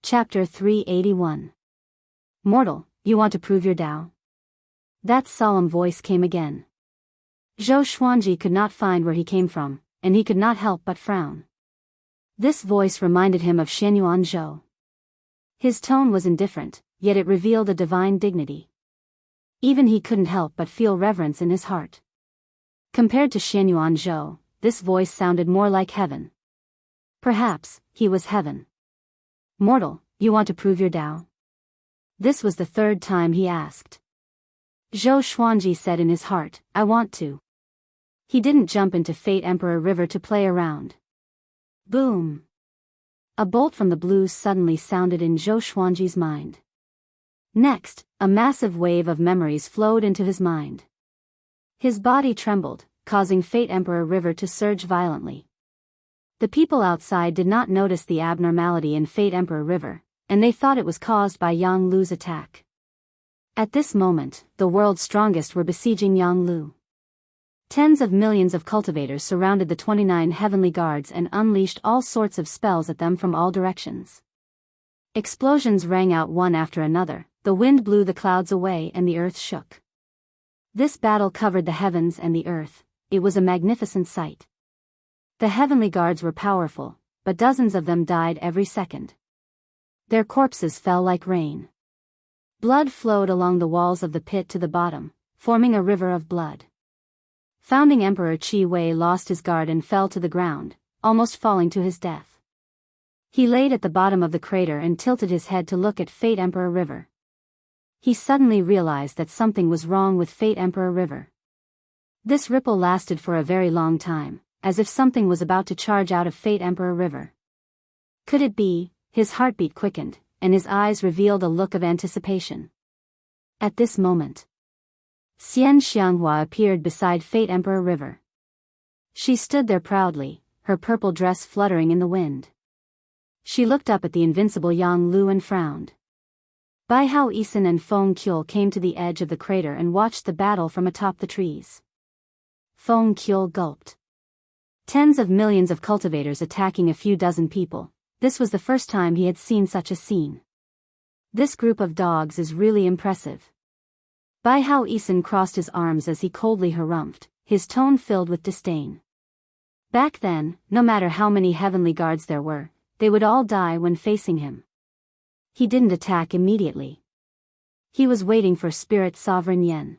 Chapter 381. Mortal, you want to prove your Tao? That solemn voice came again. Zhou Xuanji could not find where he came from, and he could not help but frown. This voice reminded him of Xianyuan Zhou. His tone was indifferent, yet it revealed a divine dignity. Even he couldn't help but feel reverence in his heart. Compared to Xianyuan Zhou, this voice sounded more like heaven. Perhaps, he was heaven. Mortal, you want to prove your Tao? This was the third time he asked. Zhou Xuanji said in his heart, I want to. He didn't jump into Fate Emperor River to play around. Boom! A bolt from the blues suddenly sounded in Zhou Xuanji's mind. Next, a massive wave of memories flowed into his mind. His body trembled, causing Fate Emperor River to surge violently. The people outside did not notice the abnormality in Fate Emperor River, and they thought it was caused by Yang Lu's attack. At this moment, the world's strongest were besieging Yang Lu. Tens of millions of cultivators surrounded the 29 heavenly guards and unleashed all sorts of spells at them from all directions. Explosions rang out one after another, the wind blew the clouds away and the earth shook. This battle covered the heavens and the earth. It was a magnificent sight. The heavenly guards were powerful, but dozens of them died every second. Their corpses fell like rain. Blood flowed along the walls of the pit to the bottom, forming a river of blood. Founding Emperor Qi Wei lost his guard and fell to the ground, almost falling to his death. He laid at the bottom of the crater and tilted his head to look at Fate Emperor River. He suddenly realized that something was wrong with Fate Emperor River. This ripple lasted for a very long time, as if something was about to charge out of Fate Emperor River. Could it be? His heartbeat quickened, and his eyes revealed a look of anticipation. At this moment, Xian Xianghua appeared beside Fate Emperor River. She stood there proudly, her purple dress fluttering in the wind. She looked up at the invincible Yang Lu and frowned. Bai Hao Isin and Feng Qiul came to the edge of the crater and watched the battle from atop the trees. Feng Qiul gulped. Tens of millions of cultivators attacking a few dozen people. This was the first time he had seen such a scene. This group of dogs is really impressive. Bai Hao Isin crossed his arms as he coldly harumphed, his tone filled with disdain. Back then, no matter how many heavenly guards there were, they would all die when facing him. He didn't attack immediately. He was waiting for Spirit Sovereign Yen.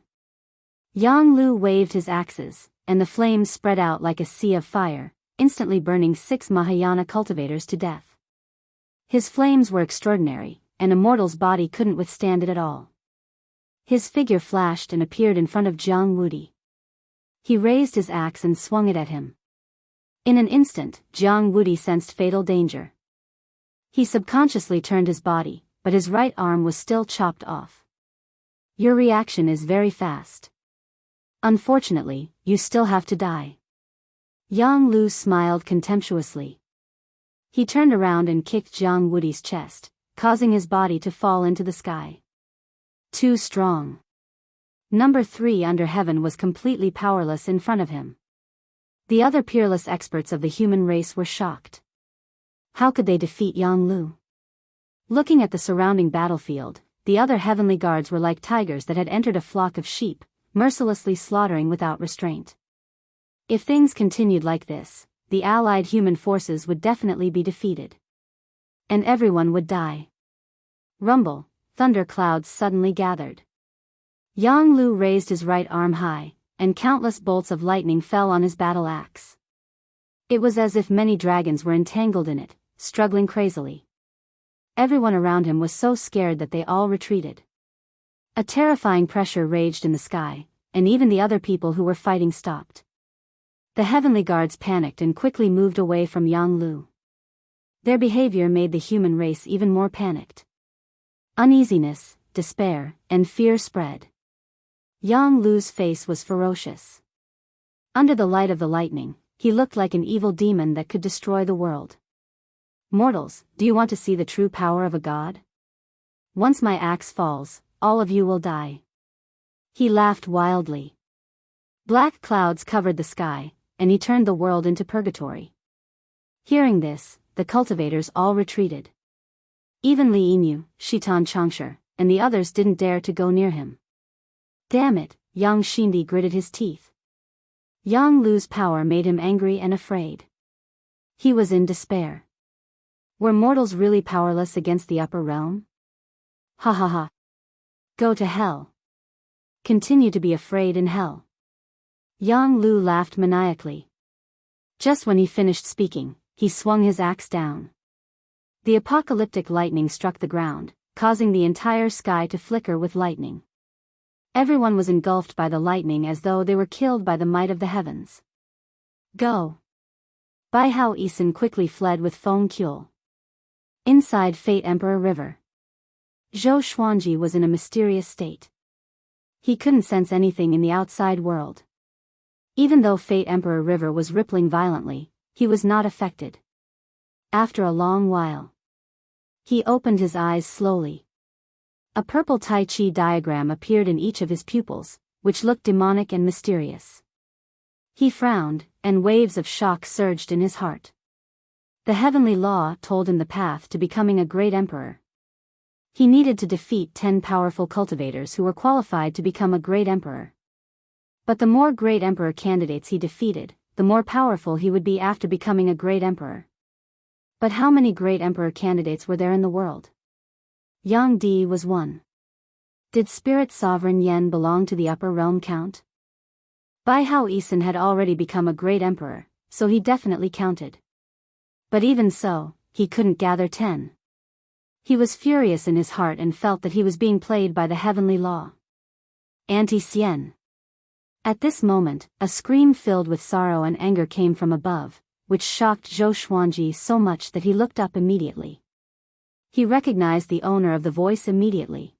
Yang Lu waved his axes, and the flames spread out like a sea of fire, instantly burning 6 Mahayana cultivators to death. His flames were extraordinary, and a mortal's body couldn't withstand it at all. His figure flashed and appeared in front of Jiang Wudi. He raised his axe and swung it at him. In an instant, Jiang Wudi sensed fatal danger. He subconsciously turned his body, but his right arm was still chopped off. Your reaction is very fast. Unfortunately, you still have to die. Yang Lu smiled contemptuously. He turned around and kicked Jiang Wudi's chest, causing his body to fall into the sky. Too strong. Number 3 under heaven was completely powerless in front of him. The other peerless experts of the human race were shocked. How could they defeat Yang Lu? Looking at the surrounding battlefield, the other heavenly guards were like tigers that had entered a flock of sheep, mercilessly slaughtering without restraint. If things continued like this, the allied human forces would definitely be defeated. And everyone would die. Rumble, thunder clouds suddenly gathered. Yang Lu raised his right arm high, and countless bolts of lightning fell on his battle axe. It was as if many dragons were entangled in it, struggling crazily. Everyone around him was so scared that they all retreated. A terrifying pressure raged in the sky, and even the other people who were fighting stopped. The heavenly guards panicked and quickly moved away from Yang Lu. Their behavior made the human race even more panicked. Uneasiness, despair, and fear spread. Yang Lu's face was ferocious. Under the light of the lightning, he looked like an evil demon that could destroy the world. Mortals, do you want to see the true power of a god? Once my axe falls, all of you will die. He laughed wildly. Black clouds covered the sky, and he turned the world into purgatory. Hearing this, the cultivators all retreated. Even Li Yinyu, Shitan Changsher, and the others didn't dare to go near him. Damn it, Yang Xindi gritted his teeth. Yang Lu's power made him angry and afraid. He was in despair. Were mortals really powerless against the upper realm? Ha ha ha. Go to hell. Continue to be afraid in hell. Yang Lu laughed maniacally. Just when he finished speaking, he swung his axe down. The apocalyptic lightning struck the ground, causing the entire sky to flicker with lightning. Everyone was engulfed by the lightning as though they were killed by the might of the heavens. Go! Bai Hao Isin quickly fled with Feng Kuel. Inside Fate Emperor River, Zhou Xuanji was in a mysterious state. He couldn't sense anything in the outside world. Even though Fate Emperor River was rippling violently, he was not affected. After a long while, he opened his eyes slowly. A purple Tai Chi diagram appeared in each of his pupils, which looked demonic and mysterious. He frowned, and waves of shock surged in his heart. The heavenly law told him the path to becoming a great emperor. He needed to defeat 10 powerful cultivators who were qualified to become a great emperor. But the more great emperor candidates he defeated, the more powerful he would be after becoming a great emperor. But how many great emperor candidates were there in the world? Yang Di was one. Did Spirit Sovereign Yen belong to the upper realm count? Bai Hao Isin had already become a great emperor, so he definitely counted. But even so, he couldn't gather 10. He was furious in his heart and felt that he was being played by the heavenly law. Anti-Sien. At this moment, a scream filled with sorrow and anger came from above, which shocked Zhou Xuanji so much that he looked up immediately. He recognized the owner of the voice immediately.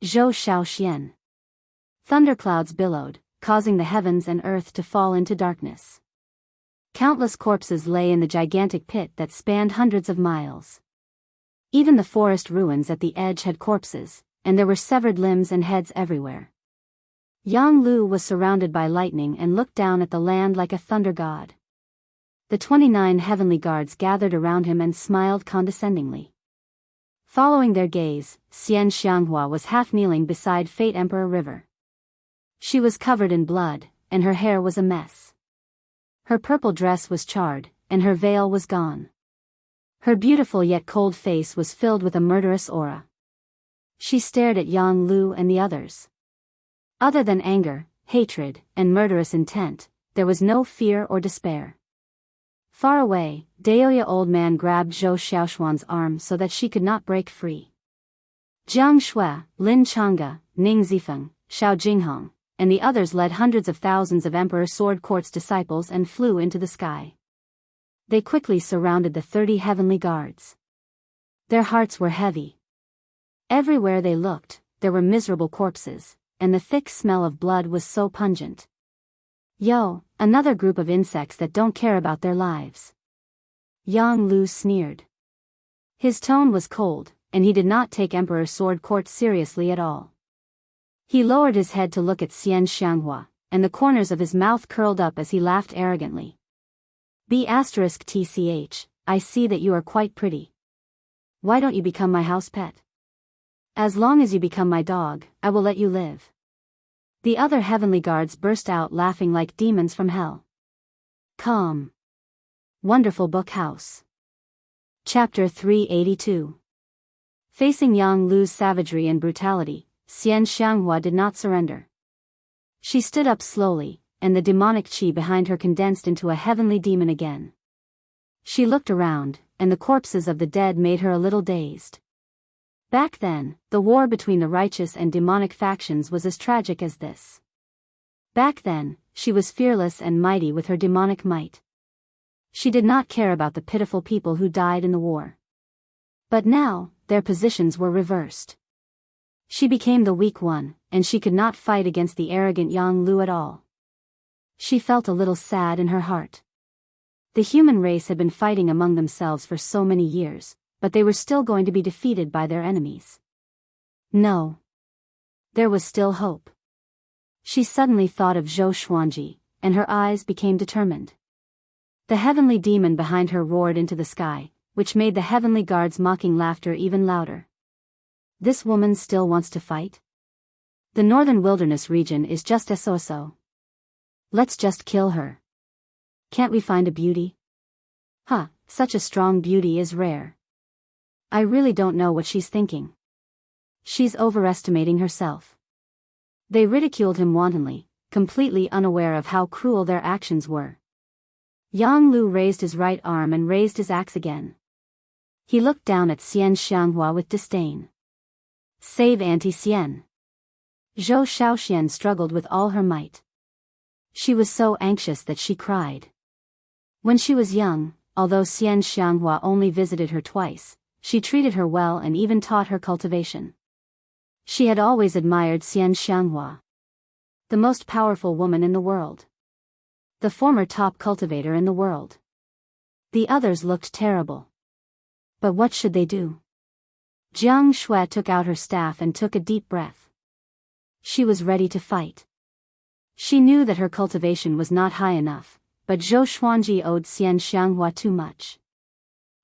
Zhou Xiaoxian. Thunderclouds billowed, causing the heavens and earth to fall into darkness. Countless corpses lay in the gigantic pit that spanned hundreds of miles. Even the forest ruins at the edge had corpses, and there were severed limbs and heads everywhere. Yang Lu was surrounded by lightning and looked down at the land like a thunder god. The 29 heavenly guards gathered around him and smiled condescendingly. Following their gaze, Xianxia was half-kneeling beside Fate Emperor River. She was covered in blood, and her hair was a mess. Her purple dress was charred, and her veil was gone. Her beautiful yet cold face was filled with a murderous aura. She stared at Yang Lu and the others. Other than anger, hatred, and murderous intent, there was no fear or despair. Far away, Daoist old man grabbed Zhou Xiaoxuan's arm so that she could not break free. Jiang Shui, Lin Changge, Ning Zifeng, Xiao Jinghong, and the others led hundreds of thousands of Emperor Sword Court's disciples and flew into the sky. They quickly surrounded the 30 heavenly guards. Their hearts were heavy. Everywhere they looked, there were miserable corpses, and the thick smell of blood was so pungent. Yo, another group of insects that don't care about their lives. Yang Lu sneered. His tone was cold, and he did not take Emperor Sword Court seriously at all. He lowered his head to look at Xianxia, and the corners of his mouth curled up as he laughed arrogantly. B*TCH, I see that you are quite pretty. Why don't you become my house pet? As long as you become my dog, I will let you live. The other heavenly guards burst out laughing like demons from hell. Calm. Wonderful Book House. Chapter 382. Facing Yang Lu's savagery and brutality, Xianxia did not surrender. She stood up slowly, and the demonic qi behind her condensed into a heavenly demon again. She looked around, and the corpses of the dead made her a little dazed. Back then, the war between the righteous and demonic factions was as tragic as this. Back then, she was fearless and mighty with her demonic might. She did not care about the pitiful people who died in the war. But now, their positions were reversed. She became the weak one, and she could not fight against the arrogant Yang Lu at all. She felt a little sad in her heart. The human race had been fighting among themselves for so many years, but they were still going to be defeated by their enemies. No. There was still hope. She suddenly thought of Zhou Xuanji, and her eyes became determined. The heavenly demon behind her roared into the sky, which made the heavenly guard's mocking laughter even louder. This woman still wants to fight? The northern wilderness region is just so. Let's just kill her. Can't we find a beauty? Huh, such a strong beauty is rare. I really don't know what she's thinking. She's overestimating herself. They ridiculed him wantonly, completely unaware of how cruel their actions were. Yang Lu raised his right arm and raised his axe again. He looked down at Xian Xianghua with disdain. Save Auntie Xian. Zhou Xiaoxian struggled with all her might. She was so anxious that she cried. When she was young, although Xian Xianghua only visited her twice, she treated her well and even taught her cultivation. She had always admired Xian Xianghua, the most powerful woman in the world. The former top cultivator in the world. The others looked terrible. But what should they do? Jiang Shui took out her staff and took a deep breath. She was ready to fight. She knew that her cultivation was not high enough, but Zhou Xuanji owed Xian Xianghua too much.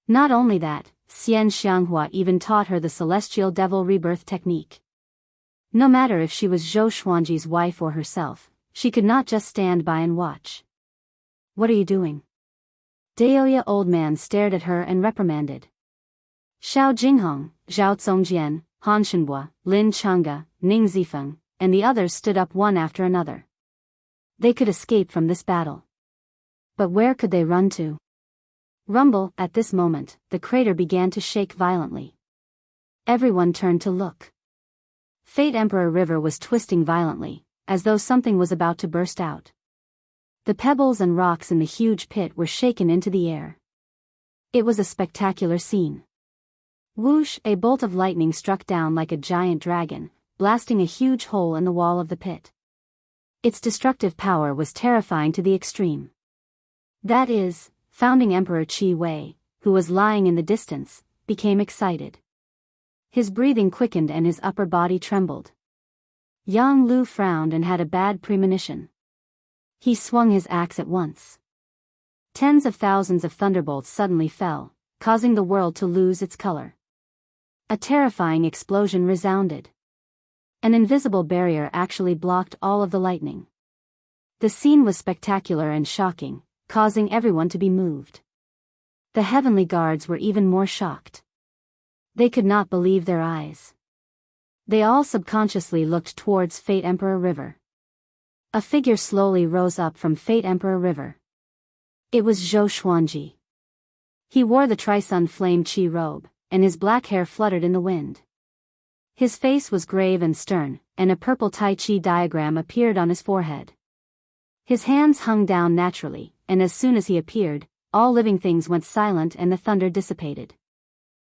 Not only that, Xian Xianghua even taught her the celestial devil rebirth technique. No matter if she was Zhou Xuanji's wife or herself, she could not just stand by and watch. What are you doing? Daoist old man stared at her and reprimanded. Xiao Jinghong, Zhao Zongjian, Han Shenhua, Lin Changge, Ning Zifeng, and the others stood up one after another. They could escape from this battle. But where could they run to? Rumble, at this moment, the crater began to shake violently. Everyone turned to look. Fate Emperor River was twisting violently, as though something was about to burst out. The pebbles and rocks in the huge pit were shaken into the air. It was a spectacular scene. Whoosh! A bolt of lightning struck down like a giant dragon, blasting a huge hole in the wall of the pit. Its destructive power was terrifying to the extreme. That is, founding Emperor Qi Wei, who was lying in the distance, became excited. His breathing quickened and his upper body trembled. Yang Lu frowned and had a bad premonition. He swung his axe at once. Tens of thousands of thunderbolts suddenly fell, causing the world to lose its color. A terrifying explosion resounded. An invisible barrier actually blocked all of the lightning. The scene was spectacular and shocking, causing everyone to be moved. The heavenly guards were even more shocked. They could not believe their eyes. They all subconsciously looked towards Fate Emperor River. A figure slowly rose up from Fate Emperor River. It was Zhou Xuanji. He wore the Tri-Sun Flame Qi robe, and his black hair fluttered in the wind. His face was grave and stern, and a purple Tai Chi diagram appeared on his forehead. His hands hung down naturally, and as soon as he appeared, all living things went silent and the thunder dissipated.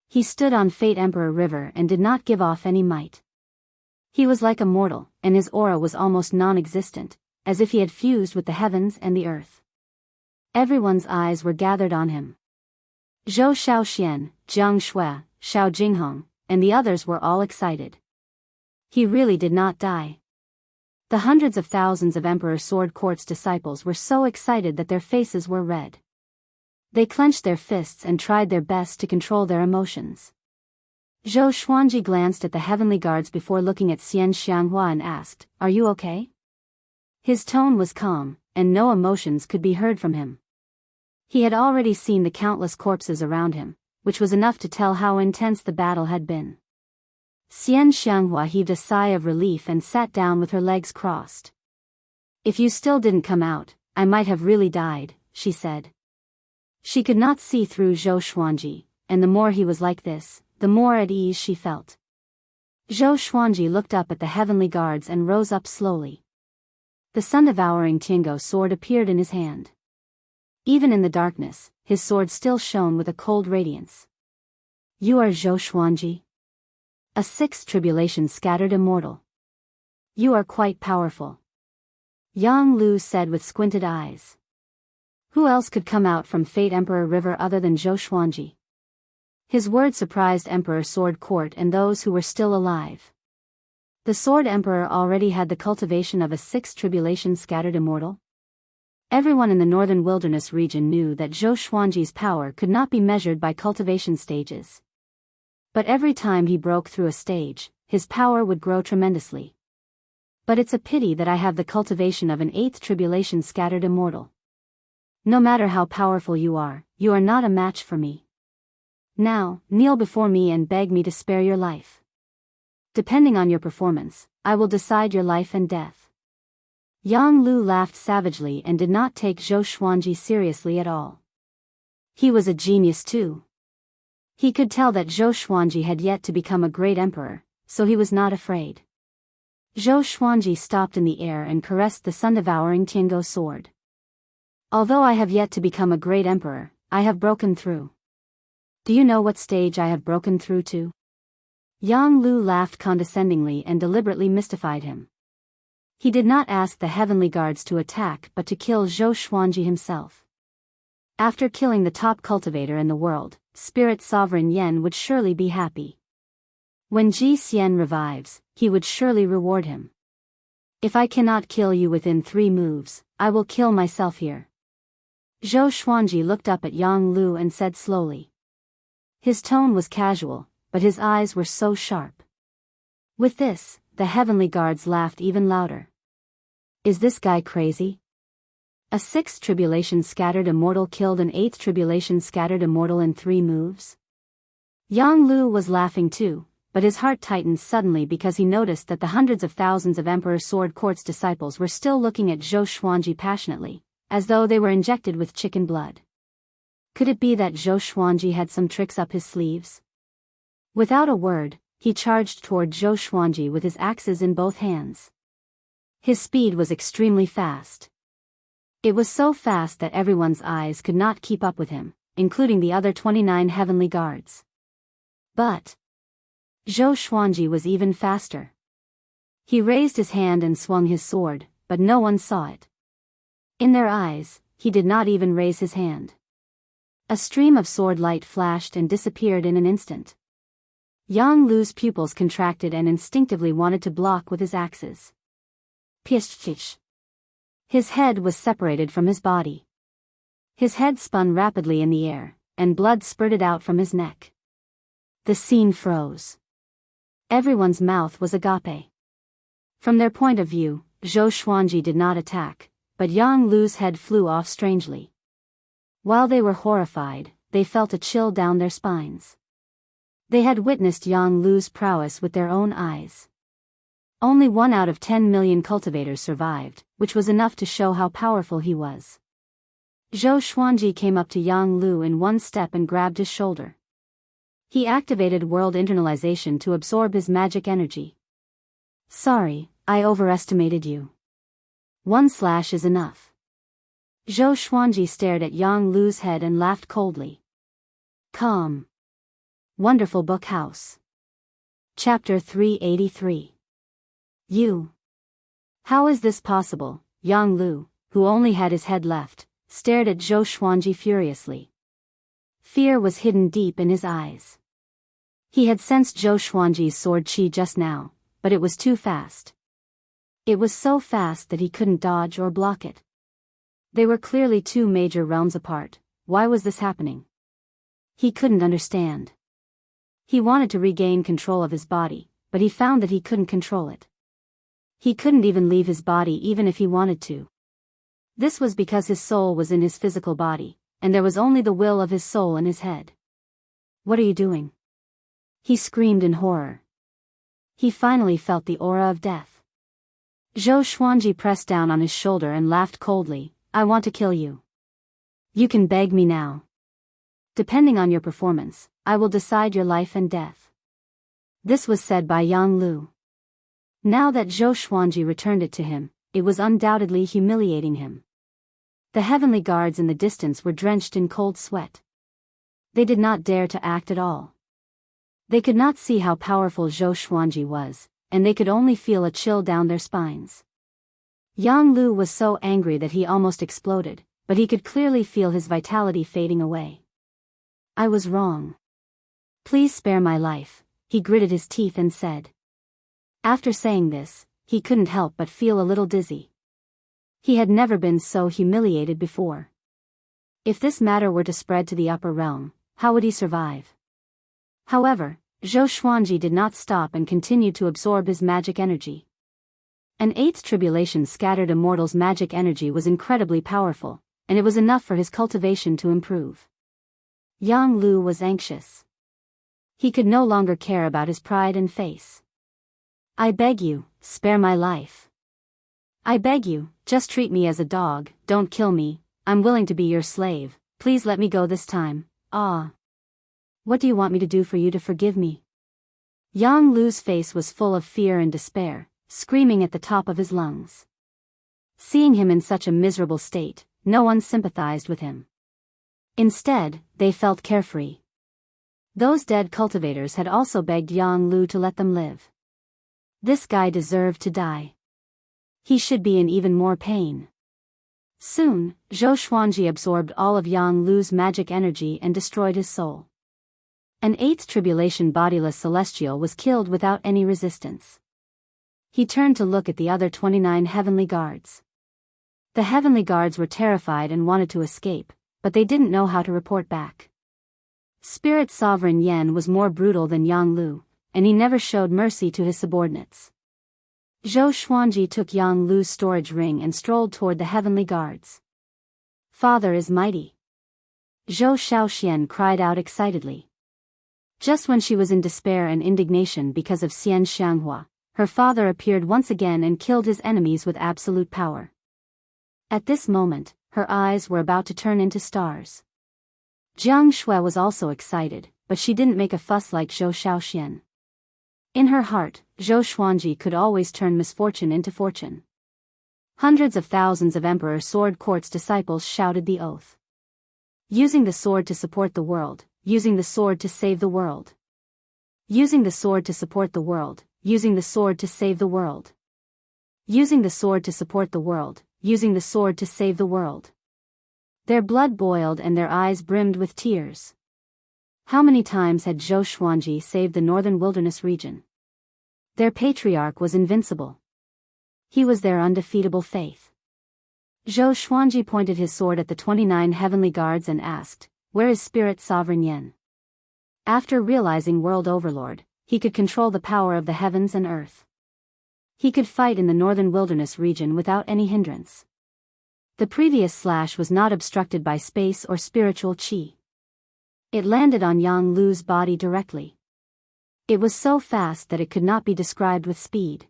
He stood on Fate Emperor River and did not give off any might. He was like a mortal, and his aura was almost non-existent, as if he had fused with the heavens and the earth. Everyone's eyes were gathered on him. Zhou Xiaoxian, Jiang Shui, Xiao Jinghong, and the others were all excited. He really did not die. The hundreds of thousands of Emperor Sword Court's disciples were so excited that their faces were red. They clenched their fists and tried their best to control their emotions. Zhou Xuanji glanced at the heavenly guards before looking at Xian Xianghua and asked, "Are you okay?" His tone was calm, and no emotions could be heard from him. He had already seen the countless corpses around him, which was enough to tell how intense the battle had been. Xian Xianghua heaved a sigh of relief and sat down with her legs crossed. "If you still didn't come out, I might have really died," she said. She could not see through Zhou Xuanji, and the more he was like this, the more at ease she felt. Zhou Xuanji looked up at the heavenly guards and rose up slowly. The sun-devouring Tiango sword appeared in his hand. Even in the darkness, his sword still shone with a cold radiance. "You are Zhou Xuanji? A sixth tribulation scattered immortal. You are quite powerful," Yang Lu said with squinted eyes. Who else could come out from Fate Emperor River other than Zhou Xuanji? His words surprised Emperor Sword Court and those who were still alive. The Sword Emperor already had the cultivation of a sixth tribulation scattered immortal? Everyone in the northern wilderness region knew that Zhou Xuanji's power could not be measured by cultivation stages. But every time he broke through a stage, his power would grow tremendously. But it's a pity that I have the cultivation of an 8th tribulation scattered immortal. No matter how powerful you are not a match for me. Now, kneel before me and beg me to spare your life. Depending on your performance, I will decide your life and death. Yang Lu laughed savagely and did not take Zhou Xuanji seriously at all. He was a genius too. He could tell that Zhou Xuanji had yet to become a great emperor, so he was not afraid. Zhou Xuanji stopped in the air and caressed the sun-devouring Tiango sword. Although I have yet to become a great emperor, I have broken through. Do you know what stage I have broken through to? Yang Lu laughed condescendingly and deliberately mystified him. He did not ask the heavenly guards to attack but to kill Zhou Xuanji himself. After killing the top cultivator in the world, Spirit Sovereign Yan would surely be happy. When Ji Xian revives, he would surely reward him. If I cannot kill you within 3 moves, I will kill myself here. Zhou Xuanji looked up at Yang Lu and said slowly. His tone was casual, but his eyes were so sharp. With this, the heavenly guards laughed even louder. Is this guy crazy? A 6th tribulation scattered immortal killed an 8th tribulation scattered immortal in 3 moves? Yang Lu was laughing too, but his heart tightened suddenly because he noticed that the hundreds of thousands of Emperor Sword Court's disciples were still looking at Zhou Xuanji passionately, as though they were injected with chicken blood. Could it be that Zhou Xuanji had some tricks up his sleeves? Without a word, he charged toward Zhou Xuanji with his axes in both hands. His speed was extremely fast. It was so fast that everyone's eyes could not keep up with him, including the other 29 heavenly guards. But Zhou Xuanji was even faster. He raised his hand and swung his sword, but no one saw it. In their eyes, he did not even raise his hand. A stream of sword light flashed and disappeared in an instant. Yang Lu's pupils contracted and instinctively wanted to block with his axes. Pish. His head was separated from his body. His head spun rapidly in the air, and blood spurted out from his neck. The scene froze. Everyone's mouth was agape. From their point of view, Zhou Xuanji did not attack, but Yang Lu's head flew off strangely. While they were horrified, they felt a chill down their spines. They had witnessed Yang Lu's prowess with their own eyes. Only 1 out of 10 million cultivators survived, which was enough to show how powerful he was. Zhou Xuanji came up to Yang Lu in one step and grabbed his shoulder. He activated world internalization to absorb his magic energy. Sorry, I overestimated you. 1 slash is enough. Zhou Xuanji stared at Yang Lu's head and laughed coldly. Calm. Wonderful Book House. Chapter 383. You. How is this possible? Yang Lu, who only had his head left, stared at Zhou Xuanji furiously. Fear was hidden deep in his eyes. He had sensed Zhou Xuanji's sword chi just now, but it was too fast. It was so fast that he couldn't dodge or block it. They were clearly 2 major realms apart. Why was this happening? He couldn't understand. He wanted to regain control of his body, but he found that he couldn't control it. He couldn't even leave his body even if he wanted to. This was because his soul was in his physical body, and there was only the will of his soul in his head. What are you doing? He screamed in horror. He finally felt the aura of death. Zhou Xuanji pressed down on his shoulder and laughed coldly. I want to kill you. You can beg me now. Depending on your performance, I will decide your life and death. This was said by Yang Lu. Now that Zhou Xuanji returned it to him, it was undoubtedly humiliating him. The heavenly guards in the distance were drenched in cold sweat. They did not dare to act at all. They could not see how powerful Zhou Xuanji was, and they could only feel a chill down their spines. Yang Lu was so angry that he almost exploded, but he could clearly feel his vitality fading away. I was wrong. Please spare my life, he gritted his teeth and said. After saying this, he couldn't help but feel a little dizzy. He had never been so humiliated before. If this matter were to spread to the upper realm, how would he survive? However, Zhou Xuanji did not stop and continued to absorb his magic energy. An eighth tribulation scattered Immortal's magic energy was incredibly powerful, and it was enough for his cultivation to improve. Yang Lu was anxious. He could no longer care about his pride and face. I beg you, spare my life. I beg you, just treat me as a dog, don't kill me, I'm willing to be your slave, please let me go this time, ah. What do you want me to do for you to forgive me? Yang Lu's face was full of fear and despair, screaming at the top of his lungs. Seeing him in such a miserable state, no one sympathized with him. Instead, they felt carefree. Those dead cultivators had also begged Yang Lu to let them live. This guy deserved to die. He should be in even more pain. Soon, Zhou Xuanji absorbed all of Yang Lu's magic energy and destroyed his soul. An eighth tribulation bodiless celestial was killed without any resistance. He turned to look at the other 29 heavenly guards. The heavenly guards were terrified and wanted to escape, but they didn't know how to report back. Spirit Sovereign Yan was more brutal than Yang Lu, and he never showed mercy to his subordinates. Zhou Xuanji took Yang Lu's storage ring and strolled toward the heavenly guards. Father is mighty. Zhou Xiaoxian cried out excitedly. Just when she was in despair and indignation because of Xian Xianghua, her father appeared once again and killed his enemies with absolute power. At this moment, her eyes were about to turn into stars. Jiang Shui was also excited, but she didn't make a fuss like Zhou Xiaoxian. In her heart, Zhou Xuanji could always turn misfortune into fortune. Hundreds of thousands of Emperor Sword Court's disciples shouted the oath. Using the sword to support the world, using the sword to save the world. Using the sword to support the world, using the sword to save the world. Using the sword to support the world, using the sword to save the world. Their blood boiled and their eyes brimmed with tears. How many times had Zhou Xuanji saved the northern wilderness region? Their patriarch was invincible. He was their undefeatable faith. Zhou Xuanji pointed his sword at the 29 heavenly guards and asked, "Where is Spirit Sovereign Yan?" After realizing World Overlord, he could control the power of the heavens and earth. He could fight in the northern wilderness region without any hindrance. The previous slash was not obstructed by space or spiritual qi. It landed on Yang Lu's body directly. It was so fast that it could not be described with speed.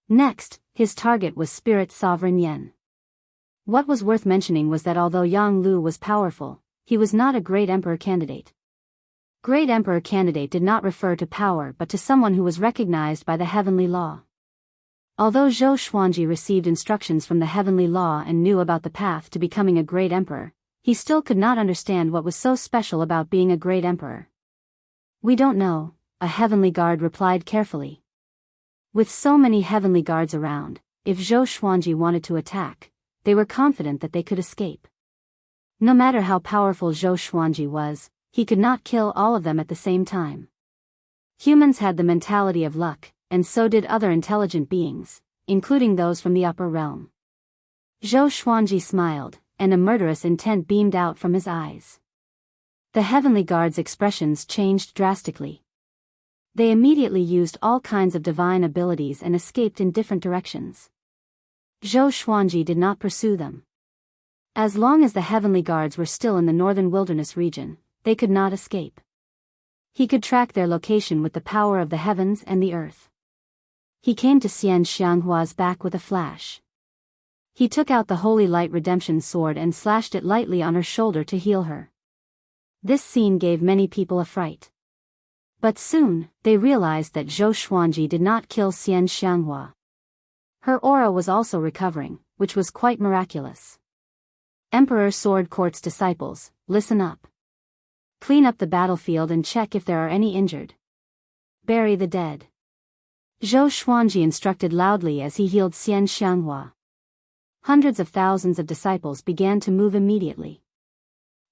Next, his target was Spirit Sovereign Yan. What was worth mentioning was that although Yang Lu was powerful, he was not a great emperor candidate. Great emperor candidate did not refer to power but to someone who was recognized by the heavenly law. Although Zhou Xuanji received instructions from the heavenly law and knew about the path to becoming a great emperor, he still could not understand what was so special about being a great emperor. We don't know, a heavenly guard replied carefully. With so many heavenly guards around, if Zhou Xuanji wanted to attack, they were confident that they could escape. No matter how powerful Zhou Xuanji was, he could not kill all of them at the same time. Humans had the mentality of luck, and so did other intelligent beings, including those from the upper realm. Zhou Xuanji smiled, and a murderous intent beamed out from his eyes. The heavenly guards' expressions changed drastically. They immediately used all kinds of divine abilities and escaped in different directions. Zhou Xuanji did not pursue them. As long as the heavenly guards were still in the northern wilderness region, they could not escape. He could track their location with the power of the heavens and the earth. He came to Xian Xianghua's back with a flash. He took out the Holy Light Redemption sword and slashed it lightly on her shoulder to heal her. This scene gave many people a fright. But soon, they realized that Zhou Xuanji did not kill Xian Xianghua. Her aura was also recovering, which was quite miraculous. Emperor Sword Court's disciples, listen up. Clean up the battlefield and check if there are any injured. Bury the dead. Zhou Xuanji instructed loudly as he healed Xian Xianghua. Hundreds of thousands of disciples began to move immediately.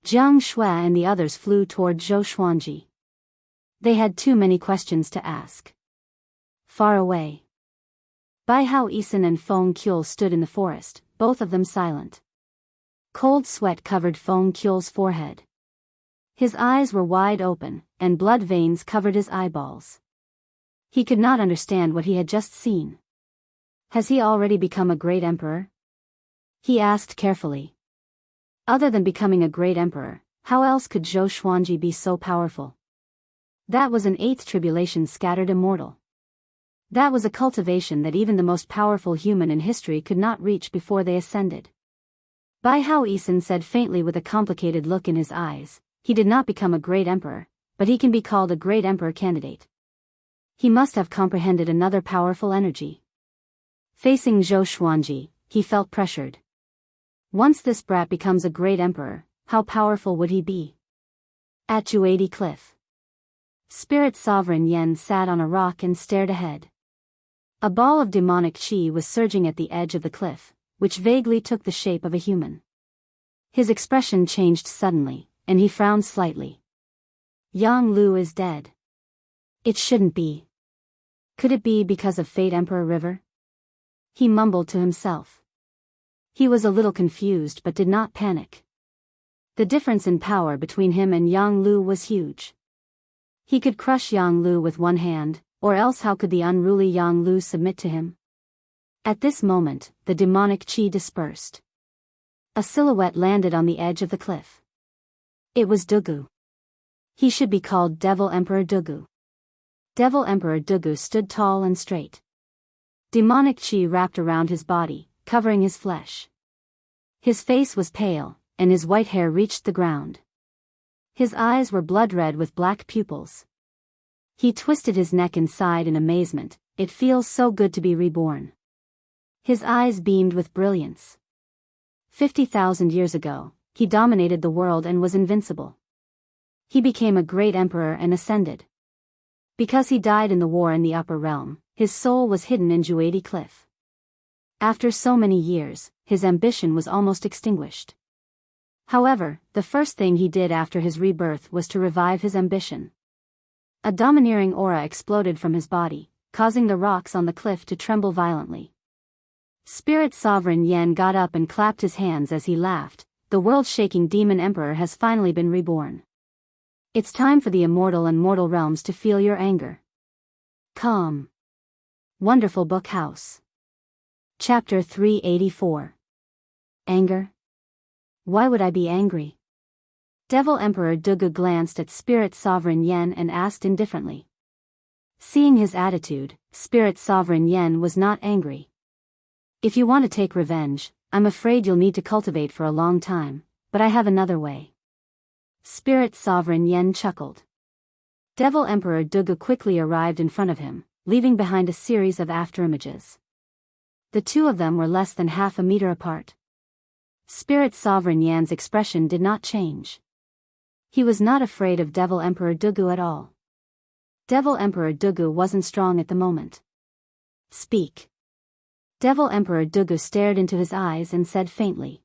Jiang Shui and the others flew toward Zhou Xuanji. They had too many questions to ask. Far away, Bai Hao Isan and Feng Qiu stood in the forest, both of them silent. Cold sweat covered Feng Qiu's forehead. His eyes were wide open, and blood veins covered his eyeballs. He could not understand what he had just seen. Has he already become a great emperor? He asked carefully. Other than becoming a great emperor, how else could Zhou Xuanji be so powerful? That was an eighth tribulation scattered immortal. That was a cultivation that even the most powerful human in history could not reach before they ascended. Bai Hao Yisan said faintly with a complicated look in his eyes, he did not become a great emperor, but he can be called a great emperor candidate. He must have comprehended another powerful energy. Facing Zhou Xuanji, he felt pressured. Once this brat becomes a great emperor, how powerful would he be? At Juadi Cliff. Spirit Sovereign Yen sat on a rock and stared ahead. A ball of demonic qi was surging at the edge of the cliff, which vaguely took the shape of a human. His expression changed suddenly, and he frowned slightly. Yang Lu is dead. It shouldn't be. Could it be because of Fate Emperor River? He mumbled to himself. He was a little confused but did not panic. The difference in power between him and Yang Lu was huge. He could crush Yang Lu with one hand, or else how could the unruly Yang Lu submit to him? At this moment, the demonic qi dispersed. A silhouette landed on the edge of the cliff. It was Dugu. He should be called Devil Emperor Dugu. Devil Emperor Dugu stood tall and straight. Demonic qi wrapped around his body, covering his flesh. His face was pale, and his white hair reached the ground. His eyes were blood red with black pupils. He twisted his neck inside in amazement. It feels so good to be reborn. His eyes beamed with brilliance. 50,000 years ago, he dominated the world and was invincible. He became a great emperor and ascended. Because he died in the war in the upper realm, his soul was hidden in Juadi Cliff. After so many years, his ambition was almost extinguished. However, the first thing he did after his rebirth was to revive his ambition. A domineering aura exploded from his body, causing the rocks on the cliff to tremble violently. Spirit Sovereign Yen got up and clapped his hands as he laughed. The world-shaking demon emperor has finally been reborn. It's time for the immortal and mortal realms to feel your anger. Calm. Wonderful Book House. Chapter 384. Anger? Why would I be angry? Devil Emperor Dugu glanced at Spirit Sovereign Yen and asked indifferently. Seeing his attitude, Spirit Sovereign Yen was not angry. If you want to take revenge, I'm afraid you'll need to cultivate for a long time, but I have another way. Spirit Sovereign Yen chuckled. Devil Emperor Dugu quickly arrived in front of him, leaving behind a series of afterimages. The two of them were less than half a meter apart. Spirit Sovereign Yan's expression did not change. He was not afraid of Devil Emperor Dugu at all. Devil Emperor Dugu wasn't strong at the moment. Speak. Devil Emperor Dugu stared into his eyes and said faintly.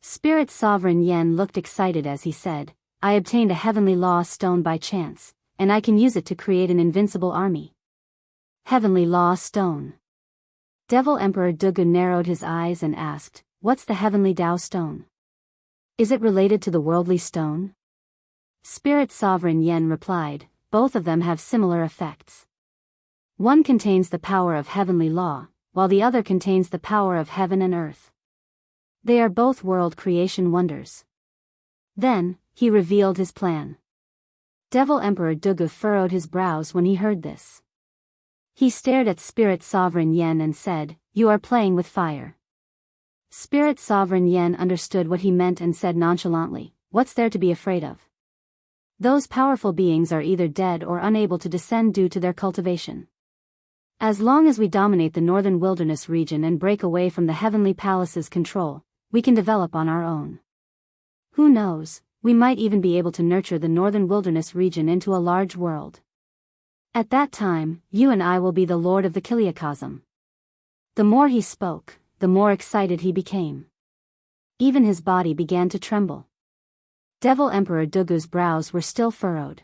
Spirit Sovereign Yen looked excited as he said, I obtained a heavenly law stone by chance, and I can use it to create an invincible army. Heavenly law stone. Devil Emperor Dugu narrowed his eyes and asked, what's the heavenly Dao stone? Is it related to the worldly stone? Spirit Sovereign Yen replied, both of them have similar effects. One contains the power of heavenly law, while the other contains the power of heaven and earth. They are both world creation wonders. Then, he revealed his plan. Devil Emperor Dugu furrowed his brows when he heard this. He stared at Spirit Sovereign Yen and said, you are playing with fire. Spirit Sovereign Yen understood what he meant and said nonchalantly, what's there to be afraid of? Those powerful beings are either dead or unable to descend due to their cultivation. As long as we dominate the northern wilderness region and break away from the heavenly palace's control, we can develop on our own. Who knows, we might even be able to nurture the northern wilderness region into a large world. At that time, you and I will be the lord of the Kiliacosm. The more he spoke, the more excited he became. Even his body began to tremble. Devil Emperor Dugu's brows were still furrowed.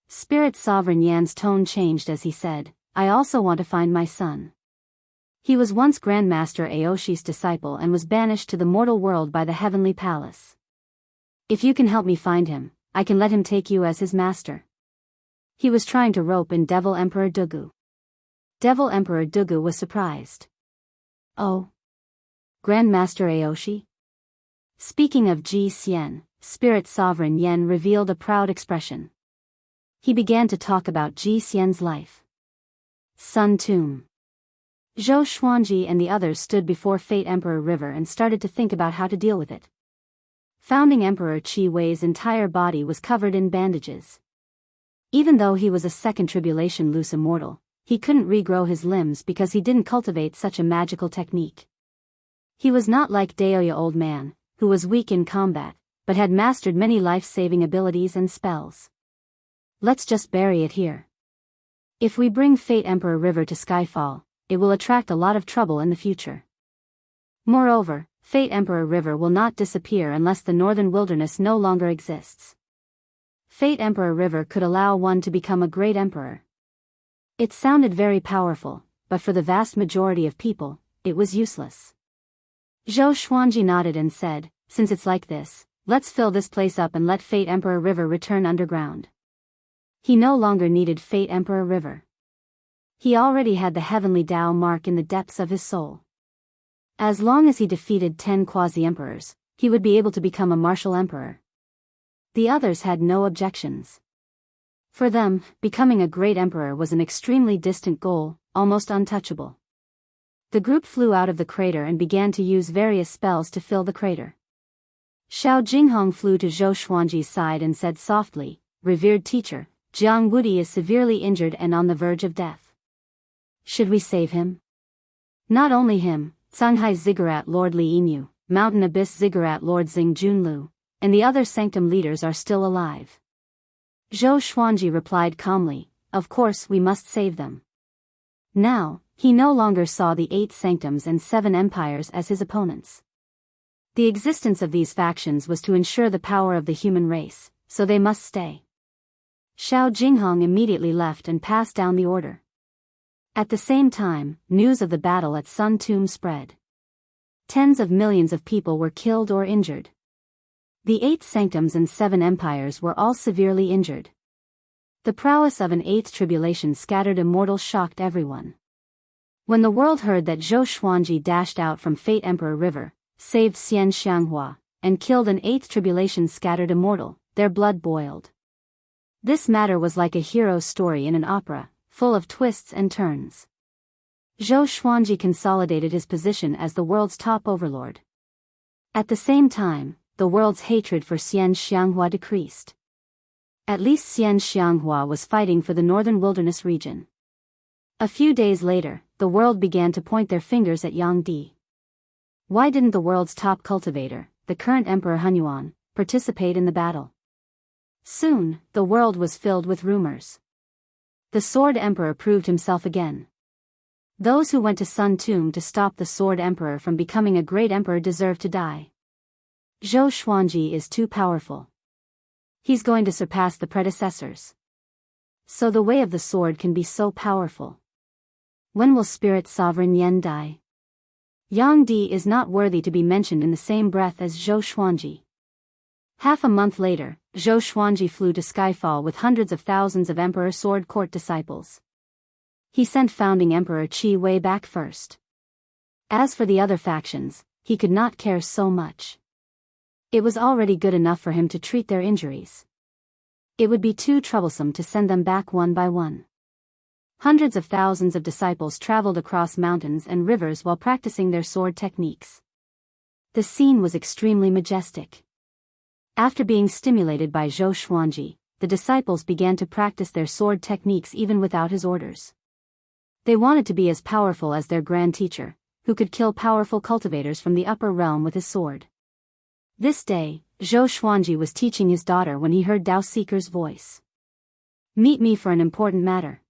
Spirit Sovereign Yan's tone changed as he said, I also want to find my son. He was once Grandmaster Aoshi's disciple and was banished to the mortal world by the Heavenly Palace. If you can help me find him, I can let him take you as his master. He was trying to rope in Devil Emperor Dugu. Devil Emperor Dugu was surprised. Oh? Grandmaster Aoshi? Speaking of Ji Xian, Spirit Sovereign Yen revealed a proud expression. He began to talk about Ji Xian's life. Sun Tomb. Zhou Xuanji and the others stood before Fate Emperor River and started to think about how to deal with it. Founding Emperor Qi Wei's entire body was covered in bandages. Even though he was a second tribulation loose immortal, he couldn't regrow his limbs because he didn't cultivate such a magical technique. He was not like Daoist old man, who was weak in combat, but had mastered many life-saving abilities and spells. Let's just bury it here. If we bring Fate Emperor River to Skyfall, it will attract a lot of trouble in the future. Moreover, Fate Emperor River will not disappear unless the northern wilderness no longer exists. Fate Emperor River could allow one to become a great emperor. It sounded very powerful, but for the vast majority of people, it was useless. Zhou Xuanji nodded and said, since it's like this, let's fill this place up and let Fate Emperor River return underground. He no longer needed Fate Emperor River. He already had the heavenly Tao mark in the depths of his soul. As long as he defeated 10 quasi-emperors, he would be able to become a martial emperor. The others had no objections. For them, becoming a great emperor was an extremely distant goal, almost untouchable. The group flew out of the crater and began to use various spells to fill the crater. Xiao Jinghong flew to Zhou Xuanji's side and said softly, "Revered teacher, Jianghu is severely injured and on the verge of death. Should we save him?" Not only him, Canghai Ziggurat Lord Li Yinyu, Mountain Abyss Ziggurat Lord Xing Junlu, and the other sanctum leaders are still alive. Zhou Xuanji replied calmly, "Of course we must save them." Now, he no longer saw the 8 sanctums and 7 empires as his opponents. The existence of these factions was to ensure the power of the human race, so they must stay. Xiao Jinghong immediately left and passed down the order. At the same time, news of the battle at Sun Tomb spread. Tens of millions of people were killed or injured. The 8 sanctums and 7 empires were all severely injured. The prowess of an 8th tribulation scattered immortal shocked everyone. When the world heard that Zhou Xuanji dashed out from Fate Emperor River, saved Xianxia, and killed an 8th tribulation scattered immortal, their blood boiled. This matter was like a hero's story in an opera, full of twists and turns. Zhou Xuanji consolidated his position as the world's top overlord. At the same time, the world's hatred for Xianxia decreased. At least Xianxia was fighting for the northern wilderness region. A few days later, the world began to point their fingers at Yang Di. Why didn't the world's top cultivator, the current Emperor Hunyuan, participate in the battle? Soon, the world was filled with rumors. The Sword Emperor proved himself again. Those who went to Sun Tomb to stop the Sword Emperor from becoming a great emperor deserve to die. Zhou Xuanji is too powerful. He's going to surpass the predecessors. So the way of the sword can be so powerful. When will Spirit Sovereign Yen die? Yang Di is not worthy to be mentioned in the same breath as Zhou Xuanji. Half a month later, Zhou Xuanji flew to Skyfall with hundreds of thousands of Emperor Sword Court disciples. He sent founding Emperor Qi Wei back first. As for the other factions, he could not care so much. It was already good enough for him to treat their injuries. It would be too troublesome to send them back one by one. Hundreds of thousands of disciples traveled across mountains and rivers while practicing their sword techniques. The scene was extremely majestic. After being stimulated by Zhou Xuanji, the disciples began to practice their sword techniques even without his orders. They wanted to be as powerful as their grand teacher, who could kill powerful cultivators from the upper realm with his sword. This day, Zhou Xuanji was teaching his daughter when he heard Dao Seeker's voice. "Meet me for an important matter."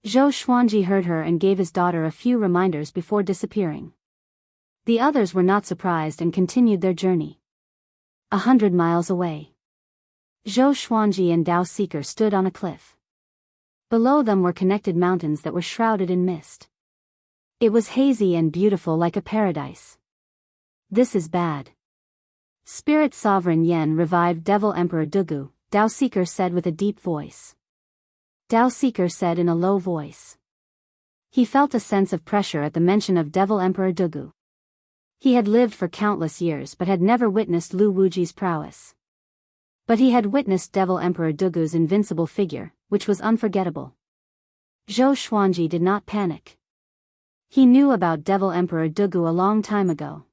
Zhou Xuanji heard her and gave his daughter a few reminders before disappearing. The others were not surprised and continued their journey. 100 miles away, Zhou Xuanji and Dao Seeker stood on a cliff. Below them were connected mountains that were shrouded in mist. It was hazy and beautiful like a paradise. This is bad. Spirit Sovereign Yen revived Devil Emperor Dugu, Dao Seeker said with a deep voice. Dao Seeker said in a low voice. He felt a sense of pressure at the mention of Devil Emperor Dugu. He had lived for countless years but had never witnessed Lu Wuji's prowess. But he had witnessed Devil Emperor Dugu's invincible figure, which was unforgettable. Zhou Xuanji did not panic. He knew about Devil Emperor Dugu a long time ago.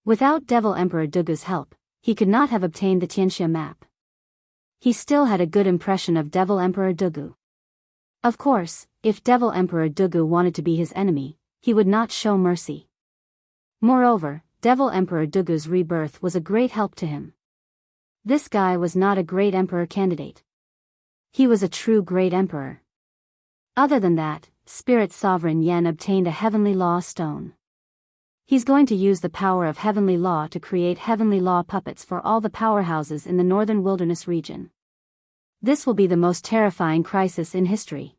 Without Devil Emperor Dugu's help, he could not have obtained the Xianxia map. He still had a good impression of Devil Emperor Dugu. Of course, if Devil Emperor Dugu wanted to be his enemy, he would not show mercy. Moreover, Devil Emperor Dugu's rebirth was a great help to him. This guy was not a great emperor candidate. He was a true great emperor. Other than that, Spirit Sovereign Yen obtained a Heavenly Law stone. He's going to use the power of Heavenly Law to create Heavenly Law puppets for all the powerhouses in the Northern Wilderness region. This will be the most terrifying crisis in history.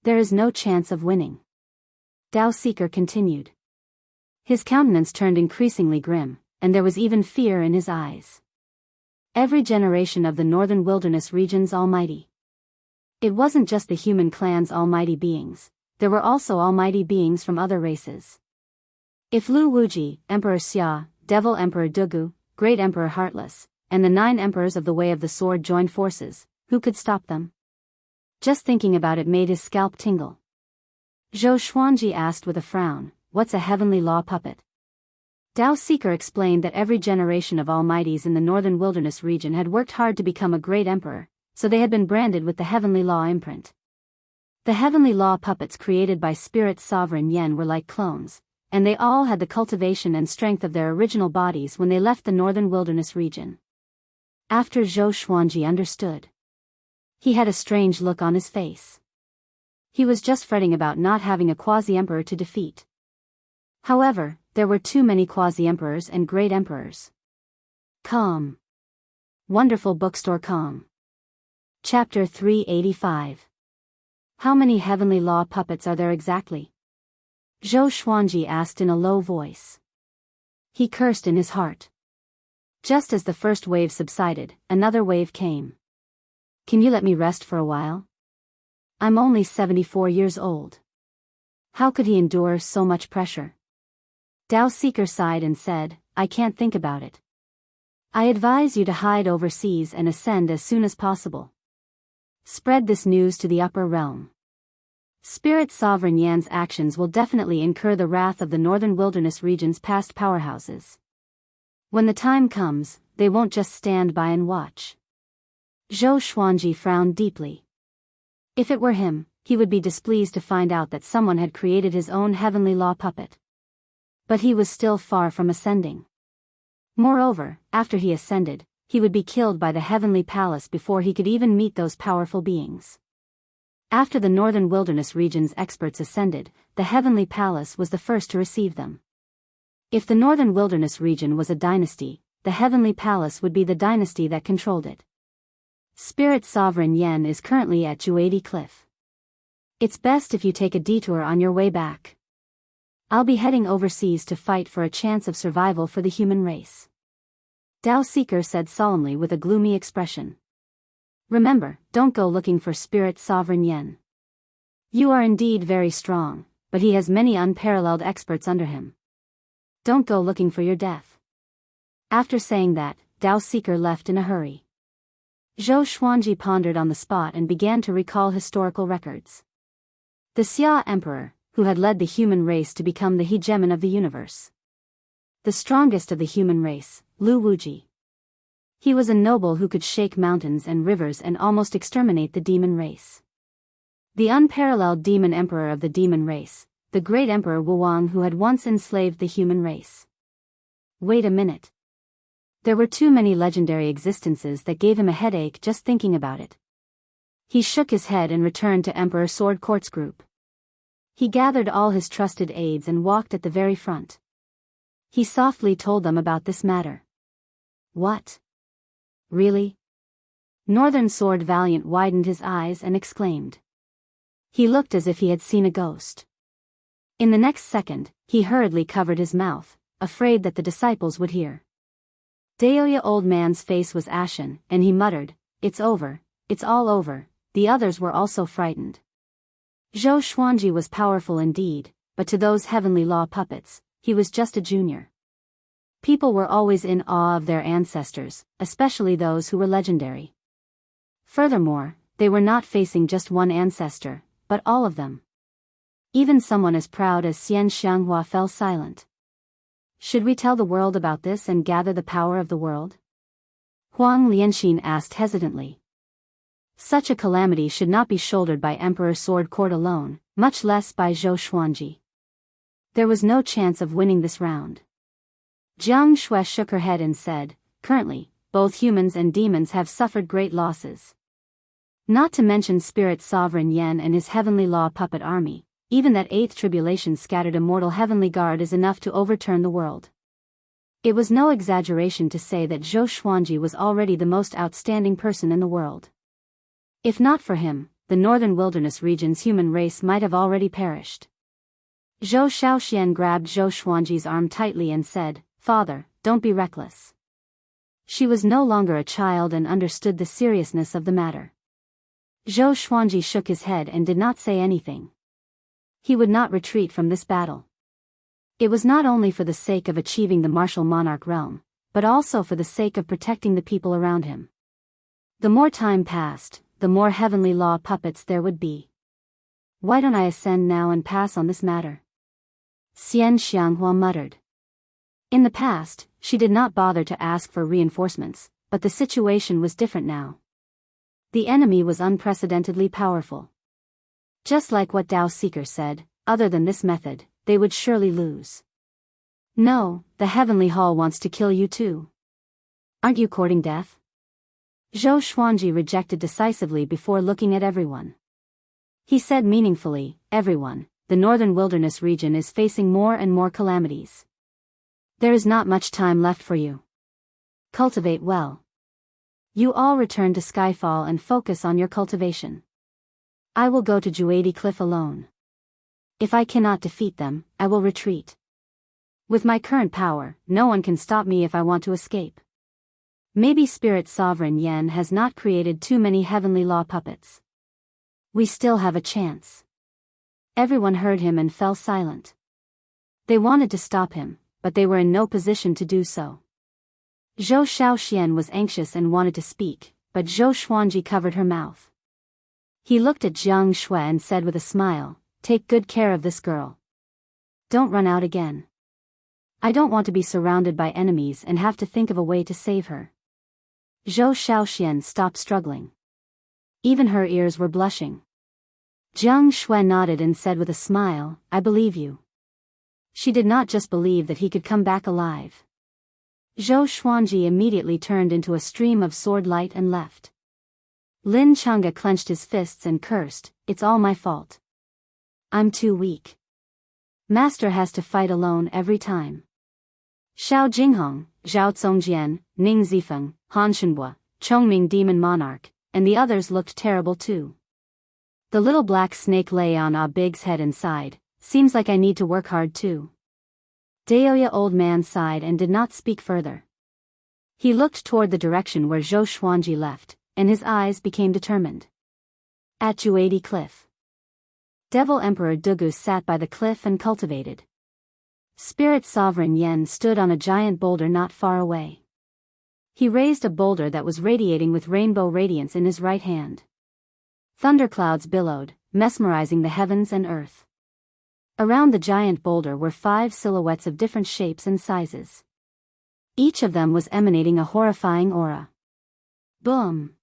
There is no chance of winning. Dao Seeker continued. His countenance turned increasingly grim, and there was even fear in his eyes. Every generation of the Northern Wilderness region's almighty. It wasn't just the human clan's almighty beings, there were also almighty beings from other races. If Lu Wuji, Emperor Xia, Devil Emperor Dugu, Great Emperor Heartless, and the 9 emperors of the Way of the Sword joined forces, who could stop them? Just thinking about it made his scalp tingle. Zhou Xuanji asked with a frown, "What's a Heavenly Law puppet?" Dao Seeker explained that every generation of almighties in the Northern Wilderness region had worked hard to become a great emperor, so they had been branded with the Heavenly Law imprint. The Heavenly Law puppets created by Spirit Sovereign Yen were like clones, and they all had the cultivation and strength of their original bodies when they left the Northern Wilderness region. After Zhou Xuanji understood, he had a strange look on his face. He was just fretting about not having a quasi-emperor to defeat. However, there were too many quasi-emperors and great emperors. Calm. Wonderful Bookstore Calm. Chapter 385. How many Heavenly Law puppets are there exactly? Zhou Xuanji asked in a low voice. He cursed in his heart. Just as the first wave subsided, another wave came. Can you let me rest for a while? I'm only 74 years old. How could he endure so much pressure? Dao Seeker sighed and said, I can't think about it. I advise you to hide overseas and ascend as soon as possible. Spread this news to the upper realm. Spirit Sovereign Yan's actions will definitely incur the wrath of the Northern Wilderness region's past powerhouses. When the time comes, they won't just stand by and watch. Zhou Xuanji frowned deeply. If it were him, he would be displeased to find out that someone had created his own Heavenly Law puppet. But he was still far from ascending. Moreover, after he ascended, he would be killed by the Heavenly Palace before he could even meet those powerful beings. After the Northern Wilderness region's experts ascended, the Heavenly Palace was the first to receive them. If the Northern Wilderness region was a dynasty, the Heavenly Palace would be the dynasty that controlled it. Spirit Sovereign Yen is currently at Juadi Cliff. It's best if you take a detour on your way back. I'll be heading overseas to fight for a chance of survival for the human race. Dao Seeker said solemnly with a gloomy expression. Remember, don't go looking for Spirit Sovereign Yen. You are indeed very strong, but he has many unparalleled experts under him. Don't go looking for your death. After saying that, Dao Seeker left in a hurry. Zhou Xuanji pondered on the spot and began to recall historical records. The Xia Emperor, who had led the human race to become the hegemon of the universe. The strongest of the human race, Lu Wuji. He was a noble who could shake mountains and rivers and almost exterminate the demon race. The unparalleled demon emperor of the demon race, the great emperor Wuwang, who had once enslaved the human race. Wait a minute. There were too many legendary existences that gave him a headache just thinking about it. He shook his head and returned to Emperor Sword Court's group. He gathered all his trusted aides and walked at the very front. He softly told them about this matter. What? Really? Northern Sword Valiant widened his eyes and exclaimed. He looked as if he had seen a ghost. In the next second, he hurriedly covered his mouth, afraid that the disciples would hear. Daoist old man's face was ashen, and he muttered, "It's over, it's all over." The others were also frightened. Zhou Xuanji was powerful indeed, but to those heavenly law puppets, he was just a junior. People were always in awe of their ancestors, especially those who were legendary. Furthermore, they were not facing just one ancestor, but all of them. Even someone as proud as Xianxia fell silent. Should we tell the world about this and gather the power of the world? Huang Lianxin asked hesitantly. Such a calamity should not be shouldered by Emperor Sword Court alone, much less by Zhou Xuanji. There was no chance of winning this round. Jianghu shook her head and said, "Currently, both humans and demons have suffered great losses. Not to mention Spirit Sovereign Yen and his heavenly law puppet army, even that 8th tribulation scattered immortal heavenly guard is enough to overturn the world." It was no exaggeration to say that Zhou Xuanji was already the most outstanding person in the world. If not for him, the northern wilderness region's human race might have already perished. Zhou Xiaoxian grabbed Zhou Xuanji's arm tightly and said, "Father, don't be reckless." She was no longer a child and understood the seriousness of the matter. Zhou Xuanji shook his head and did not say anything. He would not retreat from this battle. It was not only for the sake of achieving the martial monarch realm, but also for the sake of protecting the people around him. The more time passed, the more heavenly law puppets there would be. "Why don't I ascend now and pass on this matter?" Xianxia muttered. In the past, she did not bother to ask for reinforcements, but the situation was different now. The enemy was unprecedentedly powerful. Just like what Dao Seeker said, other than this method, they would surely lose. "No, the Heavenly Hall wants to kill you too. Aren't you courting death?" Zhou Xuanji rejected decisively before looking at everyone. He said meaningfully, "Everyone, the northern wilderness region is facing more and more calamities. There is not much time left for you. Cultivate well. You all return to Skyfall and focus on your cultivation. I will go to Juadi Cliff alone. If I cannot defeat them, I will retreat. With my current power, no one can stop me if I want to escape. Maybe Spirit Sovereign Yen has not created too many heavenly law puppets. We still have a chance." Everyone heard him and fell silent. They wanted to stop him, but they were in no position to do so. Zhou Xiaoxian was anxious and wanted to speak, but Zhou Xuanji covered her mouth. He looked at Jianghu and said with a smile, "Take good care of this girl. Don't run out again. I don't want to be surrounded by enemies and have to think of a way to save her." Zhou Xiaoxian stopped struggling. Even her ears were blushing. Jianghu nodded and said with a smile, "I believe you." She did not just believe that he could come back alive. Zhou Xuanji immediately turned into a stream of sword light and left. Lin Chang'e clenched his fists and cursed, "It's all my fault. I'm too weak. Master has to fight alone every time." Xiao Jinghong, Zhao Congjian, Ning Zifeng, Han Shenhua, Chongming Demon Monarch, and the others looked terrible too. The little black snake lay on Ah Big's head and sighed, "Seems like I need to work hard too." Daoist old man sighed and did not speak further. He looked toward the direction where Zhou Xuanji left, and his eyes became determined. At Juadi Cliff. Devil Emperor Dugu sat by the cliff and cultivated. Spirit Sovereign Yen stood on a giant boulder not far away. He raised a boulder that was radiating with rainbow radiance in his right hand. Thunderclouds billowed, mesmerizing the heavens and earth. Around the giant boulder were 5 silhouettes of different shapes and sizes. Each of them was emanating a horrifying aura. Boom!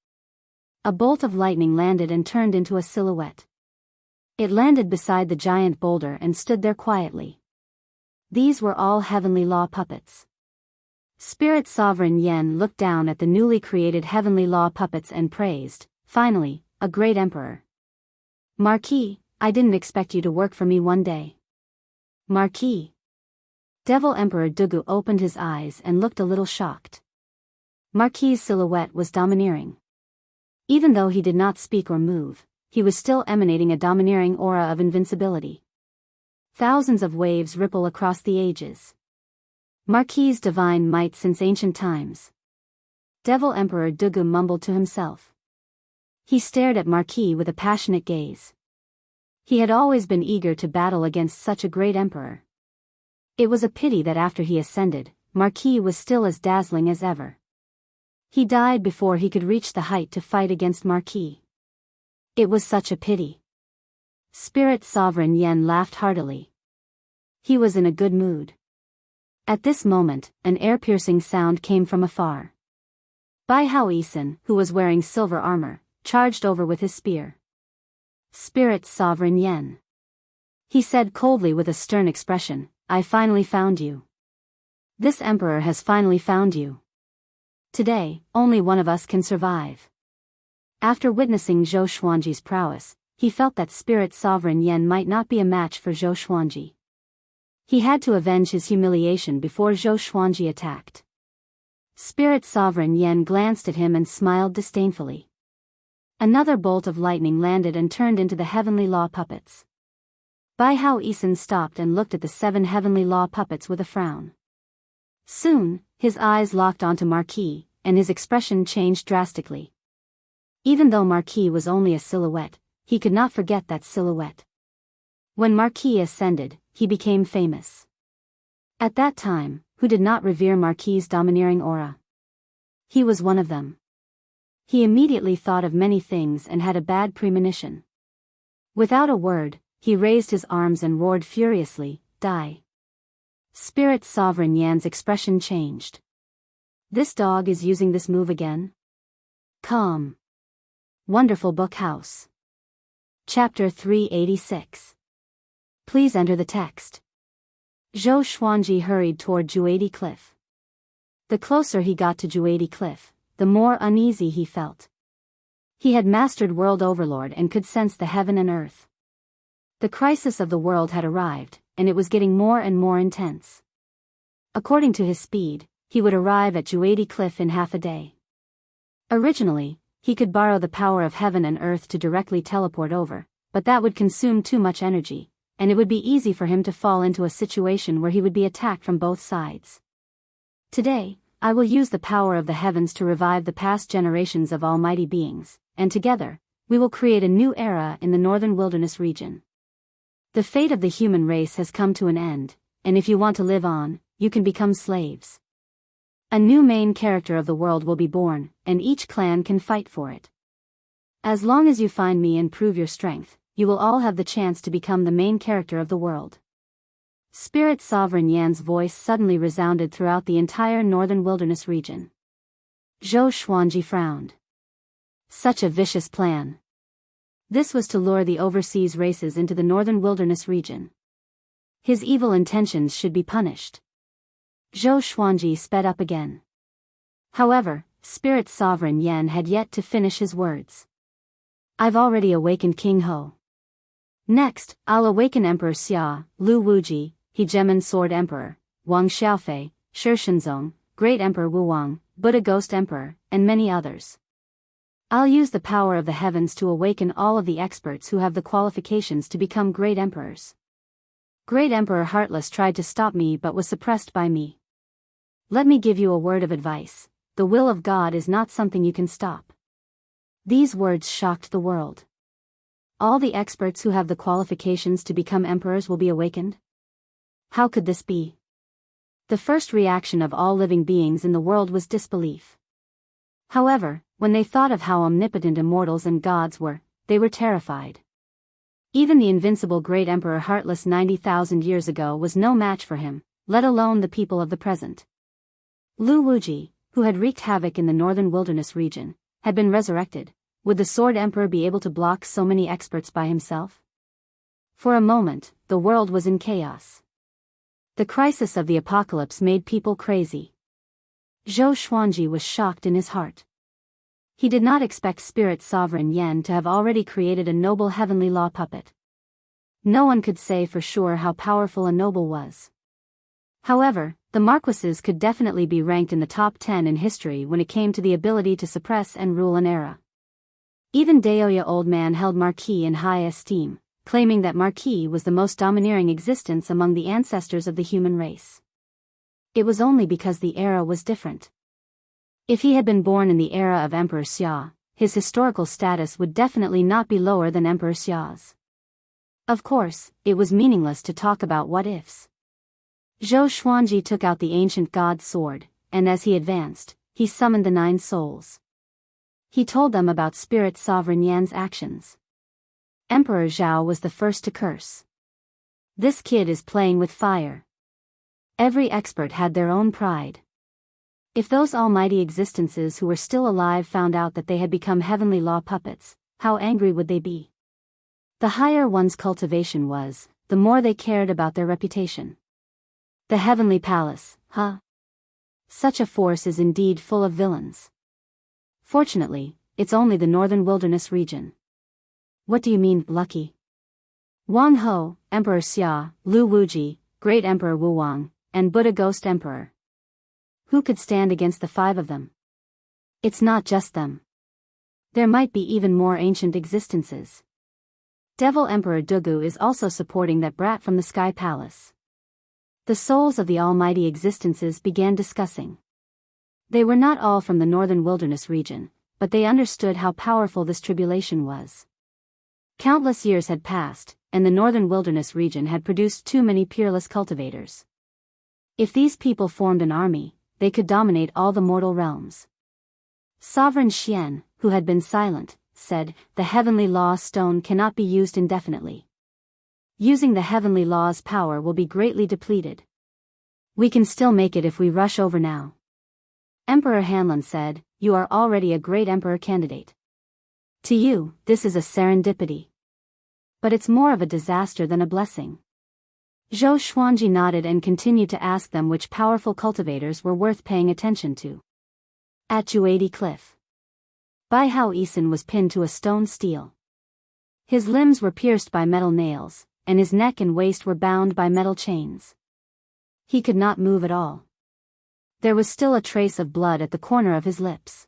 A bolt of lightning landed and turned into a silhouette. It landed beside the giant boulder and stood there quietly. These were all heavenly law puppets. Spirit Sovereign Yen looked down at the newly created heavenly law puppets and praised, "Finally, a great emperor. Marquis, I didn't expect you to work for me one day." "Marquis?" Devil Emperor Dugu opened his eyes and looked a little shocked. Marquis' silhouette was domineering. Even though he did not speak or move, he was still emanating a domineering aura of invincibility. Thousands of waves ripple across the ages. Marquis's divine might since ancient times. Devil Emperor Dugu mumbled to himself. He stared at Marquis with a passionate gaze. He had always been eager to battle against such a great emperor. It was a pity that after he ascended, Marquis was still as dazzling as ever. He died before he could reach the height to fight against Marquis. It was such a pity. Spirit Sovereign Yen laughed heartily. He was in a good mood. At this moment, an ear-piercing sound came from afar. Bai Hao Isan, who was wearing silver armor, charged over with his spear. Spirit Sovereign Yen. He said coldly with a stern expression, I finally found you. This emperor has finally found you. Today, only one of us can survive. After witnessing Zhou Xuanji's prowess, he felt that Spirit Sovereign Yen might not be a match for Zhou Xuanji. He had to avenge his humiliation before Zhou Xuanji attacked. Spirit Sovereign Yen glanced at him and smiled disdainfully. Another bolt of lightning landed and turned into the heavenly law puppets. Bai Hao Isan stopped and looked at the 7 heavenly law puppets with a frown. Soon, his eyes locked onto Marquis, and his expression changed drastically. Even though Marquis was only a silhouette, he could not forget that silhouette. When Marquis ascended, he became famous. At that time, who did not revere Marquis's domineering aura? He was one of them. He immediately thought of many things and had a bad premonition. Without a word, he raised his arms and roared furiously, Die! Spirit Sovereign Yan's expression changed. This dog is using this move again? Calm. Wonderful Book House. Chapter 386. Please enter the text. Zhou Xuanji hurried toward Juadi Cliff. The closer he got to Juadi Cliff, the more uneasy he felt. He had mastered World Overlord and could sense the heaven and earth. The crisis of the world had arrived, and it was getting more and more intense. According to his speed, he would arrive at Juadi Cliff in half a day. Originally, he could borrow the power of heaven and earth to directly teleport over, but that would consume too much energy, and it would be easy for him to fall into a situation where he would be attacked from both sides. Today, I will use the power of the heavens to revive the past generations of almighty beings, and together, we will create a new era in the northern wilderness region. The fate of the human race has come to an end, and if you want to live on, you can become slaves. A new main character of the world will be born, and each clan can fight for it. As long as you find me and prove your strength, you will all have the chance to become the main character of the world. Spirit Sovereign Yan's voice suddenly resounded throughout the entire northern wilderness region. Zhou Xuanji frowned. Such a vicious plan. This was to lure the overseas races into the northern wilderness region. His evil intentions should be punished. Zhou Xuanji sped up again. However, Spirit Sovereign Yan had yet to finish his words. I've already awakened King Ho. Next, I'll awaken Emperor Xia, Lu Wuji, Hegemon Sword Emperor, Wang Xiaofei, Shi Shenzong, Great Emperor Wu Wang, Buddha Ghost Emperor, and many others. I'll use the power of the heavens to awaken all of the experts who have the qualifications to become great emperors. Great Emperor Heartless tried to stop me but was suppressed by me. Let me give you a word of advice. The will of God is not something you can stop. These words shocked the world. All the experts who have the qualifications to become emperors will be awakened? How could this be? The first reaction of all living beings in the world was disbelief. However, when they thought of how omnipotent immortals and gods were, they were terrified. Even the invincible Great Emperor Heartless 90,000 years ago was no match for him, let alone the people of the present. Lu Wuji, who had wreaked havoc in the northern wilderness region, had been resurrected. Would the Sword Emperor be able to block so many experts by himself? For a moment, the world was in chaos. The crisis of the apocalypse made people crazy. Zhou Xuanji was shocked in his heart. He did not expect Spirit Sovereign Yan to have already created a noble heavenly law puppet. No one could say for sure how powerful a noble was. However, the marquises could definitely be ranked in the top 10 in history when it came to the ability to suppress and rule an era. Even Daoist Old Man held Marquis in high esteem, claiming that Marquis was the most domineering existence among the ancestors of the human race. It was only because the era was different. If he had been born in the era of Emperor Xia, his historical status would definitely not be lower than Emperor Xia's. Of course, it was meaningless to talk about what-ifs. Zhou Xuanji took out the ancient god's sword, and as he advanced, he summoned the 9 souls. He told them about Spirit Sovereign Yan's actions. Emperor Zhao was the first to curse. This kid is playing with fire. Every expert had their own pride. If those almighty existences who were still alive found out that they had become heavenly law puppets, how angry would they be? The higher one's cultivation was, the more they cared about their reputation. The heavenly palace, huh? Such a force is indeed full of villains. Fortunately, it's only the northern wilderness region. What do you mean, lucky? Wang Ho, Emperor Xia, Lu Wuji, Great Emperor Wu Wang, and Buddha Ghost Emperor. Who could stand against the 5 of them? It's not just them. There might be even more ancient existences. Devil Emperor Dugu is also supporting that brat from the Sky Palace. The souls of the almighty existences began discussing. They were not all from the northern wilderness region, but they understood how powerful this tribulation was. Countless years had passed, and the northern wilderness region had produced too many peerless cultivators. If these people formed an army, they could dominate all the mortal realms. Sovereign Xian, who had been silent, said, "The heavenly law stone cannot be used indefinitely. Using the heavenly law's power will be greatly depleted. We can still make it if we rush over now." Emperor Hanlon said, "You are already a great emperor candidate. To you, this is a serendipity. But it's more of a disaster than a blessing." Zhou Xuanji nodded and continued to ask them which powerful cultivators were worth paying attention to. At Juadi Cliff, Bai Hao Yisan was pinned to a stone stele. His limbs were pierced by metal nails, and his neck and waist were bound by metal chains. He could not move at all. There was still a trace of blood at the corner of his lips.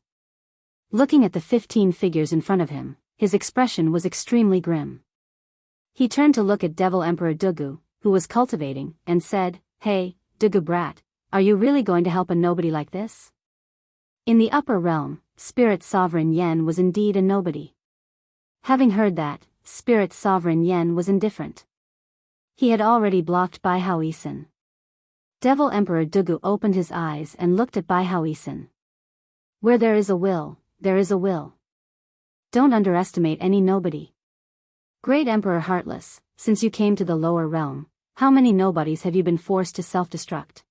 Looking at the 15 figures in front of him, his expression was extremely grim. He turned to look at Devil Emperor Dugu, who was cultivating, and said, "Hey, Dugu brat, are you really going to help a nobody like this?" In the upper realm, Spirit Sovereign Yen was indeed a nobody. Having heard that, Spirit Sovereign Yen was indifferent. He had already blocked Bai Hao Yisan. Devil Emperor Dugu opened his eyes and looked at Bai Hao Yisan. Where there is a will, there is a will. Don't underestimate any nobody. Great Emperor Heartless, since you came to the lower realm, how many nobodies have you been forced to self-destruct?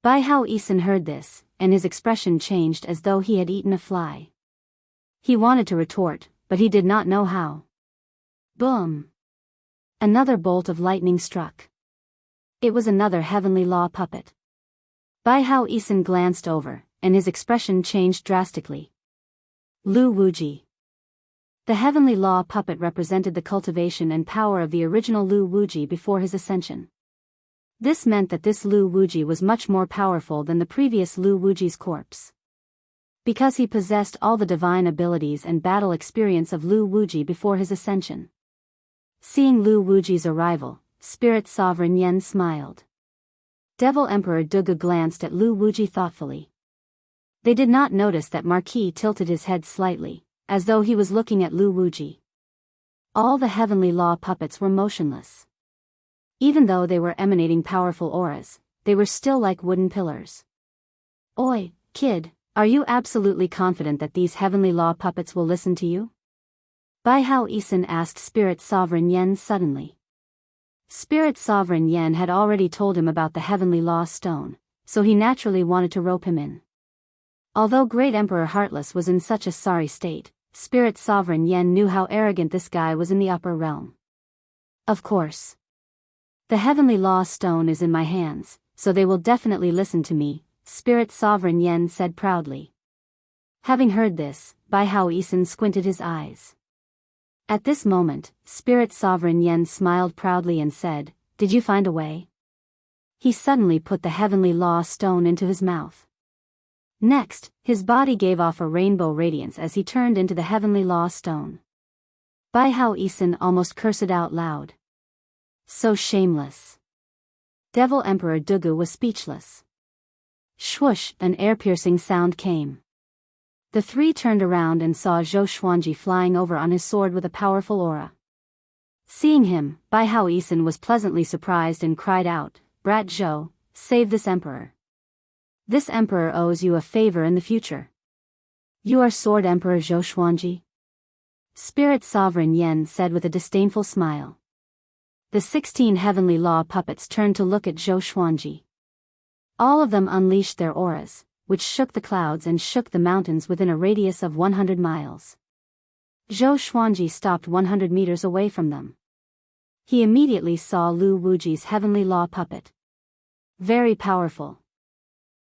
Bai Hao Yisan heard this, and his expression changed as though he had eaten a fly. He wanted to retort, but he did not know how. Boom! Another bolt of lightning struck. It was another heavenly law puppet. Bai Hao Yisan glanced over, and his expression changed drastically. Lu Wuji. The heavenly law puppet represented the cultivation and power of the original Lu Wuji before his ascension. This meant that this Lu Wuji was much more powerful than the previous Lu Wuji's corpse. Because he possessed all the divine abilities and battle experience of Lu Wuji before his ascension. Seeing Lu Wuji's arrival, Spirit Sovereign Yen smiled. Devil Emperor Dugu glanced at Lu Wuji thoughtfully. They did not notice that Marquis tilted his head slightly, as though he was looking at Lu Wuji. All the heavenly law puppets were motionless. Even though they were emanating powerful auras, they were still like wooden pillars. "Oi, kid, are you absolutely confident that these heavenly law puppets will listen to you?" Bai Hao Yisan asked Spirit Sovereign Yen suddenly. Spirit Sovereign Yen had already told him about the heavenly law stone, so he naturally wanted to rope him in. Although Great Emperor Heartless was in such a sorry state, Spirit Sovereign Yen knew how arrogant this guy was in the upper realm. "Of course. The heavenly law stone is in my hands, so they will definitely listen to me," Spirit Sovereign Yen said proudly. Having heard this, Bai Hao Yisan squinted his eyes. At this moment, Spirit Sovereign Yen smiled proudly and said, "Did you find a way?" He suddenly put the heavenly law stone into his mouth. Next, his body gave off a rainbow radiance as he turned into the heavenly law stone. Bai Hao Isin almost cursed out loud. So shameless. Devil Emperor Dugu was speechless. Swoosh, an air-piercing sound came. The three turned around and saw Zhou Xuanji flying over on his sword with a powerful aura. Seeing him, Bai Hao Isin was pleasantly surprised and cried out, "Brat Zhou, save this emperor. This emperor owes you a favor in the future." "You are Sword Emperor Zhou Xuanji?" Spirit Sovereign Yen said with a disdainful smile. The 16 heavenly law puppets turned to look at Zhou Xuanji. All of them unleashed their auras, which shook the clouds and shook the mountains within a radius of 100 miles. Zhou Xuanji stopped 100 meters away from them. He immediately saw Lu Wuji's heavenly law puppet. Very powerful.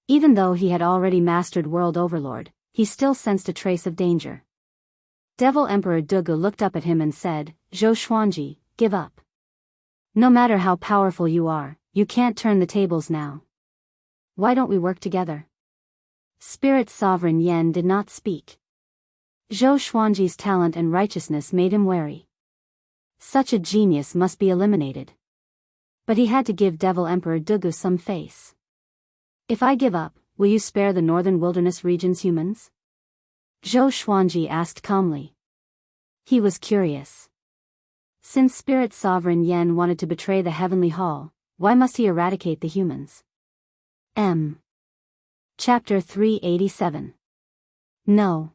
Even though he had already mastered World Overlord, he still sensed a trace of danger. Devil Emperor Dugu looked up at him and said, "Zhou Xuanji, give up. No matter how powerful you are, you can't turn the tables now. Why don't we work together?" Spirit Sovereign Yen did not speak. Zhou Xuanji's talent and righteousness made him wary. Such a genius must be eliminated. But he had to give Devil Emperor Dugu some face. "If I give up, will you spare the northern wilderness region's humans?" Zhou Xuanji asked calmly. He was curious. Since Spirit Sovereign Yen wanted to betray the Heavenly Hall, why must he eradicate the humans? Chapter 387. No.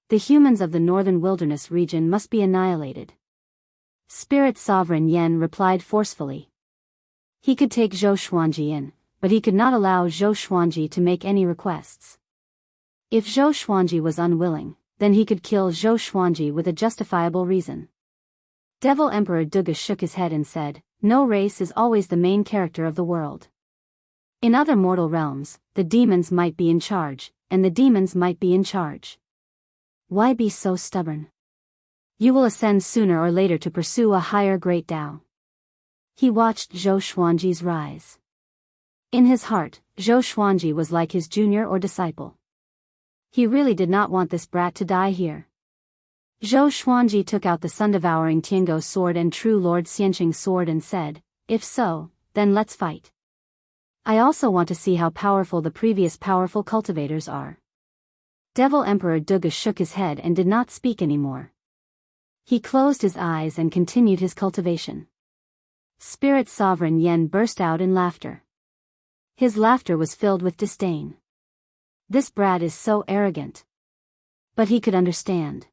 The humans of the northern wilderness region must be annihilated. Spirit Sovereign Yen replied forcefully. He could take Zhou Xuanji in, but he could not allow Zhou Xuanji to make any requests. If Zhou Xuanji was unwilling, then he could kill Zhou Xuanji with a justifiable reason. Devil Emperor Dugu shook his head and said, "No race is always the main character of the world. In other mortal realms, the demons might be in charge, and the demons might be in charge. Why be so stubborn? You will ascend sooner or later to pursue a higher great Tao." He watched Zhou Xuanji's rise. In his heart, Zhou Xuanji was like his junior or disciple. He really did not want this brat to die here. Zhou Xuanji took out the sun-devouring Tiango sword and true Lord Xianxing sword and said, "If so, then let's fight. I also want to see how powerful the previous powerful cultivators are." Devil Emperor Dugu shook his head and did not speak anymore. He closed his eyes and continued his cultivation. Spirit Sovereign Yen burst out in laughter. His laughter was filled with disdain. This brat is so arrogant. But he could understand.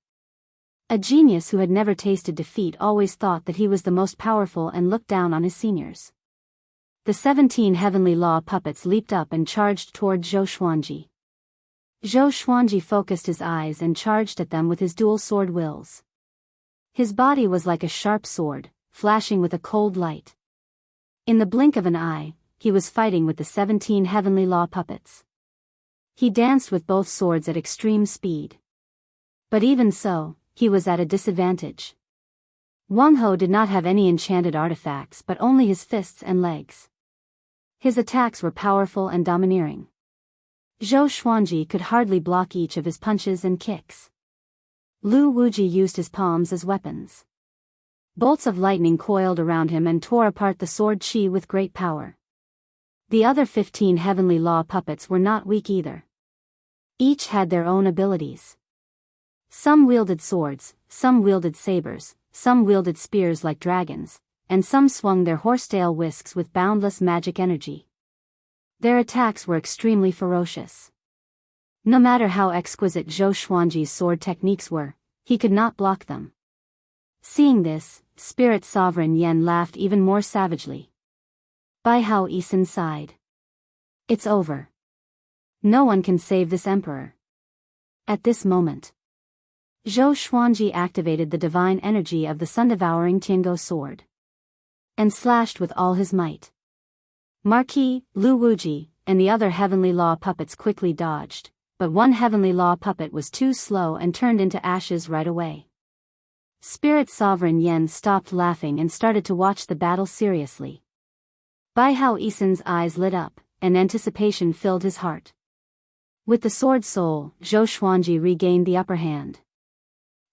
A genius who had never tasted defeat always thought that he was the most powerful and looked down on his seniors. The 17 heavenly law puppets leaped up and charged toward Zhou Xuanji. Zhou Xuanji focused his eyes and charged at them with his dual sword wills. His body was like a sharp sword, flashing with a cold light. In the blink of an eye, he was fighting with the 17 heavenly law puppets. He danced with both swords at extreme speed. But even so, he was at a disadvantage. Wang Ho did not have any enchanted artifacts but only his fists and legs. His attacks were powerful and domineering. Zhou Xuanji could hardly block each of his punches and kicks. Lu Wuji used his palms as weapons. Bolts of lightning coiled around him and tore apart the sword chi with great power. The other 15 heavenly law puppets were not weak either. Each had their own abilities. Some wielded swords, some wielded sabers, some wielded spears like dragons, and some swung their horsetail whisks with boundless magic energy. Their attacks were extremely ferocious. No matter how exquisite Zhou Xuanji's sword techniques were, he could not block them. Seeing this, Spirit Sovereign Yen laughed even more savagely. Bai Hao Isin sighed. "It's over. No one can save this emperor." At this moment, Zhou Xuanji activated the divine energy of the sun-devouring Tiango sword and slashed with all his might. Marquis, Lu Wuji, and the other heavenly law puppets quickly dodged, but one heavenly law puppet was too slow and turned into ashes right away. Spirit Sovereign Yen stopped laughing and started to watch the battle seriously. Bai Hao Isin's eyes lit up, and anticipation filled his heart. With the sword soul, Zhou Xuanji regained the upper hand.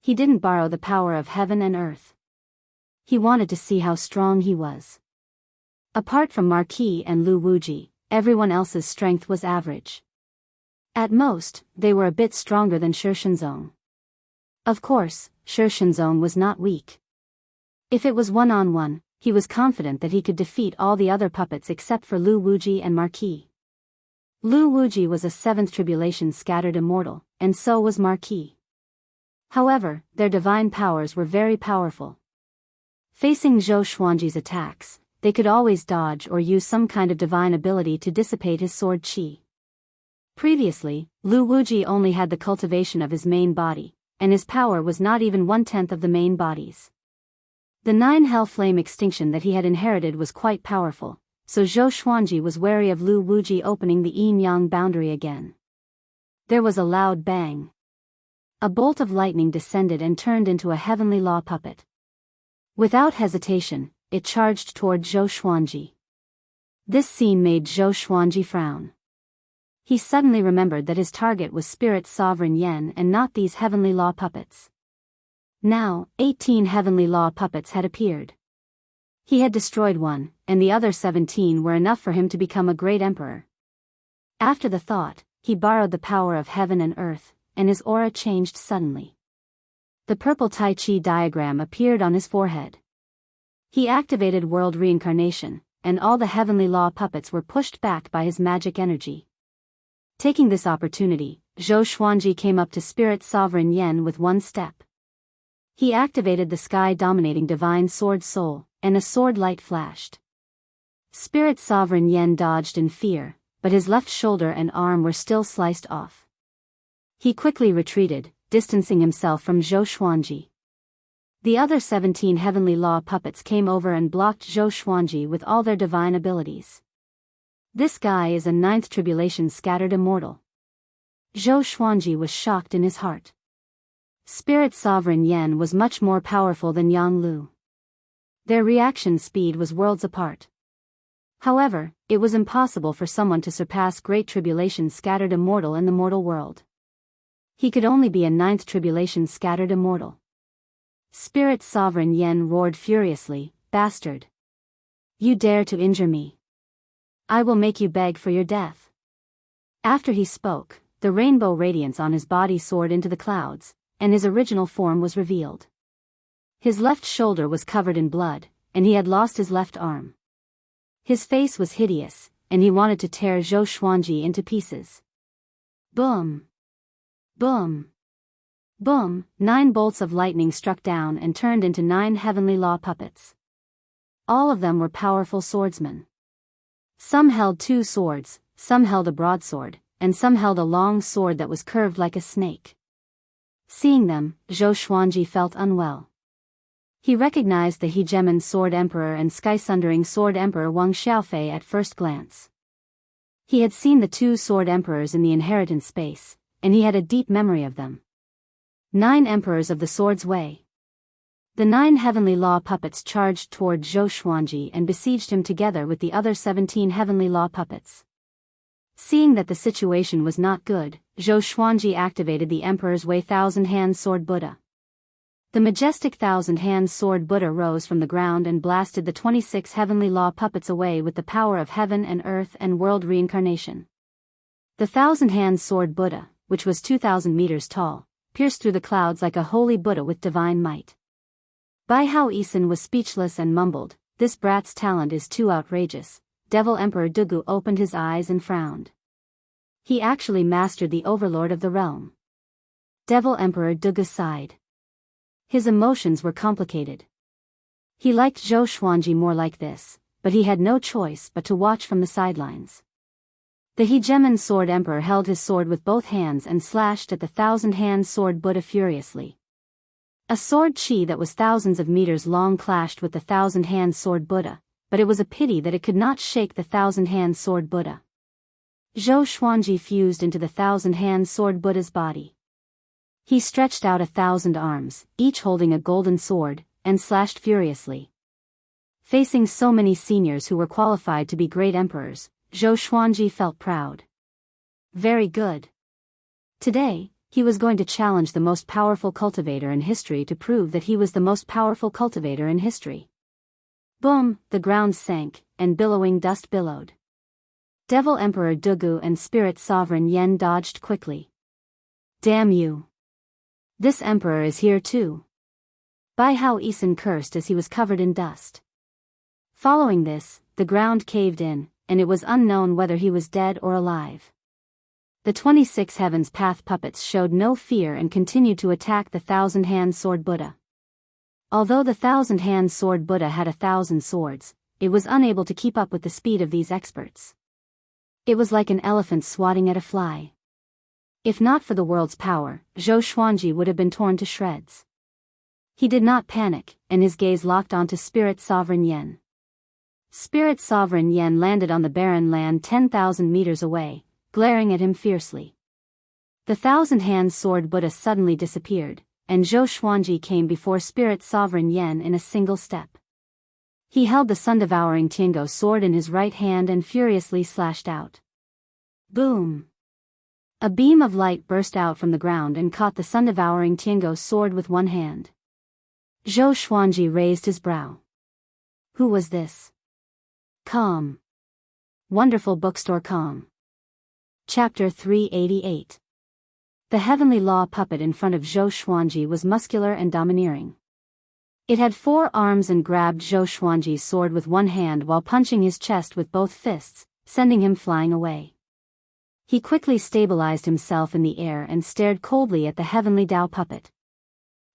He didn't borrow the power of heaven and earth. He wanted to see how strong he was. Apart from Marquis and Lu Wuji, everyone else's strength was average. At most, they were a bit stronger than Shi Shenzong. Of course, Shi Shenzong was not weak. If it was one-on-one, he was confident that he could defeat all the other puppets except for Lu Wuji and Marquis. Lu Wuji was a seventh tribulation scattered immortal, and so was Marquis. However, their divine powers were very powerful. Facing Zhou Xuanji's attacks, they could always dodge or use some kind of divine ability to dissipate his sword qi. Previously, Lu Wuji only had the cultivation of his main body, and his power was not even 1/10 of the main body's. The 9 hell flame extinction that he had inherited was quite powerful, so Zhou Xuanji was wary of Lu Wuji opening the yin-yang boundary again. There was a loud bang. A bolt of lightning descended and turned into a heavenly law puppet. Without hesitation, it charged toward Zhou Xuanji. This scene made Zhou Xuanji frown. He suddenly remembered that his target was Spirit Sovereign Yen and not these heavenly law puppets. Now, 18 heavenly law puppets had appeared. He had destroyed one, and the other 17 were enough for him to become a great emperor. After the thought, he borrowed the power of heaven and earth, and his aura changed suddenly. The purple Tai Chi diagram appeared on his forehead. He activated world reincarnation, and all the heavenly law puppets were pushed back by his magic energy. Taking this opportunity, Zhou Xuanji came up to Spirit Sovereign Yen with one step. He activated the sky-dominating divine sword soul, and a sword light flashed. Spirit Sovereign Yen dodged in fear, but his left shoulder and arm were still sliced off. He quickly retreated, distancing himself from Zhou Xuanji. The other 17 heavenly law puppets came over and blocked Zhou Xuanji with all their divine abilities. This guy is a 9th tribulation scattered immortal. Zhou Xuanji was shocked in his heart. Spirit Sovereign Yen was much more powerful than Yang Lu. Their reaction speed was worlds apart. However, it was impossible for someone to surpass Great Tribulation scattered immortal in the mortal world. He could only be a 9th tribulation scattered immortal. Spirit Sovereign Yen roared furiously, "Bastard! You dare to injure me? I will make you beg for your death." After he spoke, the rainbow radiance on his body soared into the clouds, and his original form was revealed. His left shoulder was covered in blood, and he had lost his left arm. His face was hideous, and he wanted to tear Zhou Xuanji into pieces. Boom! Boom! Boom! 9 bolts of lightning struck down and turned into 9 heavenly law puppets. All of them were powerful swordsmen. Some held 2 swords, some held a broadsword, and some held a long sword that was curved like a snake. Seeing them, Zhou Xuanji felt unwell. He recognized the Hegemon Sword Emperor and Sky-Sundering Sword Emperor Wang Xiaofei at first glance. He had seen the 2 Sword Emperors in the inheritance space, and he had a deep memory of them. 9 Emperors of the Sword's Way. The 9 heavenly law puppets charged toward Zhou Xuanji and besieged him together with the other 17 heavenly law puppets. Seeing that the situation was not good, Zhou Xuanji activated the Emperor's Way 1,000-hand sword Buddha. The majestic 1,000-hand sword Buddha rose from the ground and blasted the 26 heavenly law puppets away with the power of heaven and earth and world reincarnation. The 1,000-hand sword Buddha, which was 2,000 meters tall, pierced through the clouds like a holy Buddha with divine might. Bai Hao Yisan was speechless and mumbled, "This brat's talent is too outrageous." Devil Emperor Dugu opened his eyes and frowned. He actually mastered the overlord of the realm. Devil Emperor Dugu sighed. His emotions were complicated. He liked Zhou Xuanji more like this, but he had no choice but to watch from the sidelines. The Hegemon Sword Emperor held his sword with both hands and slashed at the 1,000-hand sword Buddha furiously. A sword chi that was thousands of meters long clashed with the 1,000-hand sword Buddha, but it was a pity that it could not shake the 1,000-hand sword Buddha. Zhou Xuanji fused into the 1,000-hand sword Buddha's body. He stretched out 1,000 arms, each holding a golden sword, and slashed furiously. Facing so many seniors who were qualified to be great emperors, Zhou Xuanji felt proud. Very good. Today, He was going to challenge the most powerful cultivator in history to prove that he was the most powerful cultivator in history. Boom, the ground sank, and billowing dust billowed. Devil Emperor Dugu and Spirit Sovereign Yen dodged quickly. Damn you! This emperor is here too. Bai Hao Isin cursed as he was covered in dust. Following this, the ground caved in, and it was unknown whether he was dead or alive. The 26 Heavens Path puppets showed no fear and continued to attack the Thousand-Hand Sword Buddha. Although the Thousand-Hand Sword Buddha had 1,000 swords, it was unable to keep up with the speed of these experts. It was like an elephant swatting at a fly. If not for the world's power, Zhou Xuanji would have been torn to shreds. He did not panic, and his gaze locked onto Spirit Sovereign Yen. Spirit Sovereign Yen landed on the barren land 10,000 meters away, glaring at him fiercely. The Thousand-Hand Sword Buddha suddenly disappeared, and Zhou Xuanji came before Spirit Sovereign Yen in a single step. He held the sun-devouring Tiango sword in his right hand and furiously slashed out. Boom! A beam of light burst out from the ground and caught the sun-devouring Tiango sword with one hand. Zhou Xuanji raised his brow. Who was this? Calm. Wonderful bookstore calm. Chapter 388. The heavenly law puppet in front of Zhou Xuanji was muscular and domineering. It had 4 arms and grabbed Zhou Xuanji's sword with one hand while punching his chest with both fists, sending him flying away. He quickly stabilized himself in the air and stared coldly at the heavenly Tao puppet.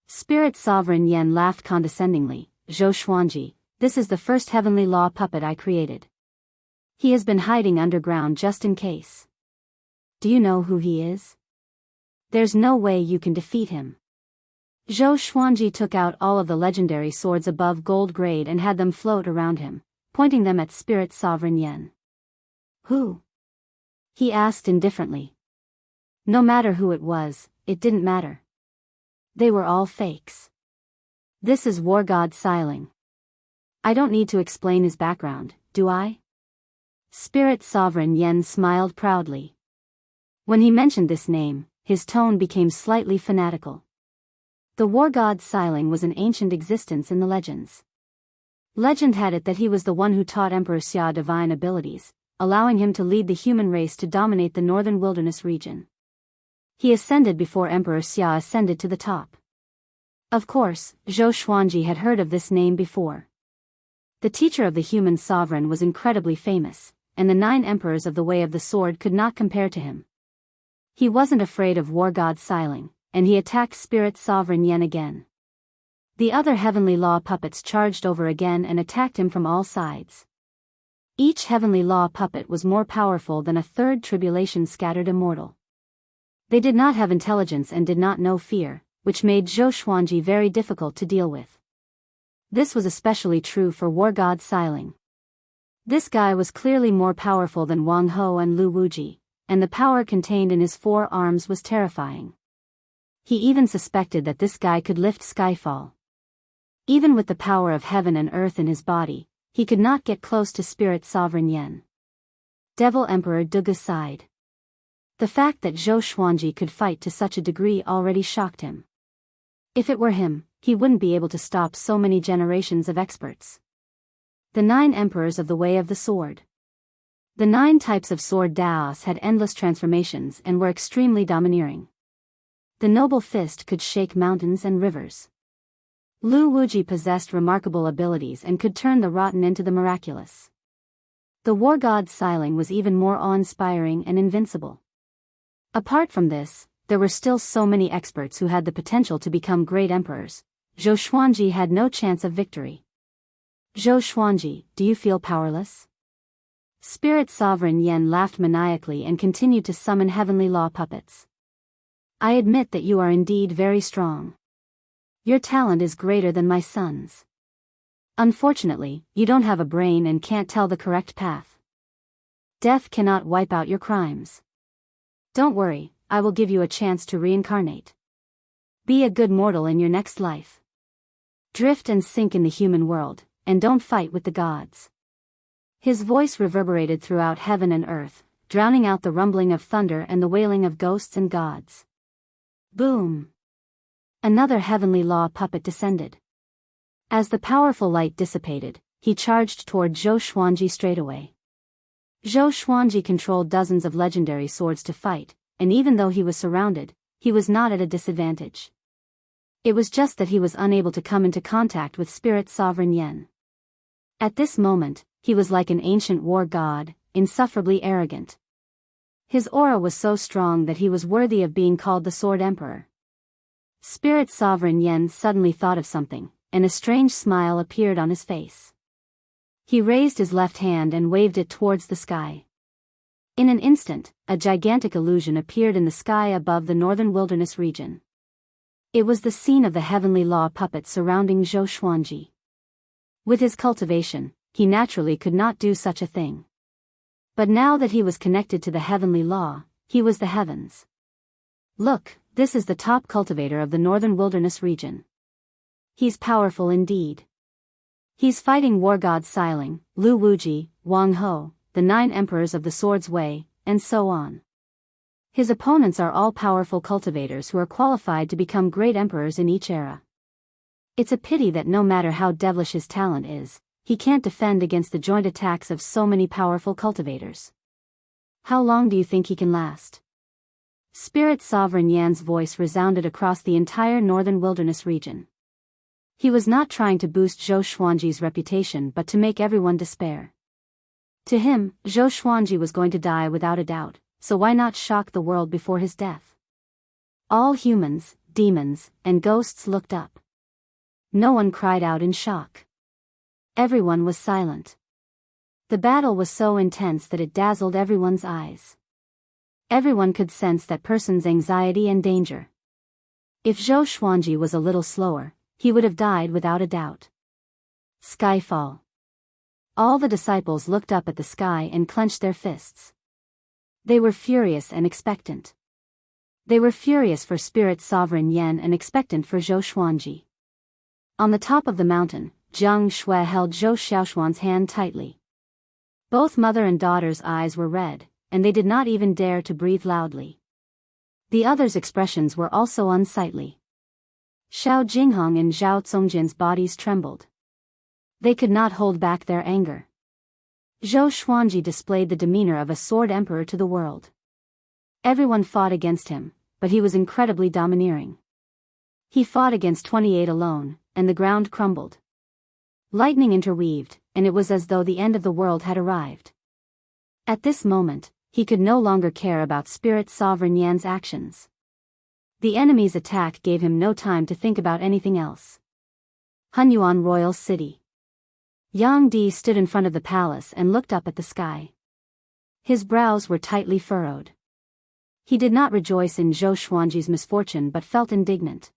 Spirit Sovereign Yen laughed condescendingly. Zhou Xuanji, this is the first heavenly law puppet I created. He has been hiding underground just in case. Do you know who he is? There's no way you can defeat him. Zhou Xuanji took out all of the legendary swords above gold grade and had them float around him, pointing them at Spirit Sovereign Yen. Who? He asked indifferently. No matter who it was, it didn't matter. They were all fakes. This is War God Xiling. I don't need to explain his background, do I? Spirit Sovereign Yen smiled proudly. When he mentioned this name, his tone became slightly fanatical. The war god Xiling was an ancient existence in the legends. Legend had it that he was the one who taught Emperor Xia divine abilities, allowing him to lead the human race to dominate the northern wilderness region. He ascended before Emperor Xia ascended to the top. Of course, Zhou Xuanji had heard of this name before. The teacher of the human sovereign was incredibly famous, and the 9 emperors of the Way of the Sword could not compare to him. He wasn't afraid of war god Xiling, and he attacked Spirit Sovereign Yen again. The other heavenly law puppets charged over again and attacked him from all sides. Each heavenly law puppet was more powerful than a third tribulation scattered immortal. They did not have intelligence and did not know fear, which made Zhou Xuanji very difficult to deal with. This was especially true for war god Xiling. This guy was clearly more powerful than Wang Ho and Lu Wuji, and the power contained in his 4 arms was terrifying. He even suspected that this guy could lift Skyfall. Even with the power of heaven and earth in his body, he could not get close to Spirit Sovereign Yen. Devil Emperor Dugu sighed. The fact that Zhou Xuanji could fight to such a degree already shocked him. If it were him, he wouldn't be able to stop so many generations of experts. The 9 emperors of the Way of the Sword. The 9 types of sword Daoist had endless transformations and were extremely domineering. The noble fist could shake mountains and rivers. Lu Wuji possessed remarkable abilities and could turn the rotten into the miraculous. The war god Xiling was even more awe-inspiring and invincible. Apart from this, there were still so many experts who had the potential to become great emperors. Zhou Xuanji had no chance of victory. Zhou Xuanji, do you feel powerless? Spirit Sovereign Yen laughed maniacally and continued to summon heavenly law puppets. I admit that you are indeed very strong. Your talent is greater than my son's. Unfortunately, you don't have a brain and can't tell the correct path. Death cannot wipe out your crimes. Don't worry, I will give you a chance to reincarnate. Be a good mortal in your next life. Drift and sink in the human world, and don't fight with the gods. His voice reverberated throughout heaven and earth, drowning out the rumbling of thunder and the wailing of ghosts and gods. Boom! Another heavenly law puppet descended. As the powerful light dissipated, he charged toward Zhou Xuanji straightaway. Zhou Xuanji controlled dozens of legendary swords to fight, and even though he was surrounded, he was not at a disadvantage. It was just that he was unable to come into contact with Spirit Sovereign Yen. At this moment, he was like an ancient war god, insufferably arrogant. His aura was so strong that he was worthy of being called the Sword Emperor. Spirit Sovereign Yen suddenly thought of something, and a strange smile appeared on his face. He raised his left hand and waved it towards the sky. In an instant, a gigantic illusion appeared in the sky above the northern wilderness region. It was the scene of the heavenly law puppet surrounding Zhou Xuanji. With his cultivation, he naturally could not do such a thing. But now that he was connected to the heavenly law, he was the heavens. Look, this is the top cultivator of the northern wilderness region. He's powerful indeed. He's fighting war gods Xiling, Lu Wuji, Wang Ho, the 9 emperors of the Sword's Way, and so on. His opponents are all powerful cultivators who are qualified to become great emperors in each era. It's a pity that no matter how devilish his talent is, he can't defend against the joint attacks of so many powerful cultivators. How long do you think he can last? Spirit Sovereign Yan's voice resounded across the entire northern wilderness region. He was not trying to boost Zhou Xuanji's reputation but to make everyone despair. To him, Zhou Xuanji was going to die without a doubt, so why not shock the world before his death? All humans, demons, and ghosts looked up. No one cried out in shock. Everyone was silent. The battle was so intense that it dazzled everyone's eyes. Everyone could sense that person's anxiety and danger. If Zhou Xuanji was a little slower, he would have died without a doubt. Skyfall. All the disciples looked up at the sky and clenched their fists. They were furious and expectant. They were furious for Spirit Sovereign Yen and expectant for Zhou Xuanji. On the top of the mountain, Jianghu held Zhou Xiaoxuan's hand tightly. Both mother and daughter's eyes were red, and they did not even dare to breathe loudly. The others' expressions were also unsightly. Xiao Jinghong and Zhao Zongjin's bodies trembled. They could not hold back their anger. Zhou Xuanji displayed the demeanor of a sword emperor to the world. Everyone fought against him, but he was incredibly domineering. He fought against 28 alone, and the ground crumbled. Lightning interweaved, and it was as though the end of the world had arrived. At this moment, he could no longer care about Spirit Sovereign Yan's actions. The enemy's attack gave him no time to think about anything else. Hunyuan Royal City. Yang Di stood in front of the palace and looked up at the sky. His brows were tightly furrowed. He did not rejoice in Zhou Xuanji's misfortune but felt indignant.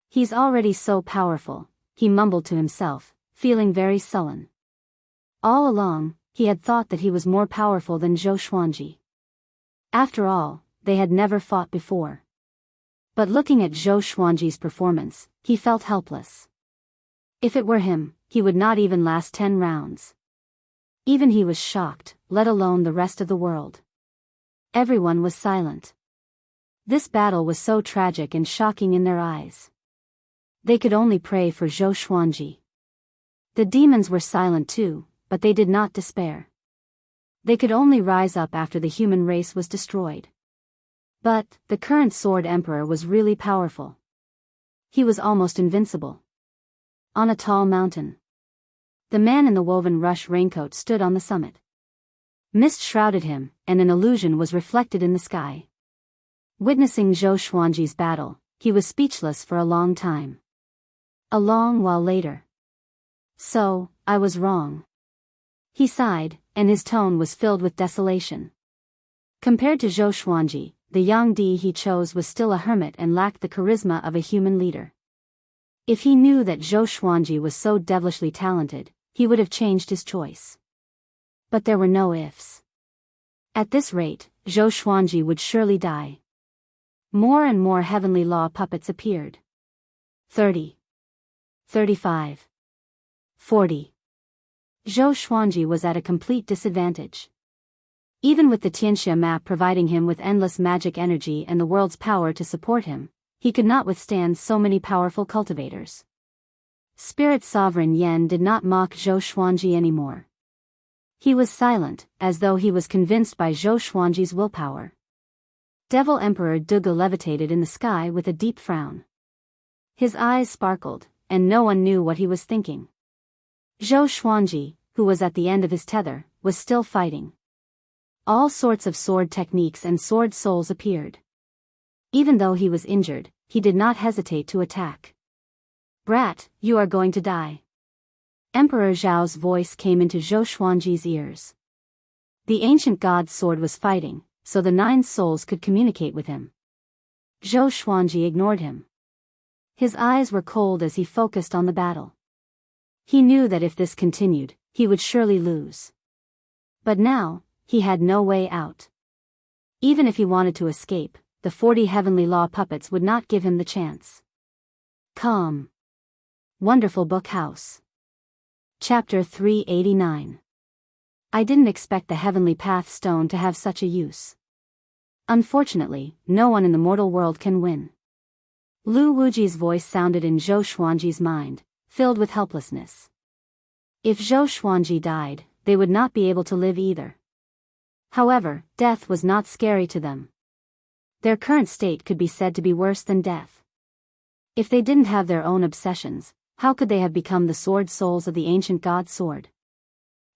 He's already so powerful, he mumbled to himself, feeling very sullen. All along, he had thought that he was more powerful than Zhou Xuanji. After all, they had never fought before. But looking at Zhou Xuanji's performance, he felt helpless. If it were him, he would not even last 10 rounds. Even he was shocked, let alone the rest of the world. Everyone was silent. This battle was so tragic and shocking in their eyes. They could only pray for Zhou Xuanji. The demons were silent too, but they did not despair. They could only rise up after the human race was destroyed. But, the current Sword Emperor was really powerful. He was almost invincible. On a tall mountain. The man in the woven rush raincoat stood on the summit. Mist shrouded him, and an illusion was reflected in the sky. Witnessing Zhou Xuanji's battle, he was speechless for a long time. A long while later. So, I was wrong. He sighed, and his tone was filled with desolation. Compared to Zhou Xuanji, the Yang Di he chose was still a hermit and lacked the charisma of a human leader. If he knew that Zhou Xuanji was so devilishly talented, he would have changed his choice. But there were no ifs. At this rate, Zhou Xuanji would surely die. More and more heavenly law puppets appeared. 30. 35. 40. Zhou Xuanji was at a complete disadvantage. Even with the Xianxia map providing him with endless magic energy and the world's power to support him, he could not withstand so many powerful cultivators. Spirit Sovereign Yan did not mock Zhou Xuanji anymore. He was silent, as though he was convinced by Zhou Xuanji's willpower. Devil Emperor Dugu levitated in the sky with a deep frown. His eyes sparkled, and no one knew what he was thinking. Zhou Xuanji, who was at the end of his tether, was still fighting. All sorts of sword techniques and sword souls appeared. Even though he was injured, he did not hesitate to attack. "Brat, you are going to die." Emperor Zhao's voice came into Zhou Xuanji's ears. The ancient god's sword was fighting, so the 9 souls could communicate with him. Zhou Xuanji ignored him. His eyes were cold as he focused on the battle. He knew that if this continued, he would surely lose. But now, he had no way out. Even if he wanted to escape, the 40 heavenly law puppets would not give him the chance. Calm. Wonderful Book House. Chapter 389. I didn't expect the Heavenly Path Stone to have such a use. Unfortunately, no one in the mortal world can win. Lu Wuji's voice sounded in Zhou Xuanji's mind, filled with helplessness. If Zhou Xuanji died, they would not be able to live either. However, death was not scary to them. Their current state could be said to be worse than death. If they didn't have their own obsessions, how could they have become the sword souls of the ancient god sword?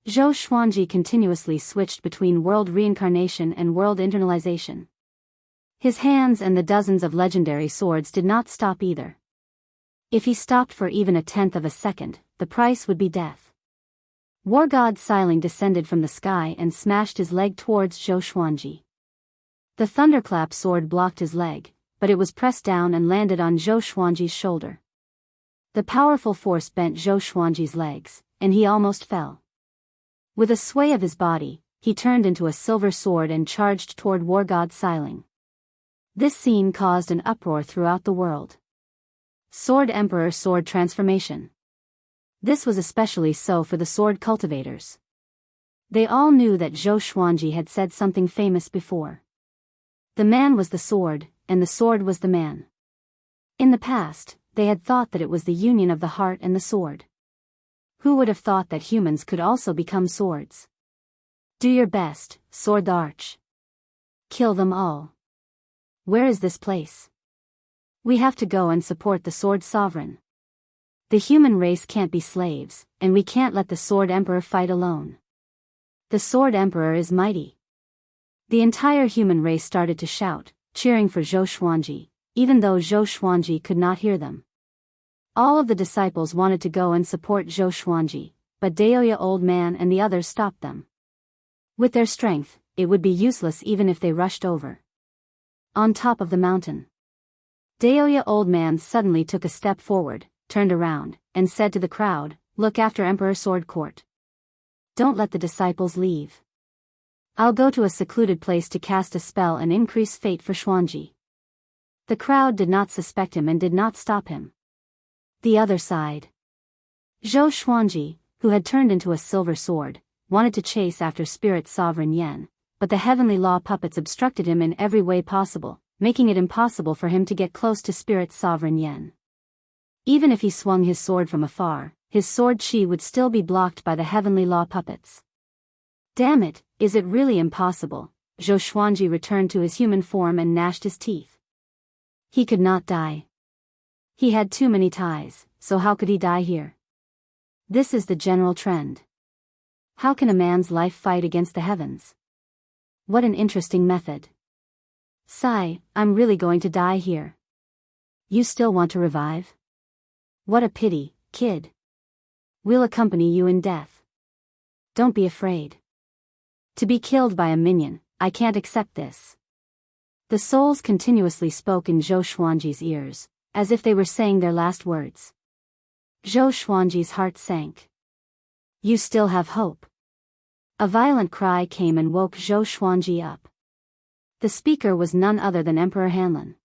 Zhou Xuanji continuously switched between world reincarnation and world internalization. His hands and the dozens of legendary swords did not stop either. If he stopped for even a tenth of a second, the price would be death. War god Xiling descended from the sky and smashed his leg towards Zhou Xuanji. The thunderclap sword blocked his leg, but it was pressed down and landed on Zhou Xuanji's shoulder. The powerful force bent Zhou Xuanji's legs, and he almost fell. With a sway of his body, he turned into a silver sword and charged toward war god Xiling. This scene caused an uproar throughout the world. Sword Emperor sword transformation. This was especially so for the sword cultivators. They all knew that Zhou Xuanji had said something famous before. The man was the sword, and the sword was the man. In the past, they had thought that it was the union of the heart and the sword. Who would have thought that humans could also become swords? Do your best, Sword the Arch. Kill them all. Where is this place? We have to go and support the Sword Sovereign. The human race can't be slaves, and we can't let the Sword Emperor fight alone. The Sword Emperor is mighty. The entire human race started to shout, cheering for Zhou Xuanji, even though Zhou Xuanji could not hear them. All of the disciples wanted to go and support Zhou Xuanji, but Daoist Old Man and the others stopped them. With their strength, it would be useless even if they rushed over. On top of the mountain, Daoist Old Man suddenly took a step forward, turned around, and said to the crowd, "Look after Emperor Sword Court. Don't let the disciples leave. I'll go to a secluded place to cast a spell and increase fate for Xuanji." The crowd did not suspect him and did not stop him. The other side. Zhou Xuanji, who had turned into a silver sword, wanted to chase after Spirit Sovereign Yan, but the heavenly law puppets obstructed him in every way possible, making it impossible for him to get close to Spirit Sovereign Yan. Even if he swung his sword from afar, his sword chi would still be blocked by the heavenly law puppets. Damn it, is it really impossible? Zhou Xuanji returned to his human form and gnashed his teeth. He could not die. He had too many ties, so how could he die here? This is the general trend. How can a man's life fight against the heavens? What an interesting method. Sigh, I'm really going to die here. You still want to revive? What a pity, kid. We'll accompany you in death. Don't be afraid. To be killed by a minion, I can't accept this. The souls continuously spoke in Zhou Xuanji's ears, as if they were saying their last words. Zhou Xuanji's heart sank. You still have hope. A violent cry came and woke Zhou Xuanji up. The speaker was none other than Emperor Hanlin.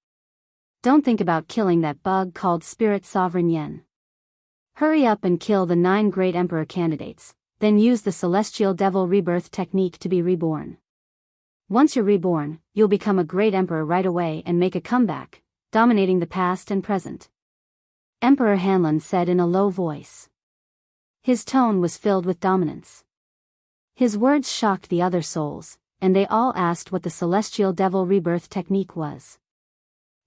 Don't think about killing that bug called Spirit Sovereign Yan. Hurry up and kill the 9 great emperor candidates, then use the celestial devil rebirth technique to be reborn. Once you're reborn, you'll become a great emperor right away and make a comeback, dominating the past and present. Emperor Hanlon said in a low voice. His tone was filled with dominance. His words shocked the other souls, and they all asked what the celestial devil rebirth technique was.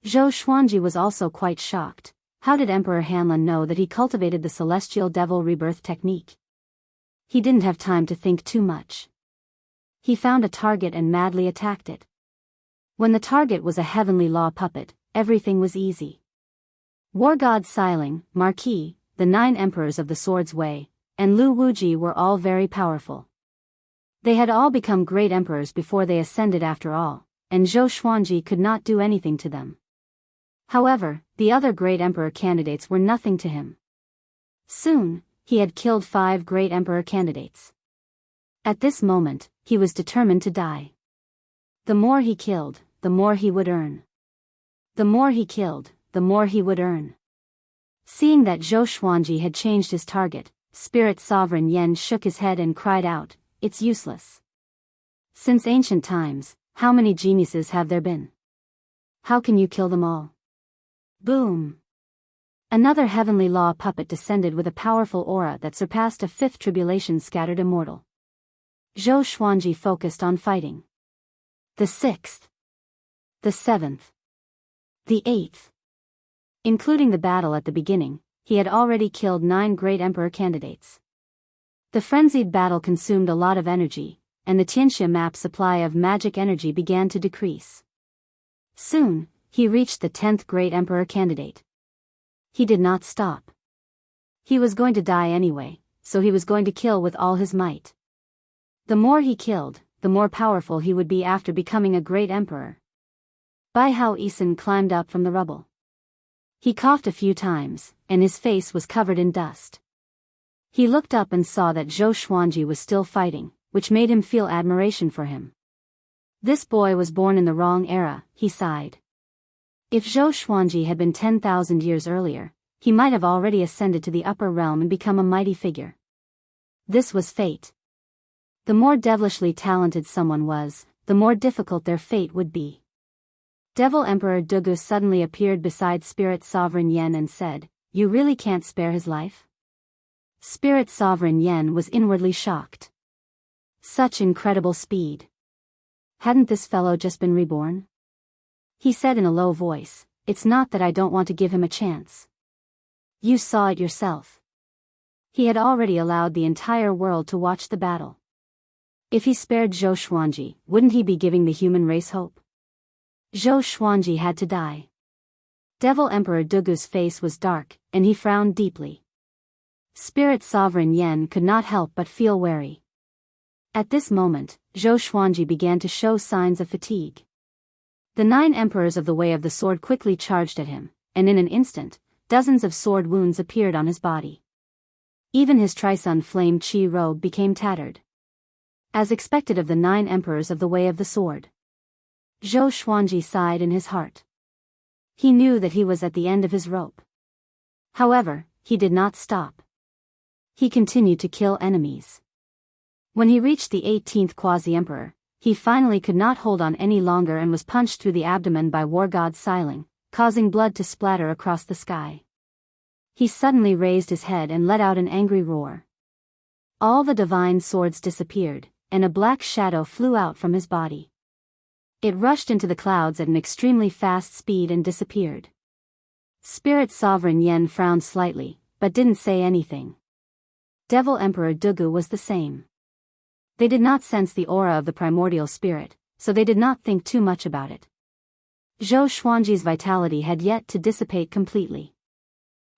Zhou Xuanji was also quite shocked. How did Emperor Hanlon know that he cultivated the celestial devil rebirth technique? He didn't have time to think too much. He found a target and madly attacked it. When the target was a heavenly law puppet, everything was easy. War God Xiling, Marquis, the 9 emperors of the Sword's Way, and Lu Wuji were all very powerful. They had all become great emperors before they ascended after all, and Zhou Xuanji could not do anything to them. However, the other great emperor candidates were nothing to him. Soon, he had killed 5 great emperor candidates. At this moment, he was determined to die. The more he killed, the more he would earn. The more he killed, the more he would earn. Seeing that Zhou Xuanji had changed his target, Spirit Sovereign Yen shook his head and cried out, "It's useless. Since ancient times, how many geniuses have there been? How can you kill them all?" Boom! Another heavenly law puppet descended with a powerful aura that surpassed a 5th tribulation scattered immortal. Zhou Xuanji focused on fighting. The 6th. The 7th. The 8th. Including the battle at the beginning, he had already killed 9 great emperor candidates. The frenzied battle consumed a lot of energy, and the Xianxia map's supply of magic energy began to decrease. Soon, he reached the 10th great emperor candidate. He did not stop. He was going to die anyway, so he was going to kill with all his might. The more he killed, the more powerful he would be after becoming a great emperor. Bai Hao Isan climbed up from the rubble. He coughed a few times, and his face was covered in dust. He looked up and saw that Zhou Xuanji was still fighting, which made him feel admiration for him. This boy was born in the wrong era, he sighed. If Zhou Xuanji had been 10,000 years earlier, he might have already ascended to the upper realm and become a mighty figure. This was fate. The more devilishly talented someone was, the more difficult their fate would be. Devil Emperor Dugu suddenly appeared beside Spirit Sovereign Yen and said, "You really can't spare his life?" Spirit Sovereign Yen was inwardly shocked. Such incredible speed. Hadn't this fellow just been reborn? He said in a low voice, "It's not that I don't want to give him a chance. You saw it yourself. He had already allowed the entire world to watch the battle. If he spared Zhou Xuanji, wouldn't he be giving the human race hope?" Zhou Xuanji had to die. Devil Emperor Dugu's face was dark, and he frowned deeply. Spirit Sovereign Yen could not help but feel wary. At this moment, Zhou Xuanji began to show signs of fatigue. The 9 emperors of the Way of the Sword quickly charged at him, and in an instant, dozens of sword wounds appeared on his body. Even his Trisun Flame Chi robe became tattered. As expected of the 9 emperors of the Way of the Sword. Zhou Xuanji sighed in his heart. He knew that he was at the end of his rope. However, he did not stop. He continued to kill enemies. When he reached the 18th Quasi-Emperor, he finally could not hold on any longer and was punched through the abdomen by War God Xiling, causing blood to splatter across the sky. He suddenly raised his head and let out an angry roar. All the divine swords disappeared, and a black shadow flew out from his body. It rushed into the clouds at an extremely fast speed and disappeared. Spirit Sovereign Yen frowned slightly, but didn't say anything. Devil Emperor Dugu was the same. They did not sense the aura of the primordial spirit, so they did not think too much about it. Zhou Xuanji's vitality had yet to dissipate completely.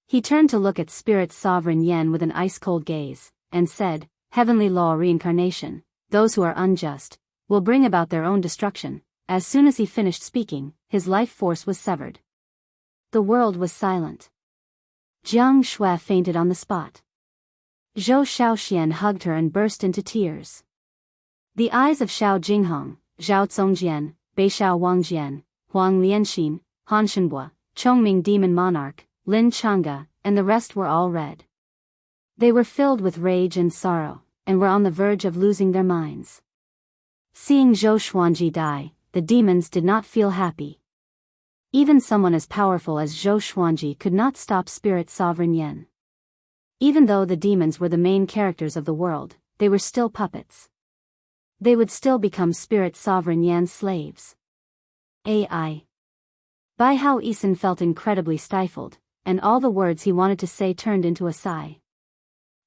He turned to look at Spirit Sovereign Yen with an ice-cold gaze, and said, "Heavenly law reincarnation, those who are unjust, will bring about their own destruction." As soon as he finished speaking, his life force was severed. The world was silent. Jianghu fainted on the spot. Zhou Xiaoxian hugged her and burst into tears. The eyes of Xiao Jinghong, Zhao Zongjian, Beishao Wangjian, Huang Lianxin, Han Shenbua, Chongming Demon Monarch, Lin Chang'e, and the rest were all red. They were filled with rage and sorrow, and were on the verge of losing their minds. Seeing Zhou Xuanji die, the demons did not feel happy. Even someone as powerful as Zhou Xuanji could not stop Spirit Sovereign Yan. Even though the demons were the main characters of the world, they were still puppets. They would still become Spirit Sovereign Yan's slaves. AI. Bai Hao Yisan felt incredibly stifled, and all the words he wanted to say turned into a sigh.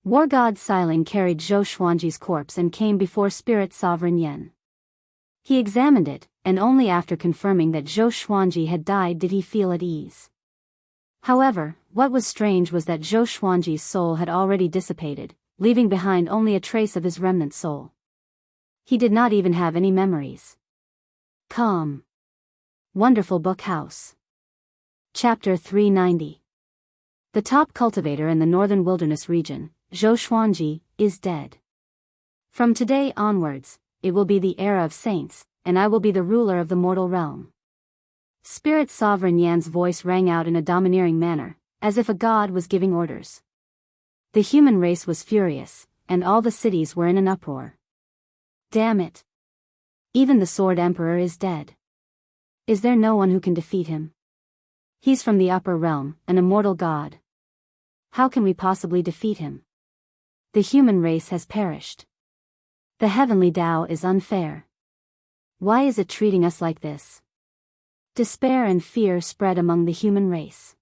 War God Xiling carried Zhou Xuanji's corpse and came before Spirit Sovereign Yan. He examined it, and only after confirming that Zhou Xuanji had died did he feel at ease. However, what was strange was that Zhou Xuanji's soul had already dissipated, leaving behind only a trace of his remnant soul. He did not even have any memories. Calm. Wonderful Book House. Chapter 390. The top cultivator in the northern wilderness region, Zhou Xuanji, is dead. From today onwards, it will be the era of saints, and I will be the ruler of the mortal realm. Spirit Sovereign Yan's voice rang out in a domineering manner, as if a god was giving orders. The human race was furious, and all the cities were in an uproar. Damn it! Even the Sword Emperor is dead. Is there no one who can defeat him? He's from the upper realm, an immortal god. How can we possibly defeat him? The human race has perished. The heavenly Tao is unfair. Why is it treating us like this? Despair and fear spread among the human race.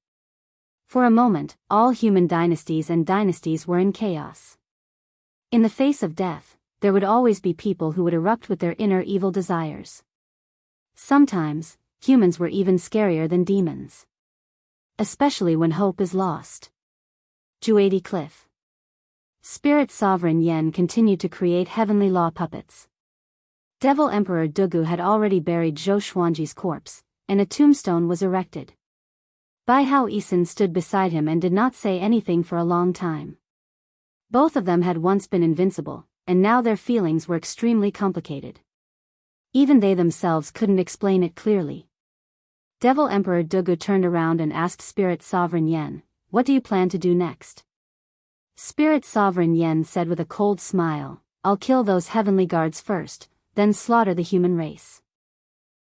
For a moment, all human dynasties were in chaos. In the face of death, there would always be people who would erupt with their inner evil desires. Sometimes, humans were even scarier than demons. Especially when hope is lost. Juadi Cliff. Spirit Sovereign Yan continued to create heavenly law puppets. Devil Emperor Dugu had already buried Zhou Xuanji's corpse, and a tombstone was erected. Bai Hao Yisan stood beside him and did not say anything for a long time. Both of them had once been invincible, and now their feelings were extremely complicated. Even they themselves couldn't explain it clearly. Devil Emperor Dugu turned around and asked Spirit Sovereign Yan, "What do you plan to do next?" Spirit Sovereign Yan said with a cold smile, "I'll kill those heavenly guards first, then slaughter the human race.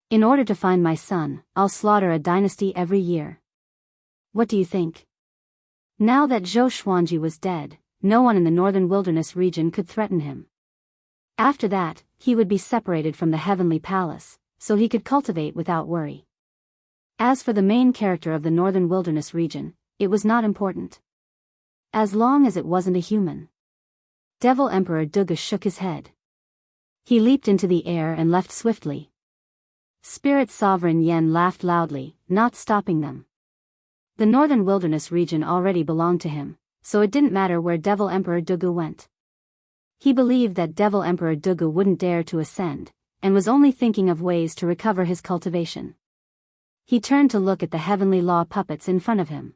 In order to find my son, I'll slaughter a dynasty every year. What do you think?" Now that Zhou Xuanji was dead, no one in the northern wilderness region could threaten him. After that, he would be separated from the heavenly palace, so he could cultivate without worry. As for the main character of the northern wilderness region, it was not important. As long as it wasn't a human. Devil Emperor Dugu shook his head. He leaped into the air and left swiftly. Spirit Sovereign Yan laughed loudly, not stopping them. The northern wilderness region already belonged to him, so it didn't matter where Devil Emperor Dugu went. He believed that Devil Emperor Dugu wouldn't dare to ascend, and was only thinking of ways to recover his cultivation. He turned to look at the heavenly law puppets in front of him.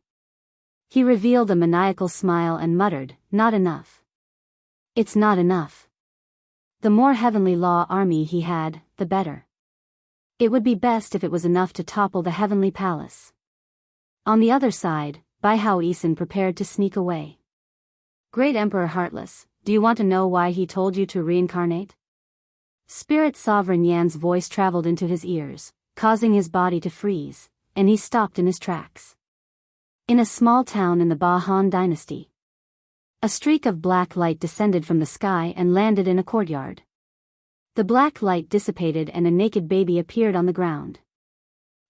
He revealed a maniacal smile and muttered, "Not enough. It's not enough." The more heavenly law army he had, the better. It would be best if it was enough to topple the heavenly palace. On the other side, Bai Hao Yisan prepared to sneak away. "Great Emperor Heartless, do you want to know why he told you to reincarnate?" Spirit Sovereign Yan's voice traveled into his ears, causing his body to freeze, and he stopped in his tracks. In a small town in the Ba Han dynasty, a streak of black light descended from the sky and landed in a courtyard. The black light dissipated and a naked baby appeared on the ground.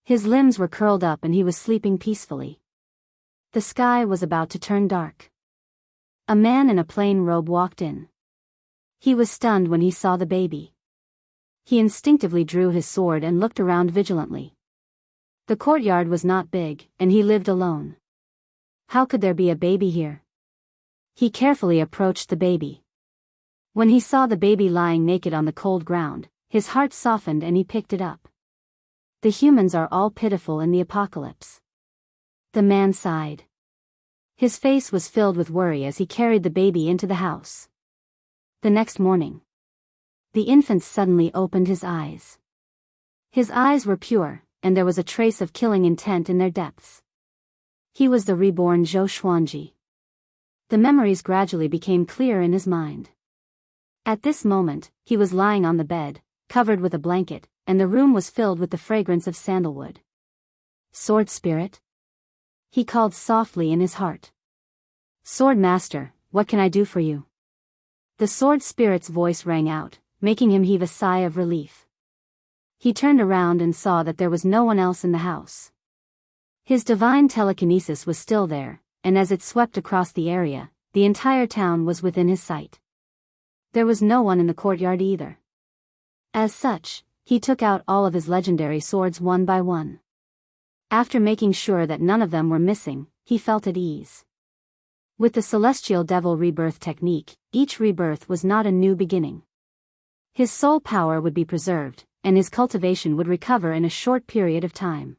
His limbs were curled up and he was sleeping peacefully. The sky was about to turn dark. A man in a plain robe walked in. He was stunned when he saw the baby. He instinctively drew his sword and looked around vigilantly. The courtyard was not big, and he lived alone. How could there be a baby here? He carefully approached the baby. When he saw the baby lying naked on the cold ground, his heart softened and he picked it up. The humans are all pitiful in the apocalypse. The man sighed. His face was filled with worry as he carried the baby into the house. The next morning, the infant suddenly opened his eyes. His eyes were pure, and there was a trace of killing intent in their depths. He was the reborn Zhou Xuanji. The memories gradually became clear in his mind. At this moment, he was lying on the bed, covered with a blanket, and the room was filled with the fragrance of sandalwood. "Sword spirit?" he called softly in his heart. "Sword master, what can I do for you?" The sword spirit's voice rang out, making him heave a sigh of relief. He turned around and saw that there was no one else in the house. His divine telekinesis was still there, and as it swept across the area, the entire town was within his sight. There was no one in the courtyard either. As such, he took out all of his legendary swords one by one. After making sure that none of them were missing, he felt at ease. With the celestial devil rebirth technique, each rebirth was not a new beginning. His soul power would be preserved, and his cultivation would recover in a short period of time.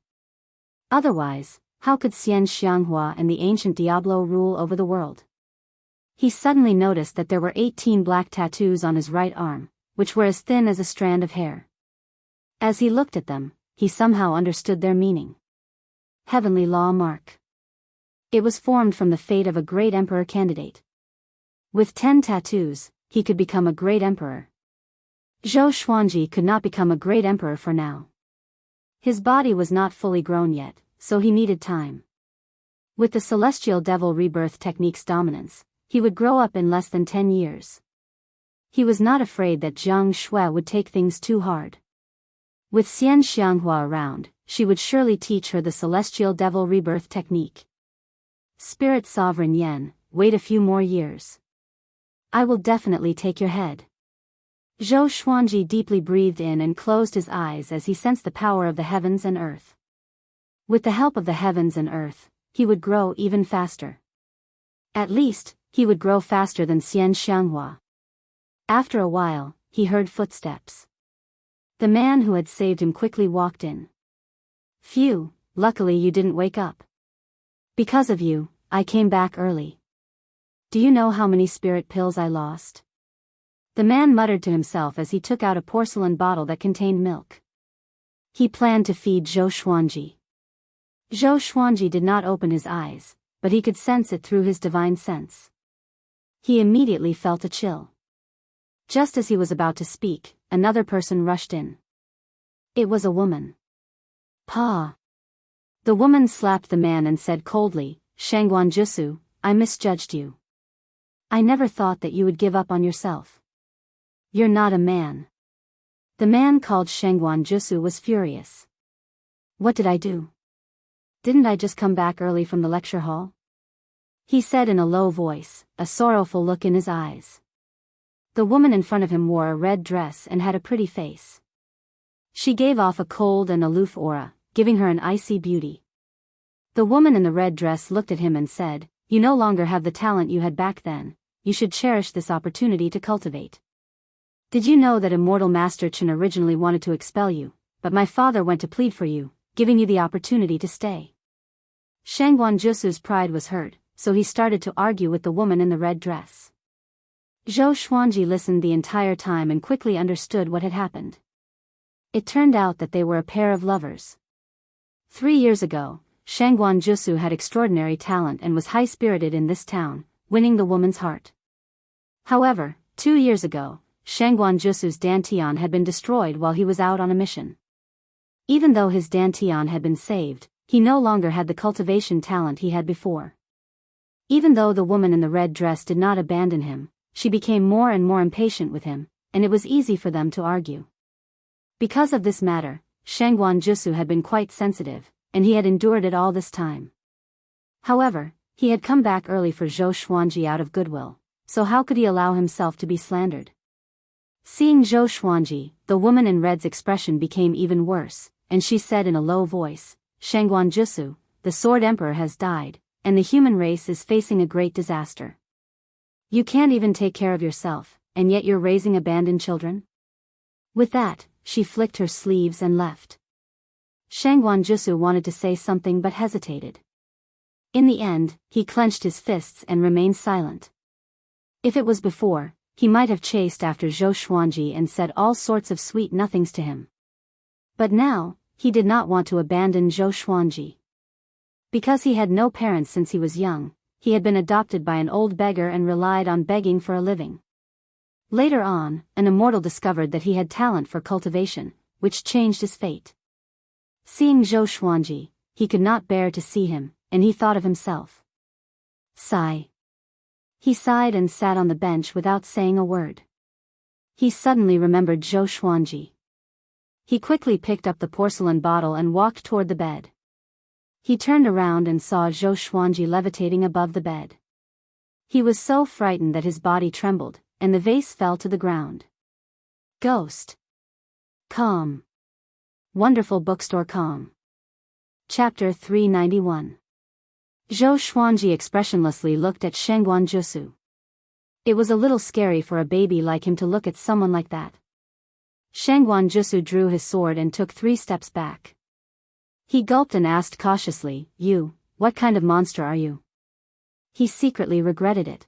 Otherwise, how could Xianxia and the ancient Diablo rule over the world? He suddenly noticed that there were 18 black tattoos on his right arm, which were as thin as a strand of hair. As he looked at them, he somehow understood their meaning. Heavenly Law Mark. It was formed from the fate of a great emperor candidate. With 10 tattoos, he could become a great emperor. Zhou Xuanji could not become a great emperor for now. His body was not fully grown yet, so he needed time. With the celestial devil rebirth technique's dominance, he would grow up in less than 10 years. He was not afraid that Jiang Shui would take things too hard. With Xianxia around, she would surely teach her the celestial devil rebirth technique. Spirit Sovereign Yen, wait a few more years. I will definitely take your head. Zhou Xuanji deeply breathed in and closed his eyes as he sensed the power of the heavens and earth. With the help of the heavens and earth, he would grow even faster. At least, he would grow faster than Xianxia. After a while, he heard footsteps. The man who had saved him quickly walked in. "Phew, luckily you didn't wake up. Because of you, I came back early. Do you know how many spirit pills I lost?" The man muttered to himself as he took out a porcelain bottle that contained milk. He planned to feed Zhou Xuanji. Zhou Xuanji did not open his eyes, but he could sense it through his divine sense. He immediately felt a chill. Just as he was about to speak, another person rushed in. It was a woman. "Pa." The woman slapped the man and said coldly, "Shangguan Jutsu, I misjudged you. I never thought that you would give up on yourself. You're not a man." The man called Shangguan Jutsu was furious. "What did I do? Didn't I just come back early from the lecture hall?" he said in a low voice, a sorrowful look in his eyes. The woman in front of him wore a red dress and had a pretty face. She gave off a cold and aloof aura, giving her an icy beauty. The woman in the red dress looked at him and said, "You no longer have the talent you had back then. You should cherish this opportunity to cultivate. Did you know that Immortal Master Chen originally wanted to expel you, but my father went to plead for you, giving you the opportunity to stay?" Shangguan Jutsu's pride was hurt, so he started to argue with the woman in the red dress. Zhou Xuanji listened the entire time and quickly understood what had happened. It turned out that they were a pair of lovers. 3 years ago, Shangguan Jutsu had extraordinary talent and was high-spirited in this town, winning the woman's heart. However, 2 years ago, Shangguan Jutsu's dantian had been destroyed while he was out on a mission. Even though his dantian had been saved, he no longer had the cultivation talent he had before. Even though the woman in the red dress did not abandon him, she became more and more impatient with him, and it was easy for them to argue. Because of this matter, Shangguan Jutsu had been quite sensitive, and he had endured it all this time. However, he had come back early for Zhou Xuanji out of goodwill, so how could he allow himself to be slandered? Seeing Zhou Xuanji, the woman in red's expression became even worse, and she said in a low voice, "Shangguan Jutsu, the Sword Emperor has died, and the human race is facing a great disaster. You can't even take care of yourself, and yet you're raising abandoned children?" With that, she flicked her sleeves and left. Shangguan Jutsu wanted to say something but hesitated. In the end, he clenched his fists and remained silent. If it was before, he might have chased after Zhou Xuanji and said all sorts of sweet nothings to him. But now, he did not want to abandon Zhou Xuanji. Because he had no parents since he was young, he had been adopted by an old beggar and relied on begging for a living. Later on, an immortal discovered that he had talent for cultivation, which changed his fate. Seeing Zhou Xuanji, he could not bear to see him, and he thought of himself. Sigh. He sighed and sat on the bench without saying a word. He suddenly remembered Zhou Xuanji. He quickly picked up the porcelain bottle and walked toward the bed. He turned around and saw Zhou Xuanji levitating above the bed. He was so frightened that his body trembled, and the vase fell to the ground. Ghost. Calm. Wonderful bookstore calm. Chapter 391. Zhou Xuanji expressionlessly looked at Shengguan Jusu. It was a little scary for a baby like him to look at someone like that. Shengguan Jusu drew his sword and took 3 steps back. He gulped and asked cautiously, "You, what kind of monster are you?" He secretly regretted it.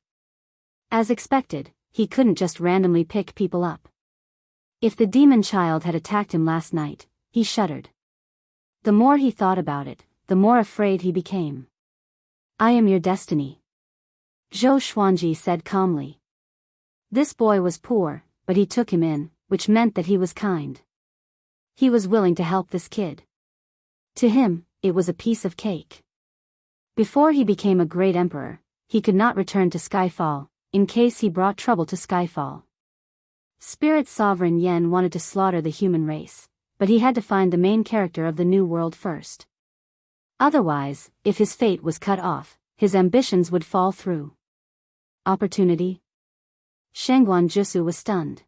As expected, he couldn't just randomly pick people up. If the demon child had attacked him last night, he shuddered. The more he thought about it, the more afraid he became. "I am your destiny," Zhou Xuanji said calmly. This boy was poor, but he took him in, which meant that he was kind. He was willing to help this kid. To him, it was a piece of cake. Before he became a great emperor, he could not return to Skyfall, in case he brought trouble to Skyfall. Spirit Sovereign Yen wanted to slaughter the human race, but he had to find the main character of the new world first. Otherwise, if his fate was cut off, his ambitions would fall through. Opportunity? Shengguan Jusu was stunned.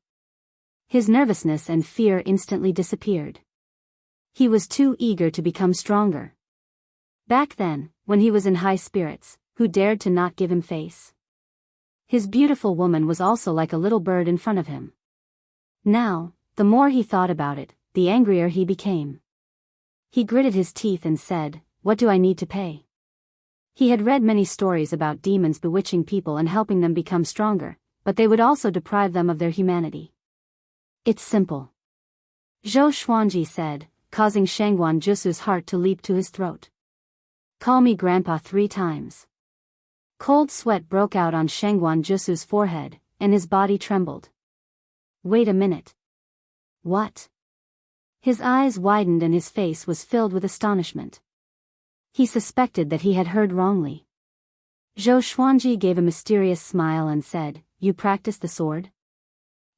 His nervousness and fear instantly disappeared. He was too eager to become stronger. Back then, when he was in high spirits, who dared to not give him face? His beautiful woman was also like a little bird in front of him. Now, the more he thought about it, the angrier he became. He gritted his teeth and said, "What do I need to pay?" He had read many stories about demons bewitching people and helping them become stronger, but they would also deprive them of their humanity. "It's simple," Zhou Xuanji said, causing Shengguan Jusu's heart to leap to his throat. "Call me Grandpa 3 times. Cold sweat broke out on Shengguan Jusu's forehead, and his body trembled. "Wait a minute. What?" His eyes widened and his face was filled with astonishment. He suspected that he had heard wrongly. Zhou Xuanji gave a mysterious smile and said, "You practice the sword?"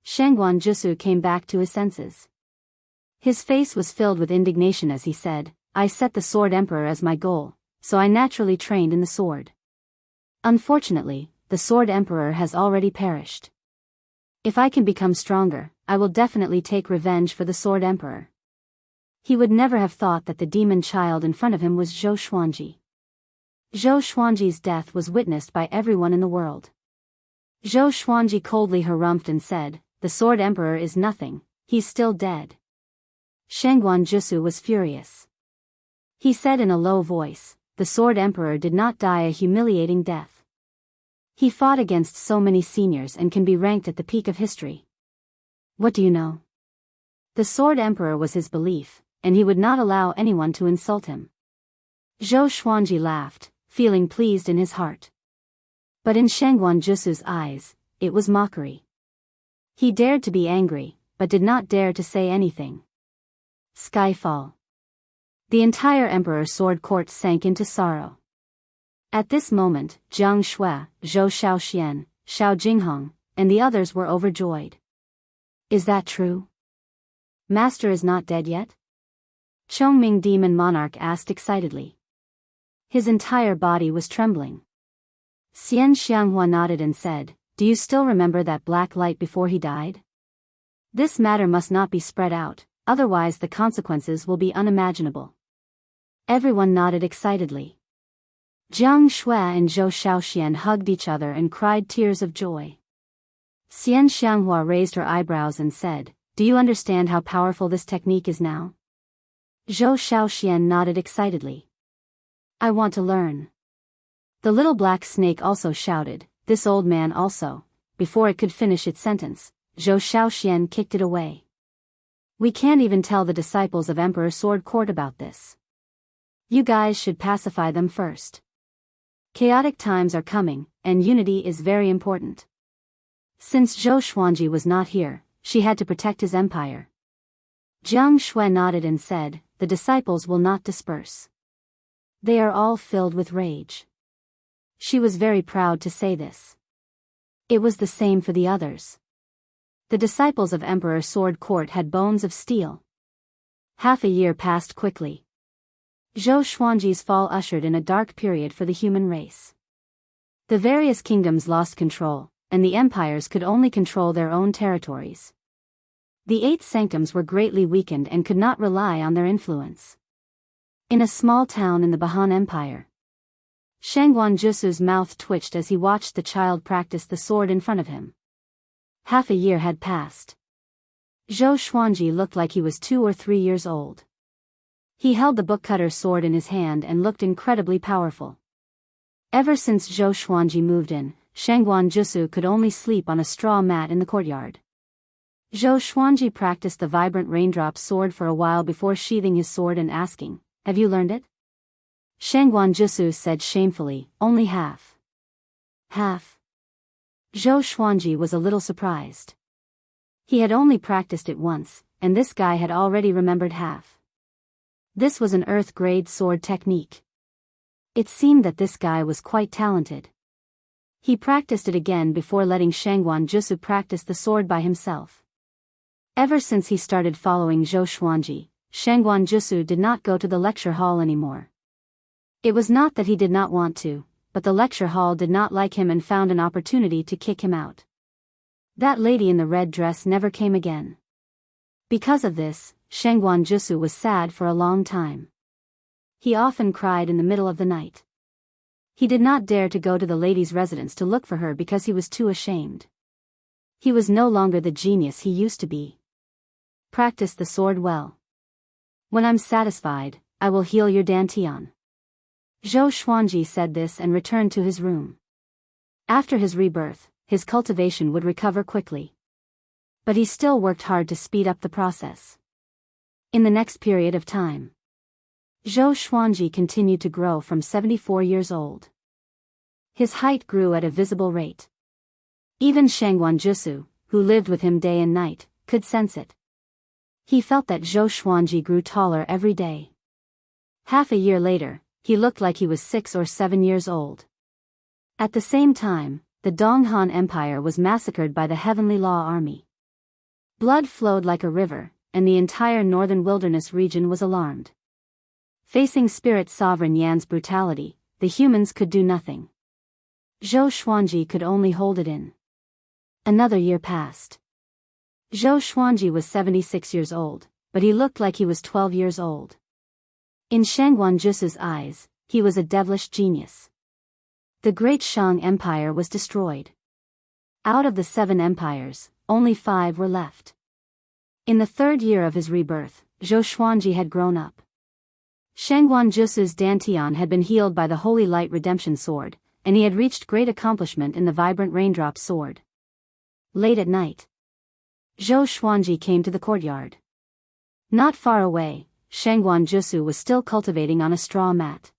Shengguan Jusu came back to his senses. His face was filled with indignation as he said, "I set the Sword Emperor as my goal, so I naturally trained in the sword. Unfortunately, the Sword Emperor has already perished. If I can become stronger, I will definitely take revenge for the Sword Emperor." He would never have thought that the demon child in front of him was Zhou Xuanji. Zhou Xuanji's death was witnessed by everyone in the world. Zhou Xuanji coldly harumphed and said, "The Sword Emperor is nothing, he's still dead." Shengguan Jusu was furious. He said in a low voice, "The Sword Emperor did not die a humiliating death. He fought against so many seniors and can be ranked at the peak of history. What do you know? The Sword Emperor was his belief, and he would not allow anyone to insult him." Zhou Xuanji laughed, feeling pleased in his heart. But in Shengguan Jusu's eyes, it was mockery. He dared to be angry, but did not dare to say anything. Skyfall. The entire Emperor's sword court sank into sorrow. At this moment, Jiang Shui, Zhou Xiaoxian, Xiao Jinghong, and the others were overjoyed. "Is that true? Master is not dead yet?" Chongming Demon Monarch asked excitedly. His entire body was trembling. Xian Xianghua nodded and said, "Do you still remember that black light before he died? This matter must not be spread out, otherwise the consequences will be unimaginable." Everyone nodded excitedly. Jiang Shui and Zhou Xiaoxian hugged each other and cried tears of joy. Xian Xianghua raised her eyebrows and said, "Do you understand how powerful this technique is now?" Zhou Xiaoxian nodded excitedly. "I want to learn." The little black snake also shouted, "This old man also." Before it could finish its sentence, Zhou Xiaoxian kicked it away. "We can't even tell the disciples of Emperor Sword Court about this. You guys should pacify them first. Chaotic times are coming, and unity is very important." Since Zhou Xuanji was not here, she had to protect his empire. Jiang Shui nodded and said, "The disciples will not disperse. They are all filled with rage." She was very proud to say this. It was the same for the others. The disciples of Emperor Sword Court had bones of steel. Half a year passed quickly. Zhou Xuanji's fall ushered in a dark period for the human race. The various kingdoms lost control, and the empires could only control their own territories. The 8 sanctums were greatly weakened and could not rely on their influence. In a small town in the Bahan Empire, Shangguan Jusu's mouth twitched as he watched the child practice the sword in front of him. Half a year had passed. Zhou Xuanji looked like he was 2 or 3 years old. He held the bookcutter sword in his hand and looked incredibly powerful. Ever since Zhou Xuanji moved in, Shangguan Jusu could only sleep on a straw mat in the courtyard. Zhou Xuanji practiced the vibrant raindrop sword for a while before sheathing his sword and asking, "Have you learned it?" Shangguan Jusu said shamefully, "Only half." Half? Zhou Xuanji was a little surprised. He had only practiced it once, and this guy had already remembered half. This was an earth-grade sword technique. It seemed that this guy was quite talented. He practiced it again before letting Shangguan Jusu practice the sword by himself. Ever since he started following Zhou Xuanji, Shangguan Jusu did not go to the lecture hall anymore. It was not that he did not want to, but the lecture hall did not like him and found an opportunity to kick him out. That lady in the red dress never came again. Because of this, Shangguan Jusu was sad for a long time. He often cried in the middle of the night. He did not dare to go to the lady's residence to look for her because he was too ashamed. He was no longer the genius he used to be. Practice the sword well. When I'm satisfied, I will heal your dantian. Zhou Xuanji said this and returned to his room. After his rebirth, his cultivation would recover quickly. But he still worked hard to speed up the process. In the next period of time, Zhou Xuanji continued to grow from 74 years old. His height grew at a visible rate. Even Shangguan Jusu, who lived with him day and night, could sense it. He felt that Zhou Xuanji grew taller every day. Half a year later, he looked like he was 6 or 7 years old. At the same time, the Donghan Empire was massacred by the Heavenly Law Army. Blood flowed like a river, and the entire northern wilderness region was alarmed. Facing Spirit Sovereign Yan's brutality, the humans could do nothing. Zhou Xuanji could only hold it in. Another year passed. Zhou Xuanji was 76 years old, but he looked like he was 12 years old. In Shangguan Jusu's eyes, he was a devilish genius. The great Shang Empire was destroyed. Out of the 7 empires, only 5 were left. In the 3rd year of his rebirth, Zhou Xuanji had grown up. Shangguan Jusu's dantian had been healed by the Holy Light Redemption Sword, and he had reached great accomplishment in the vibrant raindrop sword. Late at night, Zhou Xuanji came to the courtyard. Not far away, Shangguan Jusu was still cultivating on a straw mat.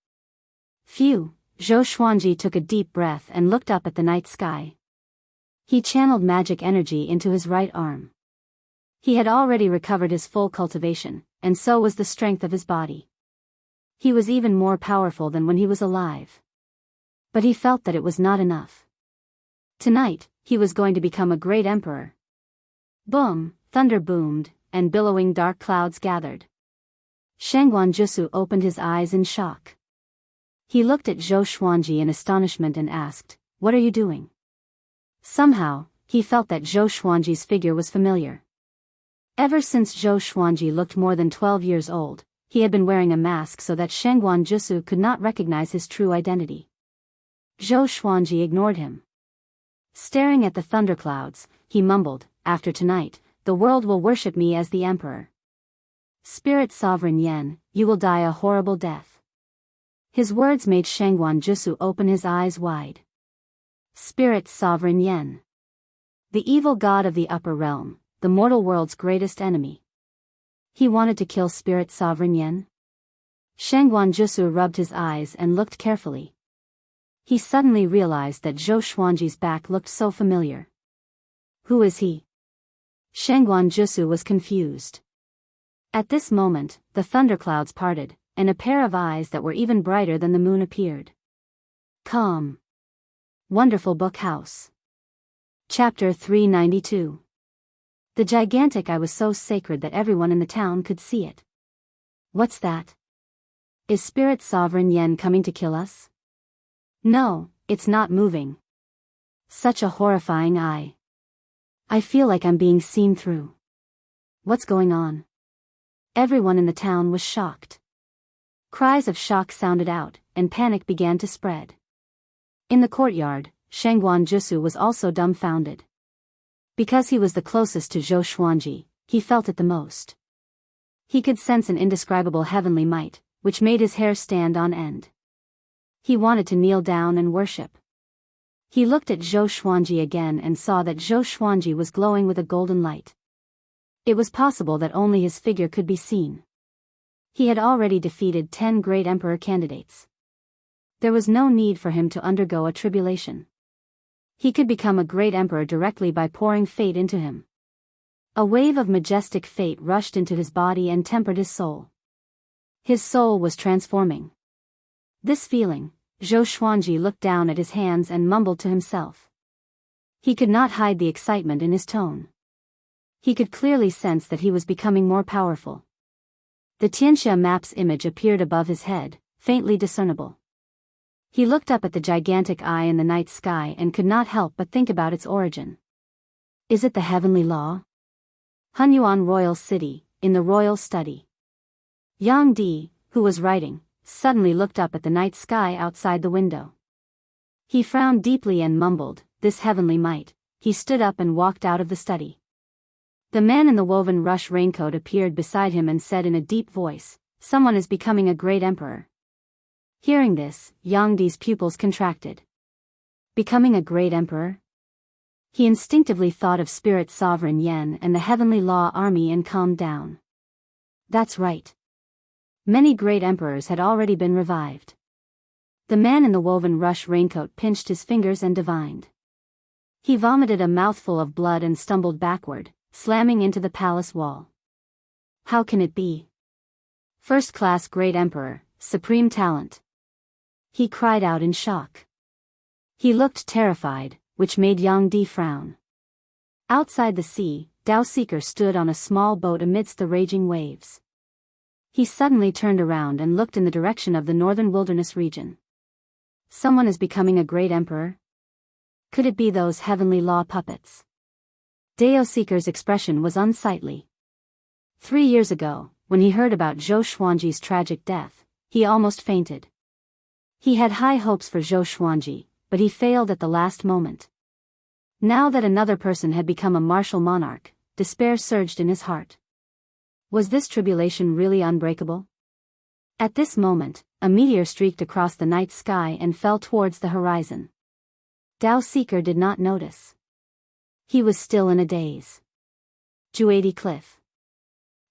Phew, Zhou Xuanji took a deep breath and looked up at the night sky. He channeled magic energy into his right arm. He had already recovered his full cultivation, and so was the strength of his body. He was even more powerful than when he was alive. But he felt that it was not enough. Tonight, he was going to become a great emperor. Boom, thunder boomed, and billowing dark clouds gathered. Shangguan Jusu opened his eyes in shock. He looked at Zhou Xuanji in astonishment and asked, "What are you doing?" Somehow, he felt that Zhou Xuanji's figure was familiar. Ever since Zhou Xuanji looked more than 12 years old, he had been wearing a mask so that Shangguan Jusu could not recognize his true identity. Zhou Xuanji ignored him. Staring at the thunderclouds, he mumbled, "After tonight, the world will worship me as the emperor. Spirit Sovereign Yan, you will die a horrible death." His words made Shangguan Jusu open his eyes wide. Spirit Sovereign Yan. The evil god of the upper realm, the mortal world's greatest enemy. He wanted to kill Spirit Sovereign Yan? Shangguan Jusu rubbed his eyes and looked carefully. He suddenly realized that Zhou Xuanji's back looked so familiar. Who is he? Shangguan Jusu was confused. At this moment, the thunderclouds parted, and a pair of eyes that were even brighter than the moon appeared. Calm. Wonderful Book House. Chapter 392. The gigantic eye was so sacred that everyone in the town could see it. What's that? Is Spirit Sovereign Yen coming to kill us? No, it's not moving. Such a horrifying eye. I feel like I'm being seen through. What's going on? Everyone in the town was shocked. Cries of shock sounded out, and panic began to spread. In the courtyard, Shangguan Jusu was also dumbfounded. Because he was the closest to Zhou Xuanji, he felt it the most. He could sense an indescribable heavenly might, which made his hair stand on end. He wanted to kneel down and worship. He looked at Zhou Xuanji again and saw that Zhou Xuanji was glowing with a golden light. It was possible that only his figure could be seen. He had already defeated 10 great emperor candidates. There was no need for him to undergo a tribulation. He could become a great emperor directly by pouring fate into him. A wave of majestic fate rushed into his body and tempered his soul. His soul was transforming. This feeling, Zhou Xuanji looked down at his hands and mumbled to himself. He could not hide the excitement in his tone. He could clearly sense that he was becoming more powerful. The Xianxia map's image appeared above his head, faintly discernible. He looked up at the gigantic eye in the night sky and could not help but think about its origin. Is it the heavenly law? Hunyuan Royal City, in the royal study. Yang Di, who was writing, suddenly looked up at the night sky outside the window. He frowned deeply and mumbled, "This heavenly might." He stood up and walked out of the study. The man in the woven rush raincoat appeared beside him and said in a deep voice, "Someone is becoming a great emperor." Hearing this, Yang Di's pupils contracted. Becoming a great emperor? He instinctively thought of Spirit Sovereign Yen and the Heavenly Law Army and calmed down. That's right. Many great emperors had already been revived. The man in the woven rush raincoat pinched his fingers and divined. He vomited a mouthful of blood and stumbled backward, slamming into the palace wall. How can it be? First-class great emperor, supreme talent. He cried out in shock. He looked terrified, which made Yang Di frown. Outside the sea, Dao Seeker stood on a small boat amidst the raging waves. He suddenly turned around and looked in the direction of the northern wilderness region. Someone is becoming a great emperor? Could it be those heavenly law puppets? Dao Seeker's expression was unsightly. 3 years ago, when he heard about Zhou Xuanji's tragic death, he almost fainted. He had high hopes for Zhou Xuanji, but he failed at the last moment. Now that another person had become a martial monarch, despair surged in his heart. Was this tribulation really unbreakable? At this moment, a meteor streaked across the night sky and fell towards the horizon. Dao Seeker did not notice. He was still in a daze. Juadi Cliff.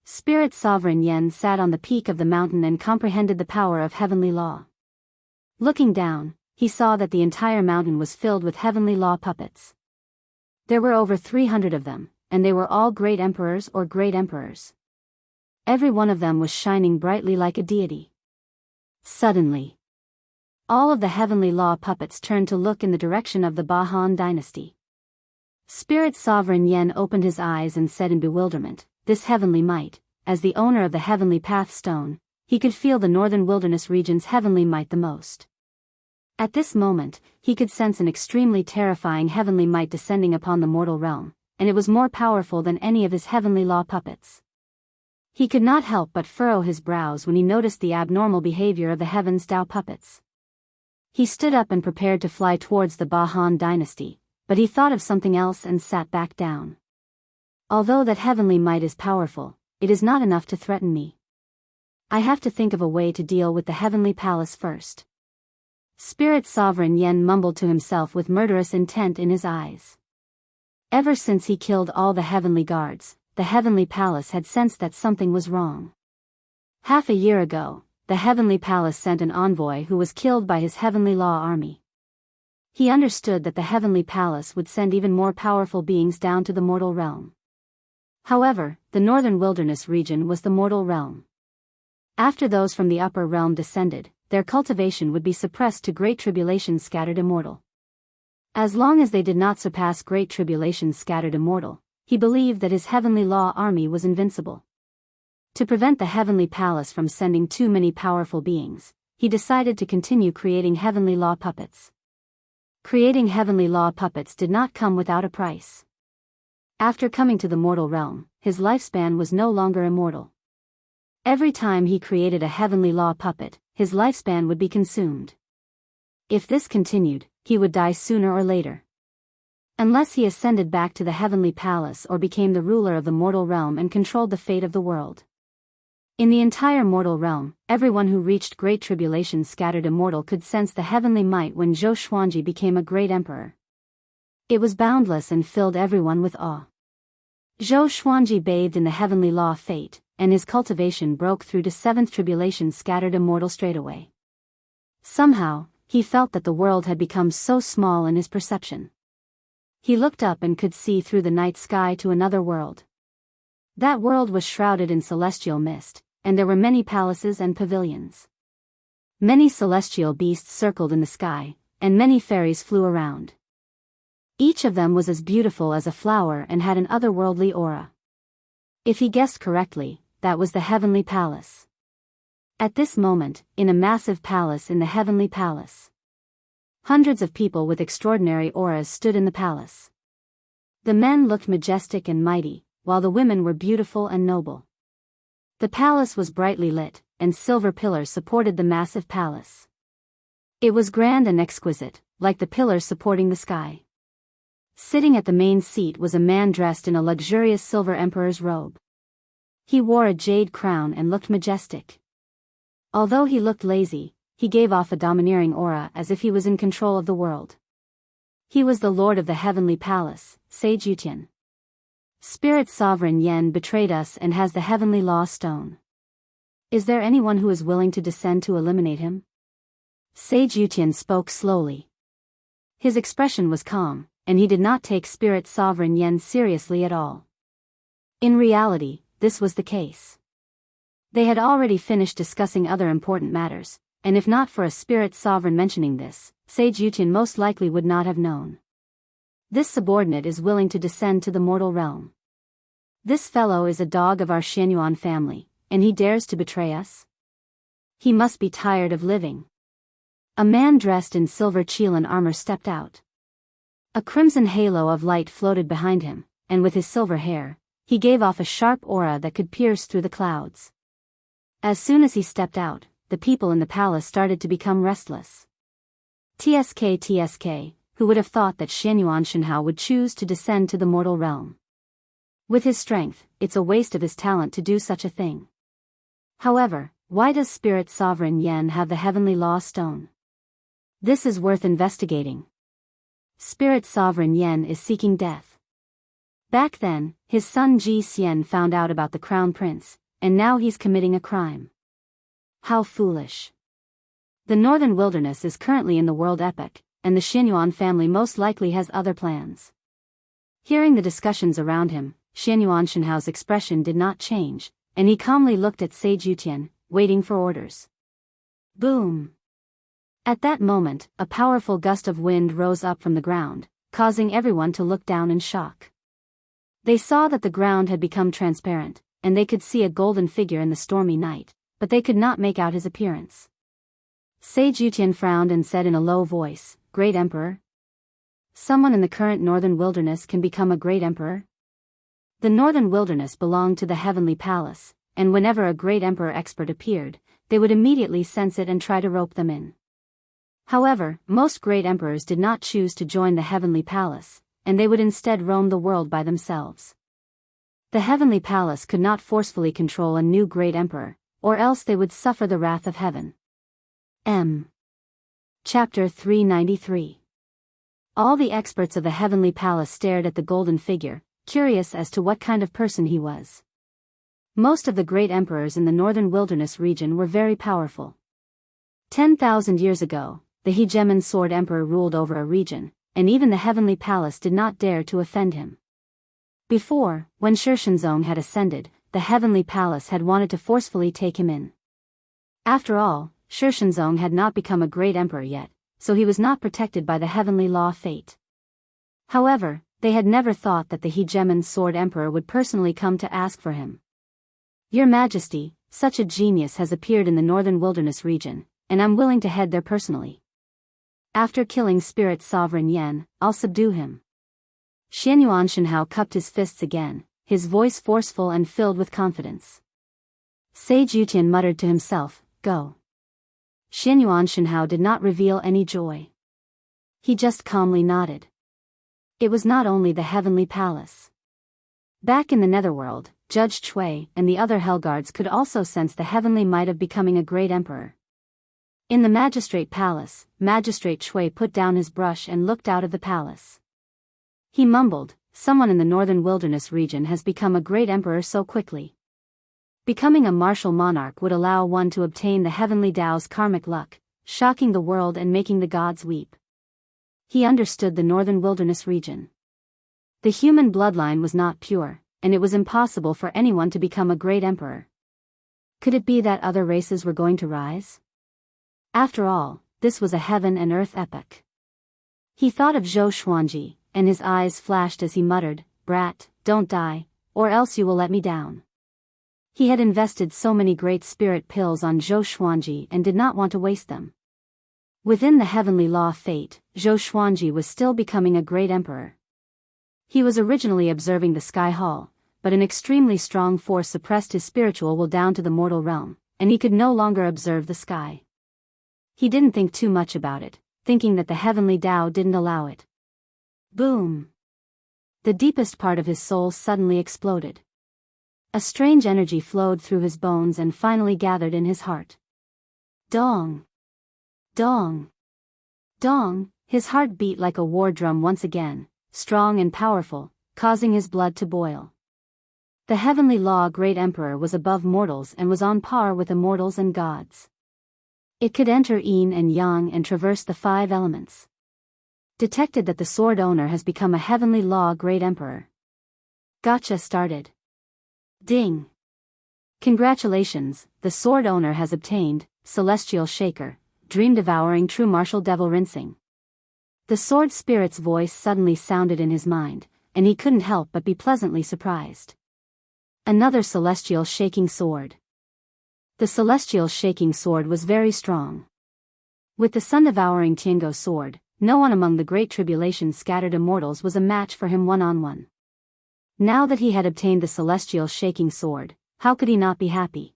Spirit Sovereign Yen sat on the peak of the mountain and comprehended the power of heavenly law. Looking down, he saw that the entire mountain was filled with heavenly law puppets. There were over 300 of them, and they were all great emperors or great emperors. Every one of them was shining brightly like a deity. Suddenly, all of the heavenly law puppets turned to look in the direction of the Bahan dynasty. Spirit Sovereign Yen opened his eyes and said in bewilderment, "This heavenly might," as the owner of the heavenly path stone, he could feel the northern wilderness region's heavenly might the most. At this moment, he could sense an extremely terrifying heavenly might descending upon the mortal realm, and it was more powerful than any of his heavenly law puppets. He could not help but furrow his brows when he noticed the abnormal behavior of the heavens Dao puppets. He stood up and prepared to fly towards the Bahan dynasty, but he thought of something else and sat back down. Although that heavenly might is powerful, it is not enough to threaten me. I have to think of a way to deal with the heavenly palace first. Spirit Sovereign Yen mumbled to himself with murderous intent in his eyes. Ever since he killed all the heavenly guards, the heavenly palace had sensed that something was wrong. Half a year ago, the heavenly palace sent an envoy who was killed by his heavenly law army. He understood that the heavenly palace would send even more powerful beings down to the mortal realm. However, the northern wilderness region was the mortal realm. After those from the upper realm descended, their cultivation would be suppressed to great tribulation scattered immortal. As long as they did not surpass great tribulation scattered immortal, he believed that his heavenly law army was invincible. To prevent the heavenly palace from sending too many powerful beings, he decided to continue creating heavenly law puppets. Creating heavenly law puppets did not come without a price. After coming to the mortal realm, his lifespan was no longer immortal. Every time he created a heavenly law puppet, his lifespan would be consumed. If this continued, he would die sooner or later. Unless he ascended back to the heavenly palace or became the ruler of the mortal realm and controlled the fate of the world. In the entire mortal realm, everyone who reached great tribulation scattered immortal could sense the heavenly might when Zhou Xuanji became a great emperor. It was boundless and filled everyone with awe. Zhou Xuanji bathed in the heavenly law of fate, and his cultivation broke through to seventh tribulation scattered immortal straightaway. Somehow, he felt that the world had become so small in his perception. He looked up and could see through the night sky to another world. That world was shrouded in celestial mist, and there were many palaces and pavilions. Many celestial beasts circled in the sky, and many fairies flew around. Each of them was as beautiful as a flower and had an otherworldly aura. If he guessed correctly, that was the heavenly palace. At this moment, in a massive palace in the heavenly palace, hundreds of people with extraordinary auras stood in the palace. The men looked majestic and mighty, while the women were beautiful and noble. The palace was brightly lit, and silver pillars supported the massive palace. It was grand and exquisite, like the pillars supporting the sky. Sitting at the main seat was a man dressed in a luxurious silver emperor's robe. He wore a jade crown and looked majestic. Although he looked lazy, he gave off a domineering aura as if he was in control of the world. He was the lord of the heavenly palace, Sage Yutian. Spirit Sovereign Yen betrayed us and has the heavenly law stone. Is there anyone who is willing to descend to eliminate him? Sage Yutian spoke slowly. His expression was calm, and he did not take Spirit Sovereign Yen seriously at all. In reality, this was the case. They had already finished discussing other important matters, and if not for a Spirit Sovereign mentioning this, Sage Yutian most likely would not have known. This subordinate is willing to descend to the mortal realm. This fellow is a dog of our Xianyuan family, and he dares to betray us? He must be tired of living. A man dressed in silver Qilin armor stepped out. A crimson halo of light floated behind him, and with his silver hair, he gave off a sharp aura that could pierce through the clouds. As soon as he stepped out, the people in the palace started to become restless. TSK, who would have thought that Xianyuan Shenhao would choose to descend to the mortal realm? With his strength, it's a waste of his talent to do such a thing. However, why does Spirit Sovereign Yen have the heavenly law stone? This is worth investigating. Spirit Sovereign Yen is seeking death. Back then, his son Ji Xian found out about the crown prince, and now he's committing a crime. How foolish. The northern wilderness is currently in the world epoch, and the Xianyuan family most likely has other plans. Hearing the discussions around him, Xianyuan Shenhao's expression did not change, and he calmly looked at Sage Yutian, waiting for orders. Boom! At that moment, a powerful gust of wind rose up from the ground, causing everyone to look down in shock. They saw that the ground had become transparent, and they could see a golden figure in the stormy night, but they could not make out his appearance. Sage Yutian frowned and said in a low voice, "Great Emperor? Someone in the current northern wilderness can become a great emperor?" The northern wilderness belonged to the heavenly palace, and whenever a great emperor expert appeared, they would immediately sense it and try to rope them in. However, most great emperors did not choose to join the heavenly palace, and they would instead roam the world by themselves. The heavenly palace could not forcefully control a new great emperor, or else they would suffer the wrath of heaven. Chapter 393. All the experts of the heavenly palace stared at the golden figure, curious as to what kind of person he was. Most of the great emperors in the northern wilderness region were very powerful. 10,000 years ago, the hegemon sword emperor ruled over a region, and even the heavenly palace did not dare to offend him. Before, when Shensong had ascended, the heavenly palace had wanted to forcefully take him in. After all, Shensong had not become a great emperor yet, so he was not protected by the heavenly law of fate. However, they had never thought that the hegemon sword emperor would personally come to ask for him. Your Majesty, such a genius has appeared in the northern wilderness region, and I'm willing to head there personally. After killing spirit sovereign Yan, I'll subdue him. Xianxia cupped his fists again, his voice forceful and filled with confidence. Sage Yutian muttered to himself, "Go." Xianxia did not reveal any joy. He just calmly nodded. It was not only the heavenly palace. Back in the netherworld, Judge Chui and the other Hellguards could also sense the heavenly might of becoming a great emperor. In the magistrate palace, Magistrate Chui put down his brush and looked out of the palace. He mumbled, "Someone in the northern wilderness region has become a great emperor so quickly." Becoming a martial monarch would allow one to obtain the heavenly Tao's karmic luck, shocking the world and making the gods weep. He understood the northern wilderness region. The human bloodline was not pure, and it was impossible for anyone to become a great emperor. Could it be that other races were going to rise? After all, this was a heaven and earth epic. He thought of Zhou Xuanji, and his eyes flashed as he muttered, "Brat, don't die, or else you will let me down." He had invested so many great spirit pills on Zhou Xuanji and did not want to waste them. Within the heavenly law of fate, Zhou Xuanji was still becoming a great emperor. He was originally observing the Sky Hall, but an extremely strong force suppressed his spiritual will down to the mortal realm, and he could no longer observe the sky. He didn't think too much about it, thinking that the heavenly Tao didn't allow it. Boom! The deepest part of his soul suddenly exploded. A strange energy flowed through his bones and finally gathered in his heart. Dong! Dong! Dong! His heart beat like a war drum once again, strong and powerful, causing his blood to boil. The heavenly law great emperor was above mortals and was on par with immortals and gods. It could enter yin and yang and traverse the 5 elements. Detected that the sword owner has become a heavenly law great emperor. Gotcha started. Ding! Congratulations, the sword owner has obtained, Celestial Shaker, Dream Devouring True Martial Devil Rinsing. The sword spirit's voice suddenly sounded in his mind, and he couldn't help but be pleasantly surprised. Another celestial shaking sword. The celestial shaking sword was very strong. With the sun-devouring Tiango sword, no one among the great tribulation scattered immortals was a match for him one-on-one. Now that he had obtained the celestial shaking sword, how could he not be happy?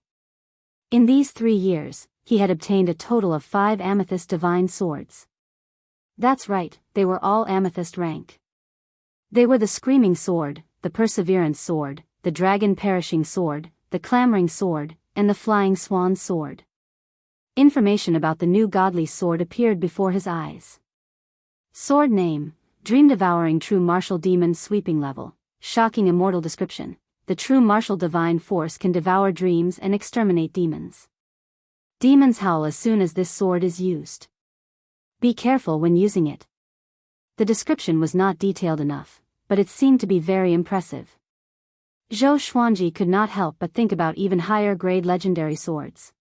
In these 3 years, he had obtained a total of 5 amethyst divine swords. That's right, they were all amethyst rank. They were the Screaming Sword, the Perseverance Sword, the Dragon Perishing Sword, the Clamoring Sword, and the Flying Swan Sword. Information about the new godly sword appeared before his eyes. Sword name, Dream Devouring True Martial Demon Sweeping Level, Shocking Immortal Description, the true martial divine force can devour dreams and exterminate demons. Demons howl as soon as this sword is used. Be careful when using it. The description was not detailed enough, but it seemed to be very impressive. Zhou Xuanji could not help but think about even higher grade legendary swords.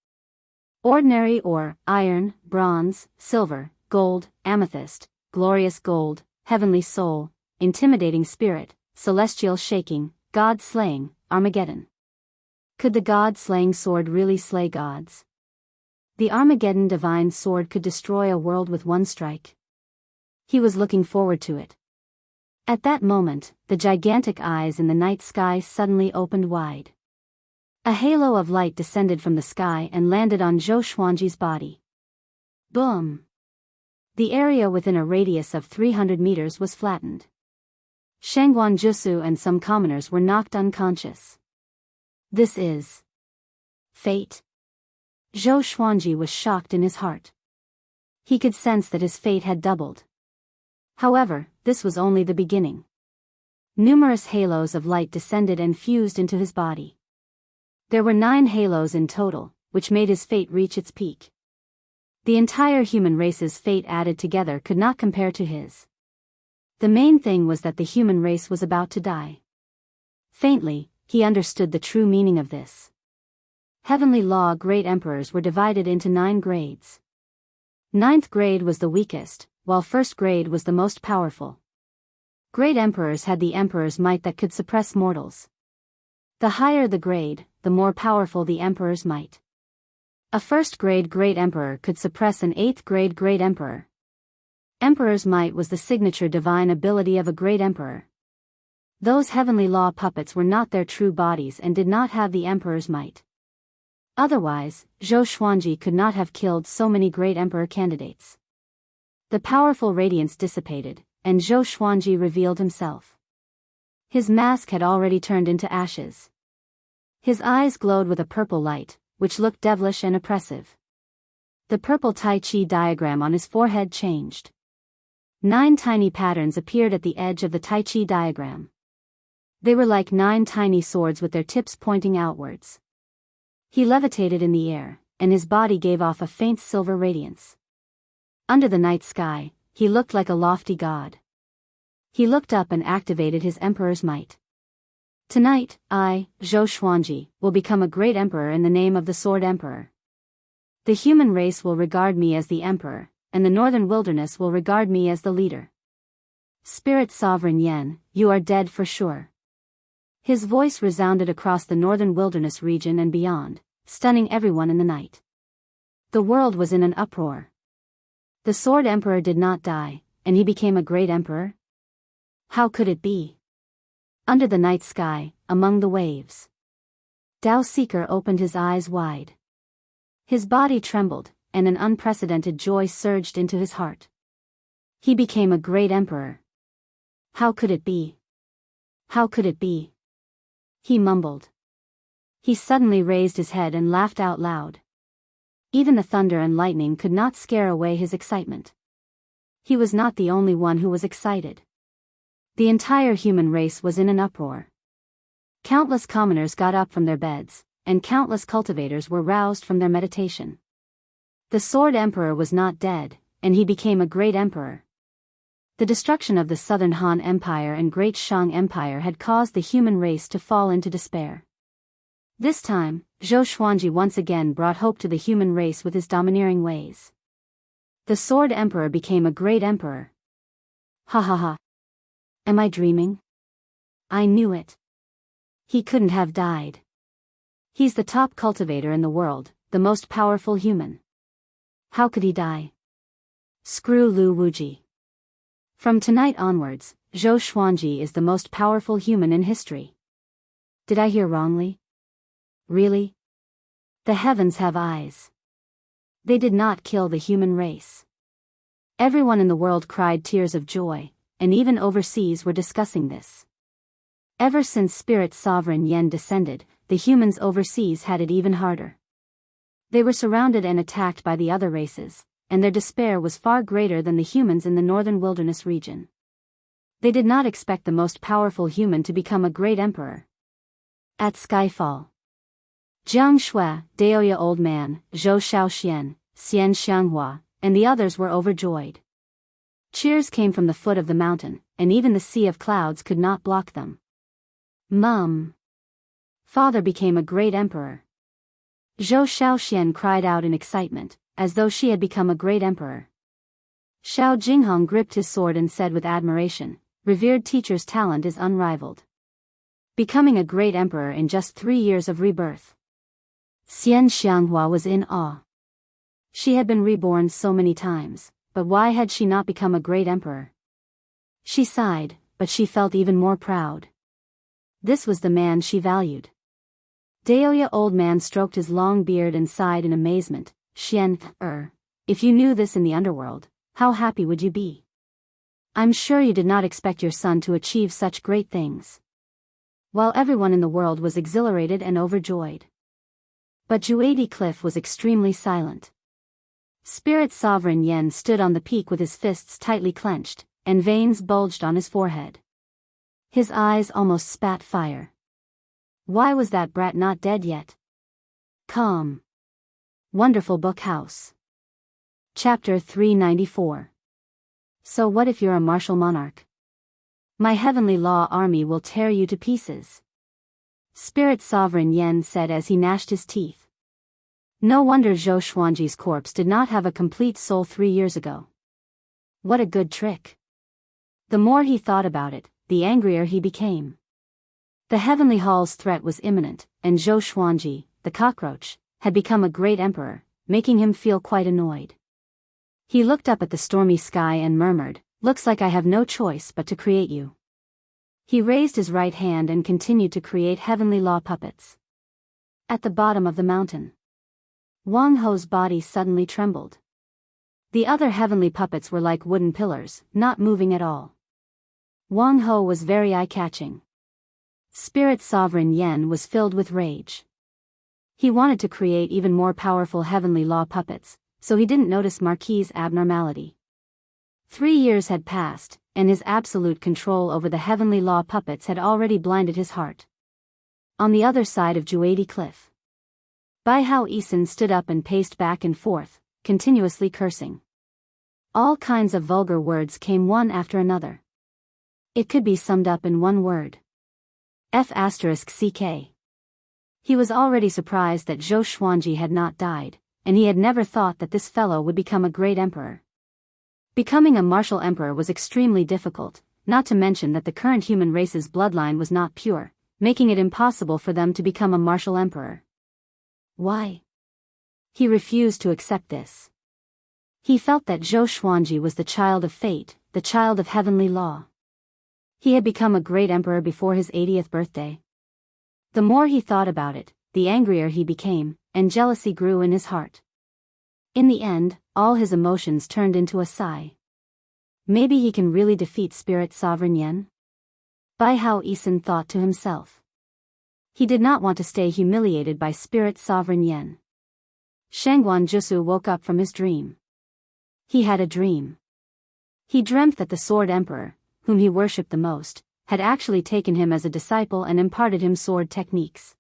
Ordinary ore, iron, bronze, silver, gold, amethyst, glorious gold, heavenly soul, intimidating spirit, celestial shaking, god slaying, Armageddon. Could the god slaying sword really slay gods? The Armageddon divine sword could destroy a world with one strike. He was looking forward to it. At that moment, the gigantic eyes in the night sky suddenly opened wide. A halo of light descended from the sky and landed on Zhou Xuanji's body. Boom! The area within a radius of 300 meters was flattened. Shangguan Jusu and some commoners were knocked unconscious. This is fate. Zhou Xuanji was shocked in his heart. He could sense that his fate had doubled. However, this was only the beginning. Numerous halos of light descended and fused into his body. There were 9 halos in total, which made his fate reach its peak. The entire human race's fate added together could not compare to his. The main thing was that the human race was about to die. Faintly, he understood the true meaning of this. Heavenly Law Great Emperors were divided into 9 grades. 9th grade was the weakest, while 1st grade was the most powerful. Great Emperors had the Emperor's might that could suppress mortals. The higher the grade, the more powerful the Emperor's might. A 1st grade Great Emperor could suppress an 8th grade Great Emperor. Emperor's might was the signature divine ability of a Great Emperor. Those heavenly law puppets were not their true bodies and did not have the Emperor's might. Otherwise, Zhou Xuanji could not have killed so many Great Emperor candidates. The powerful radiance dissipated, and Zhou Xuanji revealed himself. His mask had already turned into ashes. His eyes glowed with a purple light, which looked devilish and oppressive. The purple Tai Chi diagram on his forehead changed. 9 tiny patterns appeared at the edge of the Tai Chi diagram. They were like 9 tiny swords with their tips pointing outwards. He levitated in the air, and his body gave off a faint silver radiance. Under the night sky, he looked like a lofty god. He looked up and activated his emperor's might. Tonight, I, Zhou Xuanji, will become a great emperor in the name of the Sword Emperor. The human race will regard me as the emperor, and the northern wilderness will regard me as the leader. Spirit Sovereign Yen, you are dead for sure. His voice resounded across the northern wilderness region and beyond, stunning everyone in the night. The world was in an uproar. The Sword Emperor did not die, and he became a great emperor? How could it be? Under the night sky, among the waves. Dao Seeker opened his eyes wide. His body trembled, and an unprecedented joy surged into his heart. He became a great emperor. How could it be? How could it be? He mumbled. He suddenly raised his head and laughed out loud. Even the thunder and lightning could not scare away his excitement. He was not the only one who was excited. The entire human race was in an uproar. Countless commoners got up from their beds, and countless cultivators were roused from their meditation. The Sword Emperor was not dead, and he became a great emperor. The destruction of the Southern Han Empire and Great Shang Empire had caused the human race to fall into despair. This time, Zhou Xuanji once again brought hope to the human race with his domineering ways. The Sword Emperor became a great emperor. Ha ha ha. Am I dreaming? I knew it. He couldn't have died. He's the top cultivator in the world, the most powerful human. How could he die? Screw Lu Wuji. From tonight onwards, Zhou Xuanji is the most powerful human in history. Did I hear wrongly? Really? The heavens have eyes. They did not kill the human race. Everyone in the world cried tears of joy, and even overseas were discussing this. Ever since Spirit Sovereign Yen descended, the humans overseas had it even harder. They were surrounded and attacked by the other races, and their despair was far greater than the humans in the northern wilderness region. They did not expect the most powerful human to become a great emperor. At Skyfall, Jianghu, Daoist Old Man, Zhou Xiaoxian, Xianxia, and the others were overjoyed. Cheers came from the foot of the mountain, and even the sea of clouds could not block them. Mum. Father became a great emperor. Zhou Xiaoxian cried out in excitement, as though she had become a great emperor. Xiao Jinghong gripped his sword and said with admiration, "Revered teacher's talent is unrivaled. Becoming a great emperor in just 3 years of rebirth." Xianxia was in awe. She had been reborn so many times, but why had she not become a great emperor? She sighed, but she felt even more proud. This was the man she valued. Daoist Old Man stroked his long beard and sighed in amazement. If you knew this in the underworld, how happy would you be? I'm sure you did not expect your son to achieve such great things. While everyone in the world was exhilarated and overjoyed. But Juadi Cliff was extremely silent. Spirit Sovereign Yen stood on the peak with his fists tightly clenched, and veins bulged on his forehead. His eyes almost spat fire. Why was that brat not dead yet? Calm. Wonderful book house. Chapter 394. So what if you're a martial monarch? My heavenly law army will tear you to pieces. Spirit Sovereign Yen said as he gnashed his teeth. No wonder Zhou Xuanji's corpse did not have a complete soul 3 years ago. What a good trick. The more he thought about it, the angrier he became. The Heavenly Hall's threat was imminent, and Zhou Xuanji, the cockroach, had become a great emperor, making him feel quite annoyed. He looked up at the stormy sky and murmured, "Looks like I have no choice but to create you." He raised his right hand and continued to create heavenly law puppets. At the bottom of the mountain, Wang Ho's body suddenly trembled. The other heavenly puppets were like wooden pillars, not moving at all. Wang Ho was very eye-catching. Spirit Sovereign Yen was filled with rage. He wanted to create even more powerful heavenly law puppets, so he didn't notice Marquis's abnormality. 3 years had passed, and his absolute control over the heavenly law puppets had already blinded his heart. On the other side of Juadi Cliff, Bai Hao Isin stood up and paced back and forth, continuously cursing. All kinds of vulgar words came one after another. It could be summed up in one word. F***ck. He was already surprised that Zhou Xuanji had not died, and he had never thought that this fellow would become a great emperor. Becoming a martial emperor was extremely difficult, not to mention that the current human race's bloodline was not pure, making it impossible for them to become a martial emperor. Why? He refused to accept this. He felt that Zhou Xuanji was the child of fate, the child of heavenly law. He had become a great emperor before his 80th birthday. The more he thought about it, the angrier he became, and jealousy grew in his heart. In the end, all his emotions turned into a sigh. Maybe he can really defeat Spirit Sovereign Yen? Bai Hao Isin thought to himself. He did not want to stay humiliated by Spirit Sovereign Yen. Shangguan Jusu woke up from his dream. He had a dream. He dreamt that the Sword Emperor, whom he worshipped the most, had actually taken him as a disciple and imparted him sword techniques.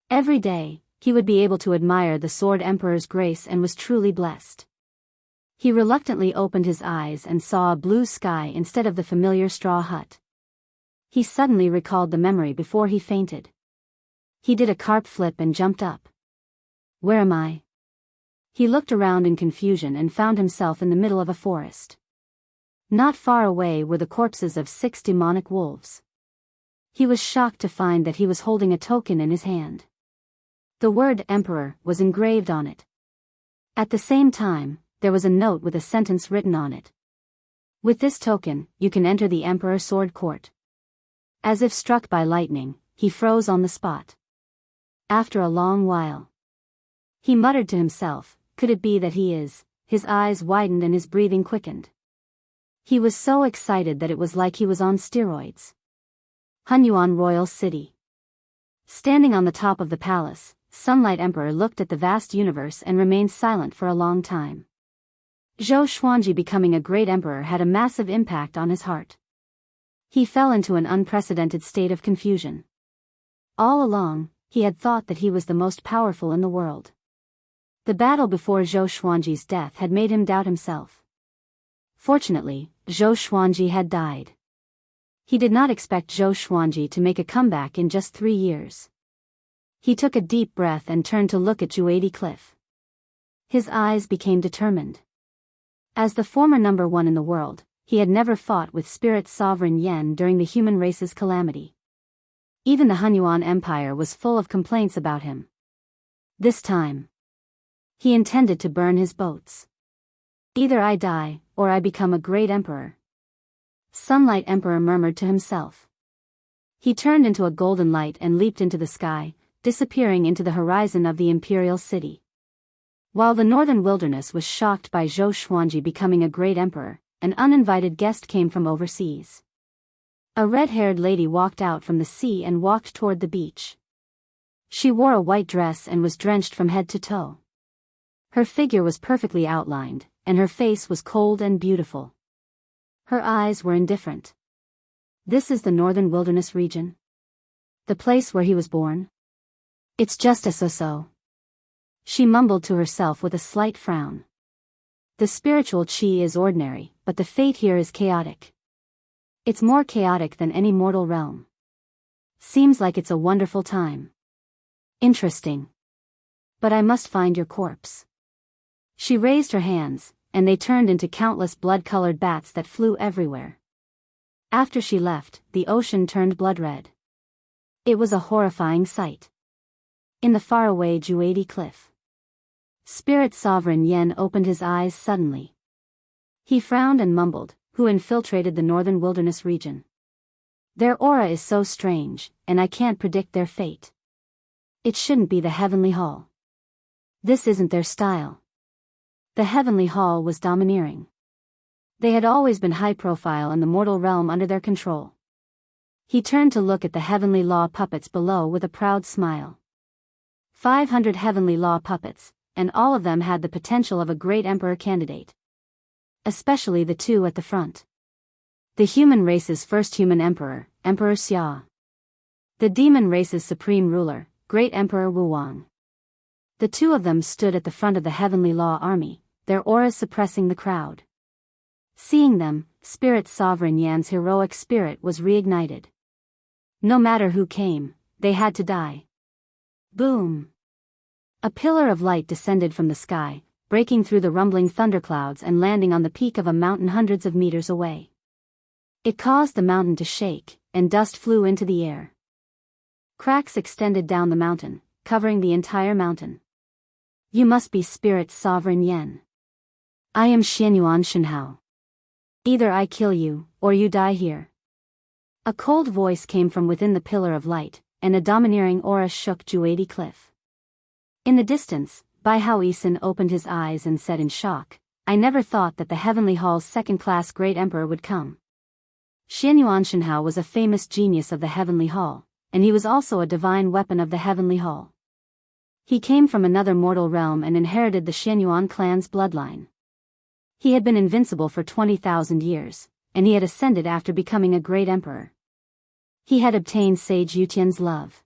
Every day, he would be able to admire the Sword Emperor's grace and was truly blessed. He reluctantly opened his eyes and saw a blue sky instead of the familiar straw hut. He suddenly recalled the memory before he fainted. He did a carp flip and jumped up. Where am I? He looked around in confusion and found himself in the middle of a forest. Not far away were the corpses of 6 demonic wolves. He was shocked to find that he was holding a token in his hand. The word Emperor was engraved on it. At the same time, there was a note with a sentence written on it. With this token, you can enter the Emperor Sword Court. As if struck by lightning, he froze on the spot. After a long while, he muttered to himself, could it be that he is? His eyes widened and his breathing quickened. He was so excited that it was like he was on steroids. Hunyuan Royal City. Standing on the top of the palace, Sunlight Emperor looked at the vast universe and remained silent for a long time. Zhou Xuanji becoming a great emperor had a massive impact on his heart. He fell into an unprecedented state of confusion. All along, he had thought that he was the most powerful in the world. The battle before Zhou Xuanji's death had made him doubt himself. Fortunately, Zhou Xuanji had died. He did not expect Zhou Xuanji to make a comeback in just 3 years. He took a deep breath and turned to look at Juadi Cliff. His eyes became determined. As the former number 1 in the world, he had never fought with Spirit Sovereign Yen during the human race's calamity. Even the Hunyuan Empire was full of complaints about him. This time, he intended to burn his boats. Either I die, or I become a great emperor. Sunlight Emperor murmured to himself. He turned into a golden light and leaped into the sky, disappearing into the horizon of the imperial city. While the northern wilderness was shocked by Zhou Xuanji becoming a great emperor, an uninvited guest came from overseas. A red-haired lady walked out from the sea and walked toward the beach. She wore a white dress and was drenched from head to toe. Her figure was perfectly outlined, and her face was cold and beautiful. Her eyes were indifferent. This is the northern wilderness region? The place where he was born? It's just a so-so. She mumbled to herself with a slight frown. The spiritual chi is ordinary, but the fate here is chaotic. It's more chaotic than any mortal realm. Seems like it's a wonderful time. Interesting. But I must find your corpse. She raised her hands, and they turned into countless blood-colored bats that flew everywhere. After she left, the ocean turned blood-red. It was a horrifying sight. In the faraway Juadi cliff, Spirit Sovereign Yen opened his eyes suddenly. He frowned and mumbled, "Who infiltrated the northern wilderness region? Their aura is so strange, and I can't predict their fate. It shouldn't be the Heavenly Hall. This isn't their style." The Heavenly Hall was domineering. They had always been high-profile in the mortal realm under their control. He turned to look at the Heavenly Law puppets below with a proud smile. 500 Heavenly Law puppets, and all of them had the potential of a great emperor candidate. Especially the two at the front. The human race's first human emperor, Emperor Xia. The demon race's supreme ruler, Great Emperor Wuwang. The two of them stood at the front of the Heavenly Law army, their auras suppressing the crowd. Seeing them, Spirit Sovereign Yan's heroic spirit was reignited. No matter who came, they had to die. Boom! A pillar of light descended from the sky, breaking through the rumbling thunderclouds and landing on the peak of a mountain hundreds of meters away. It caused the mountain to shake, and dust flew into the air. Cracks extended down the mountain, covering the entire mountain. "You must be Spirit Sovereign Yen. I am Xianyuan Shenhao. Either I kill you, or you die here." A cold voice came from within the pillar of light, and a domineering aura shook Juadi Cliff. In the distance, Bai Hao Isin opened his eyes and said in shock, "I never thought that the Heavenly Hall's second-class Great Emperor would come." Xianyuan Shenhao was a famous genius of the Heavenly Hall, and he was also a divine weapon of the Heavenly Hall. He came from another mortal realm and inherited the Xianyuan clan's bloodline. He had been invincible for 20,000 years, and he had ascended after becoming a great emperor. He had obtained Sage Yutian's love.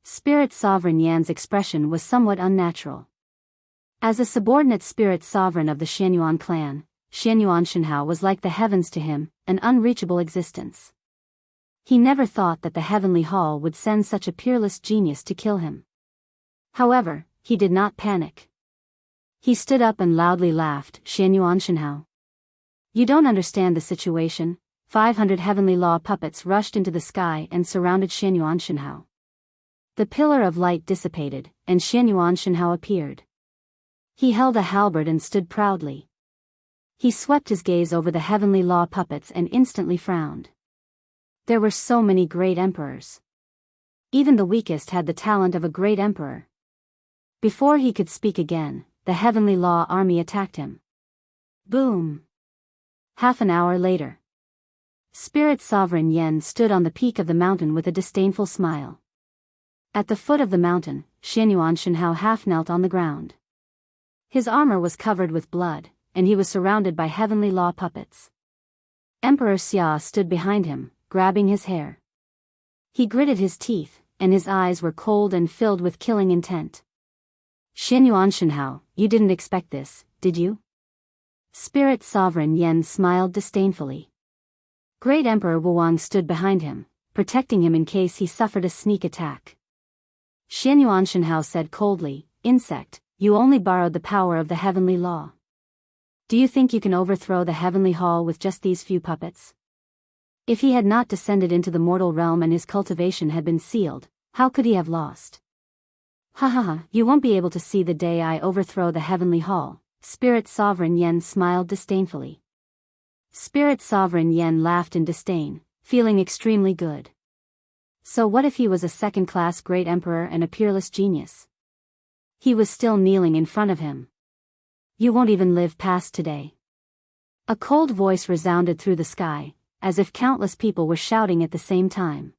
Spirit Sovereign Yan's expression was somewhat unnatural. As a subordinate spirit sovereign of the Xianyuan clan, Xianyuan Shenhao was like the heavens to him, an unreachable existence. He never thought that the Heavenly Hall would send such a peerless genius to kill him. However, he did not panic. He stood up and loudly laughed, "Xianyuan Shenhao. You don't understand the situation." 500 Heavenly Law puppets rushed into the sky and surrounded Xianyuan Shenhao. The pillar of light dissipated, and Xianyuan Shenhao appeared. He held a halberd and stood proudly. He swept his gaze over the Heavenly Law puppets and instantly frowned. There were so many great emperors. Even the weakest had the talent of a great emperor. Before he could speak again, the Heavenly Law army attacked him. Boom! Half an hour later, Spirit Sovereign Yen stood on the peak of the mountain with a disdainful smile. At the foot of the mountain, Xianyuan Shenhao half knelt on the ground. His armor was covered with blood, and he was surrounded by Heavenly Law puppets. Emperor Xia stood behind him, grabbing his hair. He gritted his teeth, and his eyes were cold and filled with killing intent. "Xianyuan Shenhao, you didn't expect this, did you?" Spirit Sovereign Yen smiled disdainfully. Great Emperor Wuwang stood behind him, protecting him in case he suffered a sneak attack. Xianyuan Shenhao said coldly, "Insect, you only borrowed the power of the Heavenly Law. Do you think you can overthrow the Heavenly Hall with just these few puppets?" If he had not descended into the mortal realm and his cultivation had been sealed, how could he have lost? "Ha ha ha, you won't be able to see the day I overthrow the Heavenly Hall." Spirit Sovereign Yen smiled disdainfully. Spirit Sovereign Yen laughed in disdain, feeling extremely good. So what if he was a second-class great emperor and a peerless genius? He was still kneeling in front of him. "You won't even live past today." A cold voice resounded through the sky, as if countless people were shouting at the same time.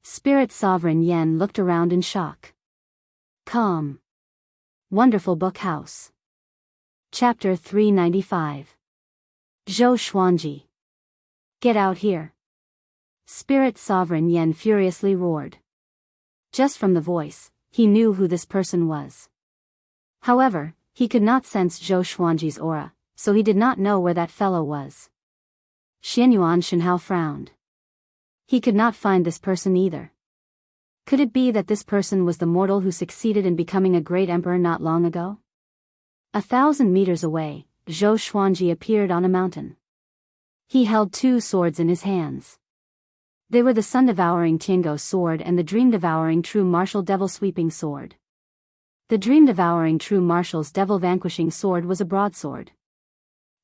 Spirit Sovereign Yen looked around in shock. Calm. Wonderful Book House. Chapter 395. Zhou Xuanji. Get out here. Spirit Sovereign Yen furiously roared. Just from the voice, he knew who this person was. However, He could not sense Zhou Xuanji's aura, so he did not know where that fellow was. Xianxia frowned. He could not find this person either. Could it be that this person was the mortal who succeeded in becoming a great emperor not long ago? 1,000 meters away, Zhou Xuanji appeared on a mountain. He held 2 swords in his hands. They were the sun-devouring Tiango sword and the dream-devouring true martial devil-sweeping sword. The dream-devouring true martial's devil-vanquishing sword was a broadsword.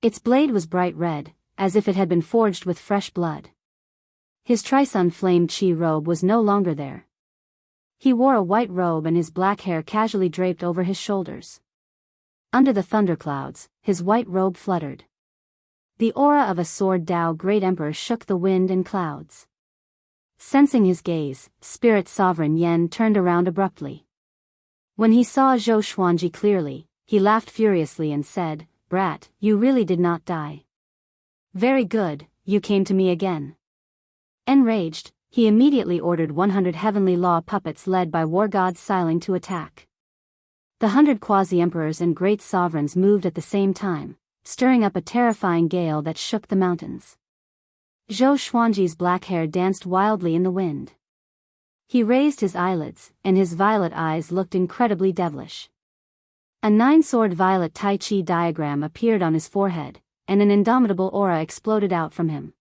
Its blade was bright red, as if it had been forged with fresh blood. His trisun-flamed chi robe was no longer there. He wore a white robe and his black hair casually draped over his shoulders. Under the thunderclouds, his white robe fluttered. The aura of a sword Dao Great Emperor shook the wind and clouds. Sensing his gaze, Spirit Sovereign Yen turned around abruptly. When he saw Zhou Xuanji clearly, he laughed furiously and said, "Brat, you really did not die. Very good, you came to me again." Enraged, he immediately ordered 100 heavenly law puppets led by war god Xiling to attack. The 100 quasi-emperors and great sovereigns moved at the same time, stirring up a terrifying gale that shook the mountains. Zhou Xuanji's black hair danced wildly in the wind. He raised his eyelids, and his violet eyes looked incredibly devilish. A 9-sword violet Tai Chi diagram appeared on his forehead, and an indomitable aura exploded out from him.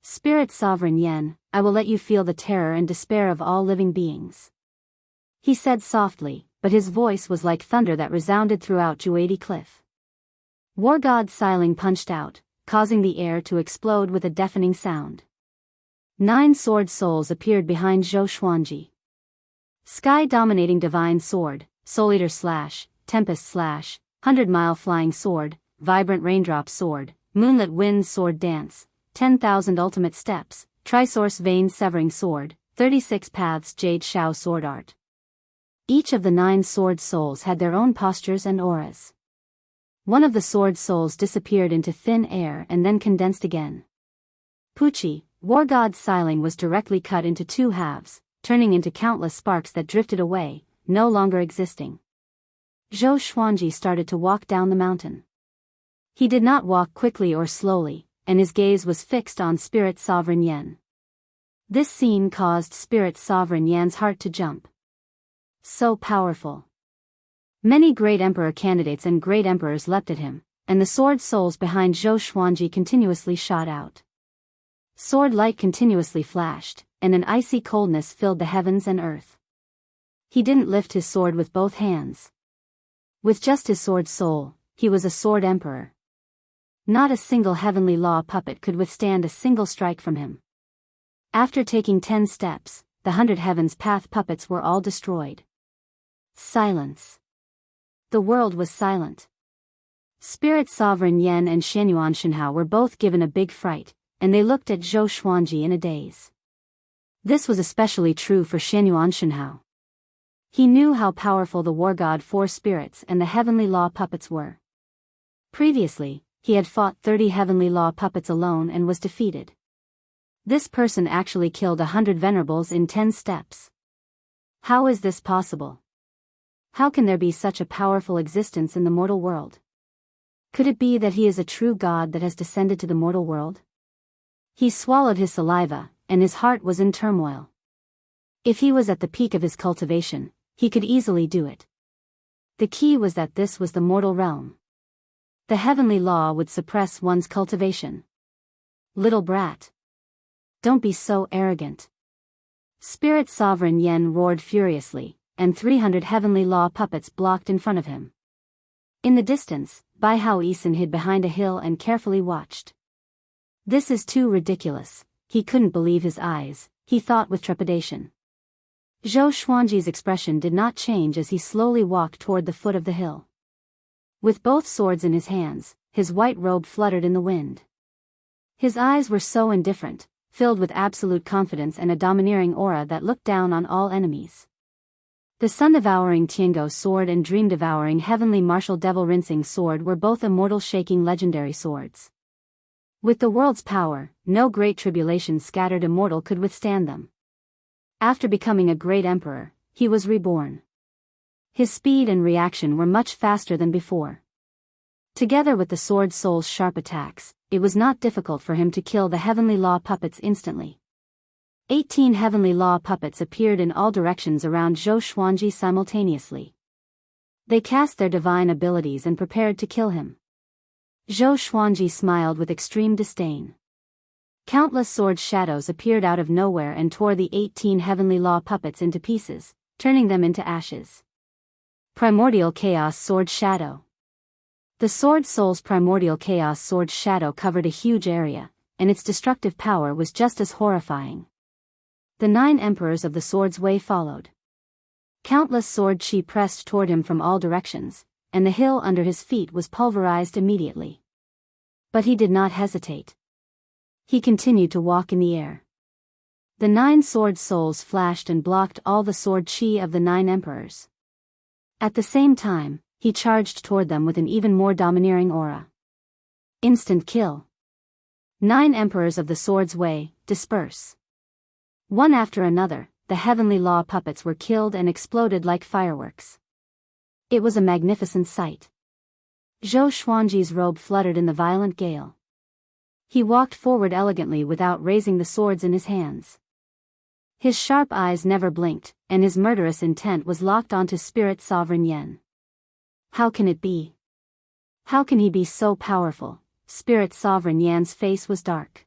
"Spirit Sovereign Yen, I will let you feel the terror and despair of all living beings," he said softly, but his voice was like thunder that resounded throughout Juadi Cliff. War god Xiling punched out, causing the air to explode with a deafening sound. 9 sword souls appeared behind Zhou Xuanji. Sky-dominating divine sword, Soul Eater slash, Tempest slash, 100-mile flying sword, vibrant raindrop sword, moonlit wind sword dance, 10,000 ultimate steps, Trisource vein severing sword, 36 paths Jade Shao sword art. Each of the 9 sword souls had their own postures and auras. One of the sword souls disappeared into thin air and then condensed again. Pucci, war god Xiling was directly cut into 2 halves, turning into countless sparks that drifted away, no longer existing. Zhou Xuanji started to walk down the mountain. He did not walk quickly or slowly, and his gaze was fixed on Spirit Sovereign Yen. This scene caused Spirit Sovereign Yan's heart to jump. So powerful. Many great emperor candidates and great emperors leapt at him, and the sword souls behind Zhou Xuanji continuously shot out. Sword light continuously flashed, and an icy coldness filled the heavens and earth. He didn't lift his sword with both hands. With just his sword soul, he was a sword emperor. Not a single heavenly law puppet could withstand a single strike from him. After taking 10 steps, the 100 heavens path puppets were all destroyed. Silence. The world was silent. Spirit Sovereign Yen and Xianxia were both given a big fright, and they looked at Zhou Xuanji in a daze. This was especially true for Xianxia. He knew how powerful the war god 4 spirits and the heavenly law puppets were. Previously, he had fought 30 heavenly law puppets alone and was defeated. This person actually killed 100 venerables in 10 steps. How is this possible? How can there be such a powerful existence in the mortal world? Could it be that he is a true god that has descended to the mortal world? He swallowed his saliva, and his heart was in turmoil. If he was at the peak of his cultivation, he could easily do it. The key was that this was the mortal realm. The heavenly law would suppress one's cultivation. Little brat. Don't be so arrogant. Spirit Sovereign Yen roared furiously, and 300 heavenly law puppets blocked in front of him. In the distance, Bai Hao Yisun hid behind a hill and carefully watched. This is too ridiculous, he couldn't believe his eyes, he thought with trepidation. Zhou Xuanji's expression did not change as he slowly walked toward the foot of the hill. With both swords in his hands, his white robe fluttered in the wind. His eyes were so indifferent, filled with absolute confidence and a domineering aura that looked down on all enemies. The sun-devouring Tiango sword and dream-devouring heavenly martial devil-rinsing sword were both immortal-shaking legendary swords. With the world's power, no great tribulation scattered immortal could withstand them. After becoming a great emperor, he was reborn. His speed and reaction were much faster than before. Together with the sword soul's sharp attacks, it was not difficult for him to kill the heavenly law puppets instantly. 18 heavenly law puppets appeared in all directions around Zhou Xuanji simultaneously. They cast their divine abilities and prepared to kill him. Zhou Xuanji smiled with extreme disdain. Countless sword shadows appeared out of nowhere and tore the 18 heavenly law puppets into pieces, turning them into ashes. Primordial Chaos Sword Shadow. The Sword Soul's Primordial Chaos Sword Shadow covered a huge area, and its destructive power was just as horrifying. The 9 emperors of the Sword's Way followed. Countless sword chi pressed toward him from all directions, and the hill under his feet was pulverized immediately. But he did not hesitate. He continued to walk in the air. The 9 sword souls flashed and blocked all the sword chi of the 9 emperors. At the same time, he charged toward them with an even more domineering aura. Instant kill. 9 emperors of the Sword's Way, disperse. One after another, the heavenly law puppets were killed and exploded like fireworks. It was a magnificent sight. Zhou Xuanji's robe fluttered in the violent gale. He walked forward elegantly without raising the swords in his hands. His sharp eyes never blinked, and his murderous intent was locked onto Spirit Sovereign Yen. How can it be? How can he be so powerful? Spirit Sovereign Yan's face was dark.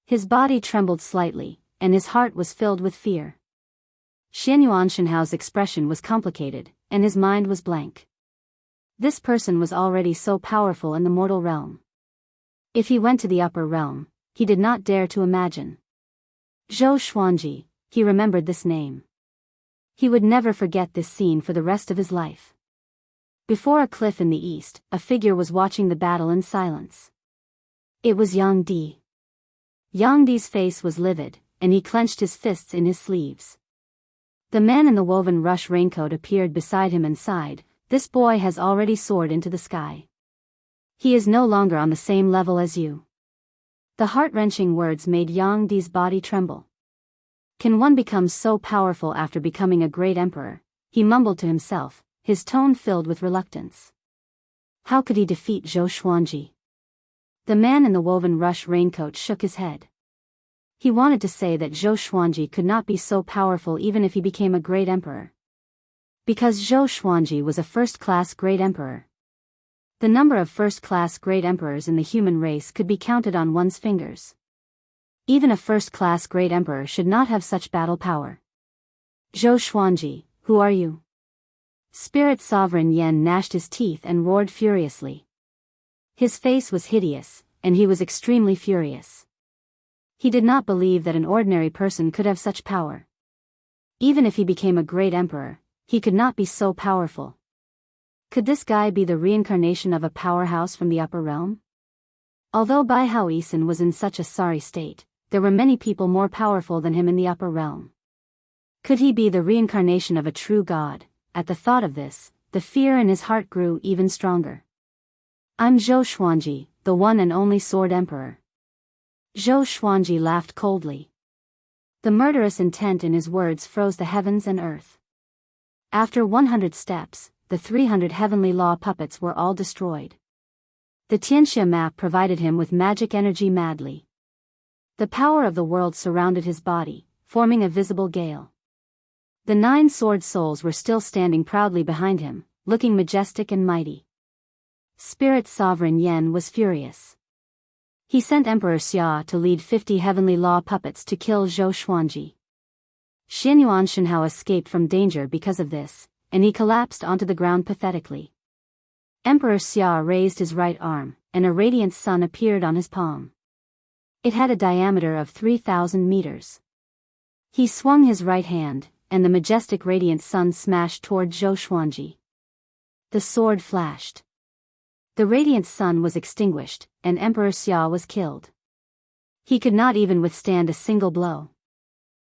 His body trembled slightly, and his heart was filled with fear. Xianyuan Shenhao's expression was complicated, and his mind was blank. This person was already so powerful in the mortal realm. If he went to the upper realm, he did not dare to imagine. Zhou Xuanji, he remembered this name. He would never forget this scene for the rest of his life. Before a cliff in the east, a figure was watching the battle in silence. It was Yang Di. Yang Di's face was livid, and he clenched his fists in his sleeves. The man in the woven rush raincoat appeared beside him and sighed, "This boy has already soared into the sky. He is no longer on the same level as you." The heart-wrenching words made Yang Di's body tremble. Can one become so powerful after becoming a great emperor? He mumbled to himself, his tone filled with reluctance. How could he defeat Zhou Xuanji? The man in the woven rush raincoat shook his head. He wanted to say that Zhou Xuanji could not be so powerful even if he became a great emperor. Because Zhou Xuanji was a first-class great emperor. The number of first-class great emperors in the human race could be counted on one's fingers. Even a first-class great emperor should not have such battle power. Zhou Xuanji, who are you? Spirit Sovereign Yen gnashed his teeth and roared furiously. His face was hideous, and he was extremely furious. He did not believe that an ordinary person could have such power. Even if he became a great emperor, he could not be so powerful. Could this guy be the reincarnation of a powerhouse from the upper realm? Although Bai Haoisen was in such a sorry state, there were many people more powerful than him in the upper realm. Could he be the reincarnation of a true god? At the thought of this, the fear in his heart grew even stronger. I'm Zhou Xuanji, the one and only Sword Emperor. Zhou Xuanji laughed coldly. The murderous intent in his words froze the heavens and earth. After 100 steps, the 300 heavenly law puppets were all destroyed. The Tianxia map provided him with magic energy madly. The power of the world surrounded his body, forming a visible gale. The 9 sword souls were still standing proudly behind him, looking majestic and mighty. Spirit Sovereign Yen was furious. He sent Emperor Xia to lead 50 heavenly law puppets to kill Zhou Xuanji. Xianyuan Shenhao escaped from danger because of this, and he collapsed onto the ground pathetically. Emperor Xia raised his right arm, and a radiant sun appeared on his palm. It had a diameter of 3,000 meters. He swung his right hand, and the majestic radiant sun smashed toward Zhou Xuanji. The sword flashed. The radiant sun was extinguished, and Emperor Xia was killed. He could not even withstand a single blow.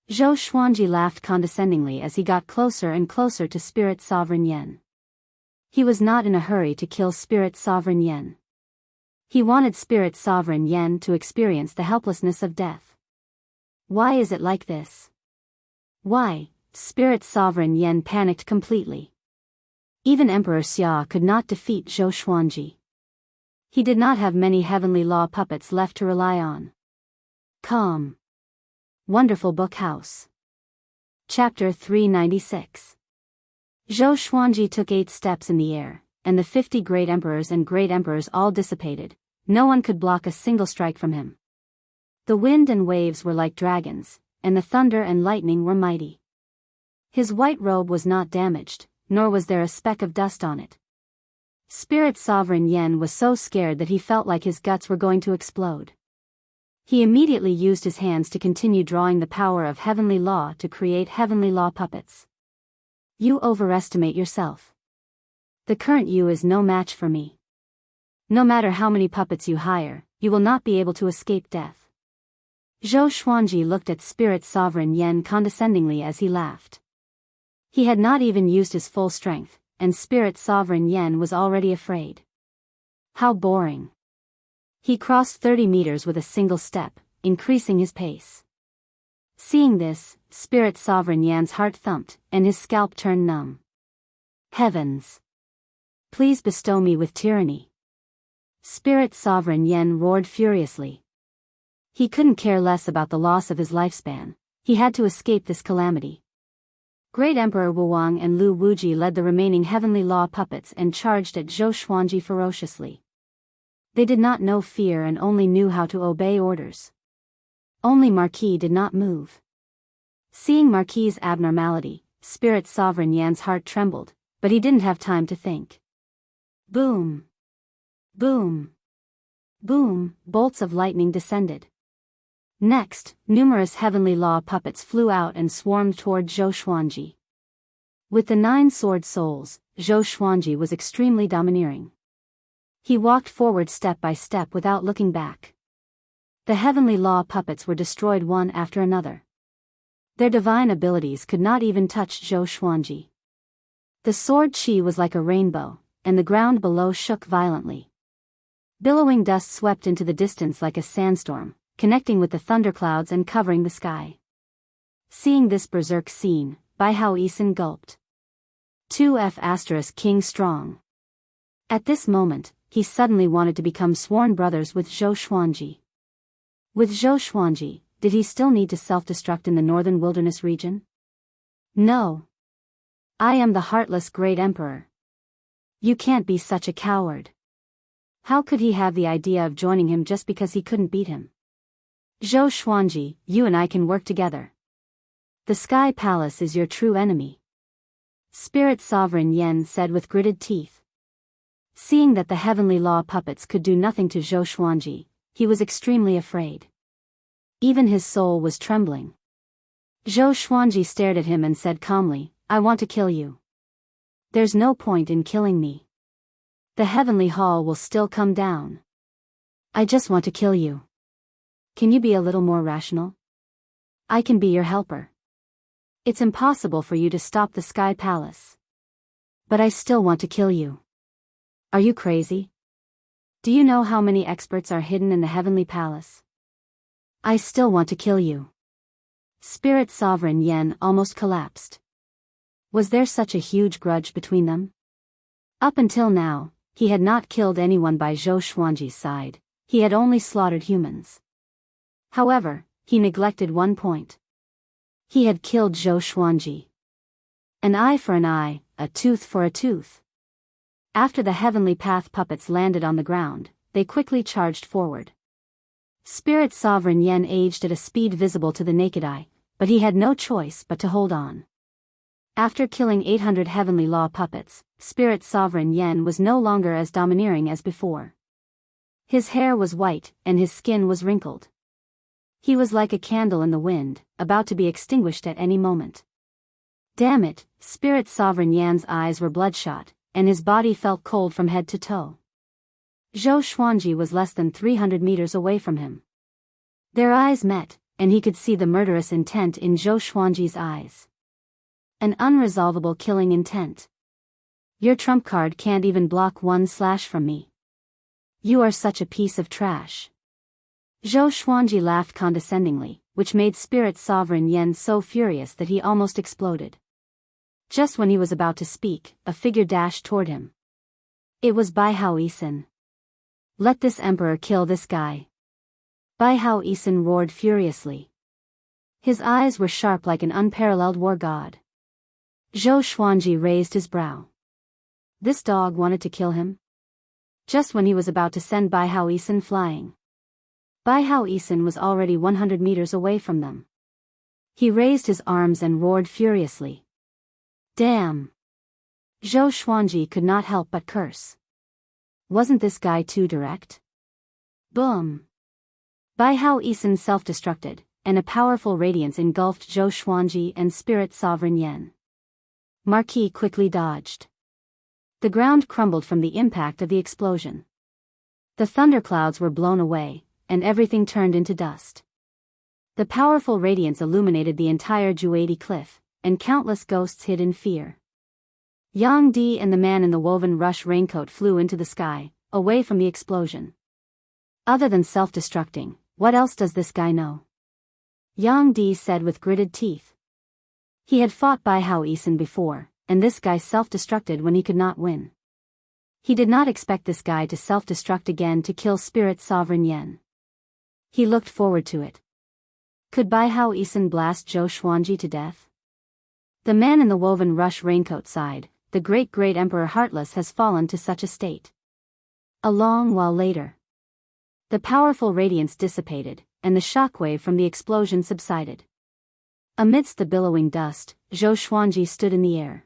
Zhou Xuanji laughed condescendingly as he got closer and closer to Spirit Sovereign Yen. He was not in a hurry to kill Spirit Sovereign Yen. He wanted Spirit Sovereign Yen to experience the helplessness of death. Why is it like this? Why? Spirit Sovereign Yen panicked completely. Even Emperor Xia could not defeat Zhou Xuanji. He did not have many heavenly law puppets left to rely on. Calm. Wonderful Book House. Chapter 396. Zhou Xuanji took 8 steps in the air, and the 50 great emperors and great emperors all dissipated. No one could block a single strike from him. The wind and waves were like dragons, and the thunder and lightning were mighty. His white robe was not damaged, nor was there a speck of dust on it. Spirit Sovereign Yen was so scared that he felt like his guts were going to explode. He immediately used his hands to continue drawing the power of heavenly law to create heavenly law puppets. You overestimate yourself. The current you is no match for me. No matter how many puppets you hire, you will not be able to escape death. Zhou Xuanji looked at Spirit Sovereign Yen condescendingly as he laughed. He had not even used his full strength, and Spirit Sovereign Yen was already afraid. How boring. He crossed 30 meters with a single step, increasing his pace. Seeing this, Spirit Sovereign Yan's heart thumped, and his scalp turned numb. Heavens! Please bestow me with tyranny. Spirit Sovereign Yen roared furiously. He couldn't care less about the loss of his lifespan. He had to escape this calamity. Great Emperor Wuwang and Lu Wuji led the remaining heavenly law puppets and charged at Zhou Xuanji ferociously. They did not know fear and only knew how to obey orders. Only Marquis did not move. Seeing Marquis's abnormality, Spirit Sovereign Yan's heart trembled, but he didn't have time to think. Boom! Boom! Boom! Bolts of lightning descended. Next, numerous heavenly law puppets flew out and swarmed toward Zhou Xuanji. With the 9 sword souls, Zhou Xuanji was extremely domineering. He walked forward step by step without looking back. The heavenly law puppets were destroyed one after another. Their divine abilities could not even touch Zhou Xuanji. The sword chi was like a rainbow, and the ground below shook violently. Billowing dust swept into the distance like a sandstorm, connecting with the thunderclouds and covering the sky. Seeing this berserk scene, Bai Hao Yisan gulped. 2F** King Strong. At this moment, he suddenly wanted to become sworn brothers with Zhou Xuanji. With Zhou Xuanji, did he still need to self-destruct in the northern wilderness region? No. I am the heartless great emperor. You can't be such a coward. How could he have the idea of joining him just because he couldn't beat him? Zhou Xuanji, you and I can work together. The Sky Palace is your true enemy. Spirit Sovereign Yen said with gritted teeth. Seeing that the heavenly law puppets could do nothing to Zhou Xuanji, he was extremely afraid. Even his soul was trembling. Zhou Xuanji stared at him and said calmly, I want to kill you. There's no point in killing me. The heavenly hall will still come down. I just want to kill you. Can you be a little more rational? I can be your helper. It's impossible for you to stop the Sky Palace. But I still want to kill you. Are you crazy? Do you know how many experts are hidden in the Heavenly Palace? I still want to kill you. Spirit Sovereign Yen almost collapsed. Was there such a huge grudge between them? Up until now, he had not killed anyone by Zhou Xuanji's side, he had only slaughtered humans. However, he neglected one point. He had killed Zhou Xuanji. An eye for an eye, a tooth for a tooth. After the heavenly path puppets landed on the ground, they quickly charged forward. Spirit Sovereign Yen aged at a speed visible to the naked eye, but he had no choice but to hold on. After killing 800 heavenly law puppets, Spirit Sovereign Yen was no longer as domineering as before. His hair was white, and his skin was wrinkled. He was like a candle in the wind, about to be extinguished at any moment. Damn it, Spirit Sovereign Yan's eyes were bloodshot, and his body felt cold from head to toe. Zhou Xuanji was less than 300 meters away from him. Their eyes met, and he could see the murderous intent in Zhou Xuanji's eyes. An unresolvable killing intent. Your trump card can't even block one slash from me. You are such a piece of trash. Zhou Xuanji laughed condescendingly, which made Spirit Sovereign Yen so furious that he almost exploded. Just when he was about to speak, a figure dashed toward him. It was Bai Hao Isin. Let this emperor kill this guy. Bai Hao Isin roared furiously. His eyes were sharp like an unparalleled war god. Zhou Xuanji raised his brow. This dog wanted to kill him? Just when he was about to send Bai Hao Isin flying. Bai Hao Isin was already 100 meters away from them. He raised his arms and roared furiously. Damn! Zhou Xuanji could not help but curse. Wasn't this guy too direct? Boom! Bai Hao Isin self-destructed, and a powerful radiance engulfed Zhou Xuanji and Spirit Sovereign Yan. Marquis quickly dodged. The ground crumbled from the impact of the explosion. The thunderclouds were blown away, and everything turned into dust. The powerful radiance illuminated the entire Juadi cliff, and countless ghosts hid in fear. Yang Di and the man in the woven rush raincoat flew into the sky, away from the explosion. Other than self-destructing, what else does this guy know? Yang Di said with gritted teeth. He had fought Bai Hao Isin before, and this guy self-destructed when he could not win. He did not expect this guy to self-destruct again to kill Spirit Sovereign Yan. He looked forward to it. Could Bai Hao Isin blast Zhou Xuanji to death? The man in the woven rush raincoat sighed. The great Emperor Heartless has fallen to such a state. A long while later, the powerful radiance dissipated, and the shockwave from the explosion subsided. Amidst the billowing dust, Zhou Xuanji stood in the air.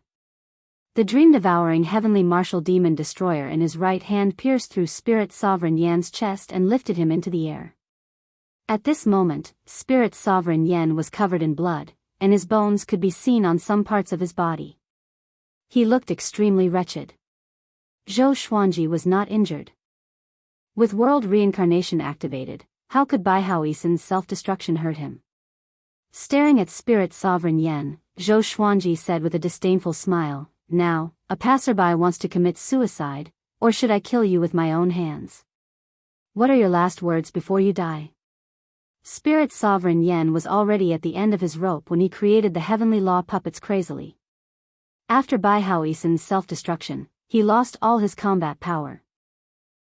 The dream-devouring heavenly martial demon destroyer in his right hand pierced through Spirit Sovereign Yan's chest and lifted him into the air. At this moment, Spirit Sovereign Yan was covered in blood, and his bones could be seen on some parts of his body. He looked extremely wretched. Zhou Xuanji was not injured. With world reincarnation activated, how could Bai Hao Isin's self-destruction hurt him? Staring at Spirit Sovereign Yan, Zhou Xuanji said with a disdainful smile, "Now, a passerby wants to commit suicide, or should I kill you with my own hands? What are your last words before you die?" Spirit Sovereign Yan was already at the end of his rope when he created the heavenly law puppets crazily. After Bai Hao Isin's self-destruction, he lost all his combat power.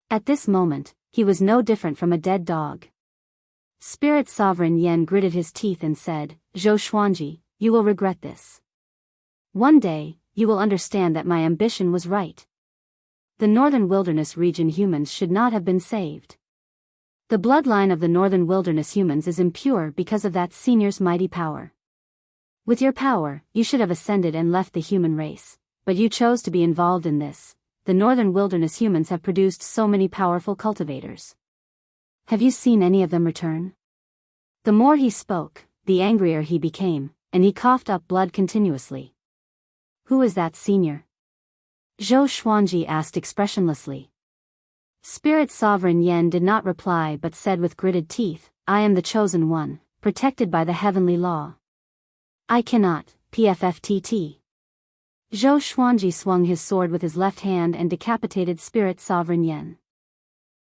At this moment, he was no different from a dead dog. Spirit Sovereign Yan gritted his teeth and said, "Zhou Xuanji, you will regret this. One day, you will understand that my ambition was right. The Northern Wilderness region humans should not have been saved. The bloodline of the Northern Wilderness humans is impure because of that senior's mighty power. With your power, you should have ascended and left the human race, but you chose to be involved in this. The Northern Wilderness humans have produced so many powerful cultivators. Have you seen any of them return?" The more he spoke, the angrier he became, and he coughed up blood continuously. "Who is that senior?" Zhou Xuanji asked expressionlessly. Spirit Sovereign Yan did not reply but said with gritted teeth, "I am the chosen one, protected by the heavenly law. I cannot, PFFTT. Zhou Xuanji swung his sword with his left hand and decapitated Spirit Sovereign Yan.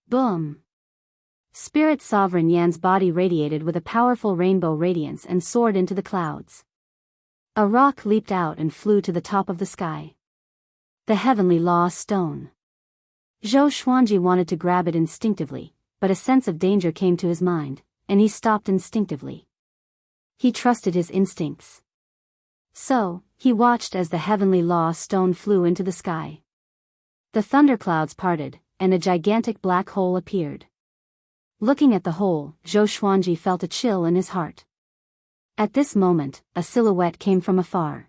Boom! Spirit Sovereign Yan's body radiated with a powerful rainbow radiance and soared into the clouds. A rock leaped out and flew to the top of the sky. The heavenly law stone. Zhou Xuanji wanted to grab it instinctively, but a sense of danger came to his mind, and he stopped instinctively. He trusted his instincts. So, he watched as the heavenly law stone flew into the sky. The thunderclouds parted, and a gigantic black hole appeared. Looking at the hole, Zhou Xuanji felt a chill in his heart. At this moment, a silhouette came from afar.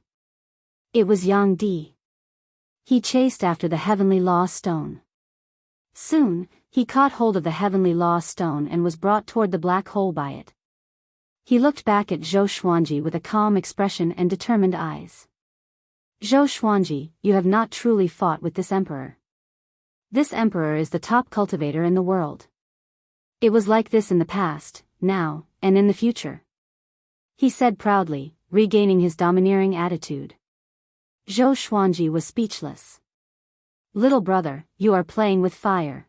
It was Yang Di. He chased after the heavenly law stone. Soon, he caught hold of the heavenly law stone and was brought toward the black hole by it. He looked back at Zhou Xuanji with a calm expression and determined eyes. "Zhou Xuanji, you have not truly fought with this emperor. This emperor is the top cultivator in the world. It was like this in the past, now, and in the future," he said proudly, regaining his domineering attitude. Zhou Xuanji was speechless. "Little brother, you are playing with fire."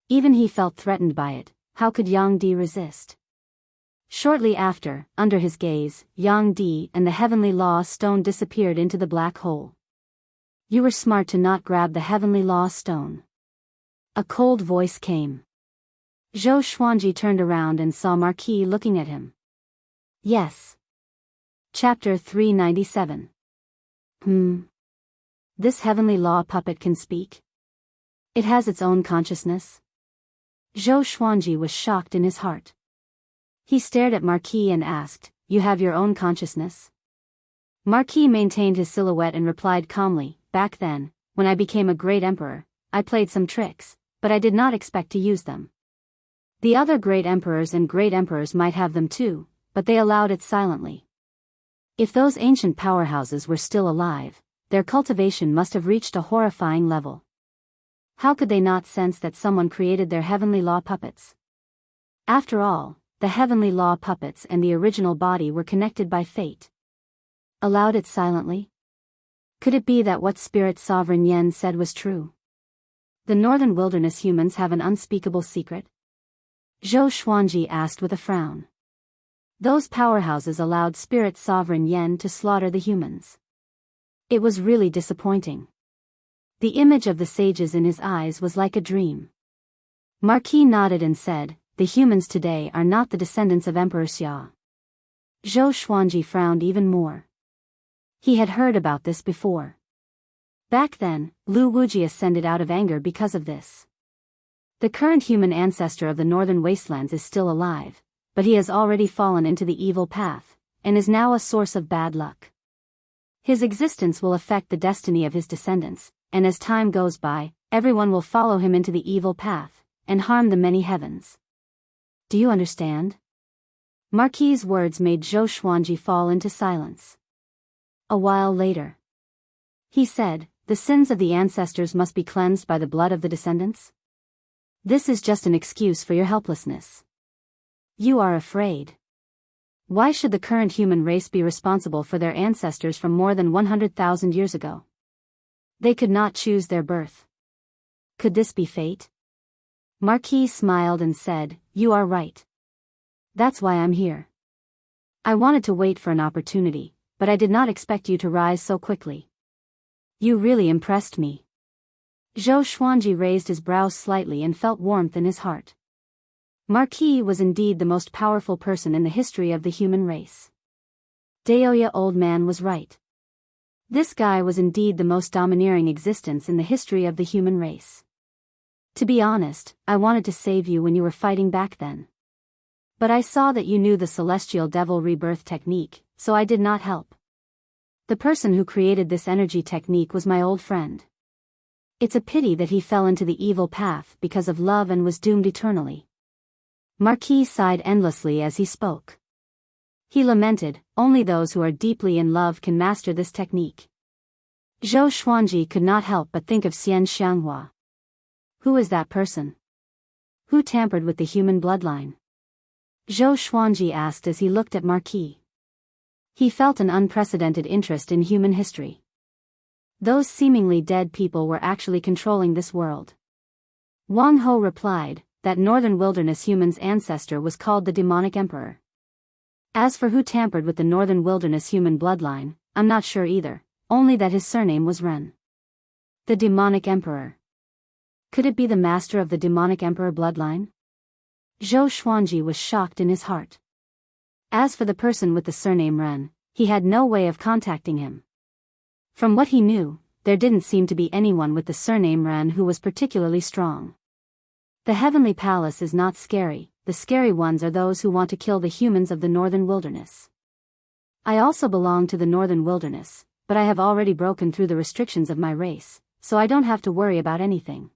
Even he felt threatened by it. How could Yang Di resist? Shortly after, under his gaze, Yang Di and the Heavenly Law Stone disappeared into the black hole. You were smart to not grab the Heavenly Law Stone. A cold voice came. Zhou Xuanji turned around and saw Marquis looking at him. Yes. Chapter 397. This Heavenly Law puppet can speak? It has its own consciousness? Zhou Xuanji was shocked in his heart. He stared at Marquis and asked, You have your own consciousness? Marquis maintained his silhouette and replied calmly, Back then, when I became a great emperor, I played some tricks, but I did not expect to use them. The other great emperors and great emperors might have them too, but they allowed it silently. If those ancient powerhouses were still alive, their cultivation must have reached a horrifying level. How could they not sense that someone created their heavenly law puppets? After all, the heavenly law puppets and the original body were connected by fate. Allowed it silently? Could it be that what Spirit Sovereign Yen said was true? The Northern Wilderness humans have an unspeakable secret? Zhou Xuanji asked with a frown. Those powerhouses allowed Spirit Sovereign Yen to slaughter the humans. It was really disappointing. The image of the sages in his eyes was like a dream. Marquis nodded and said, The humans today are not the descendants of Emperor Xia. Zhou Xuanji frowned even more. He had heard about this before. Back then, Lu Wuji ascended out of anger because of this. The current human ancestor of the northern wastelands is still alive, but he has already fallen into the evil path, and is now a source of bad luck. His existence will affect the destiny of his descendants, and as time goes by, everyone will follow him into the evil path, and harm the many heavens. Do you understand? Marquis's words made Zhou Xuanji fall into silence. A while later, he said, The sins of the ancestors must be cleansed by the blood of the descendants? This is just an excuse for your helplessness. You are afraid. Why should the current human race be responsible for their ancestors from more than 100,000 years ago? They could not choose their birth. Could this be fate? Marquis smiled and said, You are right. That's why I'm here. I wanted to wait for an opportunity, but I did not expect you to rise so quickly. You really impressed me. Zhou Xuanji raised his brows slightly and felt warmth in his heart. Marquis was indeed the most powerful person in the history of the human race. Daoist old man was right. This guy was indeed the most domineering existence in the history of the human race. To be honest, I wanted to save you when you were fighting back then. But I saw that you knew the celestial devil rebirth technique, so I did not help. The person who created this energy technique was my old friend. It's a pity that he fell into the evil path because of love and was doomed eternally. Marquis sighed endlessly as he spoke. He lamented, Only those who are deeply in love can master this technique. Zhou Xuanji could not help but think of Xianxia. Who is that person? Who tampered with the human bloodline? Zhou Xuanji asked as he looked at Marquis. He felt an unprecedented interest in human history. Those seemingly dead people were actually controlling this world. Wang Ho replied, That northern wilderness human's ancestor was called the demonic emperor. As for who tampered with the northern wilderness human bloodline, I'm not sure either, only that his surname was Ren. The demonic emperor. Could it be the master of the demonic emperor bloodline? Zhou Xuanji was shocked in his heart. As for the person with the surname Ren, he had no way of contacting him. From what he knew, there didn't seem to be anyone with the surname Ren who was particularly strong. The heavenly palace is not scary, the scary ones are those who want to kill the humans of the northern wilderness. I also belong to the northern wilderness, but I have already broken through the restrictions of my race, so I don't have to worry about anything.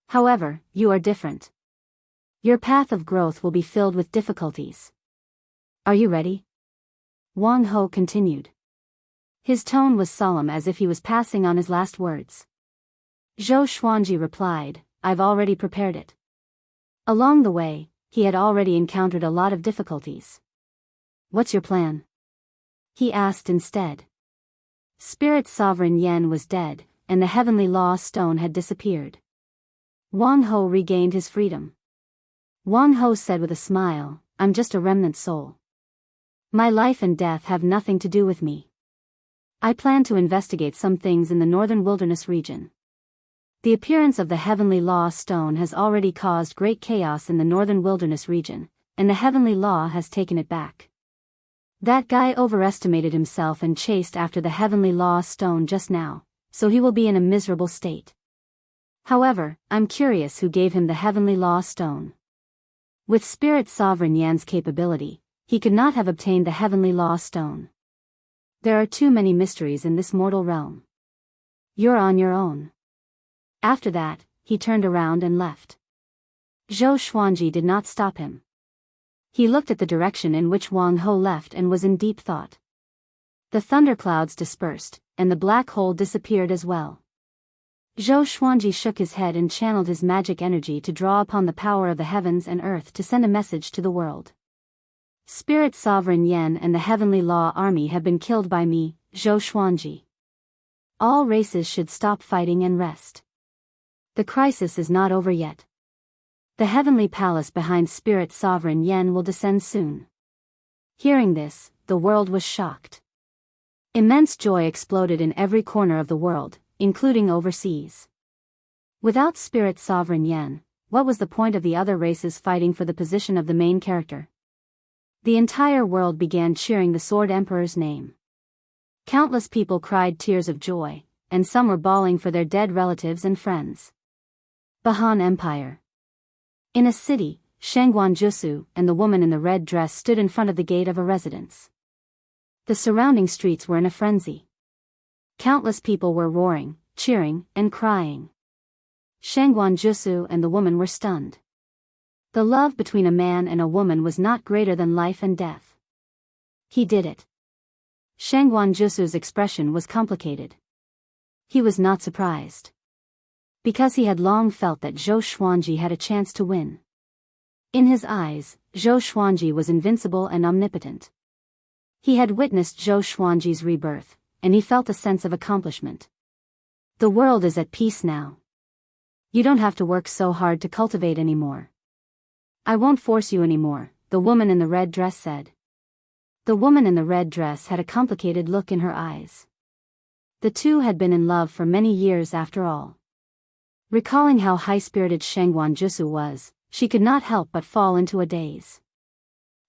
However, you are different. Your path of growth will be filled with difficulties. Are you ready? Wang Ho continued. His tone was solemn as if he was passing on his last words. Zhou Xuanji replied, I've already prepared it. Along the way, he had already encountered a lot of difficulties. What's your plan? He asked instead. Spirit Sovereign Yen was dead, and the heavenly law stone had disappeared. Wang Ho regained his freedom. Wang Ho said with a smile, I'm just a remnant soul. My life and death have nothing to do with me. I plan to investigate some things in the northern wilderness region. The appearance of the heavenly law stone has already caused great chaos in the northern wilderness region, and the heavenly law has taken it back. That guy overestimated himself and chased after the heavenly law stone just now, so he will be in a miserable state. However, I'm curious who gave him the heavenly law stone. With Spirit Sovereign Yan's capability, he could not have obtained the heavenly law stone. There are too many mysteries in this mortal realm. You're on your own. After that, he turned around and left. Zhou Xuanji did not stop him. He looked at the direction in which Wang Ho left and was in deep thought. The thunderclouds dispersed, and the black hole disappeared as well. Zhou Xuanji shook his head and channeled his magic energy to draw upon the power of the heavens and earth to send a message to the world. Spirit Sovereign Yan and the Heavenly Law Army have been killed by me, Zhou Xuanji. All races should stop fighting and rest. The crisis is not over yet. The heavenly palace behind Spirit Sovereign Yan will descend soon. Hearing this, the world was shocked. Immense joy exploded in every corner of the world, including overseas. Without Spirit Sovereign Yan, what was the point of the other races fighting for the position of the main character? The entire world began cheering the Sword Emperor's name. Countless people cried tears of joy, and some were bawling for their dead relatives and friends. Bahan Empire. In a city, Shangguan Jusu and the woman in the red dress stood in front of the gate of a residence. The surrounding streets were in a frenzy. Countless people were roaring, cheering, and crying. Shangguan Jusu and the woman were stunned. The love between a man and a woman was not greater than life and death. He did it. Shangguan Jusu's expression was complicated. He was not surprised. Because he had long felt that Zhou Xuanji had a chance to win. In his eyes, Zhou Xuanji was invincible and omnipotent. He had witnessed Zhou Xuanji's rebirth, and he felt a sense of accomplishment. The world is at peace now. You don't have to work so hard to cultivate anymore. I won't force you anymore, the woman in the red dress said. The woman in the red dress had a complicated look in her eyes. The two had been in love for many years after all. Recalling how high-spirited Shangguan Jusu was, she could not help but fall into a daze.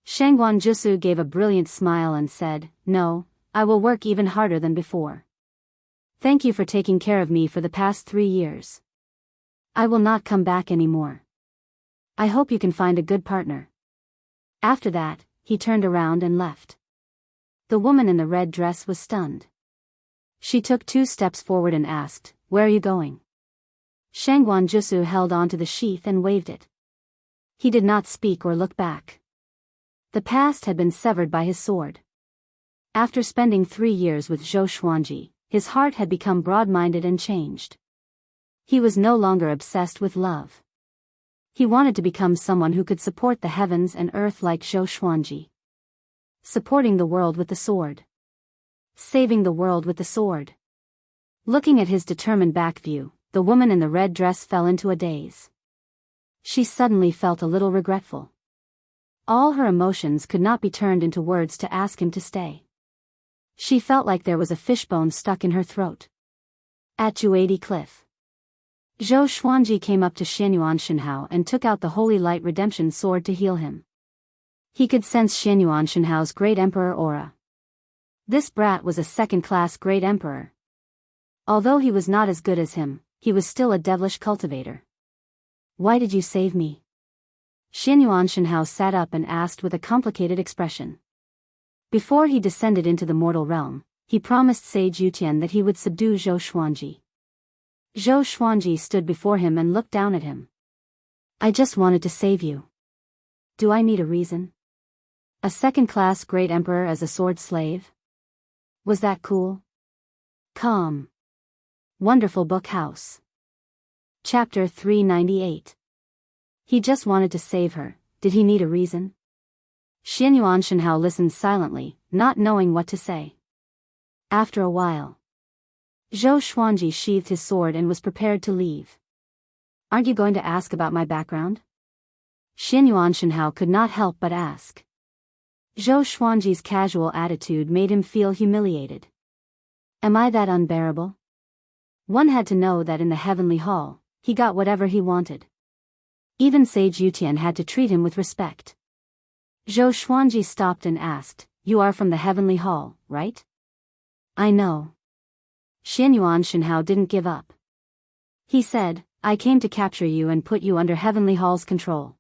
Shangguan Jusu gave a brilliant smile and said, "No, I will work even harder than before. Thank you for taking care of me for the past 3 years. I will not come back anymore. I hope you can find a good partner." After that, he turned around and left. The woman in the red dress was stunned. She took 2 steps forward and asked, "Where are you going?" Shangguan Jusu held onto the sheath and waved it. He did not speak or look back. The past had been severed by his sword. After spending 3 years with Zhou Xuanji, his heart had become broad-minded and changed. He was no longer obsessed with love. He wanted to become someone who could support the heavens and earth like Zhou Xuanji. Supporting the world with the sword. Saving the world with the sword. Looking at his determined back view, the woman in the red dress fell into a daze. She suddenly felt a little regretful. All her emotions could not be turned into words to ask him to stay. She felt like there was a fishbone stuck in her throat. At Juadi Cliff. Zhou Xuanji came up to Xianyuan Shenhao and took out the Holy Light Redemption Sword to heal him. He could sense Xianyuan Shenhao's Great Emperor aura. This brat was a second-class Great Emperor. Although he was not as good as him, he was still a devilish cultivator. "Why did you save me?" Xianyuan Shenhao sat up and asked with a complicated expression. Before he descended into the mortal realm, he promised Sage Yutian that he would subdue Zhou Xuanji. Zhou Xuanji stood before him and looked down at him. "I just wanted to save you. Do I need a reason? A second-class Great Emperor as a sword slave? Was that cool?" Calm. Wonderful Book House. Chapter 398. He just wanted to save her. Did he need a reason? Xianyuan Shenhao listened silently, not knowing what to say. After a while, Zhou Xuanji sheathed his sword and was prepared to leave. "Aren't you going to ask about my background?" Xin Yuanshanhao could not help but ask. Zhou Xuanji's casual attitude made him feel humiliated. Am I that unbearable? One had to know that in the heavenly hall, he got whatever he wanted. Even Sage Yutian had to treat him with respect. Zhou Xuanji stopped and asked, You are from the heavenly hall, right? I know. Xin Yuanshanhao didn't give up. He said, I came to capture you and put you under heavenly hall's control.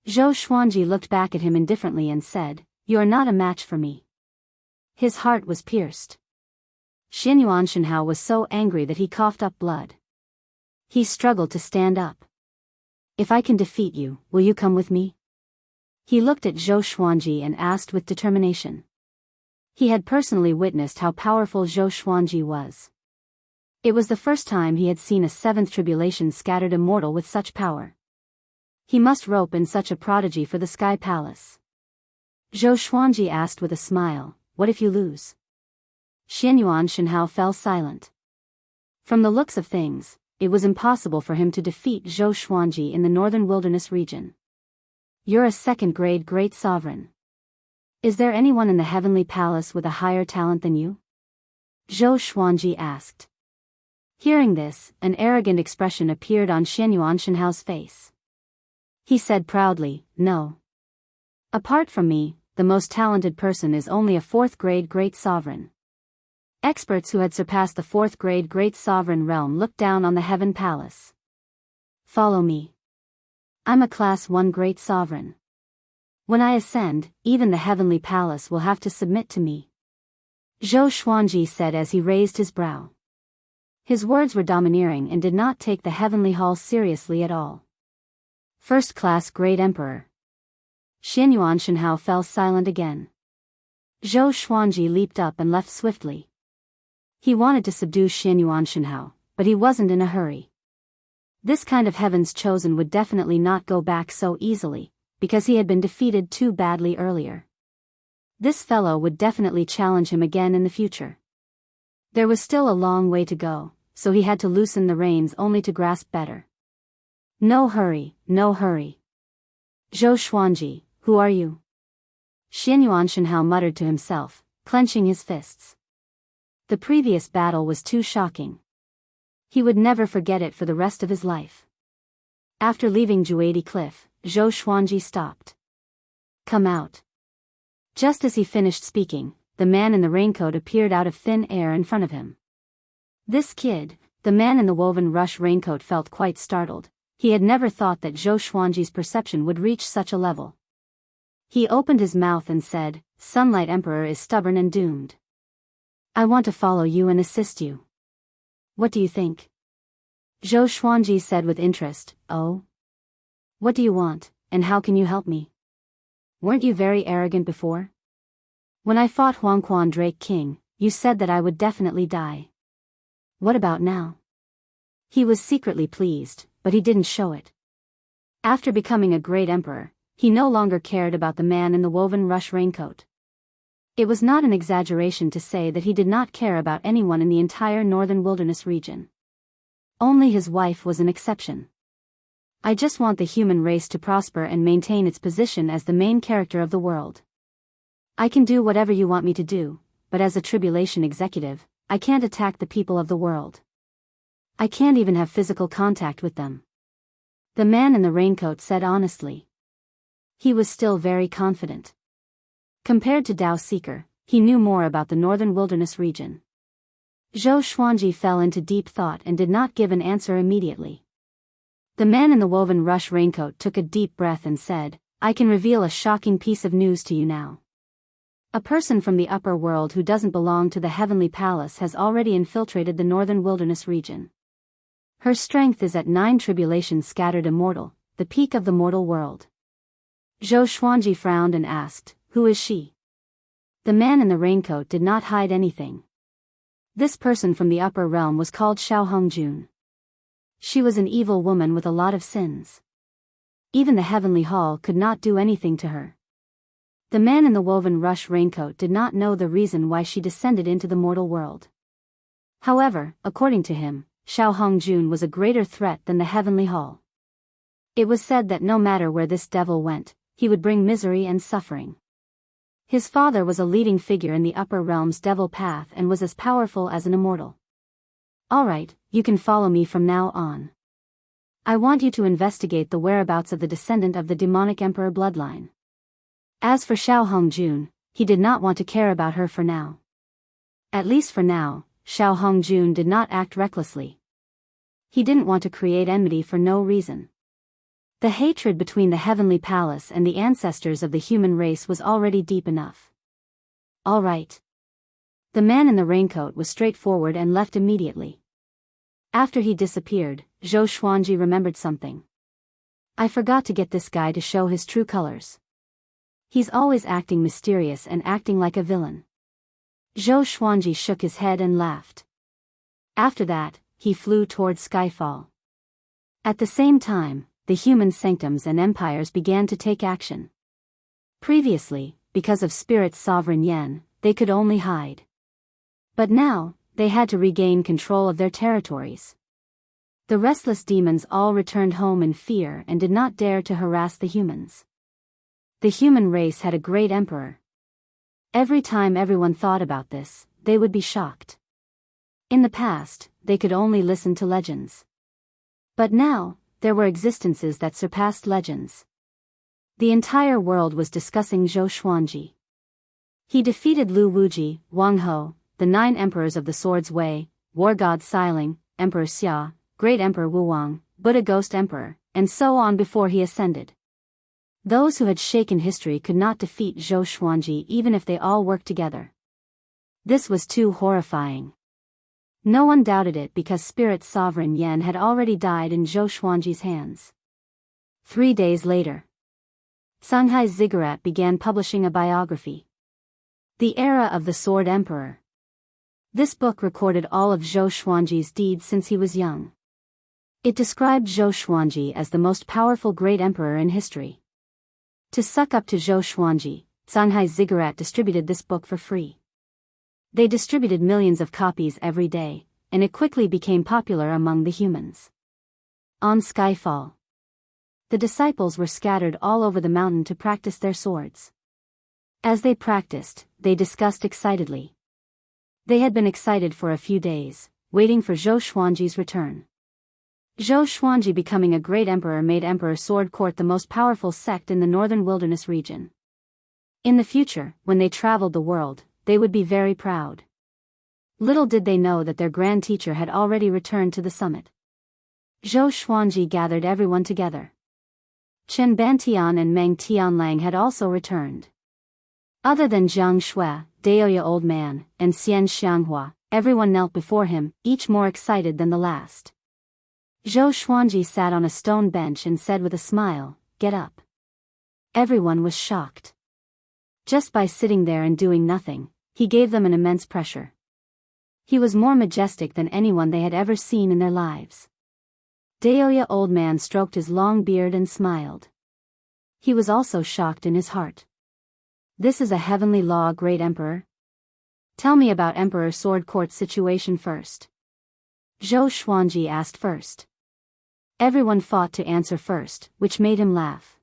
Zhou Xuanji looked back at him indifferently and said, You are not a match for me. His heart was pierced. Xin Yuanshanhao was so angry that he coughed up blood. He struggled to stand up. If I can defeat you, will you come with me? He looked at Zhou Xuanji and asked with determination. He had personally witnessed how powerful Zhou Xuanji was. It was the first time he had seen a seventh tribulation scattered immortal with such power. He must rope in such a prodigy for the Sky Palace. Zhou Xuanji asked with a smile, What if you lose? Xin Yuanshanhao fell silent. From the looks of things, it was impossible for him to defeat Zhou Xuanji in the northern wilderness region. You're a second-grade great sovereign. Is there anyone in the heavenly palace with a higher talent than you? Zhou Xuanji asked. Hearing this, an arrogant expression appeared on Xin Yuanshanhao's face. He said proudly, No. Apart from me, the most talented person is only a fourth-grade great sovereign. Experts who had surpassed the fourth-grade great sovereign realm looked down on the heaven palace. Follow me. I'm a class 1 great sovereign. When I ascend, even the heavenly palace will have to submit to me. Zhou Xuanji said as he raised his brow. His words were domineering and did not take the heavenly hall seriously at all. First-class great emperor. Xin Yuanshanhao fell silent again. Zhou Xuanji leaped up and left swiftly. He wanted to subdue Xin Yuanshanhao, but he wasn't in a hurry. This kind of heaven's chosen would definitely not go back so easily, because he had been defeated too badly earlier. This fellow would definitely challenge him again in the future. There was still a long way to go, so he had to loosen the reins only to grasp better. No hurry, no hurry. Zhou Xuanji, who are you? Xin Yuanshanhao muttered to himself, clenching his fists. The previous battle was too shocking. He would never forget it for the rest of his life. After leaving Juadi Cliff, Zhou Xuanji stopped. Come out. Just as he finished speaking, the man in the raincoat appeared out of thin air in front of him. This kid, the man in the woven rush raincoat, felt quite startled. He had never thought that Zhou Xuanji's perception would reach such a level. He opened his mouth and said, Sunlight Emperor is stubborn and doomed. I want to follow you and assist you. What do you think? Zhou Xuanji said with interest, Oh? What do you want, and how can you help me? Weren't you very arrogant before? When I fought Huangquan Drake King, you said that I would definitely die. What about now? He was secretly pleased, but he didn't show it. After becoming a great emperor, he no longer cared about the man in the woven rush raincoat. It was not an exaggeration to say that he did not care about anyone in the entire northern wilderness region. Only his wife was an exception. I just want the human race to prosper and maintain its position as the main character of the world. I can do whatever you want me to do, but as a tribulation executive, I can't attack the people of the world. I can't even have physical contact with them. The man in the raincoat said honestly. He was still very confident. Compared to Dao Seeker, he knew more about the northern wilderness region. Zhou Xuanji fell into deep thought and did not give an answer immediately. The man in the woven rush raincoat took a deep breath and said, I can reveal a shocking piece of news to you now. A person from the upper world who doesn't belong to the heavenly palace has already infiltrated the northern wilderness region. Her strength is at 9 tribulations scattered immortal, the peak of the mortal world. Zhou Xuanji frowned and asked, Who is she? The man in the raincoat did not hide anything. This person from the upper realm was called Xiao Hongjun. She was an evil woman with a lot of sins. Even the heavenly hall could not do anything to her. The man in the woven rush raincoat did not know the reason why she descended into the mortal world. However, according to him, Xiao Hongjun was a greater threat than the heavenly hall. It was said that no matter where this devil went, he would bring misery and suffering. His father was a leading figure in the upper realm's devil path and was as powerful as an immortal. Alright, you can follow me from now on. I want you to investigate the whereabouts of the descendant of the demonic emperor bloodline. As for Xiao Hongjun, he did not want to care about her for now. At least for now, Xiao Hongjun did not act recklessly. He didn't want to create enmity for no reason. The hatred between the heavenly palace and the ancestors of the human race was already deep enough. All right. The man in the raincoat was straightforward and left immediately. After he disappeared, Zhou Xuanji remembered something. I forgot to get this guy to show his true colors. He's always acting mysterious and acting like a villain. Zhou Xuanji shook his head and laughed. After that, he flew towards Skyfall. At the same time, the human sanctums and empires began to take action. Previously, because of Spirit's sovereign Yen, they could only hide. But now, they had to regain control of their territories. The restless demons all returned home in fear and did not dare to harass the humans. The human race had a great emperor. Every time everyone thought about this, they would be shocked. In the past, they could only listen to legends. But now, there were existences that surpassed legends. The entire world was discussing Zhou Xuanji. He defeated Lu Wuji, Wang Ho, the 9 emperors of the Sword's Way, War God Xiling, Emperor Xia, Great Emperor Wu Wang, Buddha Ghost Emperor, and so on before he ascended. Those who had shaken history could not defeat Zhou Xuanji even if they all worked together. This was too horrifying. No one doubted it because Spirit's sovereign Yen had already died in Zhou Xuanji's hands. 3 days later, Shanghai Ziggurat began publishing a biography. The Era of the Sword Emperor. This book recorded all of Zhou Xuanji's deeds since he was young. It described Zhou Xuanji as the most powerful great emperor in history. To suck up to Zhou Xuanji, Shanghai Ziggurat distributed this book for free. They distributed millions of copies every day, and it quickly became popular among the humans. On Skyfall, the disciples were scattered all over the mountain to practice their swords. As they practiced, they discussed excitedly. They had been excited for a few days, waiting for Zhou Xuanji's return. Zhou Xuanji becoming a great emperor made Emperor Sword Court the most powerful sect in the northern wilderness region. In the future, when they traveled the world, they would be very proud. Little did they know that their grand teacher had already returned to the summit. Zhou Xuanji gathered everyone together. Chen Bantian and Meng Tianlang had also returned. Other than Jiang Shui, Daoist Old Man, and Xian Xianghua, everyone knelt before him, each more excited than the last. Zhou Xuanji sat on a stone bench and said with a smile, "Get up." Everyone was shocked. Just by sitting there and doing nothing, he gave them an immense pressure. He was more majestic than anyone they had ever seen in their lives. Daoist Old Man stroked his long beard and smiled. He was also shocked in his heart. This is a heavenly law, Great Emperor? Tell me about Emperor Sword Court's situation first. Zhou Xuanji asked first. Everyone fought to answer first, which made him laugh.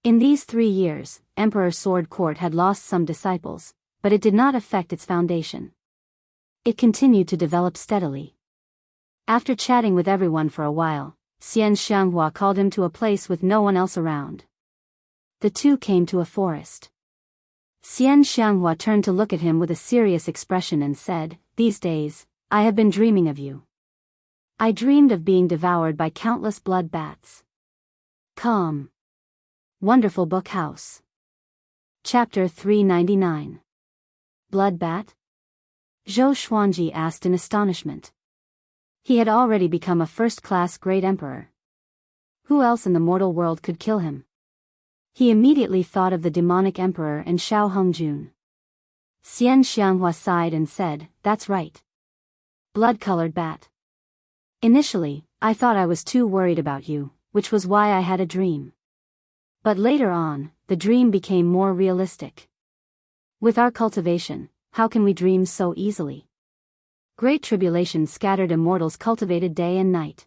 In these 3 years, Emperor Sword Court had lost some disciples, but it did not affect its foundation. It continued to develop steadily. After chatting with everyone for a while, Xian Xianghua called him to a place with no one else around. The two came to a forest. Xian Xianghua turned to look at him with a serious expression and said, "These days, I have been dreaming of you. I dreamed of being devoured by countless blood bats." Calm. Wonderful Book House. Chapter 399. Blood Bat? Zhou Xuanji asked in astonishment. He had already become a first-class great emperor. Who else in the mortal world could kill him? He immediately thought of the demonic emperor and Xiao Hongjun. Xian Xianghua sighed and said, "That's right. Blood-colored bat. Initially, I thought I was too worried about you, which was why I had a dream. But later on, the dream became more realistic. With our cultivation, how can we dream so easily? Great tribulation scattered immortals cultivated day and night.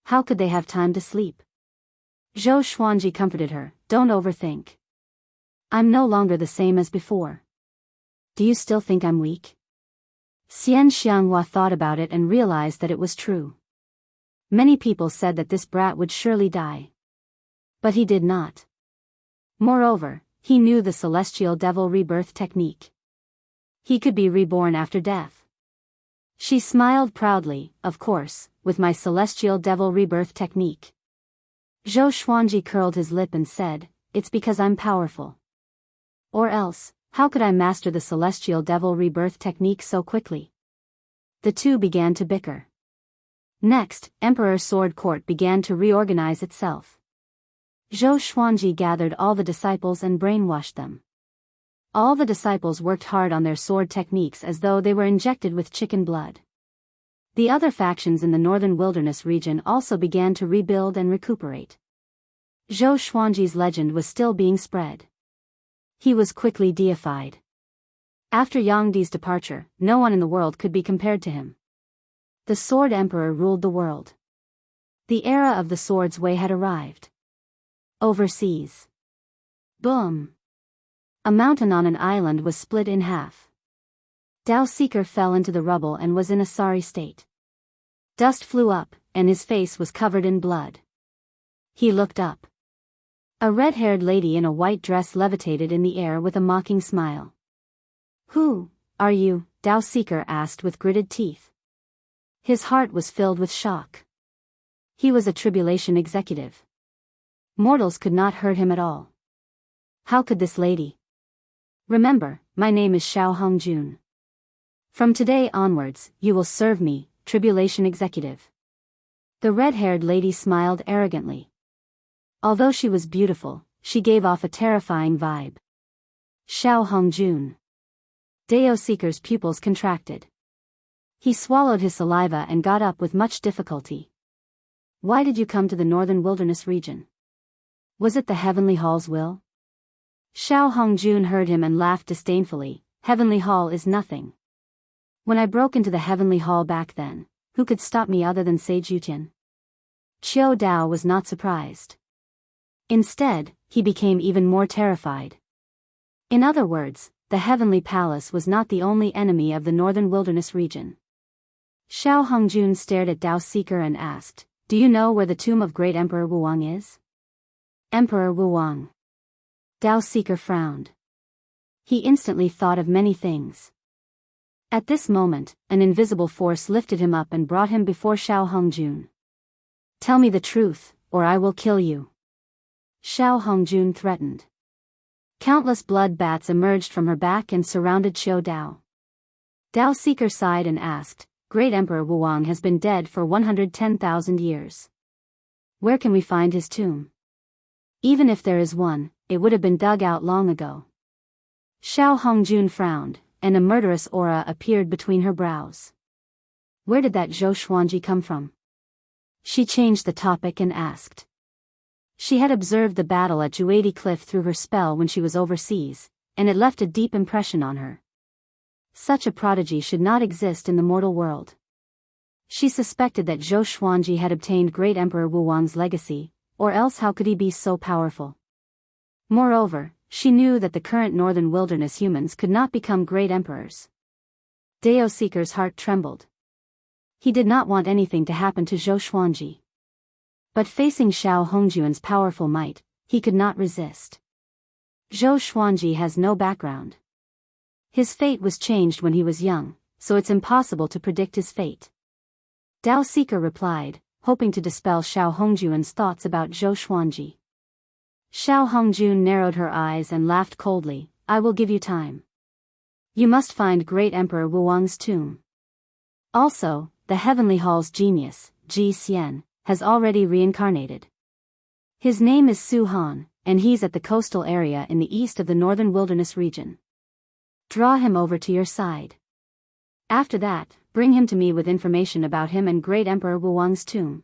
How could they have time to sleep? Zhou Xuanji comforted her, don't overthink. I'm no longer the same as before. Do you still think I'm weak? Xianxia thought about it and realized that it was true. Many people said that this brat would surely die. But he did not. Moreover, he knew the celestial devil rebirth technique. He could be reborn after death. She smiled proudly, of course, with my celestial devil rebirth technique. Zhou Xuanji curled his lip and said, it's because I'm powerful. Or else, how could I master the celestial devil rebirth technique so quickly? The two began to bicker. Next, Emperor Sword Court began to reorganize itself. Zhou Xuanji gathered all the disciples and brainwashed them. All the disciples worked hard on their sword techniques as though they were injected with chicken blood. The other factions in the northern wilderness region also began to rebuild and recuperate. Zhou Xuanji's legend was still being spread. He was quickly deified. After Yang Di's departure, no one in the world could be compared to him. The Sword Emperor ruled the world. The era of the Sword's Way had arrived. Overseas. Boom! A mountain on an island was split in half. Dao Seeker fell into the rubble and was in a sorry state. Dust flew up, and his face was covered in blood. He looked up. A red-haired lady in a white dress levitated in the air with a mocking smile. Who are you? Dao Seeker asked with gritted teeth. His heart was filled with shock. He was a tribulation executive. Mortals could not hurt him at all. How could this lady? Remember, my name is Xiao Hongjun. From today onwards, you will serve me, tribulation executive. The red-haired lady smiled arrogantly. Although she was beautiful, she gave off a terrifying vibe. Xiao Hongjun. Dao Seeker's pupils contracted. He swallowed his saliva and got up with much difficulty. Why did you come to the northern wilderness region? Was it the Heavenly Hall's will? Xiao Hongjun heard him and laughed disdainfully. Heavenly Hall is nothing. When I broke into the Heavenly Hall back then, who could stop me other than Sage Yutian? Qiu Dao was not surprised. Instead, he became even more terrified. In other words, the Heavenly Palace was not the only enemy of the northern wilderness region. Xiao Hongjun stared at Dao Seeker and asked, do you know where the tomb of great Emperor Wuwang is? Emperor Wuwang. Dao Seeker frowned. He instantly thought of many things. At this moment, an invisible force lifted him up and brought him before Xiao Hongjun. Tell me the truth, or I will kill you. Xiao Hongjun threatened. Countless blood bats emerged from her back and surrounded Qiu Dao. Dao Seeker sighed and asked, Great Emperor Wuwang has been dead for 110,000 years. Where can we find his tomb? Even if there is one, it would have been dug out long ago. Xiao Hongjun frowned, and a murderous aura appeared between her brows. Where did that Zhou Xuanji come from? She changed the topic and asked. She had observed the battle at Juadi Cliff through her spell when she was overseas, and it left a deep impression on her. Such a prodigy should not exist in the mortal world. She suspected that Zhou Xuanji had obtained great Emperor Wuwang's legacy, or else how could he be so powerful? Moreover, she knew that the current northern wilderness humans could not become great emperors. Dao Seeker's heart trembled. He did not want anything to happen to Zhou Xuanji. But facing Xiao Hongjun's powerful might, he could not resist. Zhou Xuanji has no background. His fate was changed when he was young, so it's impossible to predict his fate. Dao Seeker replied, hoping to dispel Xiao Hongjun's thoughts about Zhou Xuanji. Xiao Hongjun narrowed her eyes and laughed coldly, I will give you time. You must find great Emperor Wuwang's tomb. Also, the Heavenly Hall's genius, Ji Xian, has already reincarnated. His name is Su Han, and he's at the coastal area in the east of the northern wilderness region. Draw him over to your side. After that, bring him to me with information about him and great Emperor Wuwang's tomb.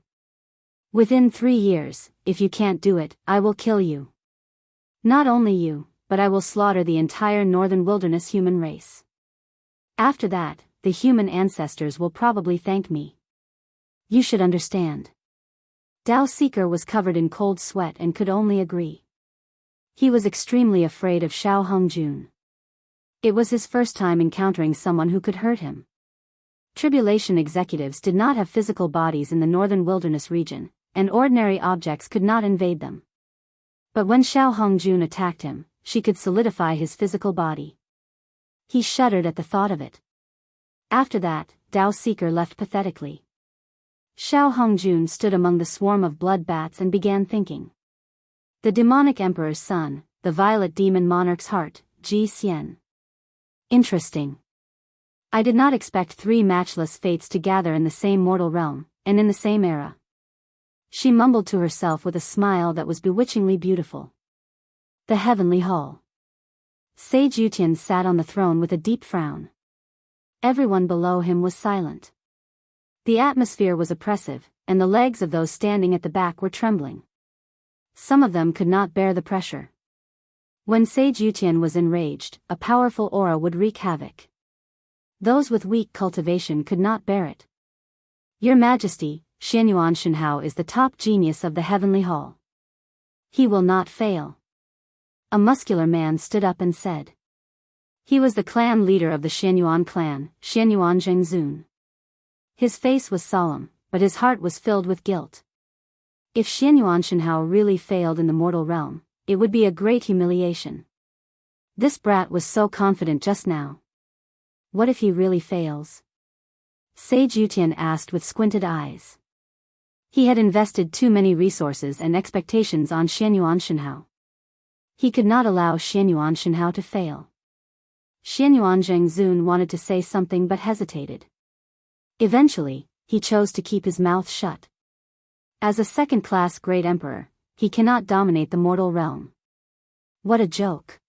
Within 3 years, if you can't do it, I will kill you. Not only you, but I will slaughter the entire northern wilderness human race. After that, the human ancestors will probably thank me. You should understand. Dao Seeker was covered in cold sweat and could only agree. He was extremely afraid of Xiao Hongjun. It was his first time encountering someone who could hurt him. Tribulation executives did not have physical bodies in the northern wilderness region, and ordinary objects could not invade them. But when Xiao Hongjun attacked him, she could solidify his physical body. He shuddered at the thought of it. After that, Dao Seeker left pathetically. Xiao Hongjun stood among the swarm of blood bats and began thinking. The demonic emperor's son, the violet demon monarch's heart, Ji Xian. Interesting. I did not expect three matchless fates to gather in the same mortal realm, and in the same era. She mumbled to herself with a smile that was bewitchingly beautiful. The heavenly hall. Sage Yutian sat on the throne with a deep frown. Everyone below him was silent. The atmosphere was oppressive, and the legs of those standing at the back were trembling. Some of them could not bear the pressure. When Sage Yutian was enraged, a powerful aura would wreak havoc. Those with weak cultivation could not bear it. Your Majesty, Xianyuan Shenhao is the top genius of the heavenly hall. He will not fail. A muscular man stood up and said. He was the clan leader of the Xianyuan clan, Xianyuan Zhengzun. His face was solemn, but his heart was filled with guilt. If Xianyuan Shenhao really failed in the mortal realm, it would be a great humiliation. This brat was so confident just now. What if he really fails? Sage Yutian asked with squinted eyes. He had invested too many resources and expectations on Xianyuan Shenhao. He could not allow Xianyuan Shenhao to fail. Xianyuan Zhengzun wanted to say something but hesitated. Eventually, he chose to keep his mouth shut. As a second-class great emperor, he cannot dominate the mortal realm. What a joke.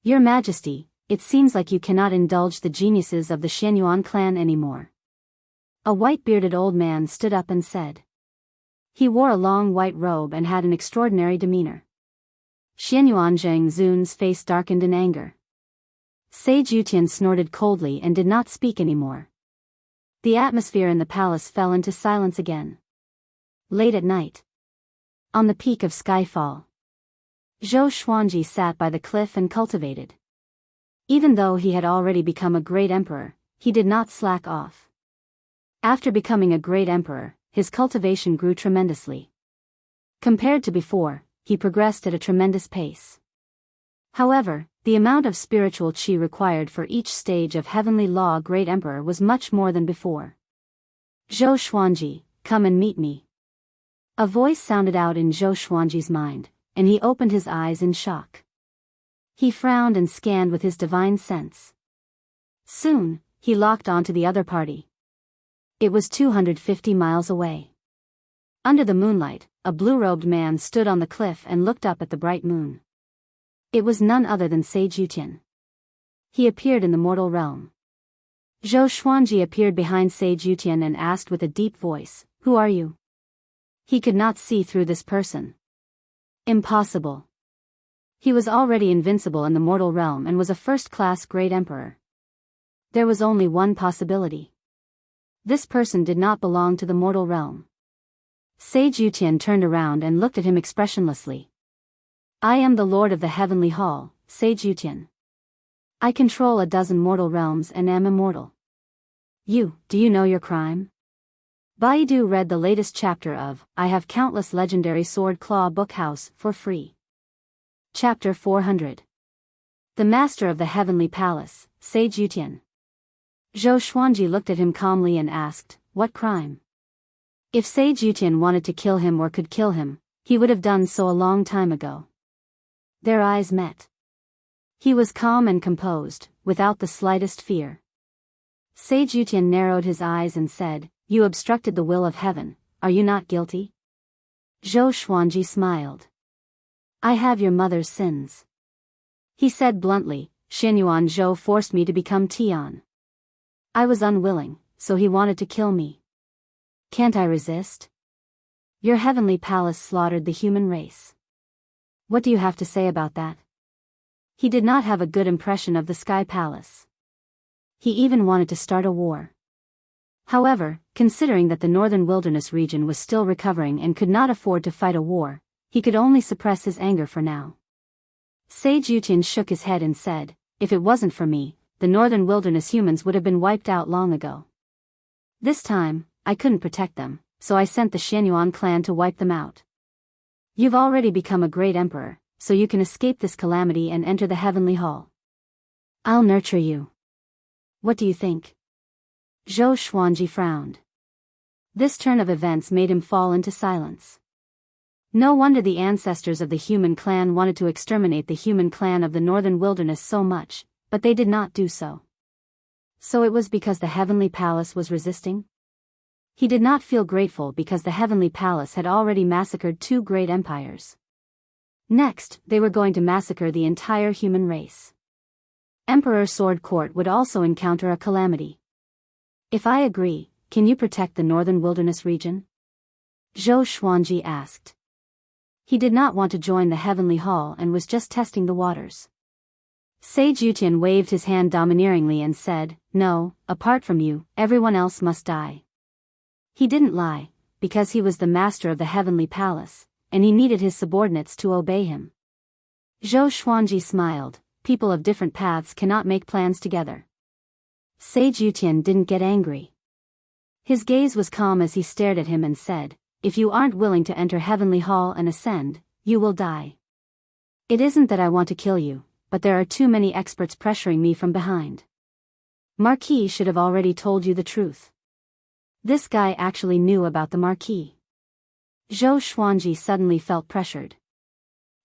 Your Majesty, it seems like you cannot indulge the geniuses of the Xianyuan clan anymore. A white-bearded old man stood up and said. He wore a long white robe and had an extraordinary demeanor. Xianyuan Zhengzun's face darkened in anger. Sage Yutian snorted coldly and did not speak anymore. The atmosphere in the palace fell into silence again. Late at night. On the peak of Skyfall. Zhou Xuanji sat by the cliff and cultivated. Even though he had already become a great emperor, he did not slack off. After becoming a great emperor, his cultivation grew tremendously. Compared to before, he progressed at a tremendous pace. However, the amount of spiritual qi required for each stage of heavenly law great emperor was much more than before. Zhou Xuanji, come and meet me. A voice sounded out in Zhou Xuanji's mind, and he opened his eyes in shock. He frowned and scanned with his divine sense. Soon, he locked onto the other party. It was 250 miles away. Under the moonlight, a blue-robed man stood on the cliff and looked up at the bright moon. It was none other than Sage Yutian. He appeared in the mortal realm. Zhou Xuanji appeared behind Sage Yutian and asked with a deep voice, "Who are you?" He could not see through this person. Impossible. He was already invincible in the mortal realm and was a first-class great emperor. There was only one possibility. This person did not belong to the mortal realm. Sage Yutian turned around and looked at him expressionlessly. I am the Lord of the Heavenly Hall, Sage Yutian. I control a dozen mortal realms and am immortal. Do you know your crime? Baidu read the latest chapter of I Have Countless Legendary Sword Claw Bookhouse for free. Chapter 400. The Master of the Heavenly Palace, Sage Yutian. Zhou Xuanji looked at him calmly and asked, what crime? If Sage Yutian wanted to kill him or could kill him, he would have done so a long time ago. Their eyes met. He was calm and composed, without the slightest fear. Sage Yutian narrowed his eyes and said, You obstructed the will of heaven, are you not guilty? Zhou Xuanji smiled. I have your mother's sins. He said bluntly, Xianyuan Zhou forced me to become Tian. I was unwilling, so he wanted to kill me. Can't I resist? Your heavenly palace slaughtered the human race. What do you have to say about that? He did not have a good impression of the Sky Palace. He even wanted to start a war. However, considering that the northern wilderness region was still recovering and could not afford to fight a war, he could only suppress his anger for now. Sage Yutian shook his head and said, "If it wasn't for me, the northern wilderness humans would have been wiped out long ago. This time, I couldn't protect them, so I sent the Xianyuan clan to wipe them out. You've already become a great emperor, so you can escape this calamity and enter the heavenly hall. I'll nurture you. What do you think?" Zhou Xuanji frowned. This turn of events made him fall into silence. No wonder the ancestors of the human clan wanted to exterminate the human clan of the northern wilderness so much, but they did not do so. So it was because the heavenly palace was resisting? He did not feel grateful because the heavenly palace had already massacred 2 great empires. Next, they were going to massacre the entire human race. Emperor Sword Court would also encounter a calamity. "If I agree, can you protect the northern wilderness region?" Zhou Xuanji asked. He did not want to join the heavenly hall and was just testing the waters. Sage Yutian waved his hand domineeringly and said, "No, apart from you, everyone else must die." He didn't lie, because he was the master of the heavenly palace, and he needed his subordinates to obey him. Zhou Xuanji smiled. People of different paths cannot make plans together. Sage Yutian didn't get angry. His gaze was calm as he stared at him and said, "If you aren't willing to enter Heavenly Hall and ascend, you will die. It isn't that I want to kill you, but there are too many experts pressuring me from behind. Marquis should have already told you the truth." This guy actually knew about the Marquis. Zhou Xuanji suddenly felt pressured.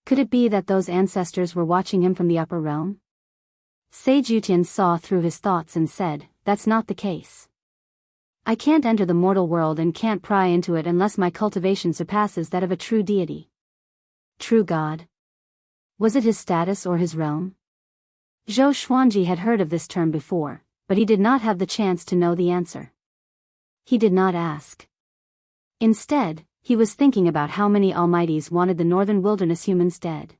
Could it be that those ancestors were watching him from the upper realm? Sage Yutian saw through his thoughts and said, "That's not the case. I can't enter the mortal world and can't pry into it unless my cultivation surpasses that of a true deity." True God? Was it his status or his realm? Zhou Xuanji had heard of this term before, but he did not have the chance to know the answer. He did not ask. Instead, he was thinking about how many almighties wanted the northern wilderness humans dead.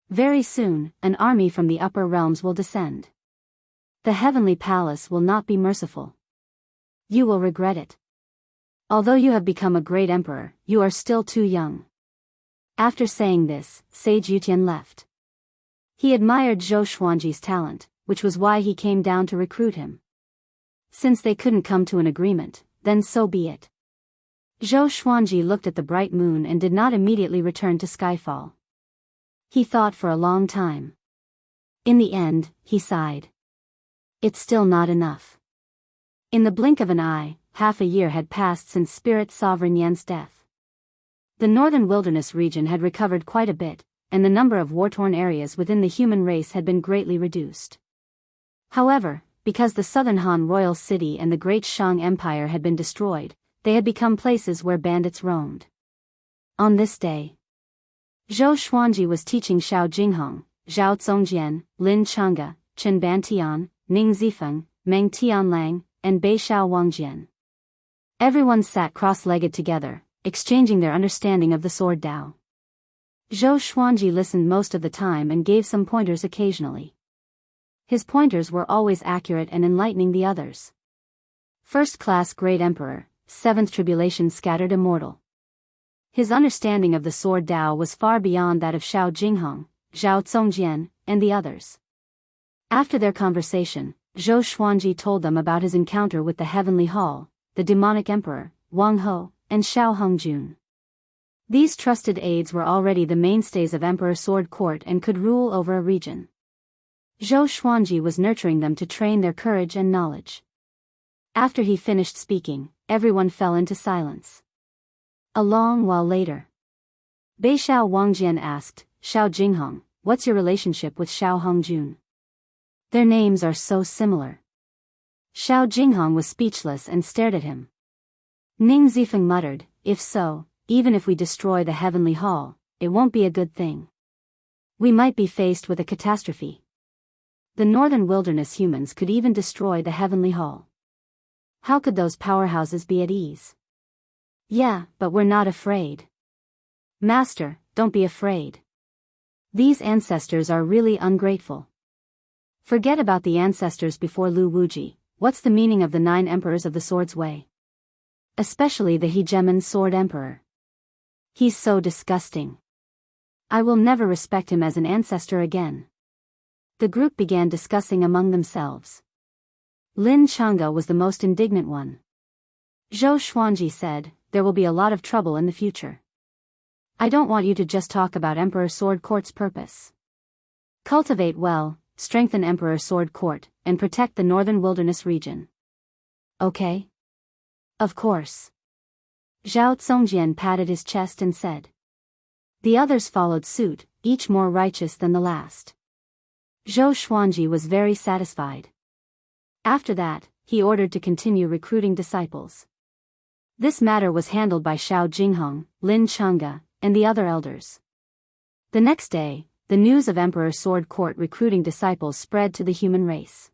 Very soon, an army from the upper realms will descend. The heavenly palace will not be merciful. You will regret it. Although you have become a great emperor, you are still too young. After saying this, Sage Yutian left. He admired Zhou Xuanji's talent, which was why he came down to recruit him. Since they couldn't come to an agreement, then so be it. Zhou Xuanji looked at the bright moon and did not immediately return to Skyfall. He thought for a long time. In the end, he sighed. It's still not enough. In the blink of an eye, half a year had passed since Spirit Sovereign Yan's death. The northern wilderness region had recovered quite a bit, and the number of war-torn areas within the human race had been greatly reduced. However, because the southern Han royal city and the great Shang Empire had been destroyed, they had become places where bandits roamed. On this day, Zhou Xuanji was teaching Xiao Jinghong, Zhao Zongjian, Lin Changge, Chen Bantian, Ning Zifeng, Meng Tianlang, and Bei Xiao Wangjian. Everyone sat cross-legged together, exchanging their understanding of the sword Dao. Zhou Xuanji listened most of the time and gave some pointers occasionally. His pointers were always accurate and enlightening the others. First-class Great Emperor, Seventh Tribulation Scattered Immortal. His understanding of the sword Dao was far beyond that of Xiao Jinghong, Zhao Zongjian, and the others. After their conversation, Zhou Xuanji told them about his encounter with the Heavenly Hall, the demonic emperor, Wang Ho, and Xiao Hongjun. These trusted aides were already the mainstays of Emperor Sword Court and could rule over a region. Zhou Xuanji was nurturing them to train their courage and knowledge. After he finished speaking, everyone fell into silence. A long while later, Bei Xiao Wangjian asked, "Xiao Jinghong, what's your relationship with Xiao Hongjun? Their names are so similar." Xiao Jinghong was speechless and stared at him. Ning Zifeng muttered, "If so, even if we destroy the Heavenly Hall, it won't be a good thing. We might be faced with a catastrophe. The northern wilderness humans could even destroy the Heavenly Hall. How could those powerhouses be at ease?" "Yeah, but we're not afraid." "Master, don't be afraid. These ancestors are really ungrateful. Forget about the ancestors before Lu Wuji, what's the meaning of the 9 emperors of the sword's way? Especially the hegemon sword emperor. He's so disgusting. I will never respect him as an ancestor again. The group began discussing among themselves. Lin Chang'e was the most indignant one. Zhou Xuanji said, there will be a lot of trouble in the future. I don't want you to just talk about Emperor Sword Court's purpose. Cultivate well, strengthen Emperor Sword Court, and protect the northern wilderness region. Okay? Of course. Zhao Zongjian patted his chest and said. The others followed suit, each more righteous than the last. Zhou Xuanji was very satisfied. After that, he ordered to continue recruiting disciples. This matter was handled by Shao Jinghong, Lin Chang'e, and the other elders. The next day, the news of Emperor Sword Court recruiting disciples spread to the human race.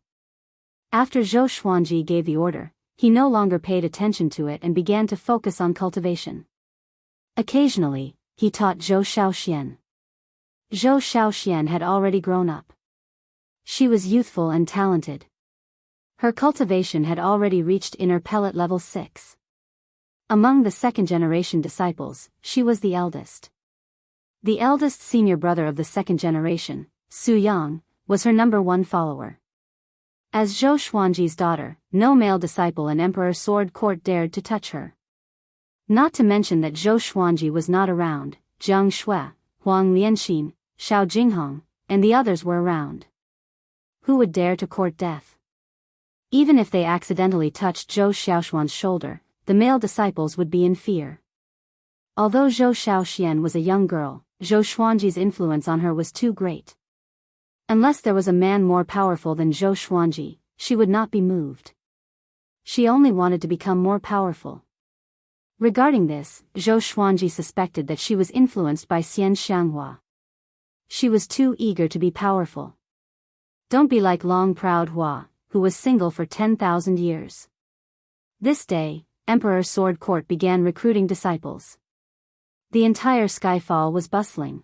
After Zhou Xuanji gave the order, he no longer paid attention to it and began to focus on cultivation. Occasionally, he taught Zhou Xiaoxian. Zhou Xiaoxian had already grown up. She was youthful and talented. Her cultivation had already reached inner pellet level 6. Among the second-generation disciples, she was the eldest. The eldest senior brother of the second generation, Su Yang, was her #1 follower. As Zhou Xuanji's daughter, no male disciple in Emperor Sword Court dared to touch her. Not to mention that Zhou Xuanji was not around, Jiang Shui, Huang Lianxin, Shao Jinghong, and the others were around. Who would dare to court death? Even if they accidentally touched Zhou Xiaoxuan's shoulder, the male disciples would be in fear. Although Zhou Xiaoxian was a young girl, Zhou Xuanji's influence on her was too great. Unless there was a man more powerful than Zhou Xuanji, she would not be moved. She only wanted to become more powerful. Regarding this, Zhou Xuanji suspected that she was influenced by Xian Xianghua. She was too eager to be powerful. Don't be like Long Proud Hua, who was single for 10,000 years. This day, Emperor Sword Court began recruiting disciples. The entire Skyfall was bustling.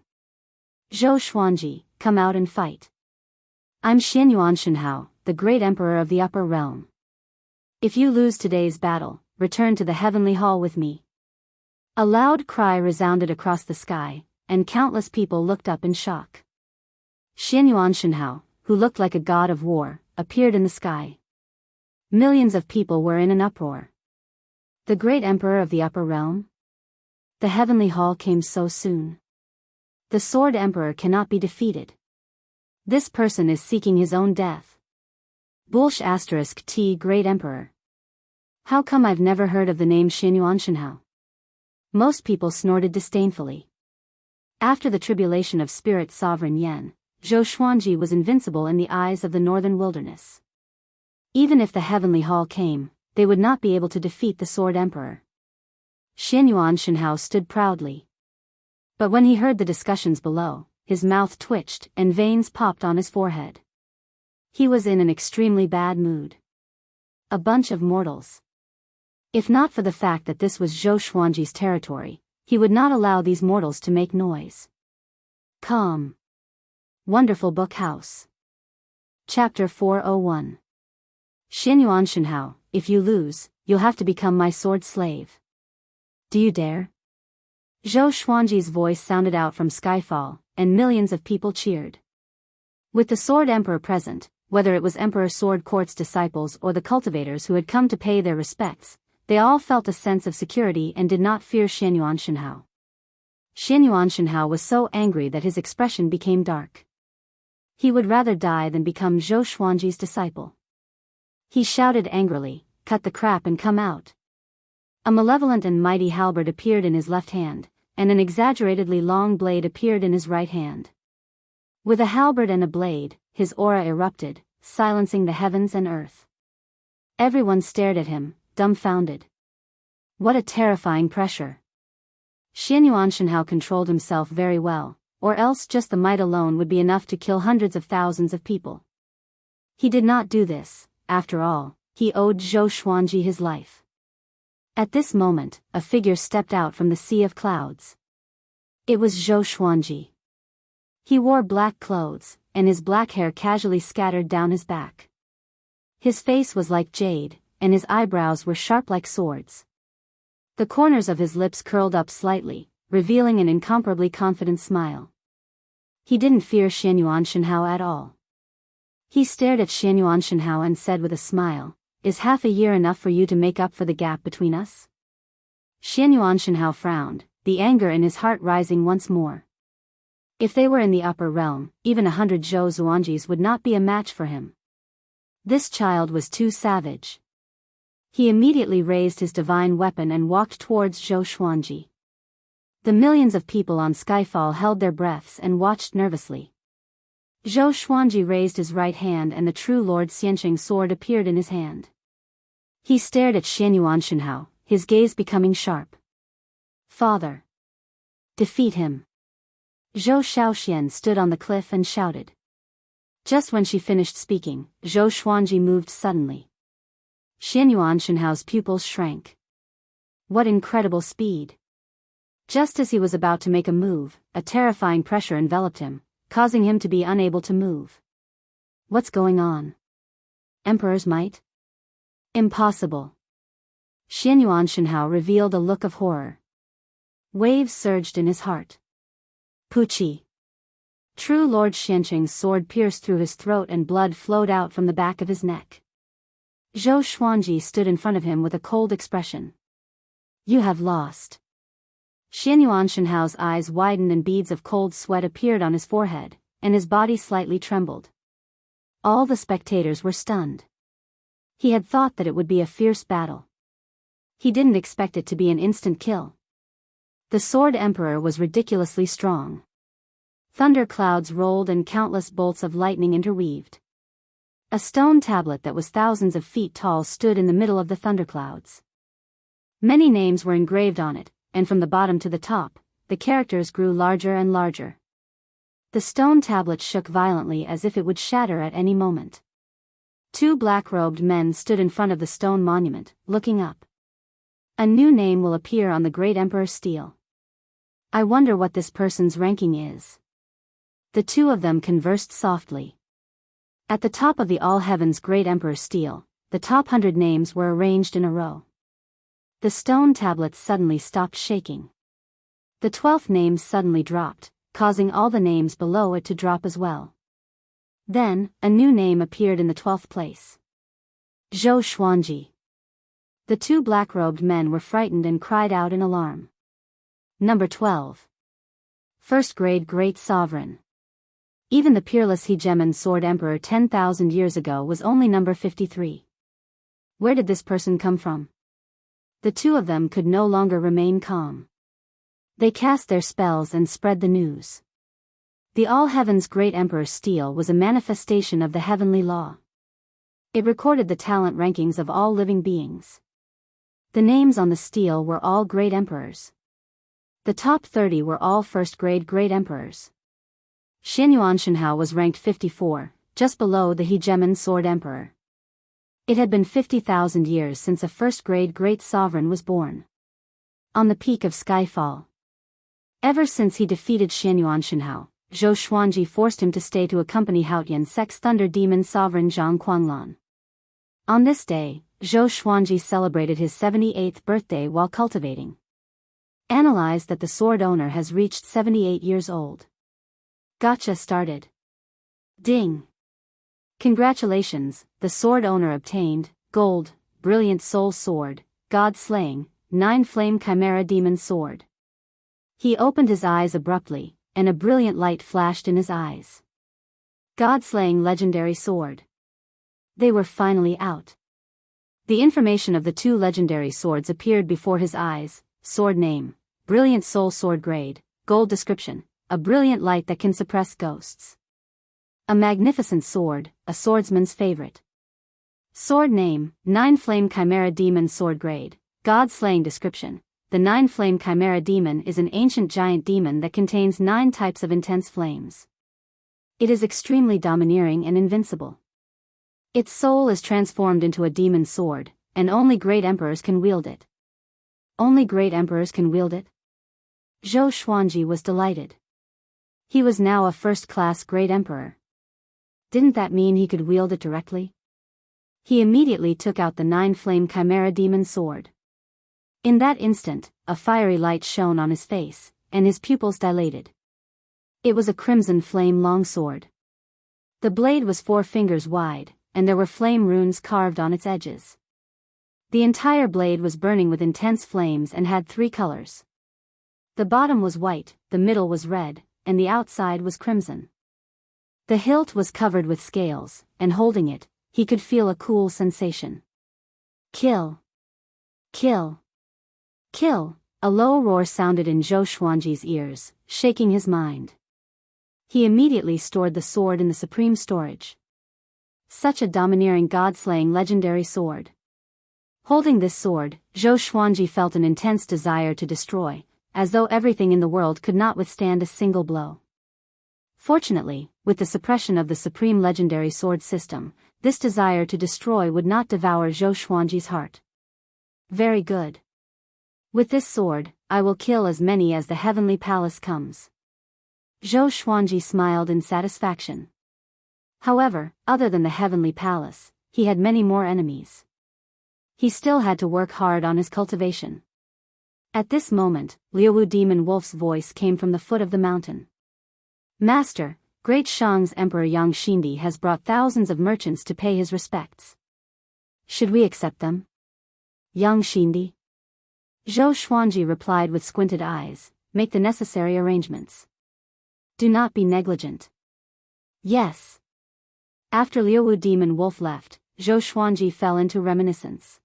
Zhou Xuanji, come out and fight. I'm Xianyuan Shenhao, the great emperor of the upper realm. If you lose today's battle, return to the heavenly hall with me. A loud cry resounded across the sky, and countless people looked up in shock. Xianyuan Shenhao, who looked like a god of war, appeared in the sky. Millions of people were in an uproar. The great emperor of the upper realm? The heavenly hall came so soon. The sword emperor cannot be defeated. This person is seeking his own death. Bulsh *T great emperor. How come I've never heard of the name Xianyuan Shenhao? Most people snorted disdainfully. After the tribulation of spirit sovereign Yan, Zhou Xuanji was invincible in the eyes of the northern wilderness. Even if the heavenly hall came, they would not be able to defeat the sword emperor. Xianyuan Shenhao stood proudly. But when he heard the discussions below, his mouth twitched and veins popped on his forehead. He was in an extremely bad mood. A bunch of mortals. If not for the fact that this was Zhou Xuanji's territory, he would not allow these mortals to make noise. Calm. Wonderful Book House. Chapter 401. Xianyuan Shenhao, if you lose, you'll have to become my sword slave. Do you dare? Zhou Xuanji's voice sounded out from Skyfall, and millions of people cheered. With the Sword Emperor present, whether it was Emperor Sword Court's disciples or the cultivators who had come to pay their respects, they all felt a sense of security and did not fear Xianyuan Shenhao. Xianyuan Shenhao was so angry that his expression became dark. He would rather die than become Zhou Xuanji's disciple. He shouted angrily, "Cut the crap and come out." A malevolent and mighty halberd appeared in his left hand, and an exaggeratedly long blade appeared in his right hand. With a halberd and a blade, his aura erupted, silencing the heavens and earth. Everyone stared at him, dumbfounded. What a terrifying pressure. Xianyuan Shenhao controlled himself very well, or else just the might alone would be enough to kill hundreds of thousands of people. He did not do this. After all, he owed Zhou Xuanji his life. At this moment, a figure stepped out from the sea of clouds. It was Zhou Xuanji. He wore black clothes, and his black hair casually scattered down his back. His face was like jade, and his eyebrows were sharp like swords. The corners of his lips curled up slightly, revealing an incomparably confident smile. He didn't fear Xianyuan Shenhao at all. He stared at Xianyuan Shenhao and said with a smile, "Is half a year enough for you to make up for the gap between us?" Xianyuan Shenhao frowned, the anger in his heart rising once more. If they were in the upper realm, even 100 Zhou Zuanjis would not be a match for him. This child was too savage. He immediately raised his divine weapon and walked towards Zhou Xuanji. The millions of people on Skyfall held their breaths and watched nervously. Zhou Xuanji raised his right hand and the true Lord Xianxia sword appeared in his hand. He stared at Xianyuan Shenhao, his gaze becoming sharp. "Father! Defeat him!" Zhou Xiaoxian stood on the cliff and shouted. Just when she finished speaking, Zhou Xuanji moved suddenly. Xianyuan Shenhao's pupils shrank. What incredible speed! Just as he was about to make a move, a terrifying pressure enveloped him, causing him to be unable to move. What's going on? Emperor's might? Impossible. Xianyuan Shenhao revealed a look of horror. Waves surged in his heart. Puchi. True Lord Xianxing's sword pierced through his throat and blood flowed out from the back of his neck. Zhou Xuanji stood in front of him with a cold expression. You have lost. Xianyuan Shenhao's eyes widened and beads of cold sweat appeared on his forehead, and his body slightly trembled. All the spectators were stunned. He had thought that it would be a fierce battle. He didn't expect it to be an instant kill. The Sword Emperor was ridiculously strong. Thunder clouds rolled and countless bolts of lightning interweaved. A stone tablet that was thousands of feet tall stood in the middle of the thunderclouds. Many names were engraved on it, and from the bottom to the top, the characters grew larger and larger. The stone tablet shook violently as if it would shatter at any moment. Two black-robed men stood in front of the stone monument, looking up. A new name will appear on the Great Emperor's stele. I wonder what this person's ranking is. The two of them conversed softly. At the top of the All Heaven's Great Emperor's stele, the top 100 names were arranged in a row. The stone tablets suddenly stopped shaking. The 12th name suddenly dropped, causing all the names below it to drop as well. Then, a new name appeared in the 12th place. Zhou Xuanji. The two black-robed men were frightened and cried out in alarm. Number 12. First grade Great Sovereign. Even the peerless Hegemon Sword Emperor 10,000 years ago was only number 53. Where did this person come from? The two of them could no longer remain calm. They cast their spells and spread the news. The All Heaven's Great Emperor's stele was a manifestation of the heavenly law. It recorded the talent rankings of all living beings. The names on the stele were all great emperors. The top 30 were all first-grade great emperors. Xianyuan Shenhao was ranked 54, just below the Hegemon Sword Emperor. It had been 50,000 years since a first-grade great sovereign was born. On the peak of Skyfall. Ever since he defeated Xianyuan Shenhao, Zhou Xuanji forced him to stay to accompany Haotian Sect's Thunder Demon Sovereign Zhang Quanglan. On this day, Zhou Xuanji celebrated his 78th birthday while cultivating. Analyzed that the sword owner has reached 78 years old. Gotcha started. Ding. Congratulations, the sword owner obtained, Gold, Brilliant Soul Sword, God Slaying, 9 Flame Chimera Demon Sword. He opened his eyes abruptly, and a brilliant light flashed in his eyes. God Slaying Legendary Sword. They were finally out. The information of the two legendary swords appeared before his eyes. Sword name, Brilliant Soul Sword Grade, Gold Description, a brilliant light that can suppress ghosts. A magnificent sword, a swordsman's favorite. Sword name, 9 Flame Chimera Demon Sword Grade, God Slaying Description. The 9 Flame Chimera Demon is an ancient giant demon that contains 9 types of intense flames. It is extremely domineering and invincible. Its soul is transformed into a demon sword, and only great emperors can wield it. Only great emperors can wield it? Zhou Xuanji was delighted. He was now a first-class great emperor. Didn't that mean he could wield it directly? He immediately took out the 9-flame chimera demon sword. In that instant, a fiery light shone on his face, and his pupils dilated. It was a crimson flame longsword. The blade was 4 fingers wide, and there were flame runes carved on its edges. The entire blade was burning with intense flames and had 3 colors. The bottom was white, the middle was red, and the outside was crimson. The hilt was covered with scales, and holding it, he could feel a cool sensation. Kill! Kill! Kill! A low roar sounded in Zhou Xuanji's ears, shaking his mind. He immediately stored the sword in the supreme storage. Such a domineering god-slaying legendary sword. Holding this sword, Zhou Xuanji felt an intense desire to destroy, as though everything in the world could not withstand a single blow. Fortunately, with the suppression of the supreme legendary sword system, this desire to destroy would not devour Zhou Xuanji's heart. Very good. With this sword, I will kill as many as the heavenly palace comes. Zhou Xuanji smiled in satisfaction. However, other than the heavenly palace, he had many more enemies. He still had to work hard on his cultivation. At this moment, Liuwu Demon Wolf's voice came from the foot of the mountain. Master, Great Shang's Emperor Yang Xindi has brought thousands of merchants to pay his respects. Should we accept them? Yang Xindi? Zhou Xuanji replied with squinted eyes, make the necessary arrangements. Do not be negligent. Yes. After Liuwu Demon Wolf left, Zhou Xuanji fell into reminiscence.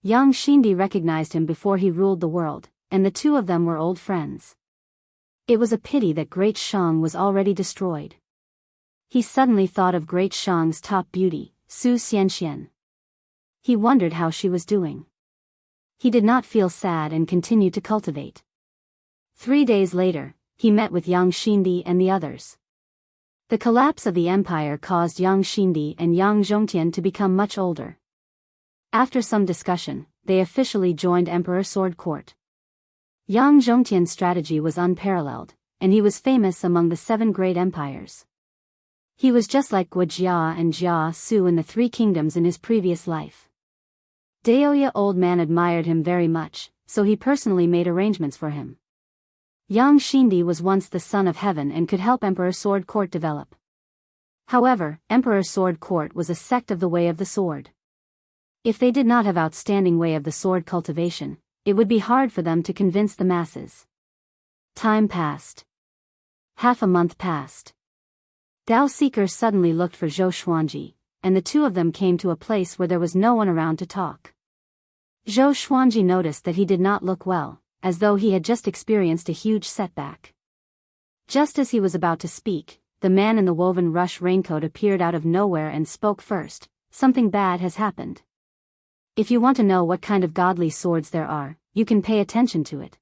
Yang Xindi recognized him before he ruled the world, and the two of them were old friends. It was a pity that Great Shang was already destroyed. He suddenly thought of Great Shang's top beauty, Su Xianxian. He wondered how she was doing. He did not feel sad and continued to cultivate. 3 days later, he met with Yang Xindi and the others. The collapse of the empire caused Yang Xindi and Yang Zhongtian to become much older. After some discussion, they officially joined Emperor Sword Court. Yang Zhongtian's strategy was unparalleled, and he was famous among the 7 great empires. He was just like Guojia and Jia Su in the 3 kingdoms in his previous life. Daoist old man admired him very much, so he personally made arrangements for him. Yang Xindi was once the son of heaven and could help Emperor Sword Court develop. However, Emperor Sword Court was a sect of the Way of the Sword. If they did not have outstanding Way of the Sword cultivation, it would be hard for them to convince the masses. Time passed. Half a month passed. Dao Seeker suddenly looked for Zhou Xuanji, and the two of them came to a place where there was no one around to talk. Zhou Xuanji noticed that he did not look well, as though he had just experienced a huge setback. Just as he was about to speak, the man in the woven rush raincoat appeared out of nowhere and spoke first. Something bad has happened. If you want to know what kind of godly swords there are, you can pay attention to it.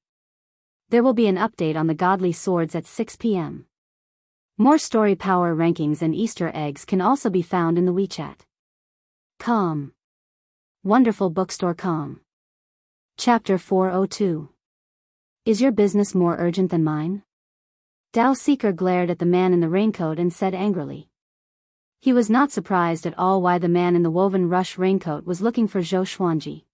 There will be an update on the godly swords at 6 p.m. More story power rankings and Easter eggs can also be found in the WeChat. Com. Wonderful Bookstore Com. Chapter 402. Is your business more urgent than mine? Dao Seeker glared at the man in the raincoat and said angrily. He was not surprised at all why the man in the woven rush raincoat was looking for Zhou Xuanji.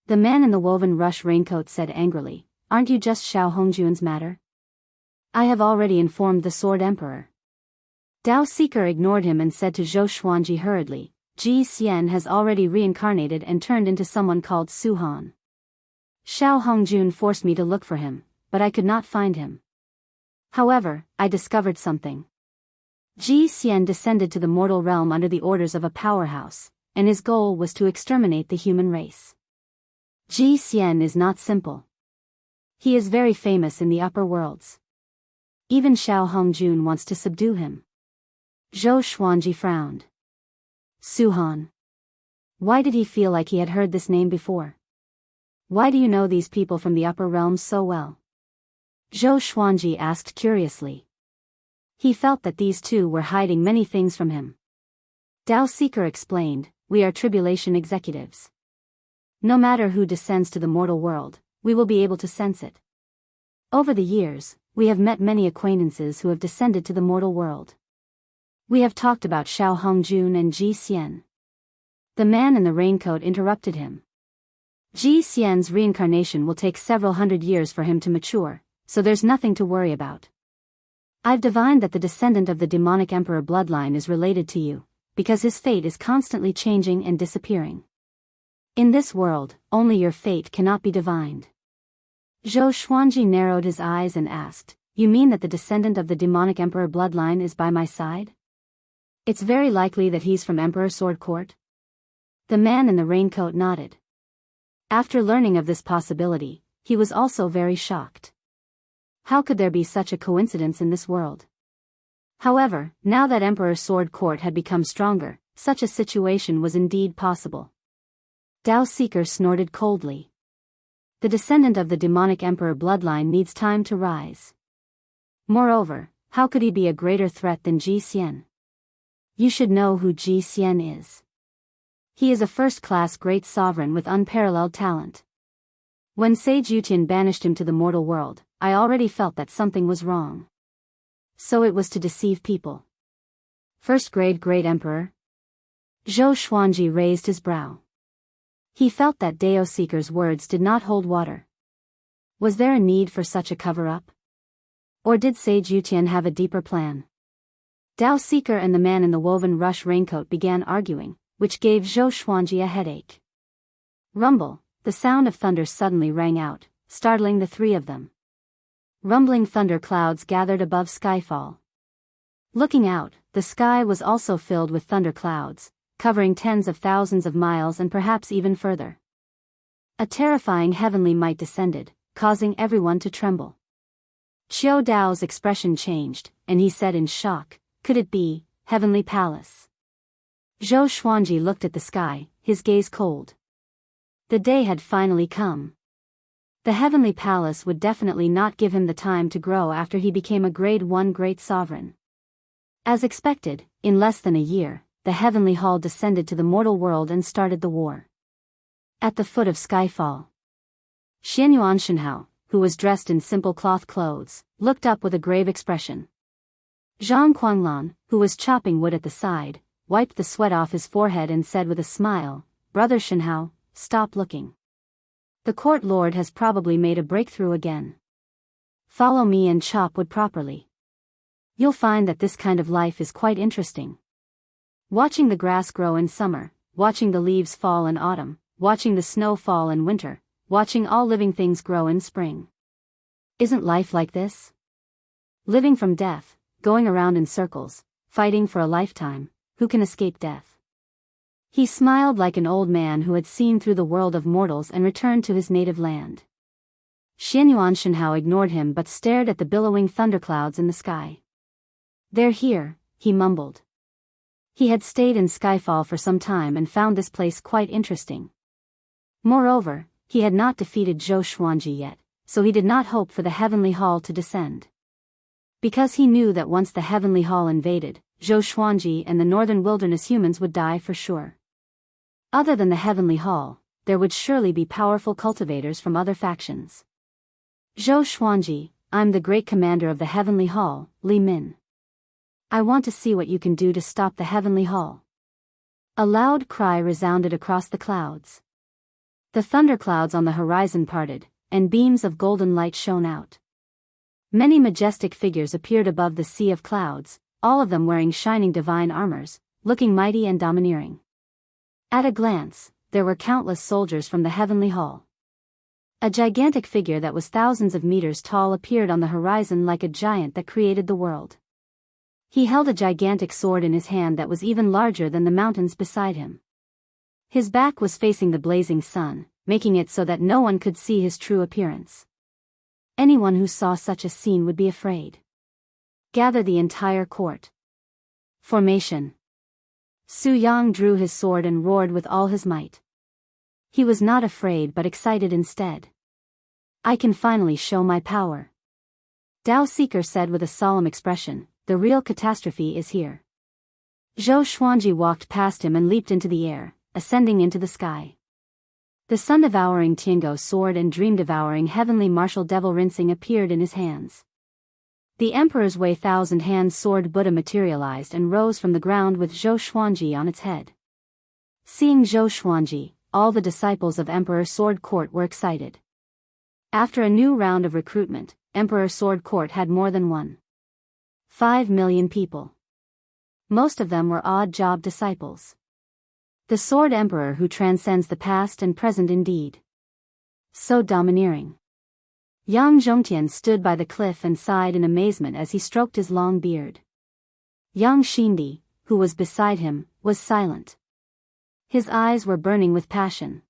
The man in the woven rush raincoat said angrily, aren't you just Xiao Hongjuan's matter? I have already informed the Sword Emperor. Dao Seeker ignored him and said to Zhou Xuanji hurriedly, Ji Xian has already reincarnated and turned into someone called Su Han. Xiao Hongjun forced me to look for him, but I could not find him. However, I discovered something. Ji Xian descended to the mortal realm under the orders of a powerhouse, and his goal was to exterminate the human race. Ji Xian is not simple. He is very famous in the upper worlds. Even Xiao Hongjun wants to subdue him. Zhou Xuanji frowned. Suhan. Why did he feel like he had heard this name before? Why do you know these people from the upper realms so well? Zhou Xuanji asked curiously. He felt that these two were hiding many things from him. Dao Seeker explained, we are tribulation executives. No matter who descends to the mortal world, we will be able to sense it. Over the years, we have met many acquaintances who have descended to the mortal world. We have talked about Xiao Hongjun and Ji Xian. The man in the raincoat interrupted him. Ji Xian's reincarnation will take several hundred years for him to mature, so there's nothing to worry about. I've divined that the descendant of the demonic emperor bloodline is related to you, because his fate is constantly changing and disappearing. In this world, only your fate cannot be divined. Zhou Xuanji narrowed his eyes and asked, "You mean that the descendant of the demonic emperor bloodline is by my side? It's very likely that he's from Emperor Sword Court?" The man in the raincoat nodded. After learning of this possibility, he was also very shocked. How could there be such a coincidence in this world? However, now that Emperor Sword Court had become stronger, such a situation was indeed possible. Dao Seeker snorted coldly. The descendant of the demonic emperor bloodline needs time to rise. Moreover, how could he be a greater threat than Ji Xian? You should know who Ji Xian is. He is a first-class great sovereign with unparalleled talent. When Sage Yutian banished him to the mortal world, I already felt that something was wrong. So it was to deceive people. First-grade great emperor? Zhou Xuanji raised his brow. He felt that Dao Seeker's words did not hold water. Was there a need for such a cover-up? Or did Sage Yutian have a deeper plan? Dao Seeker and the man in the woven rush raincoat began arguing, which gave Zhou Xuanji a headache. Rumble, the sound of thunder suddenly rang out, startling the three of them. Rumbling thunder clouds gathered above Skyfall. Looking out, the sky was also filled with thunder clouds, covering tens of thousands of miles and perhaps even further. A terrifying heavenly might descended, causing everyone to tremble. Qiu Dao's expression changed, and he said in shock, "Could it be, Heavenly Palace?" Zhou Xuanji looked at the sky, his gaze cold. The day had finally come. The Heavenly Palace would definitely not give him the time to grow after he became a Grade 1 great sovereign. As expected, in less than a year, the Heavenly Hall descended to the mortal world and started the war. At the foot of Skyfall, Xianyuan Shenhao, who was dressed in simple cloth clothes, looked up with a grave expression. Zhang Quanglan, who was chopping wood at the side, wiped the sweat off his forehead and said with a smile, "Brother Shenhao, stop looking. The court lord has probably made a breakthrough again. Follow me and chop wood properly. You'll find that this kind of life is quite interesting. Watching the grass grow in summer, watching the leaves fall in autumn, watching the snow fall in winter, watching all living things grow in spring. Isn't life like this? Living from death, going around in circles, fighting for a lifetime, who can escape death?" He smiled like an old man who had seen through the world of mortals and returned to his native land. Xianyuan Shenhao ignored him but stared at the billowing thunderclouds in the sky. "They're here," he mumbled. He had stayed in Skyfall for some time and found this place quite interesting. Moreover, he had not defeated Zhou Xuanji yet, so he did not hope for the Heavenly Hall to descend. Because he knew that once the Heavenly Hall invaded, Zhou Xuanji and the Northern Wilderness humans would die for sure. Other than the Heavenly Hall, there would surely be powerful cultivators from other factions. "Zhou Xuanji, I'm the great commander of the Heavenly Hall, Li Min. I want to see what you can do to stop the Heavenly Hall." A loud cry resounded across the clouds. The thunderclouds on the horizon parted, and beams of golden light shone out. Many majestic figures appeared above the sea of clouds, all of them wearing shining divine armors, looking mighty and domineering. At a glance, there were countless soldiers from the Heavenly Hall. A gigantic figure that was thousands of meters tall appeared on the horizon like a giant that created the world. He held a gigantic sword in his hand that was even larger than the mountains beside him. His back was facing the blazing sun, making it so that no one could see his true appearance. Anyone who saw such a scene would be afraid. Gather the entire court. Formation. Su Yang drew his sword and roared with all his might. He was not afraid but excited instead. "I can finally show my power." Dao Seeker said with a solemn expression, "The real catastrophe is here." Zhou Xuanji walked past him and leaped into the air, ascending into the sky. The sun-devouring Tiango sword and dream-devouring heavenly martial devil rinsing appeared in his hands. The Emperor's Way thousand-hand sword Buddha materialized and rose from the ground with Zhou Xuanji on its head. Seeing Zhou Xuanji, all the disciples of Emperor Sword Court were excited. After a new round of recruitment, Emperor Sword Court had more than 1.5 million people. Most of them were odd-job disciples. The Sword Emperor who transcends the past and present indeed. So domineering. Yang Zhongtian stood by the cliff and sighed in amazement as he stroked his long beard. Yang Xindi, who was beside him, was silent. His eyes were burning with passion.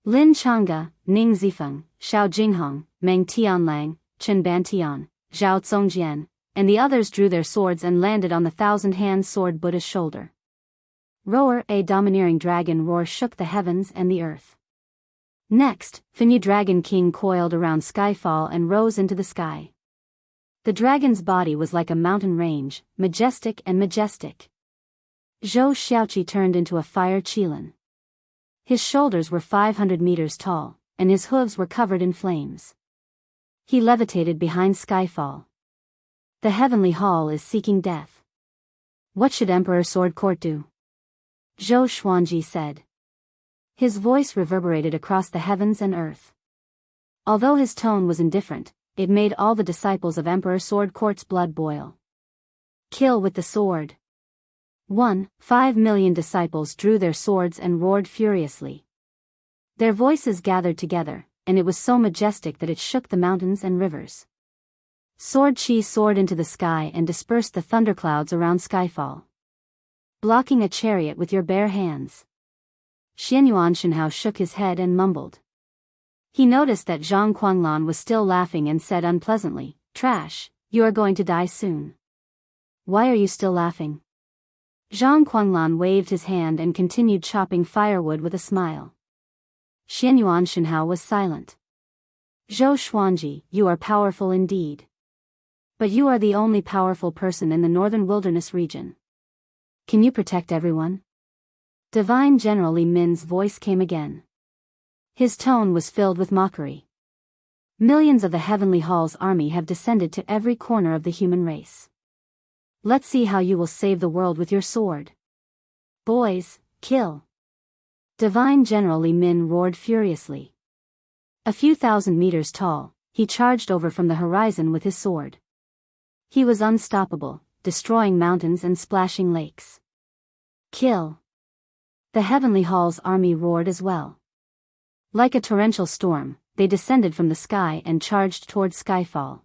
Lin Changge, Ning Zifeng, Xiao Jinghong, Meng Tianlang, Chen Bantian, Zhao Zongjian, and the others drew their swords and landed on the thousand-hand sword Buddha's shoulder. Roar, a domineering dragon roar shook the heavens and the earth. Next, Finyu Dragon King coiled around Skyfall and rose into the sky. The dragon's body was like a mountain range, majestic and majestic. Zhou Xiaoqi turned into a fire qilin. His shoulders were 500 meters tall, and his hooves were covered in flames. He levitated behind Skyfall. The heavenly hall is seeking death. What should Emperor Sword Court do? Zhou Xuanji said. His voice reverberated across the heavens and earth. Although his tone was indifferent, it made all the disciples of Emperor Sword Court's blood boil. Kill with the sword. 1.5 million disciples drew their swords and roared furiously. Their voices gathered together, and it was so majestic that it shook the mountains and rivers. Sword Chi soared into the sky and dispersed the thunderclouds around Skyfall. Blocking a chariot with your bare hands. Xianyuan Shenhao shook his head and mumbled. He noticed that Zhang Quanglan was still laughing and said unpleasantly, "Trash, you are going to die soon. Why are you still laughing?" Zhang Quanglan waved his hand and continued chopping firewood with a smile. Xianyuan Shenhao was silent. Zhou Xuanji, you are powerful indeed. But you are the only powerful person in the northern wilderness region. Can you protect everyone? Divine General Li Min's voice came again. His tone was filled with mockery. Millions of the Heavenly Hall's army have descended to every corner of the human race. Let's see how you will save the world with your sword. Boys, kill. Divine General Li Min roared furiously. A few thousand meters tall, he charged over from the horizon with his sword. He was unstoppable, destroying mountains and splashing lakes. Kill. The Heavenly Hall's army roared as well. Like a torrential storm, they descended from the sky and charged toward Skyfall.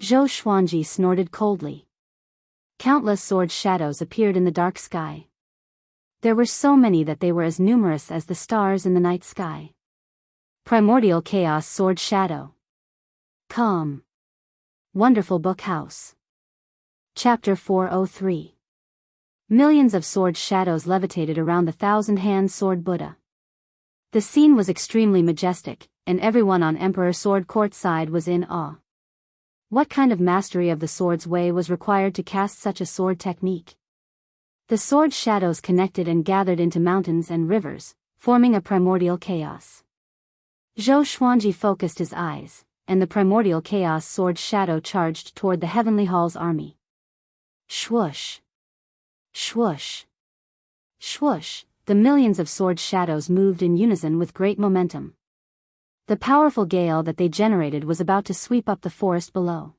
Zhou Xuanji snorted coldly. Countless sword shadows appeared in the dark sky. There were so many that they were as numerous as the stars in the night sky. Primordial Chaos Sword Shadow. Calm. Wonderful Book House. Chapter 403. Millions of sword shadows levitated around the thousand-hand sword Buddha. The scene was extremely majestic, and everyone on Emperor Sword Court's side was in awe. What kind of mastery of the sword's way was required to cast such a sword technique? The sword shadows connected and gathered into mountains and rivers, forming a primordial chaos. Zhou Xuanji focused his eyes, and the primordial chaos sword shadow charged toward the Heavenly Hall's army. Swoosh! Swoosh! Swoosh! The millions of sword shadows moved in unison with great momentum. The powerful gale that they generated was about to sweep up the forest below.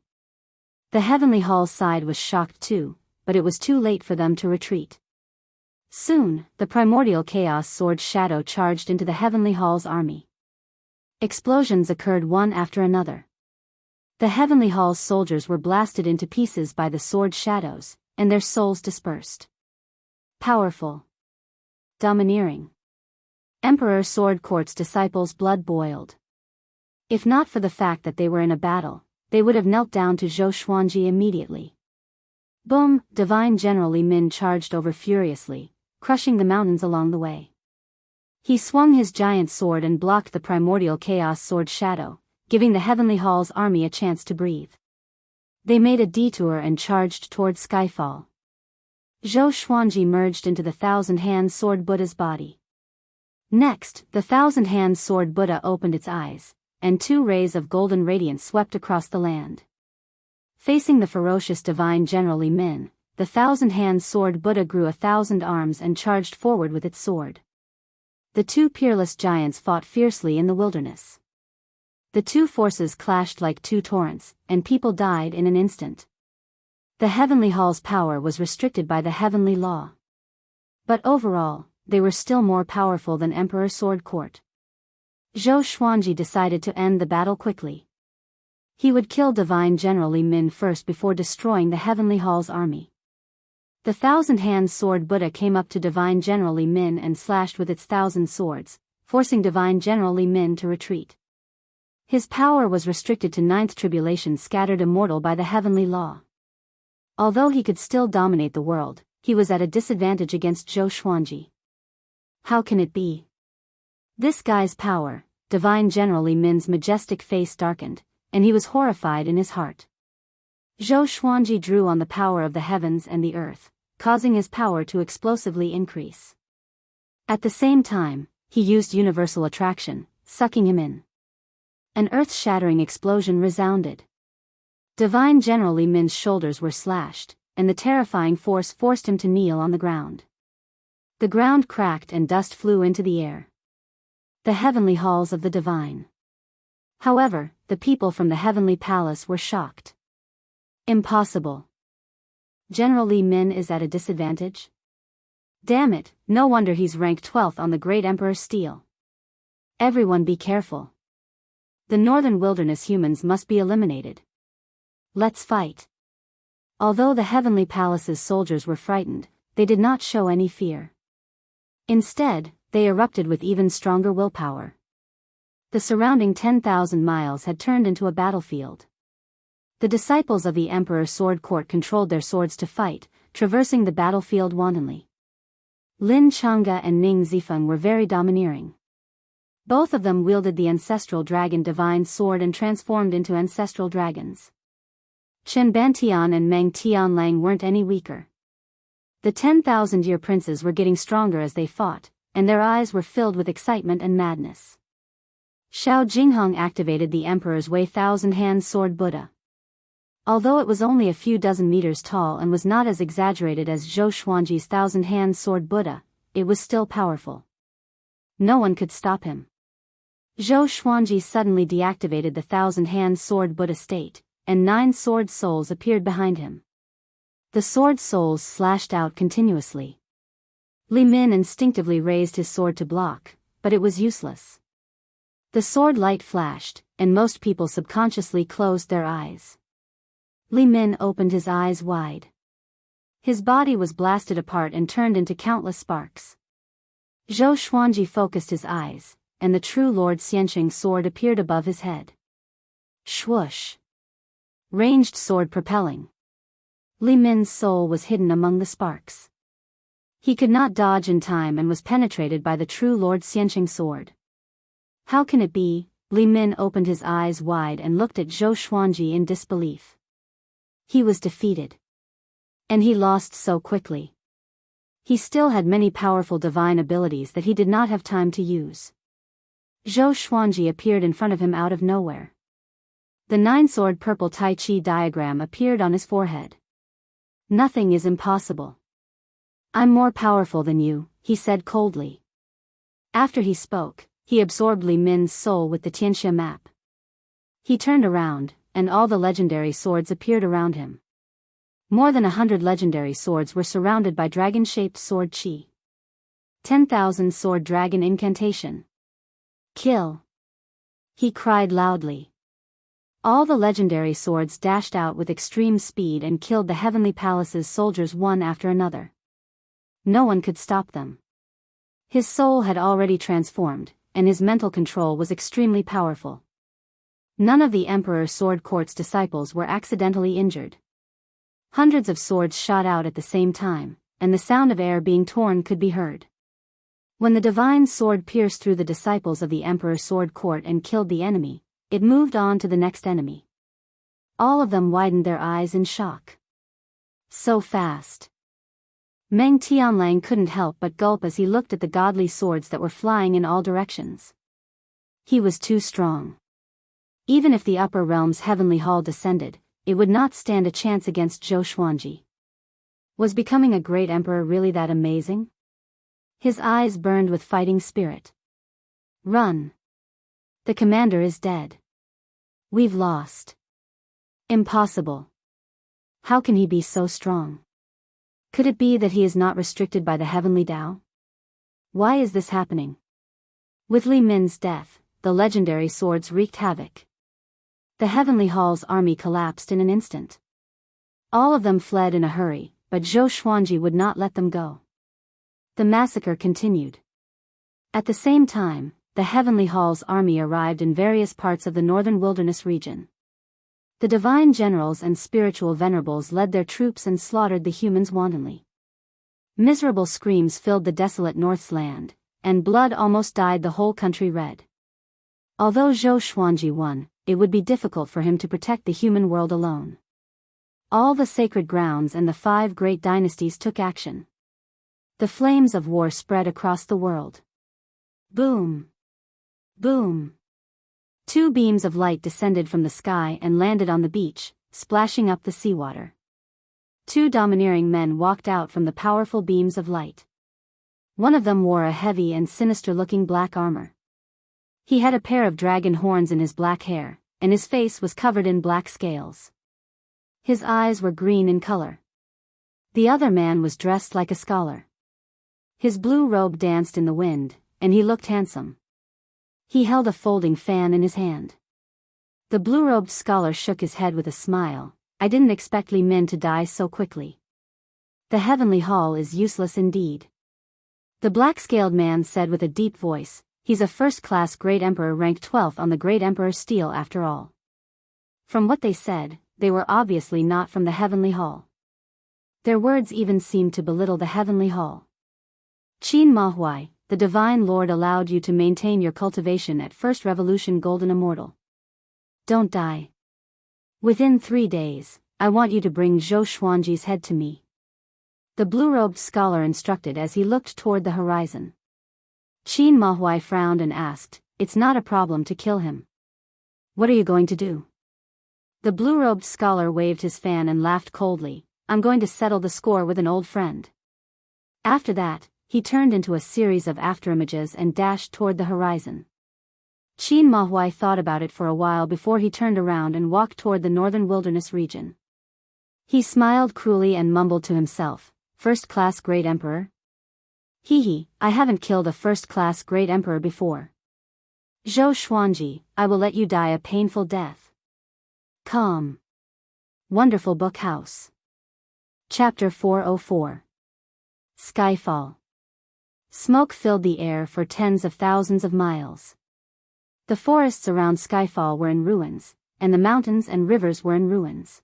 The Heavenly Hall's side was shocked too, but it was too late for them to retreat. Soon, the primordial chaos sword shadow charged into the Heavenly Hall's army. Explosions occurred one after another. The Heavenly Hall's soldiers were blasted into pieces by the sword shadows, and their souls dispersed. Powerful. Domineering. Emperor Sword Court's disciples' blood boiled. If not for the fact that they were in a battle, they would have knelt down to Zhou Xuanji immediately. Boom! Divine General Li Min charged over furiously, crushing the mountains along the way. He swung his giant sword and blocked the primordial chaos sword shadow, giving the Heavenly Hall's army a chance to breathe. They made a detour and charged toward Skyfall. Zhou Xuanji merged into the thousand-hand sword Buddha's body. Next, the thousand-hand sword Buddha opened its eyes, and two rays of golden radiance swept across the land. Facing the ferocious Divine General Li Min, the thousand-hand sword Buddha grew 1,000 arms and charged forward with its sword. The two peerless giants fought fiercely in the wilderness. The two forces clashed like two torrents, and people died in an instant. The Heavenly Hall's power was restricted by the Heavenly Law. But overall, they were still more powerful than Emperor Sword Court. Zhou Xuanji decided to end the battle quickly. He would kill Divine General Li Min first before destroying the Heavenly Hall's army. The thousand-hand sword Buddha came up to Divine General Li Min and slashed with its 1,000 swords, forcing Divine General Li Min to retreat. His power was restricted to ninth tribulation scattered immortal by the Heavenly Law. Although he could still dominate the world, he was at a disadvantage against Zhou Xuanji. How can it be? This guy's power. Divine General Li Min's majestic face darkened, and he was horrified in his heart. Zhou Xuanji drew on the power of the heavens and the earth, causing his power to explosively increase. At the same time, he used universal attraction, sucking him in. An earth-shattering explosion resounded. Divine General Li Min's shoulders were slashed, and the terrifying force forced him to kneel on the ground. The ground cracked and dust flew into the air. The heavenly halls of the divine. However, the people from the heavenly palace were shocked. Impossible. General Li Min is at a disadvantage? Damn it, no wonder he's ranked 12th on the Great Emperor's stele. Everyone be careful. The northern wilderness humans must be eliminated. Let's fight. Although the heavenly palace's soldiers were frightened, they did not show any fear. Instead, they erupted with even stronger willpower. The surrounding 10,000 miles had turned into a battlefield. The disciples of the Emperor Sword Court controlled their swords to fight, traversing the battlefield wantonly. Lin Chang'e and Ning Zifeng were very domineering. Both of them wielded the ancestral dragon divine sword and transformed into ancestral dragons. Chen Bantian and Meng Tianlang weren't any weaker. The 10,000-year princes were getting stronger as they fought, and their eyes were filled with excitement and madness. Xiao Jinghong activated the Emperor's Wei thousand-hand sword Buddha. Although it was only a few dozen meters tall and was not as exaggerated as Zhou Xuanji's thousand-hand sword Buddha, it was still powerful. No one could stop him. Zhou Xuanji suddenly deactivated the thousand-hand sword Buddha state, and 9 sword souls appeared behind him. The sword souls slashed out continuously. Li Min instinctively raised his sword to block, but it was useless. The sword light flashed, and most people subconsciously closed their eyes. Li Min opened his eyes wide. His body was blasted apart and turned into countless sparks. Zhou Xuanji focused his eyes, and the true Lord Xianxia sword appeared above his head. Swoosh! Ranged sword propelling. Li Min's soul was hidden among the sparks. He could not dodge in time and was penetrated by the true Lord Xianxia sword. How can it be? Li Min opened his eyes wide and looked at Zhou Xuanji in disbelief. He was defeated. And he lost so quickly. He still had many powerful divine abilities that he did not have time to use. Zhou Xuanji appeared in front of him out of nowhere. The 9-sword purple Tai Chi diagram appeared on his forehead. Nothing is impossible. I'm more powerful than you, he said coldly. After he spoke, he absorbed Li Min's soul with the Tianxia map. He turned around, and all the legendary swords appeared around him. More than 100 legendary swords were surrounded by dragon-shaped sword chi. 10,000 sword dragon incantation. Kill! He cried loudly. All the legendary swords dashed out with extreme speed and killed the heavenly palace's soldiers one after another. No one could stop them. His soul had already transformed, and his mental control was extremely powerful. None of the Emperor Sword Court's disciples were accidentally injured. Hundreds of swords shot out at the same time, and the sound of air being torn could be heard. When the divine sword pierced through the disciples of the Emperor Sword Court and killed the enemy, it moved on to the next enemy. All of them widened their eyes in shock. So fast. Meng Tianlang couldn't help but gulp as he looked at the godly swords that were flying in all directions. He was too strong. Even if the upper realm's heavenly hall descended, it would not stand a chance against Zhou Xuanji. Was becoming a great emperor really that amazing? His eyes burned with fighting spirit. Run! The commander is dead. We've lost. Impossible. How can he be so strong? Could it be that he is not restricted by the heavenly Tao? Why is this happening? With Li Min's death, the legendary swords wreaked havoc. The Heavenly Hall's army collapsed in an instant. All of them fled in a hurry, but Zhou Xuanji would not let them go. The massacre continued. At the same time, the Heavenly Hall's army arrived in various parts of the northern wilderness region. The divine generals and spiritual venerables led their troops and slaughtered the humans wantonly. Miserable screams filled the desolate North's land, and blood almost dyed the whole country red. Although Zhou Xuanji won, it would be difficult for him to protect the human world alone. All the sacred grounds and the 5 great dynasties took action. The flames of war spread across the world. Boom! Boom! 2 beams of light descended from the sky and landed on the beach, splashing up the seawater. 2 domineering men walked out from the powerful beams of light. One of them wore a heavy and sinister-looking black armor. He had a pair of dragon horns in his black hair, and his face was covered in black scales. His eyes were green in color. The other man was dressed like a scholar. His blue robe danced in the wind, and he looked handsome. He held a folding fan in his hand. The blue-robed scholar shook his head with a smile. I didn't expect Li Min to die so quickly. The Heavenly Hall is useless indeed. The black-scaled man said with a deep voice, he's a first-class Great Emperor ranked 12th on the Great Emperor's stele after all. From what they said, they were obviously not from the Heavenly Hall. Their words even seemed to belittle the Heavenly Hall. Qin Mahuai, the Divine Lord allowed you to maintain your cultivation at First Revolution Golden Immortal. Don't die. Within 3 days, I want you to bring Zhou Xuanji's head to me. The blue-robed scholar instructed as he looked toward the horizon. Qin Mahuai frowned and asked, it's not a problem to kill him. What are you going to do? The blue-robed scholar waved his fan and laughed coldly, I'm going to settle the score with an old friend. After that, he turned into a series of afterimages and dashed toward the horizon. Qin Mahuai thought about it for a while before he turned around and walked toward the northern wilderness region. He smiled cruelly and mumbled to himself, First-class Great Emperor? Hee, I haven't killed a first-class Great Emperor before. Zhou Xuanji, I will let you die a painful death. Calm. Wonderful Book House. Chapter 404. Skyfall. Smoke filled the air for tens of thousands of miles. The forests around Skyfall were in ruins, and the mountains and rivers were in ruins.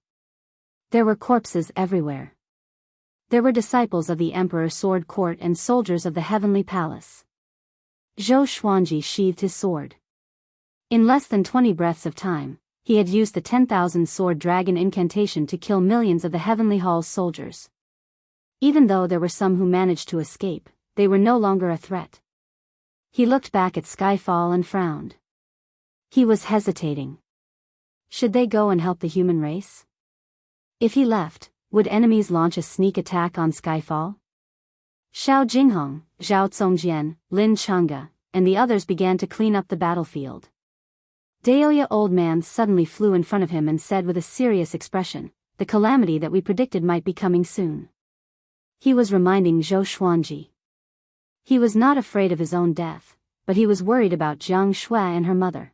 There were corpses everywhere. There were disciples of the Emperor's sword court and soldiers of the Heavenly Palace. Zhou Xuanji sheathed his sword. In less than 20 breaths of time, he had used the 10,000 sword dragon incantation to kill millions of the Heavenly Hall's soldiers. Even though there were some who managed to escape, they were no longer a threat. He looked back at Skyfall and frowned. He was hesitating. Should they go and help the human race? If he left, would enemies launch a sneak attack on Skyfall? Xiao Jinghong, Zhao Zongjian, Lin Changge, and the others began to clean up the battlefield. Daoist old man suddenly flew in front of him and said with a serious expression, the calamity that we predicted might be coming soon. He was reminding Zhou Xuanji. He was not afraid of his own death, but he was worried about Jiang Shui and her mother.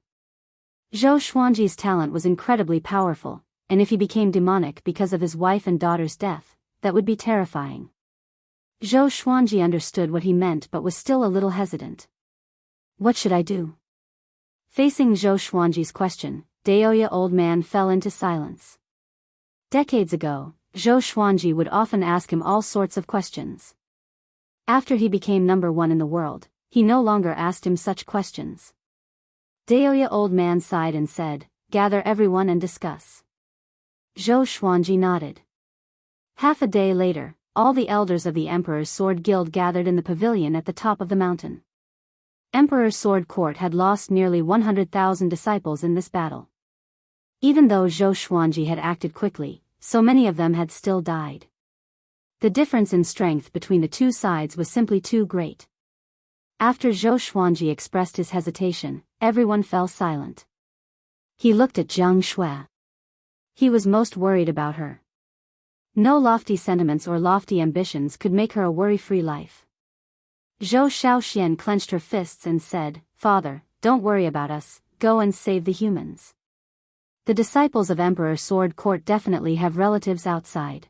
Zhou Xuanji's talent was incredibly powerful, and if he became demonic because of his wife and daughter's death, that would be terrifying. Zhou Xuanji understood what he meant but was still a little hesitant. What should I do? Facing Zhou Xuanji's question, Daoist old man fell into silence. Decades ago, Zhou Xuanji would often ask him all sorts of questions. After he became number 1 in the world, he no longer asked him such questions. Daoist old man sighed and said, gather everyone and discuss. Zhou Xuanji nodded. Half a day later, all the elders of the Emperor's Sword Guild gathered in the pavilion at the top of the mountain. Emperor's Sword Court had lost nearly 100,000 disciples in this battle. Even though Zhou Xuanji had acted quickly, so many of them had still died. The difference in strength between the two sides was simply too great. After Zhou Xuanji expressed his hesitation, everyone fell silent. He looked at Jiang Shui. He was most worried about her. No lofty sentiments or lofty ambitions could make her a worry-free life. Zhou Xiaoxian clenched her fists and said, "Father, don't worry about us, go and save the humans. The disciples of Emperor Sword Court definitely have relatives outside.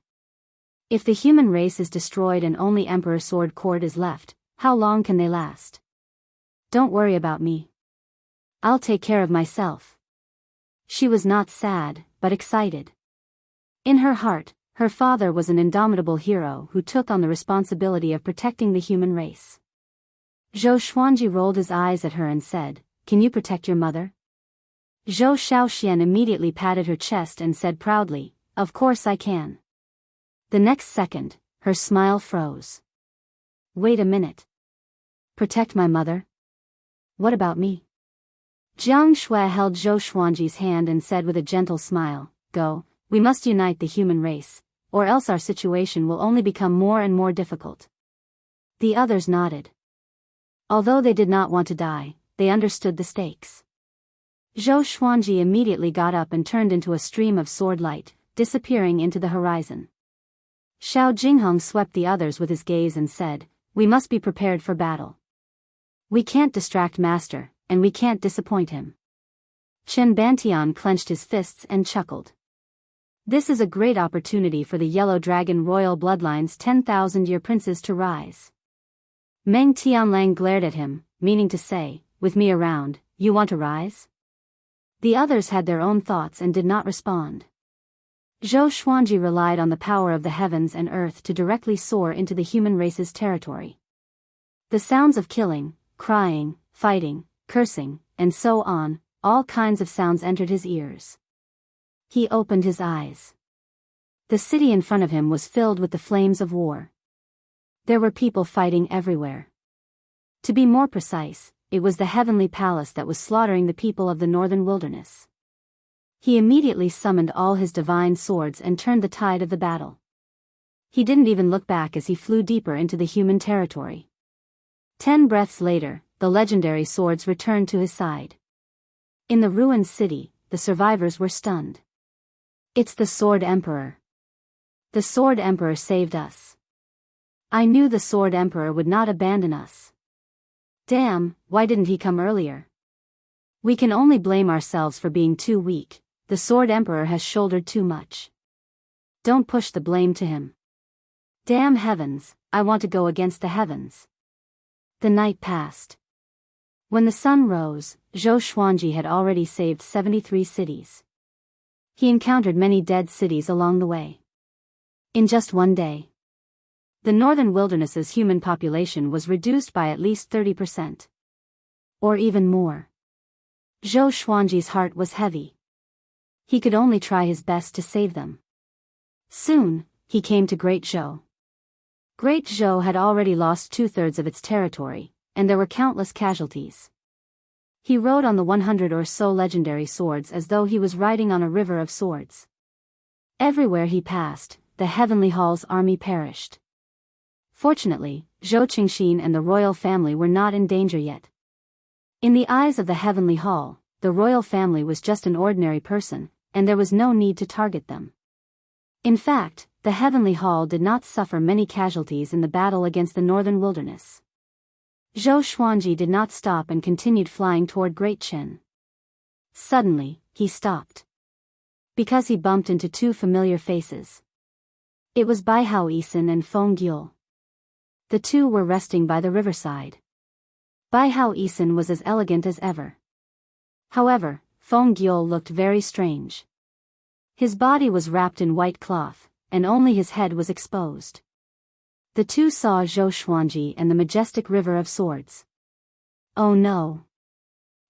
If the human race is destroyed and only Emperor Sword Court is left, how long can they last? Don't worry about me. I'll take care of myself." She was not sad, but excited. In her heart, her father was an indomitable hero who took on the responsibility of protecting the human race. Zhou Xuanji rolled his eyes at her and said, "Can you protect your mother?" Zhou Xiaoxian immediately patted her chest and said proudly, "Of course I can." The next second, her smile froze. "Wait a minute. Protect my mother? What about me?" Jiang Shui held Zhou Xuanji's hand and said with a gentle smile, "Go, we must unite the human race, or else our situation will only become more and more difficult." The others nodded. Although they did not want to die, they understood the stakes. Zhou Xuanji immediately got up and turned into a stream of sword light, disappearing into the horizon. Xiao Jingheng swept the others with his gaze and said, "We must be prepared for battle. We can't distract Master, and we can't disappoint him." Chen Bantian clenched his fists and chuckled. This is a great opportunity for the Yellow Dragon royal bloodline's 10,000-year princes to rise. Meng Tianlang glared at him, meaning to say, "With me around, you want to rise?" The others had their own thoughts and did not respond. Zhou Xuanji relied on the power of the heavens and earth to directly soar into the human race's territory. The sounds of killing, crying, fighting, cursing, and so on, all kinds of sounds entered his ears. He opened his eyes. The city in front of him was filled with the flames of war. There were people fighting everywhere. To be more precise, it was the heavenly palace that was slaughtering the people of the northern wilderness. He immediately summoned all his divine swords and turned the tide of the battle. He didn't even look back as he flew deeper into the human territory. 10 breaths later, the legendary swords returned to his side. In the ruined city, the survivors were stunned. "It's the Sword Emperor. The Sword Emperor saved us. I knew the Sword Emperor would not abandon us. Damn, why didn't he come earlier? We can only blame ourselves for being too weak. The Sword Emperor has shouldered too much. Don't push the blame to him. Damn heavens, I want to go against the heavens." The night passed. When the sun rose, Zhou Xuanji had already saved 73 cities. He encountered many dead cities along the way. In just one day, the northern wilderness's human population was reduced by at least 30%. Or even more. Zhou Xuanji's heart was heavy. He could only try his best to save them. Soon, he came to Great Zhou. Great Zhou had already lost 2/3 of its territory, and there were countless casualties. He rode on the 100 or so legendary swords as though he was riding on a river of swords. Everywhere he passed, the Heavenly Hall's army perished. Fortunately, Zhou Qingxin and the royal family were not in danger yet. In the eyes of the Heavenly Hall, the royal family was just an ordinary person, and there was no need to target them. In fact, the Heavenly Hall did not suffer many casualties in the battle against the northern wilderness. Zhou Xuanji did not stop and continued flying toward Great Qin. Suddenly, he stopped. Because he bumped into two familiar faces. It was Bai Hao Yisan and Feng Gyul. The two were resting by the riverside. Bai Hao Yisan was as elegant as ever. However, Feng Gyul looked very strange. His body was wrapped in white cloth, and only his head was exposed. The two saw Zhou Xuanji and the majestic river of swords. Oh no!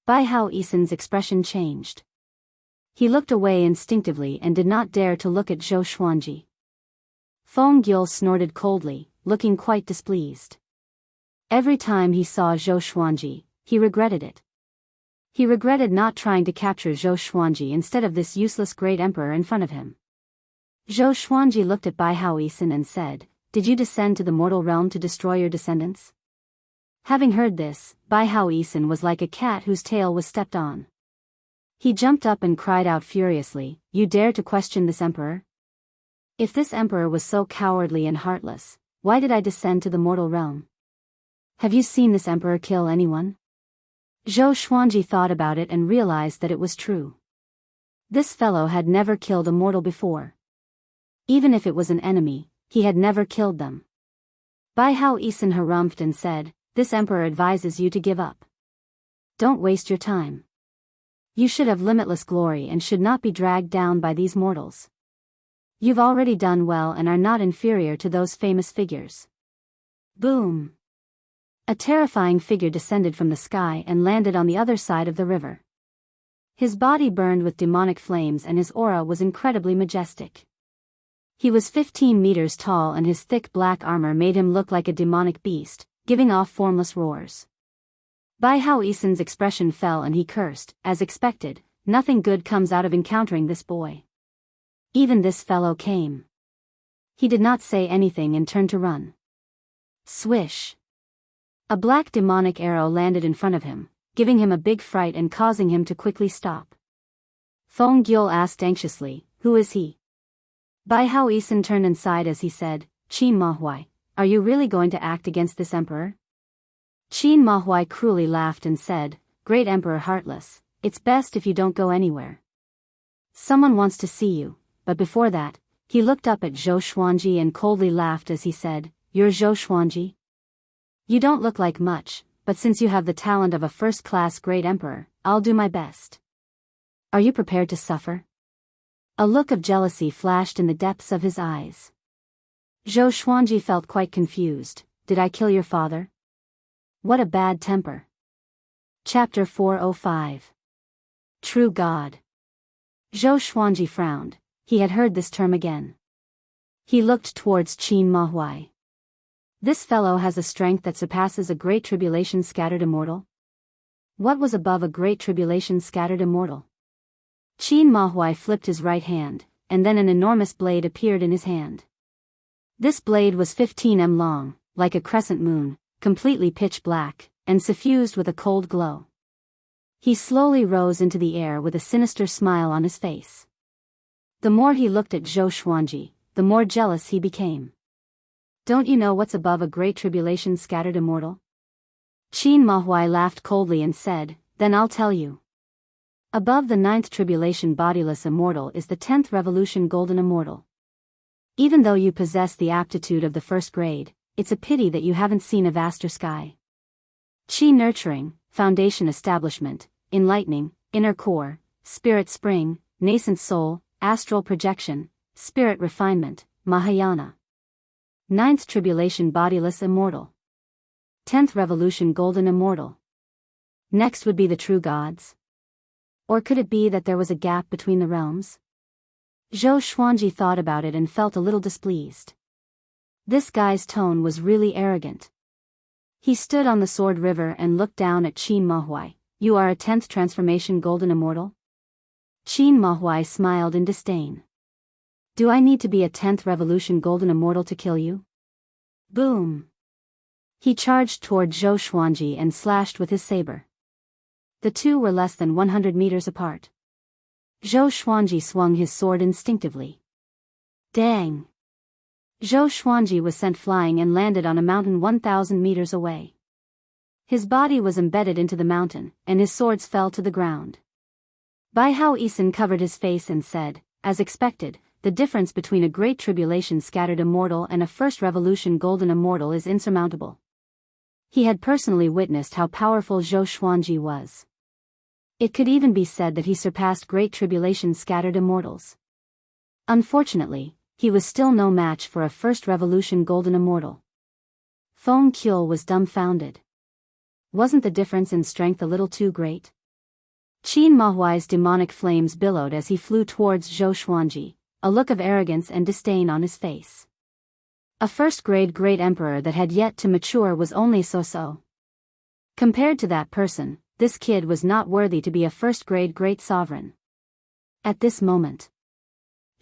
Bai Hao Yisan's expression changed. He looked away instinctively and did not dare to look at Zhou Xuanji. Feng Gyul snorted coldly, looking quite displeased. Every time he saw Zhou Xuanji, he regretted it. He regretted not trying to capture Zhou Xuanji instead of this useless great emperor in front of him. Zhou Xuanji looked at Bai Hao Yisan and said, Did you descend to the mortal realm to destroy your descendants? Having heard this, Bai Hao Yisan was like a cat whose tail was stepped on. He jumped up and cried out furiously, "You dare to question this emperor? If this emperor was so cowardly and heartless, why did I descend to the mortal realm? Have you seen this emperor kill anyone?" Zhou Xuanji thought about it and realized that it was true. This fellow had never killed a mortal before. Even if it was an enemy, he had never killed them. Bai Hao Yisan harumphed and said, "This emperor advises you to give up. Don't waste your time. You should have limitless glory and should not be dragged down by these mortals. You've already done well and are not inferior to those famous figures." Boom! A terrifying figure descended from the sky and landed on the other side of the river. His body burned with demonic flames and his aura was incredibly majestic. He was 15 meters tall and his thick black armor made him look like a demonic beast, giving off formless roars. Bai Hao Yisan's expression fell and he cursed, as expected, nothing good comes out of encountering this boy. Even this fellow came. He did not say anything and turned to run. Swish! A black demonic arrow landed in front of him, giving him a big fright and causing him to quickly stop. Feng Gyul asked anxiously, "Who is he?" Bai Hao Yisan turned and sighed as he said, "Qin Mahuai, are you really going to act against this emperor?" Qin Mahuai cruelly laughed and said, "Great Emperor Heartless, it's best if you don't go anywhere. Someone wants to see you," but before that, he looked up at Zhou Xuanji and coldly laughed as he said, "You're Zhou Xuanji? You don't look like much, but since you have the talent of a first-class great emperor, I'll do my best. Are you prepared to suffer?" A look of jealousy flashed in the depths of his eyes. Zhou Xuanji felt quite confused. "Did I kill your father? What a bad temper." Chapter 405. True God. Zhou Xuanji frowned. He had heard this term again. He looked towards Qin Mahuai. This fellow has a strength that surpasses a great tribulation scattered immortal? What was above a great tribulation scattered immortal? Qin Mahuai flipped his right hand, and then an enormous blade appeared in his hand. This blade was 15 m long, like a crescent moon, completely pitch black, and suffused with a cold glow. He slowly rose into the air with a sinister smile on his face. The more he looked at Zhou Xuanji, the more jealous he became. "Don't you know what's above a great tribulation scattered immortal?" Qin Mahuai laughed coldly and said, "Then I'll tell you. Above the 9th tribulation bodiless immortal is the 10th revolution golden immortal. Even though you possess the aptitude of the first grade, it's a pity that you haven't seen a vaster sky. Qi nurturing, foundation establishment, enlightening, inner core, spirit spring, nascent soul, astral projection, spirit refinement, Mahayana. 9th tribulation bodiless immortal. 10th revolution golden immortal. Next would be the true gods. Or could it be that there was a gap between the realms?" Zhou Xuanji thought about it and felt a little displeased. This guy's tone was really arrogant. He stood on the Sword River and looked down at Qin Mahuai. "You are a 10th transformation golden immortal?" Qin Mahuai smiled in disdain. "Do I need to be a 10th revolution golden immortal to kill you?" Boom! He charged toward Zhou Xuanji and slashed with his saber. The two were less than 100 meters apart. Zhou Xuanji swung his sword instinctively. Dang! Zhou Xuanji was sent flying and landed on a mountain 1,000 meters away. His body was embedded into the mountain, and his swords fell to the ground. Bai Hao Yisan covered his face and said, "As expected, the difference between a great tribulation scattered immortal and a first revolution golden immortal is insurmountable." He had personally witnessed how powerful Zhou Xuanji was. It could even be said that he surpassed great tribulation scattered immortals. Unfortunately, he was still no match for a first revolution golden immortal. Feng Gyul was dumbfounded. Wasn't the difference in strength a little too great? Qin Mahuai's demonic flames billowed as he flew towards Zhou Xuanji, a look of arrogance and disdain on his face. A first-grade great emperor that had yet to mature was only so-so. Compared to that person, this kid was not worthy to be a first-grade great sovereign. At this moment,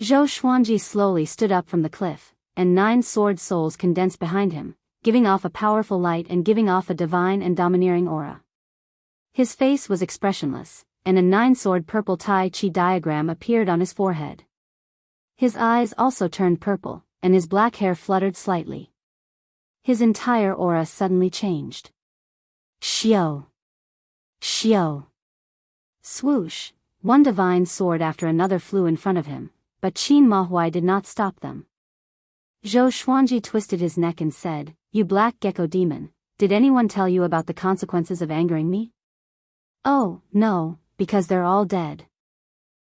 Zhou Xuanji slowly stood up from the cliff, and 9 sword souls condensed behind him, giving off a powerful light and giving off a divine and domineering aura. His face was expressionless, and a 9-sword purple Tai Chi diagram appeared on his forehead. His eyes also turned purple, and his black hair fluttered slightly. His entire aura suddenly changed. Xiao! Xiao! Swoosh! One divine sword after another flew in front of him, but Qin Mahuai did not stop them. Zhou Xuanji twisted his neck and said, "You black gecko demon, did anyone tell you about the consequences of angering me?" "Oh, no, because they're all dead."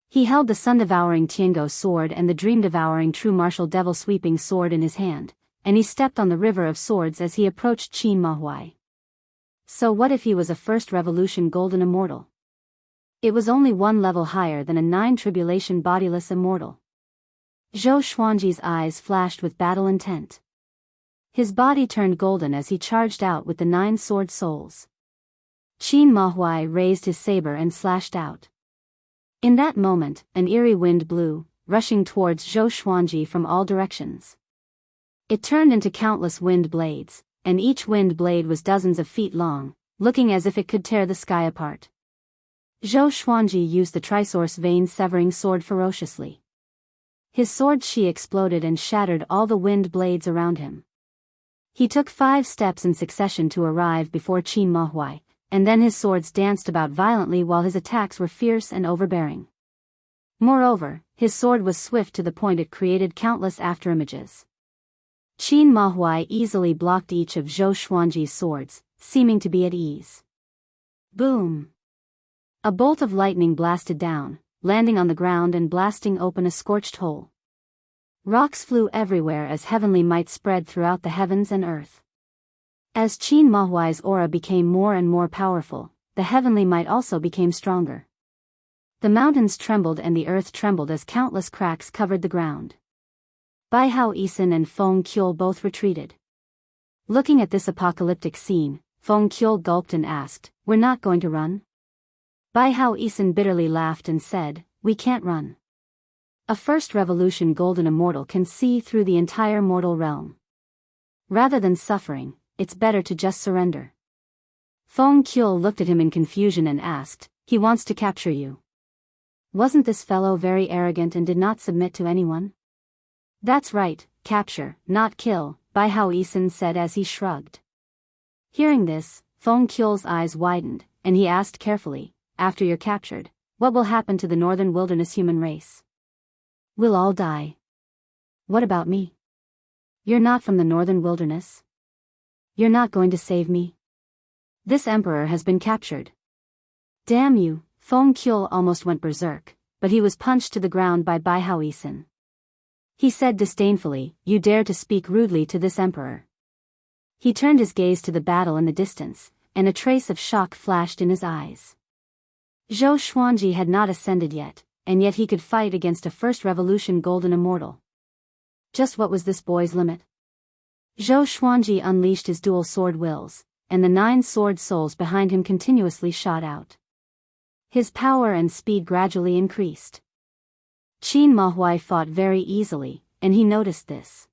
He held the sun-devouring Tiango sword and the dream-devouring true martial devil-sweeping sword in his hand, and he stepped on the river of swords as he approached Qin Mahuai. So what if he was a first revolution golden immortal? It was only one level higher than a 9 tribulation bodiless immortal. Zhou Xuanji's eyes flashed with battle intent. His body turned golden as he charged out with the 9 sword souls. Qin Mahuai raised his saber and slashed out. In that moment, an eerie wind blew, rushing towards Zhou Xuanji from all directions. It turned into countless wind blades, and each wind blade was dozens of feet long, looking as if it could tear the sky apart. Zhou Xuanji used the Trisource vein-severing sword ferociously. His sword Shi exploded and shattered all the wind blades around him. He took 5 steps in succession to arrive before Qin Mahuai, and then his swords danced about violently while his attacks were fierce and overbearing. Moreover, his sword was swift to the point it created countless afterimages. Qin Mahuai easily blocked each of Zhou Xuanji's swords, seeming to be at ease. Boom! A bolt of lightning blasted down, landing on the ground and blasting open a scorched hole. Rocks flew everywhere as heavenly might spread throughout the heavens and earth. As Qin Mahuai's aura became more and more powerful, the heavenly might also became stronger. The mountains trembled and the earth trembled as countless cracks covered the ground. Bai Hao Yisan and Feng Qiu both retreated. Looking at this apocalyptic scene, Feng Qiu gulped and asked, "We're not going to run?" Bai Hao Yisan bitterly laughed and said, "We can't run. A first revolution golden immortal can see through the entire mortal realm. Rather than suffering, it's better to just surrender." Feng Qiu looked at him in confusion and asked, "He wants to capture you. Wasn't this fellow very arrogant and did not submit to anyone?" "That's right, capture, not kill," Bai Hao Yisan said as he shrugged. Hearing this, Feng Qiu's eyes widened, and he asked carefully, "After you're captured, what will happen to the northern wilderness human race?" "We'll all die." "What about me? You're not from the northern wilderness. You're not going to save me. This emperor has been captured." "Damn you," Feng Qiu almost went berserk, but he was punched to the ground by Bai Hao Yisan. He said disdainfully, "You dare to speak rudely to this emperor." He turned his gaze to the battle in the distance, and a trace of shock flashed in his eyes. Zhou Xuanji had not ascended yet, and yet he could fight against a first revolution golden immortal. Just what was this boy's limit? Zhou Xuanji unleashed his dual sword wills, and the 9 sword souls behind him continuously shot out. His power and speed gradually increased. Qin Mahuai fought very easily, and he noticed this.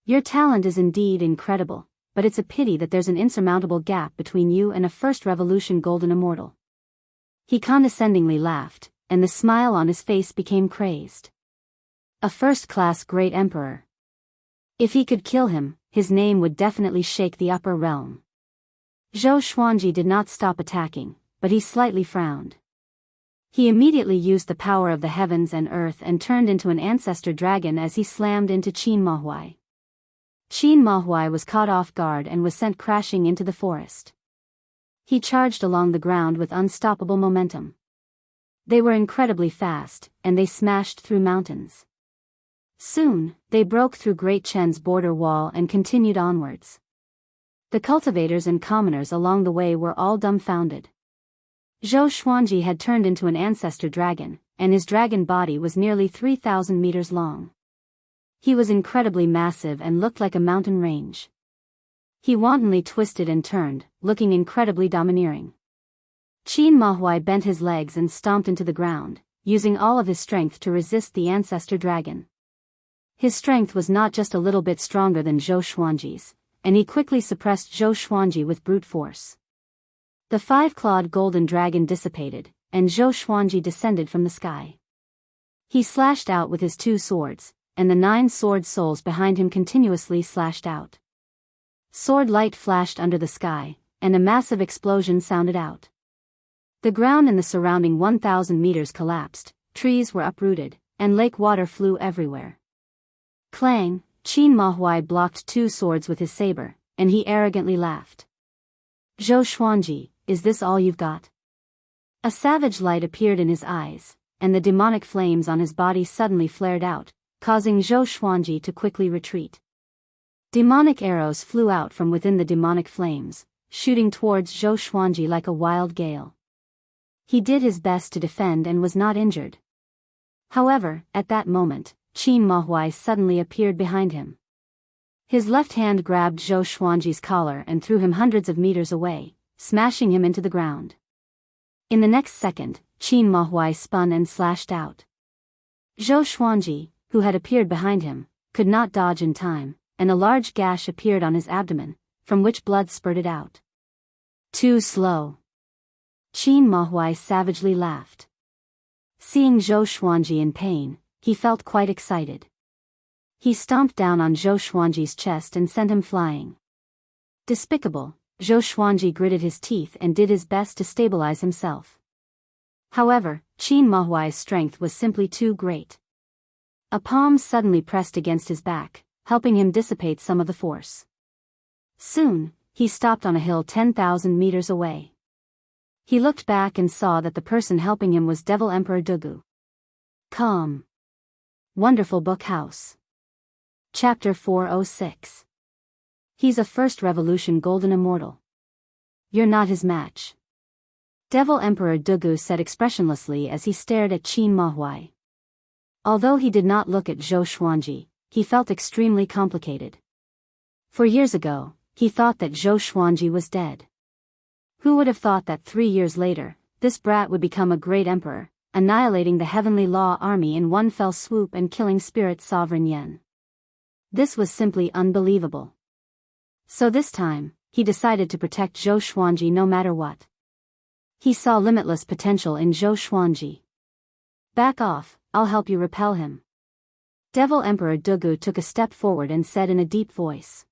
"Your talent is indeed incredible, but it's a pity that there's an insurmountable gap between you and a first revolution golden immortal." He condescendingly laughed, and the smile on his face became crazed. A first-class great emperor. If he could kill him, his name would definitely shake the upper realm. Zhou Xuanji did not stop attacking, but he slightly frowned. He immediately used the power of the heavens and earth and turned into an ancestor dragon as he slammed into Qin Mahuai. Qin Mahuai was caught off guard and was sent crashing into the forest. He charged along the ground with unstoppable momentum. They were incredibly fast, and they smashed through mountains. Soon, they broke through Great Chen's border wall and continued onwards. The cultivators and commoners along the way were all dumbfounded. Zhou Xuanji had turned into an ancestor dragon, and his dragon body was nearly 3,000 meters long. He was incredibly massive and looked like a mountain range. He wantonly twisted and turned, looking incredibly domineering. Qin Mahuai bent his legs and stomped into the ground, using all of his strength to resist the ancestor dragon. His strength was not just a little bit stronger than Zhou Xuanji's, and he quickly suppressed Zhou Xuanji with brute force. The five-clawed golden dragon dissipated, and Zhou Xuanji descended from the sky. He slashed out with his two swords, and the 9 sword souls behind him continuously slashed out. Sword light flashed under the sky, and a massive explosion sounded out. The ground in the surrounding 1,000 meters collapsed, trees were uprooted, and lake water flew everywhere. Clang, Qin Mahuai blocked 2 swords with his saber, and he arrogantly laughed. Zhou Xuanji, is this all you've got? A savage light appeared in his eyes, and the demonic flames on his body suddenly flared out, causing Zhou Xuanji to quickly retreat. Demonic arrows flew out from within the demonic flames, shooting towards Zhou Xuanji like a wild gale. He did his best to defend and was not injured. However, at that moment, Qin Mahuai suddenly appeared behind him. His left hand grabbed Zhou Xuanji's collar and threw him hundreds of meters away, smashing him into the ground. In the next second, Qin Mahuai spun and slashed out. Zhou Xuanji, who had appeared behind him, could not dodge in time, and a large gash appeared on his abdomen, from which blood spurted out. Too slow. Qin Mahuai savagely laughed. Seeing Zhou Xuanji in pain, he felt quite excited. He stomped down on Zhou Xuanji's chest and sent him flying. Despicable, Zhou Xuanji gritted his teeth and did his best to stabilize himself. However, Qin Mahuai's strength was simply too great. A palm suddenly pressed against his back, helping him dissipate some of the force. Soon, he stopped on a hill 10,000 meters away. He looked back and saw that the person helping him was Devil Emperor Dugu. Calm. Wonderful Book House. Chapter 406. He's a First Revolution Golden Immortal. You're not his match. Devil Emperor Dugu said expressionlessly as he stared at Qin Mahuai. Although he did not look at Zhou Xuanji, he felt extremely complicated. For years ago, he thought that Zhou Xuanji was dead. Who would have thought that 3 years later, this brat would become a great emperor, annihilating the Heavenly Law army in one fell swoop and killing Spirit Sovereign Yen. This was simply unbelievable. So this time, he decided to protect Zhou Xuanji no matter what. He saw limitless potential in Zhou Xuanji. Back off, I'll help you repel him. Devil Emperor Dugu took a step forward and said in a deep voice.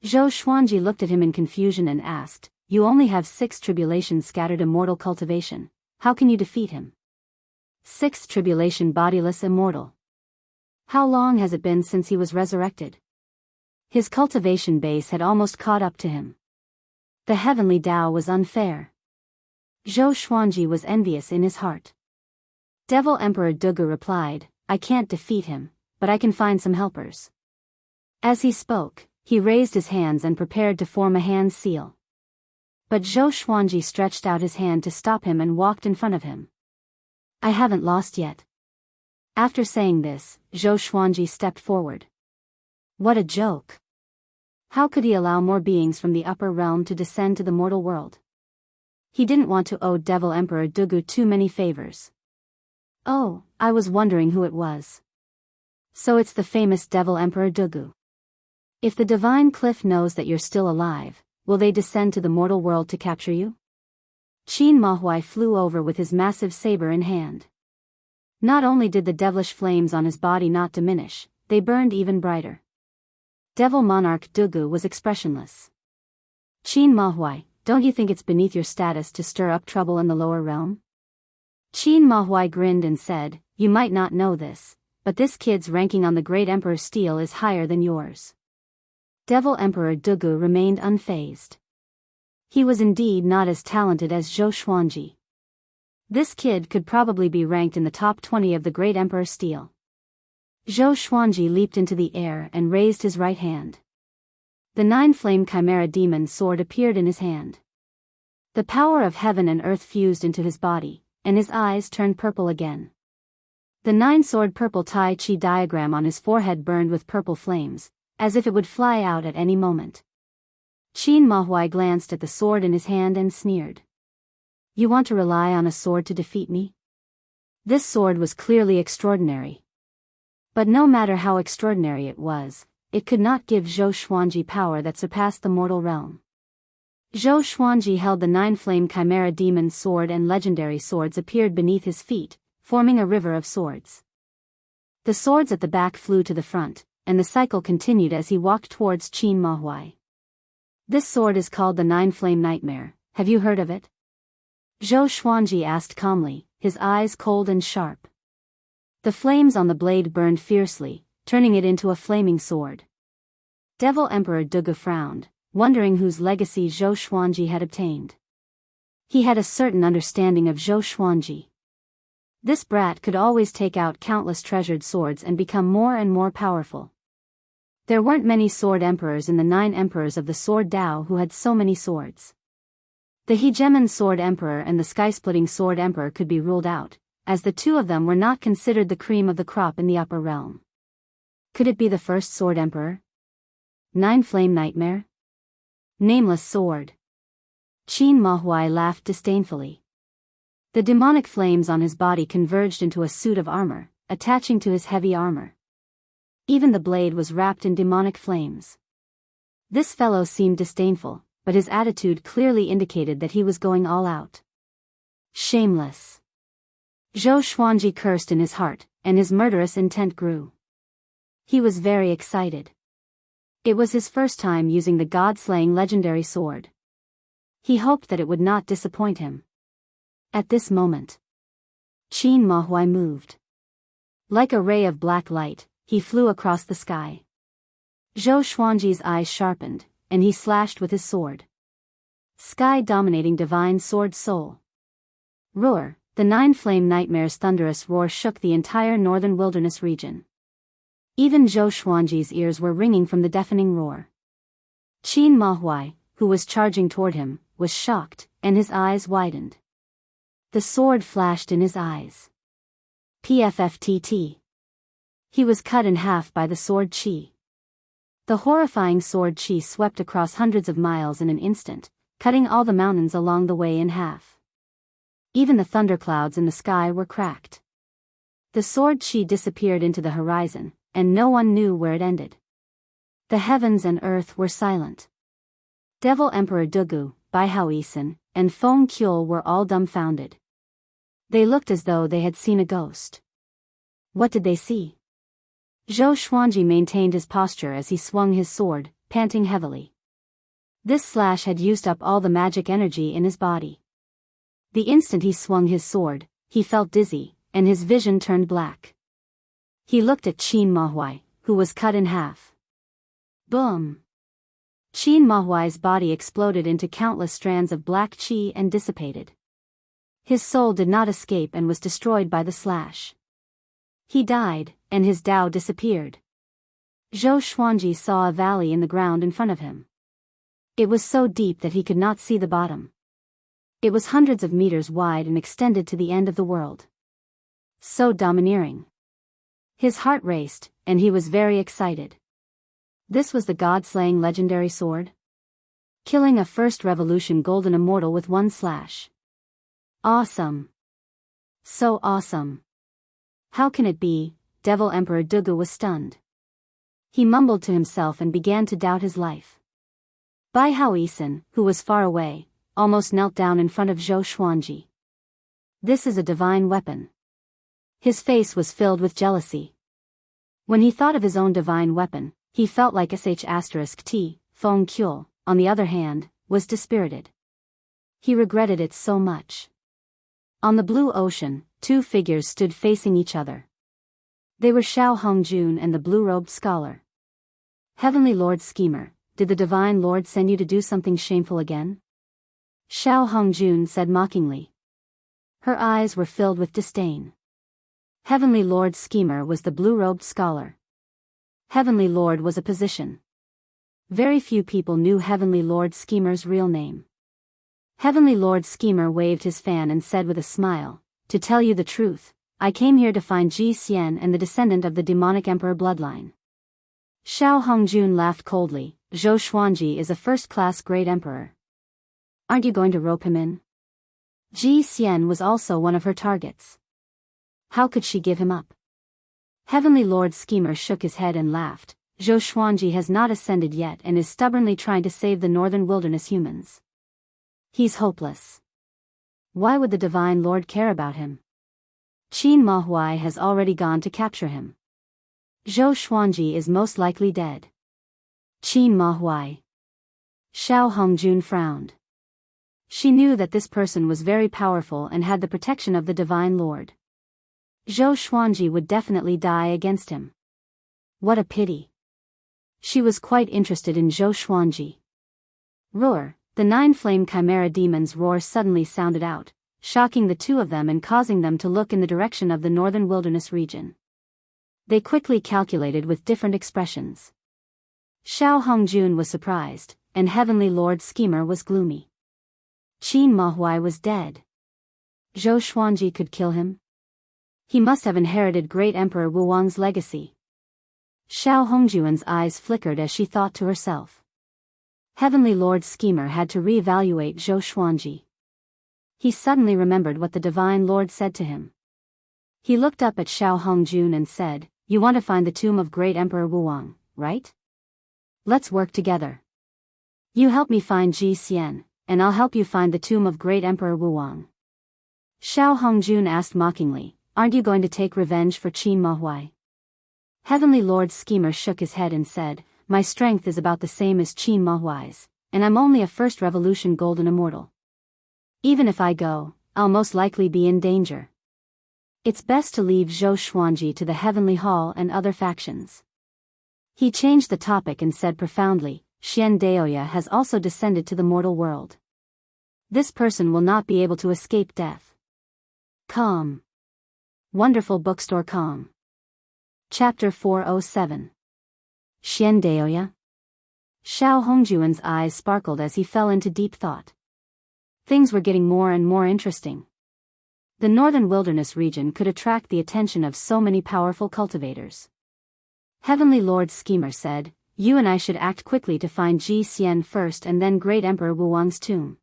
Zhou Xuanji looked at him in confusion and asked, You only have 6 tribulations scattered immortal cultivation, how can you defeat him? 6th tribulation bodiless immortal. How long has it been since he was resurrected? His cultivation base had almost caught up to him. The heavenly Tao was unfair. Zhou Xuanji was envious in his heart. Devil Emperor Dugu replied, I can't defeat him, but I can find some helpers. As he spoke, he raised his hands and prepared to form a hand seal. But Zhou Xuanji stretched out his hand to stop him and walked in front of him. I haven't lost yet. After saying this, Zhou Xuanji stepped forward. What a joke. How could he allow more beings from the upper realm to descend to the mortal world? He didn't want to owe Devil Emperor Dugu too many favors. Oh, I was wondering who it was. So it's the famous Devil Emperor Dugu. If the divine cliff knows that you're still alive, will they descend to the mortal world to capture you? Qin Mahuai flew over with his massive saber in hand. Not only did the devilish flames on his body not diminish, they burned even brighter. Devil Monarch Dugu was expressionless. Qin Mahuai, don't you think it's beneath your status to stir up trouble in the lower realm? Qin Mahuai grinned and said, You might not know this, but this kid's ranking on the Great Emperor's steel is higher than yours. Devil Emperor Dugu remained unfazed. He was indeed not as talented as Zhou Xuanji. This kid could probably be ranked in the top 20 of the Great Emperor's steel. Zhou Xuanji leaped into the air and raised his right hand. The 9-flame chimera demon sword appeared in his hand. The power of heaven and earth fused into his body, and his eyes turned purple again. The 9-sword purple Tai Chi diagram on his forehead burned with purple flames, as if it would fly out at any moment. Qin Mahuai glanced at the sword in his hand and sneered. You want to rely on a sword to defeat me? This sword was clearly extraordinary. But no matter how extraordinary it was, it could not give Zhou Xuanji power that surpassed the mortal realm. Zhou Xuanji held the 9-flame chimera demon sword, and legendary swords appeared beneath his feet, forming a river of swords. The swords at the back flew to the front, and the cycle continued as he walked towards Qin Mahuai. This sword is called the 9-flame nightmare. Have you heard of it? Zhou Xuanji asked calmly, his eyes cold and sharp. The flames on the blade burned fiercely, turning it into a flaming sword. Devil Emperor Dugu frowned, wondering whose legacy Zhou Xuanji had obtained. He had a certain understanding of Zhou Xuanji. This brat could always take out countless treasured swords and become more and more powerful. There weren't many sword emperors in the 9 emperors of the sword Dao who had so many swords. The hegemon sword emperor and the sky-splitting sword emperor could be ruled out, as the two of them were not considered the cream of the crop in the upper realm. Could it be the first sword emperor? 9-flame nightmare? Nameless sword. Qin Mahuai laughed disdainfully. The demonic flames on his body converged into a suit of armor, attaching to his heavy armor. Even the blade was wrapped in demonic flames. This fellow seemed disdainful, but his attitude clearly indicated that he was going all out. Shameless. Zhou Xuanji cursed in his heart, and his murderous intent grew. He was very excited. It was his first time using the god-slaying legendary sword. He hoped that it would not disappoint him. At this moment, Qin Mahuai moved. Like a ray of black light, he flew across the sky. Zhou Xuanji's eyes sharpened, and he slashed with his sword. Sky-dominating divine sword soul. Roar, the 9-flame nightmare's thunderous roar shook the entire northern wilderness region. Even Zhou Xuanji's ears were ringing from the deafening roar. Qin Mahuai, who was charging toward him, was shocked, and his eyes widened. The sword flashed in his eyes. PFFTT. He was cut in half by the sword chi. The horrifying sword chi swept across hundreds of miles in an instant, cutting all the mountains along the way in half. Even the thunderclouds in the sky were cracked. The sword chi disappeared into the horizon, and no one knew where it ended. The heavens and earth were silent. Devil Emperor Dugu, Bai Haoisen, and Feng Qiul were all dumbfounded. They looked as though they had seen a ghost. What did they see? Zhou Xuanji maintained his posture as he swung his sword, panting heavily. This slash had used up all the magic energy in his body. The instant he swung his sword, he felt dizzy, and his vision turned black. He looked at Qin Mahuai, who was cut in half. Boom! Qin Mahuai's body exploded into countless strands of black qi and dissipated. His soul did not escape and was destroyed by the slash. He died, and his Dao disappeared. Zhou Xuanji saw a valley in the ground in front of him. It was so deep that he could not see the bottom. It was hundreds of meters wide and extended to the end of the world. So domineering. His heart raced, and he was very excited. This was the god-slaying legendary sword? Killing a first revolution golden immortal with one slash. Awesome. So awesome. How can it be? Devil Emperor Dugu was stunned. He mumbled to himself and began to doubt his life. Bai Haoisen, who was far away, almost knelt down in front of Zhou Xuanji. This is a divine weapon. His face was filled with jealousy. When he thought of his own divine weapon, he felt like sh*t, Feng Qiul, on the other hand, was dispirited. He regretted it so much. On the blue ocean, 2 figures stood facing each other. They were Xiao Hongjun and the blue-robed scholar. Heavenly Lord Schemer, did the Divine Lord send you to do something shameful again? Xiao Hongjun said mockingly. Her eyes were filled with disdain. Heavenly Lord Schemer was the blue-robed scholar. Heavenly Lord was a position. Very few people knew Heavenly Lord Schemer's real name. Heavenly Lord Schemer waved his fan and said with a smile, "To tell you the truth, I came here to find Ji Xian and the descendant of the demonic emperor bloodline." Xiao Hongjun laughed coldly. Zhou Xuanji is a first-class great emperor. Aren't you going to rope him in? Ji Xian was also one of her targets. How could she give him up? Heavenly Lord Schemer shook his head and laughed. Zhou Xuanji has not ascended yet and is stubbornly trying to save the northern wilderness humans. He's hopeless. Why would the Divine Lord care about him? Qin Mahuai has already gone to capture him. Zhou Xuanji is most likely dead. Qin Mahuai. Xiao Hongjun frowned. She knew that this person was very powerful and had the protection of the Divine Lord. Zhou Xuanji would definitely die against him. What a pity. She was quite interested in Zhou Xuanji. Roar, the 9 flame chimera demons' roar suddenly sounded out, shocking the two of them and causing them to look in the direction of the northern wilderness region. They quickly calculated with different expressions. Xiao Hongjun was surprised, and Heavenly Lord Schemer was gloomy. Qin Mahuai was dead. Zhou Xuanji could kill him? He must have inherited Great Emperor Wuwang's legacy. Xiao Hongjuan's eyes flickered as she thought to herself. Heavenly Lord Schemer had to re-evaluate Zhou Xuanji. He suddenly remembered what the Divine Lord said to him. He looked up at Xiao Hongjun and said, "You want to find the tomb of Great Emperor Wuwang, right? Let's work together. You help me find Ji Xian, and I'll help you find the tomb of Great Emperor Wuwang." Xiao Hongjun asked mockingly, "Aren't you going to take revenge for Qin Mahuai?" Heavenly Lord Schemer shook his head and said, "My strength is about the same as Qin Mahuai's, and I'm only a first revolution golden immortal. Even if I go, I'll most likely be in danger. It's best to leave Zhou Xuanji to the Heavenly Hall and other factions." He changed the topic and said profoundly, "Xian Daoya has also descended to the mortal world. This person will not be able to escape death." Calm. Wonderful Bookstore Calm. Chapter 407. Xian Daoya? Xiao Hongjuan's eyes sparkled as he fell into deep thought. Things were getting more and more interesting. The northern wilderness region could attract the attention of so many powerful cultivators. Heavenly Lord Schemer said, "You and I should act quickly to find Ji Xian first and then Great Emperor Wuwang's tomb.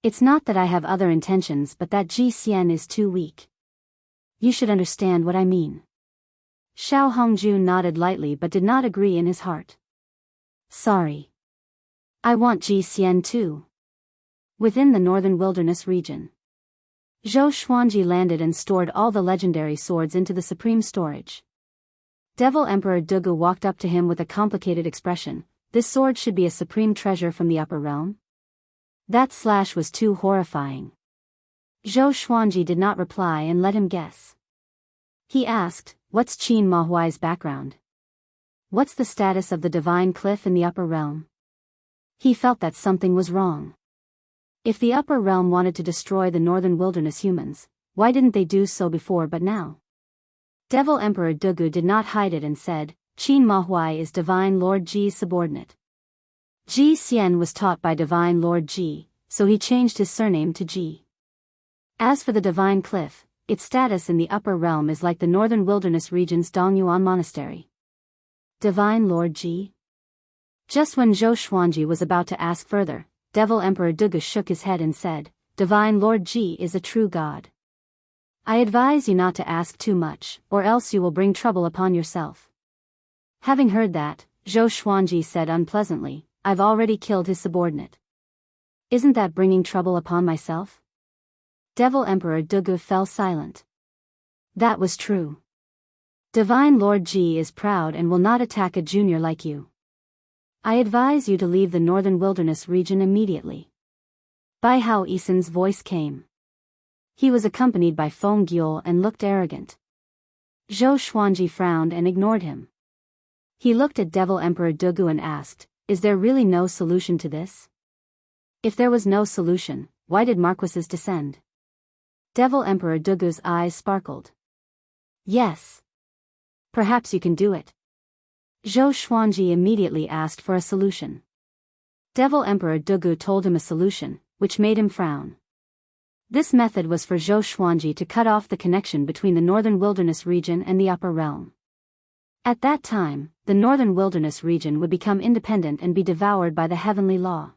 It's not that I have other intentions but that Ji Xian is too weak. You should understand what I mean." Xiao Hongjun nodded lightly but did not agree in his heart. "Sorry. I want Ji Xian too." Within the northern wilderness region, Zhou Xuanji landed and stored all the legendary swords into the supreme storage. Devil Emperor Dugu walked up to him with a complicated expression. "This sword should be a supreme treasure from the upper realm?" That slash was too horrifying. Zhou Xuanji did not reply and let him guess. He asked, "What's Qin Mahuai's background? What's the status of the divine cliff in the upper realm?" He felt that something was wrong. If the upper realm wanted to destroy the northern wilderness humans, why didn't they do so before but now? Devil Emperor Dugu did not hide it and said, "Qin Mahuai is Divine Lord Ji's subordinate. Ji Xian was taught by Divine Lord Ji, so he changed his surname to Ji. As for the Divine Cliff, its status in the upper realm is like the northern wilderness region's Dongyuan Monastery." Divine Lord Ji? Just when Zhou Xuanji was about to ask further, Devil Emperor Dugu shook his head and said, "Divine Lord Ji is a true god. I advise you not to ask too much, or else you will bring trouble upon yourself." Having heard that, Zhou Xuanji said unpleasantly, "I've already killed his subordinate. Isn't that bringing trouble upon myself?" Devil Emperor Dugu fell silent. That was true. Divine Lord Ji is proud and will not attack a junior like you. I advise you to leave the northern wilderness region immediately. Bai Hao Isen's voice came. He was accompanied by Feng Gyul and looked arrogant. Zhou Xuanji frowned and ignored him. He looked at Devil Emperor Dugu and asked, "Is there really no solution to this? If there was no solution, why did Marquises descend?" Devil Emperor Dugu's eyes sparkled. "Yes. Perhaps you can do it." Zhou Xuanji immediately asked for a solution. Devil Emperor Dugu told him a solution, which made him frown. This method was for Zhou Xuanji to cut off the connection between the northern wilderness region and the upper realm. At that time, the northern wilderness region would become independent and be devoured by the heavenly law.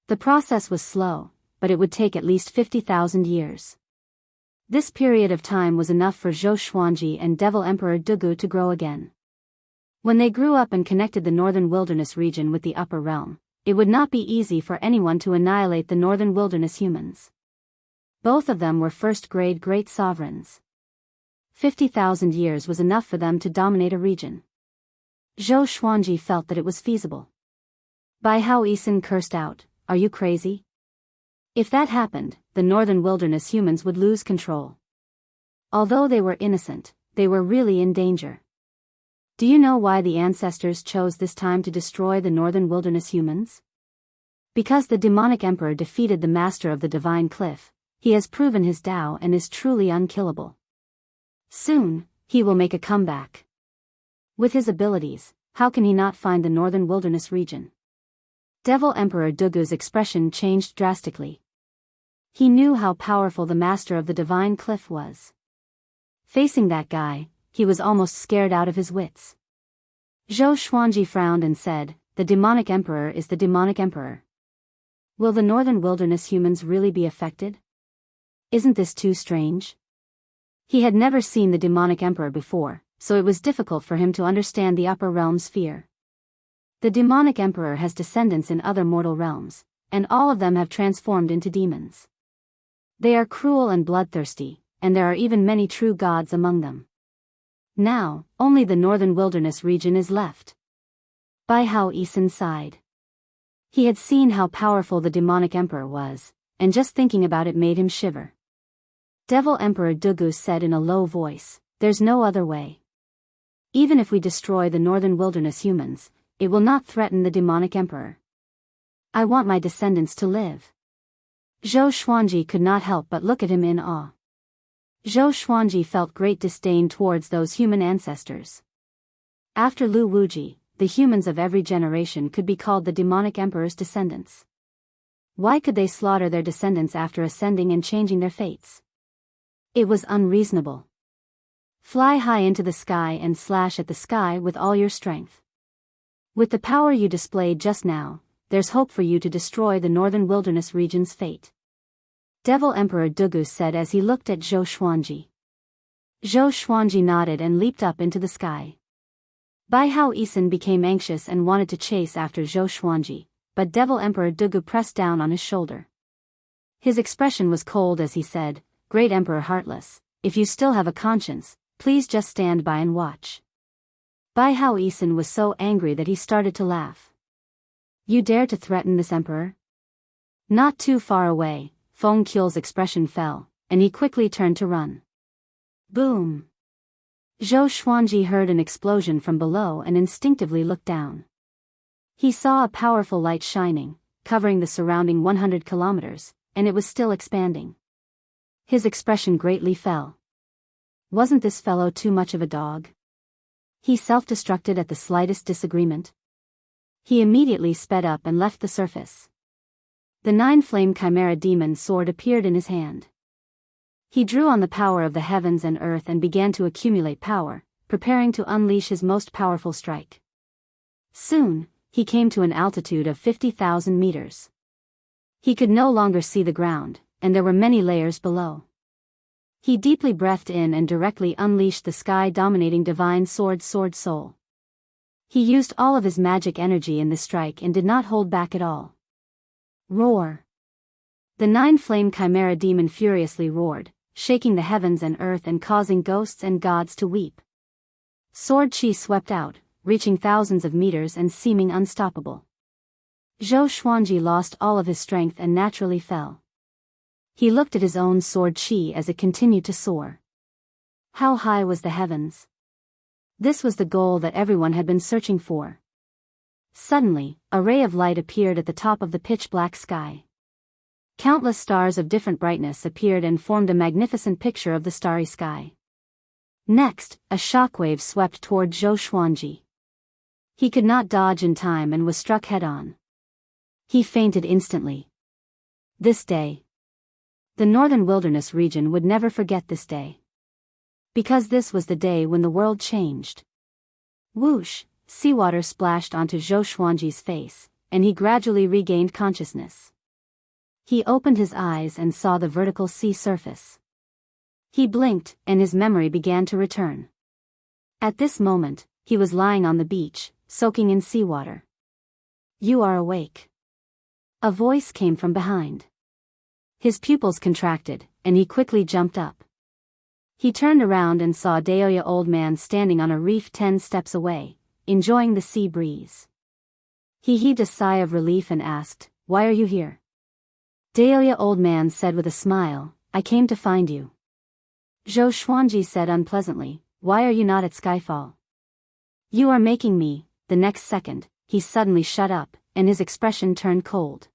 The process was slow, but it would take at least 50,000 years. This period of time was enough for Zhou Xuanji and Devil Emperor Dugu to grow again. When they grew up and connected the northern wilderness region with the upper realm, it would not be easy for anyone to annihilate the northern wilderness humans. Both of them were first-grade great sovereigns. 50,000 years was enough for them to dominate a region. Zhou Xuanji felt that it was feasible. Bai Hao Yisan cursed out, "Are you crazy? If that happened, the northern wilderness humans would lose control." Although they were innocent, they were really in danger. Do you know why the ancestors chose this time to destroy the northern wilderness humans? Because the demonic emperor defeated the master of the divine cliff. He has proven his Tao and is truly unkillable. Soon, he will make a comeback. With his abilities, how can he not find the northern wilderness region? Devil Emperor Dugu's expression changed drastically. He knew how powerful the master of the divine cliff was. Facing that guy, he was almost scared out of his wits. Zhou Xuanji frowned and said, "The demonic emperor is the demonic emperor. Will the northern wilderness humans really be affected? Isn't this too strange?" He had never seen the demonic emperor before, so it was difficult for him to understand the upper realm's fear. The demonic emperor has descendants in other mortal realms, and all of them have transformed into demons. They are cruel and bloodthirsty, and there are even many true gods among them. Now, only the northern wilderness region is left. Bai Hao Yisan sighed. He had seen how powerful the demonic emperor was, and just thinking about it made him shiver. Devil Emperor Dugu said in a low voice, "There's no other way. Even if we destroy the northern wilderness humans, it will not threaten the demonic emperor. I want my descendants to live." Zhou Xuanji could not help but look at him in awe. Zhou Xuanji felt great disdain towards those human ancestors. After Lu Wuji, the humans of every generation could be called the demonic emperor's descendants. Why could they slaughter their descendants after ascending and changing their fates? It was unreasonable. Fly high into the sky and slash at the sky with all your strength. With the power you displayed just now, there's hope for you to destroy the northern wilderness region's fate. Devil Emperor Dugu said as he looked at Zhou Xuanji. Zhou Xuanji nodded and leaped up into the sky. Bai Hao Yisan became anxious and wanted to chase after Zhou Xuanji, but Devil Emperor Dugu pressed down on his shoulder. His expression was cold as he said, "Great Emperor Heartless, if you still have a conscience, please just stand by and watch." Bai Hao Yisan was so angry that he started to laugh. "You dare to threaten this emperor?" Not too far away, Feng Qiul's expression fell, and he quickly turned to run. Boom! Zhou Xuanji heard an explosion from below and instinctively looked down. He saw a powerful light shining, covering the surrounding 100 kilometers, and it was still expanding. His expression greatly fell. Wasn't this fellow too much of a dog? He self-destructed at the slightest disagreement. He immediately sped up and left the surface. The 9-flame chimera demon sword appeared in his hand. He drew on the power of the heavens and earth and began to accumulate power, preparing to unleash his most powerful strike. Soon, he came to an altitude of 50,000 meters. He could no longer see the ground, and there were many layers below. He deeply breathed in and directly unleashed the sky-dominating divine sword soul. He used all of his magic energy in the strike and did not hold back at all. Roar! The 9-flame chimera demon furiously roared, shaking the heavens and earth and causing ghosts and gods to weep. Sword chi swept out, reaching thousands of meters and seeming unstoppable. Zhou Xuanji lost all of his strength and naturally fell. He looked at his own sword chi as it continued to soar. How high was the heavens? This was the goal that everyone had been searching for. Suddenly, a ray of light appeared at the top of the pitch-black sky. Countless stars of different brightness appeared and formed a magnificent picture of the starry sky. Next, a shockwave swept toward Zhou Xuanji. He could not dodge in time and was struck head-on. He fainted instantly. This day. The northern wilderness region would never forget this day. Because this was the day when the world changed. Whoosh! Seawater splashed onto Zhou Xuanji's face, and he gradually regained consciousness. He opened his eyes and saw the vertical sea surface. He blinked, and his memory began to return. At this moment, he was lying on the beach, soaking in seawater. "You are awake." A voice came from behind. His pupils contracted, and he quickly jumped up. He turned around and saw Daoist old man standing on a reef 10 steps away, enjoying the sea breeze. He heaved a sigh of relief and asked, "Why are you here?" Daoist old man said with a smile, "I came to find you." Zhou Xuanji said unpleasantly, "Why are you not at Skyfall?" "You are making me." The next second, he suddenly shut up, and his expression turned cold.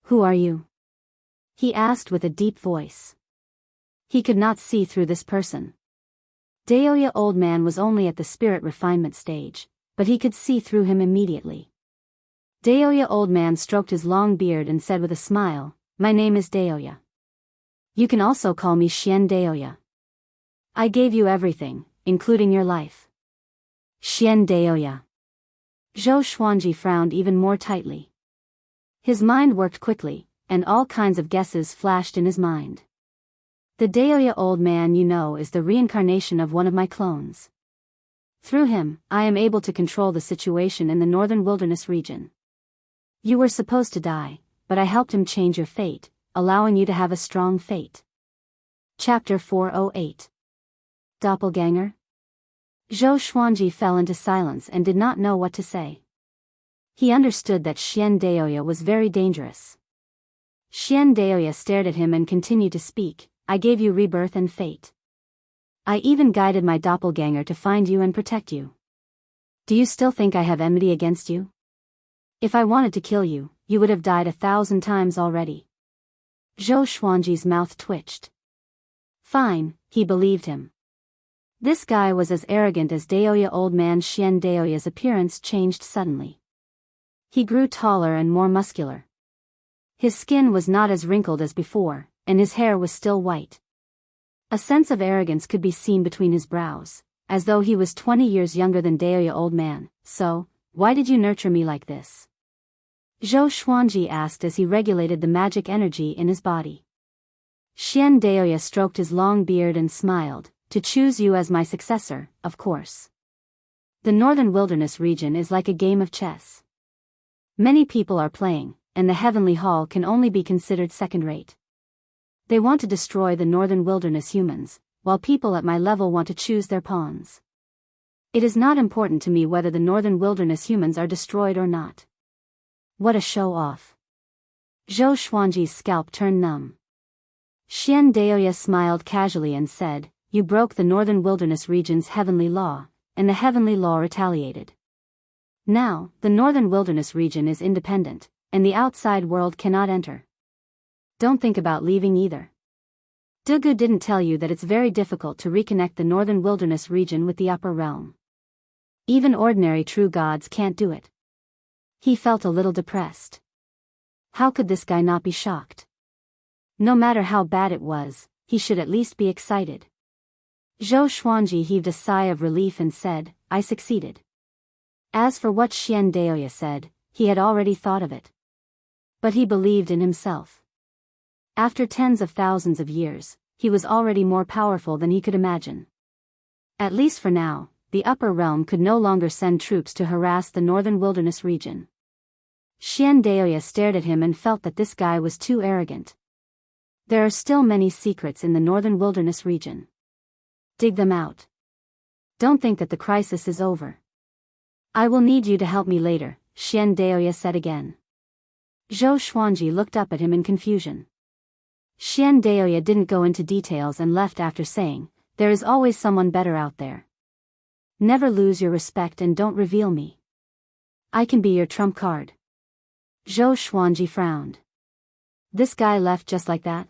"Who are you?" he asked with a deep voice. He could not see through this person. Daoist old man was only at the spirit refinement stage, but he could see through him immediately. Daoist old man stroked his long beard and said with a smile, "My name is Daoist. You can also call me Xian Daoist. I gave you everything, including your life." Xian Daoist. Zhou Xuanji frowned even more tightly. His mind worked quickly, and all kinds of guesses flashed in his mind. "The Daoist old man you know is the reincarnation of one of my clones. Through him, I am able to control the situation in the northern wilderness region. You were supposed to die, but I helped him change your fate, allowing you to have a strong fate." Chapter 408. Doppelganger? Zhou Xuanji fell into silence and did not know what to say. He understood that Xian Daoist was very dangerous. Xian Daoist stared at him and continued to speak, "I gave you rebirth and fate. I even guided my doppelganger to find you and protect you. Do you still think I have enmity against you? If I wanted to kill you, you would have died 1,000 times already." Zhou Xuanji's mouth twitched. Fine, he believed him. This guy was as arrogant as Daoist old man Xian Daoist's appearance changed suddenly. He grew taller and more muscular. His skin was not as wrinkled as before, and his hair was still white. A sense of arrogance could be seen between his brows, as though he was 20 years younger than Daoist old man. "So, why did you nurture me like this?" Zhou Xuanji asked as he regulated the magic energy in his body. Xian Daoist stroked his long beard and smiled, "To choose you as my successor, of course. The northern wilderness region is like a game of chess. Many people are playing, and the heavenly hall can only be considered second-rate. They want to destroy the northern wilderness humans, while people at my level want to choose their pawns. It is not important to me whether the northern wilderness humans are destroyed or not." What a show-off. Zhou Xuanji's scalp turned numb. Xian Daoist smiled casually and said, "You broke the northern wilderness region's heavenly law, and the heavenly law retaliated. Now, the northern wilderness region is independent, and the outside world cannot enter. Don't think about leaving either. Dugu didn't tell you that it's very difficult to reconnect the northern wilderness region with the upper realm. Even ordinary true gods can't do it." He felt a little depressed. How could this guy not be shocked? No matter how bad it was, he should at least be excited. Zhou Xuanji heaved a sigh of relief and said, "I succeeded." As for what Xian Daoist said, he had already thought of it. But he believed in himself. After tens of thousands of years, he was already more powerful than he could imagine. At least for now, the upper realm could no longer send troops to harass the northern wilderness region. Xian Daoist stared at him and felt that this guy was too arrogant. There are still many secrets in the northern wilderness region. Dig them out. Don't think that the crisis is over. "I will need you to help me later," Xian Daoist said again. Zhou Xuanji looked up at him in confusion. Xian Daoist didn't go into details and left after saying, "There is always someone better out there. Never lose your respect and don't reveal me. I can be your trump card." Zhou Xuanji frowned. This guy left just like that?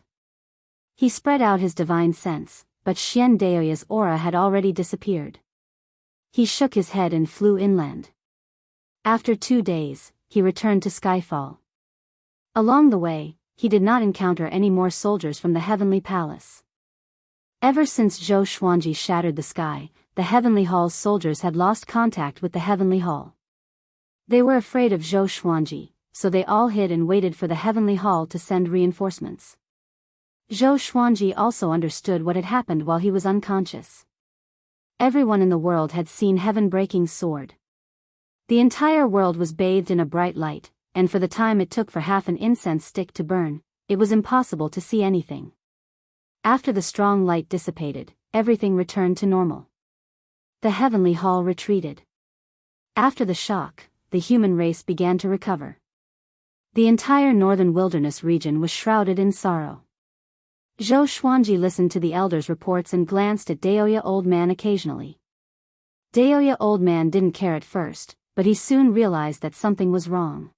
He spread out his divine sense, but Xian Daoist's aura had already disappeared. He shook his head and flew inland. After 2 days, he returned to Skyfall. Along the way, he did not encounter any more soldiers from the Heavenly Palace. Ever since Zhou Xuanji shattered the sky, the Heavenly Hall's soldiers had lost contact with the Heavenly Hall. They were afraid of Zhou Xuanji, so they all hid and waited for the Heavenly Hall to send reinforcements. Zhou Xuanji also understood what had happened while he was unconscious. Everyone in the world had seen heaven-breaking sword. The entire world was bathed in a bright light, and for the time it took for half an incense stick to burn, it was impossible to see anything. After the strong light dissipated, everything returned to normal. The heavenly hall retreated. After the shock, the human race began to recover. The entire northern wilderness region was shrouded in sorrow. Zhou Xuanji listened to the elders' reports and glanced at Daoist Old Man occasionally. Daoist Old Man didn't care at first, but he soon realized that something was wrong.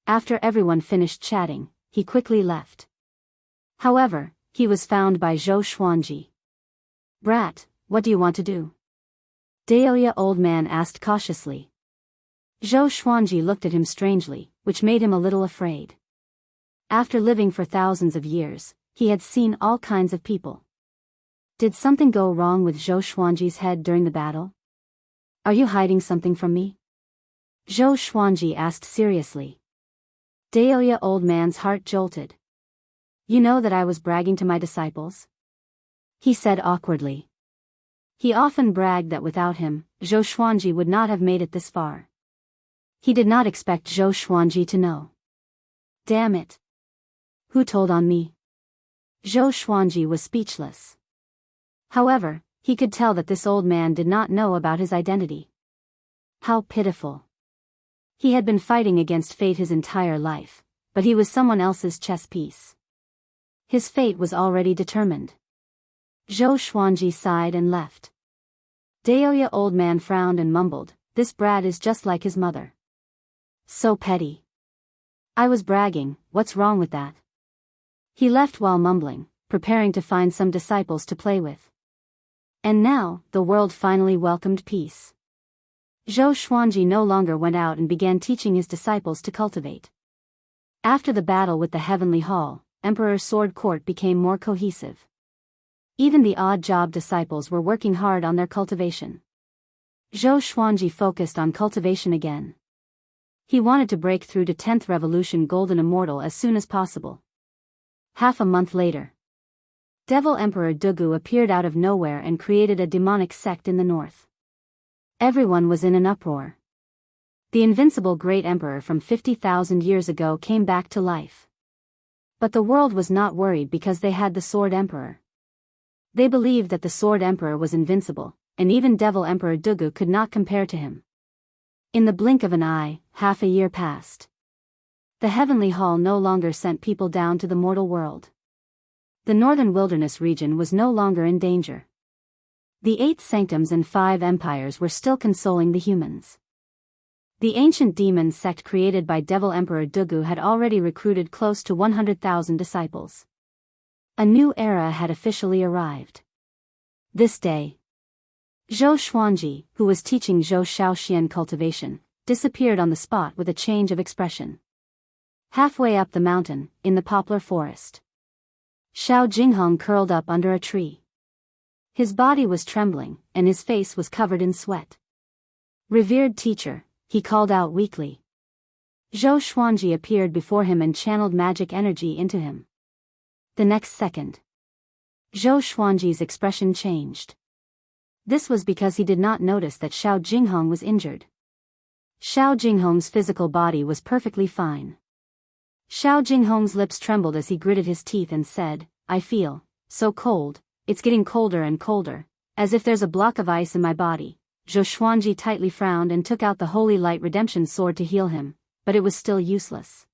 After everyone finished chatting, he quickly left. However, he was found by Zhou Xuanji. "Brat, what do you want to do?" Daoist Old Man asked cautiously. Zhou Xuanji looked at him strangely, which made him a little afraid. After living for thousands of years, he had seen all kinds of people. Did something go wrong with Zhou Xuanji's head during the battle? "Are you hiding something from me?" Zhou Xuanji asked seriously. Daoist Old Man's heart jolted. "You know that I was bragging to my disciples?" he said awkwardly. He often bragged that without him, Zhou Xuanji would not have made it this far. He did not expect Zhou Xuanji to know. "Damn it! Who told on me?" Zhou Xuanji was speechless. However, he could tell that this old man did not know about his identity. How pitiful. He had been fighting against fate his entire life, but he was someone else's chess piece. His fate was already determined. Zhou Xuanji sighed and left. Daoist Old Man frowned and mumbled, "This brat is just like his mother. So petty. I was bragging, what's wrong with that?" He left while mumbling, preparing to find some disciples to play with. And now, the world finally welcomed peace. Zhou Xuanji no longer went out and began teaching his disciples to cultivate. After the battle with the Heavenly Hall, Emperor's Sword Court became more cohesive. Even the odd-job disciples were working hard on their cultivation. Zhou Xuanji focused on cultivation again. He wanted to break through to 10th Revolution Golden Immortal as soon as possible. Half a month later, Devil Emperor Dugu appeared out of nowhere and created a demonic sect in the north. Everyone was in an uproar. The invincible Great Emperor from 50,000 years ago came back to life. But the world was not worried because they had the Sword Emperor. They believed that the Sword Emperor was invincible, and even Devil Emperor Dugu could not compare to him. In the blink of an eye, half a year passed. The Heavenly Hall no longer sent people down to the mortal world. The northern wilderness region was no longer in danger. The 8 sanctums and 5 empires were still consoling the humans. The ancient demon sect created by Devil Emperor Dugu had already recruited close to 100,000 disciples. A new era had officially arrived. This day, Zhou Xuanji, who was teaching Zhou Xiaoxian cultivation, disappeared on the spot with a change of expression. Halfway up the mountain, in the poplar forest, Xiao Jinghong curled up under a tree. His body was trembling, and his face was covered in sweat. "Revered teacher," he called out weakly. Zhou Xuanji appeared before him and channeled magic energy into him. The next second, Zhou Xuanji's expression changed. This was because he did not notice that Xiao Jinghong was injured. Xiao Jinghong's physical body was perfectly fine. Xiao Jinghong's lips trembled as he gritted his teeth and said, "I feel so cold, it's getting colder and colder, as if there's a block of ice in my body." Zhou Xuanji tightly frowned and took out the Holy Light Redemption Sword to heal him, but it was still useless.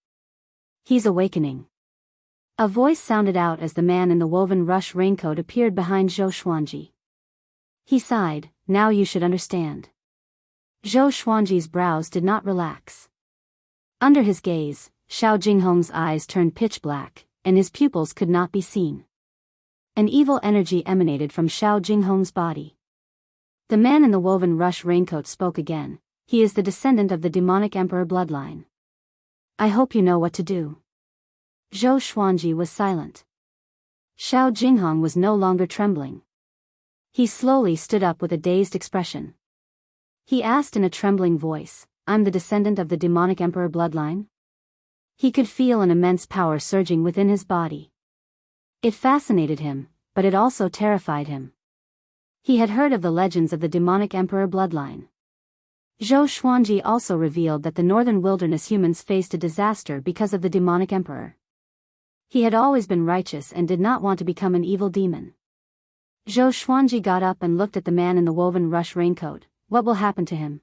"He's awakening." A voice sounded out as the man in the woven rush raincoat appeared behind Zhou Xuanji. He sighed, "Now you should understand." Zhou Xuanji's brows did not relax. Under his gaze, Xiao Jinghong's eyes turned pitch black, and his pupils could not be seen. An evil energy emanated from Xiao Jinghong's body. The man in the woven rush raincoat spoke again. "He is the descendant of the demonic emperor bloodline. I hope you know what to do." Zhou Xuanji was silent. Xiao Jinghong was no longer trembling. He slowly stood up with a dazed expression. He asked in a trembling voice, "I'm the descendant of the demonic emperor bloodline?" He could feel an immense power surging within his body. It fascinated him, but it also terrified him. He had heard of the legends of the demonic emperor bloodline. Zhou Xuanji also revealed that the northern wilderness humans faced a disaster because of the demonic emperor. He had always been righteous and did not want to become an evil demon. Zhou Xuanji got up and looked at the man in the woven rush raincoat. What will happen to him?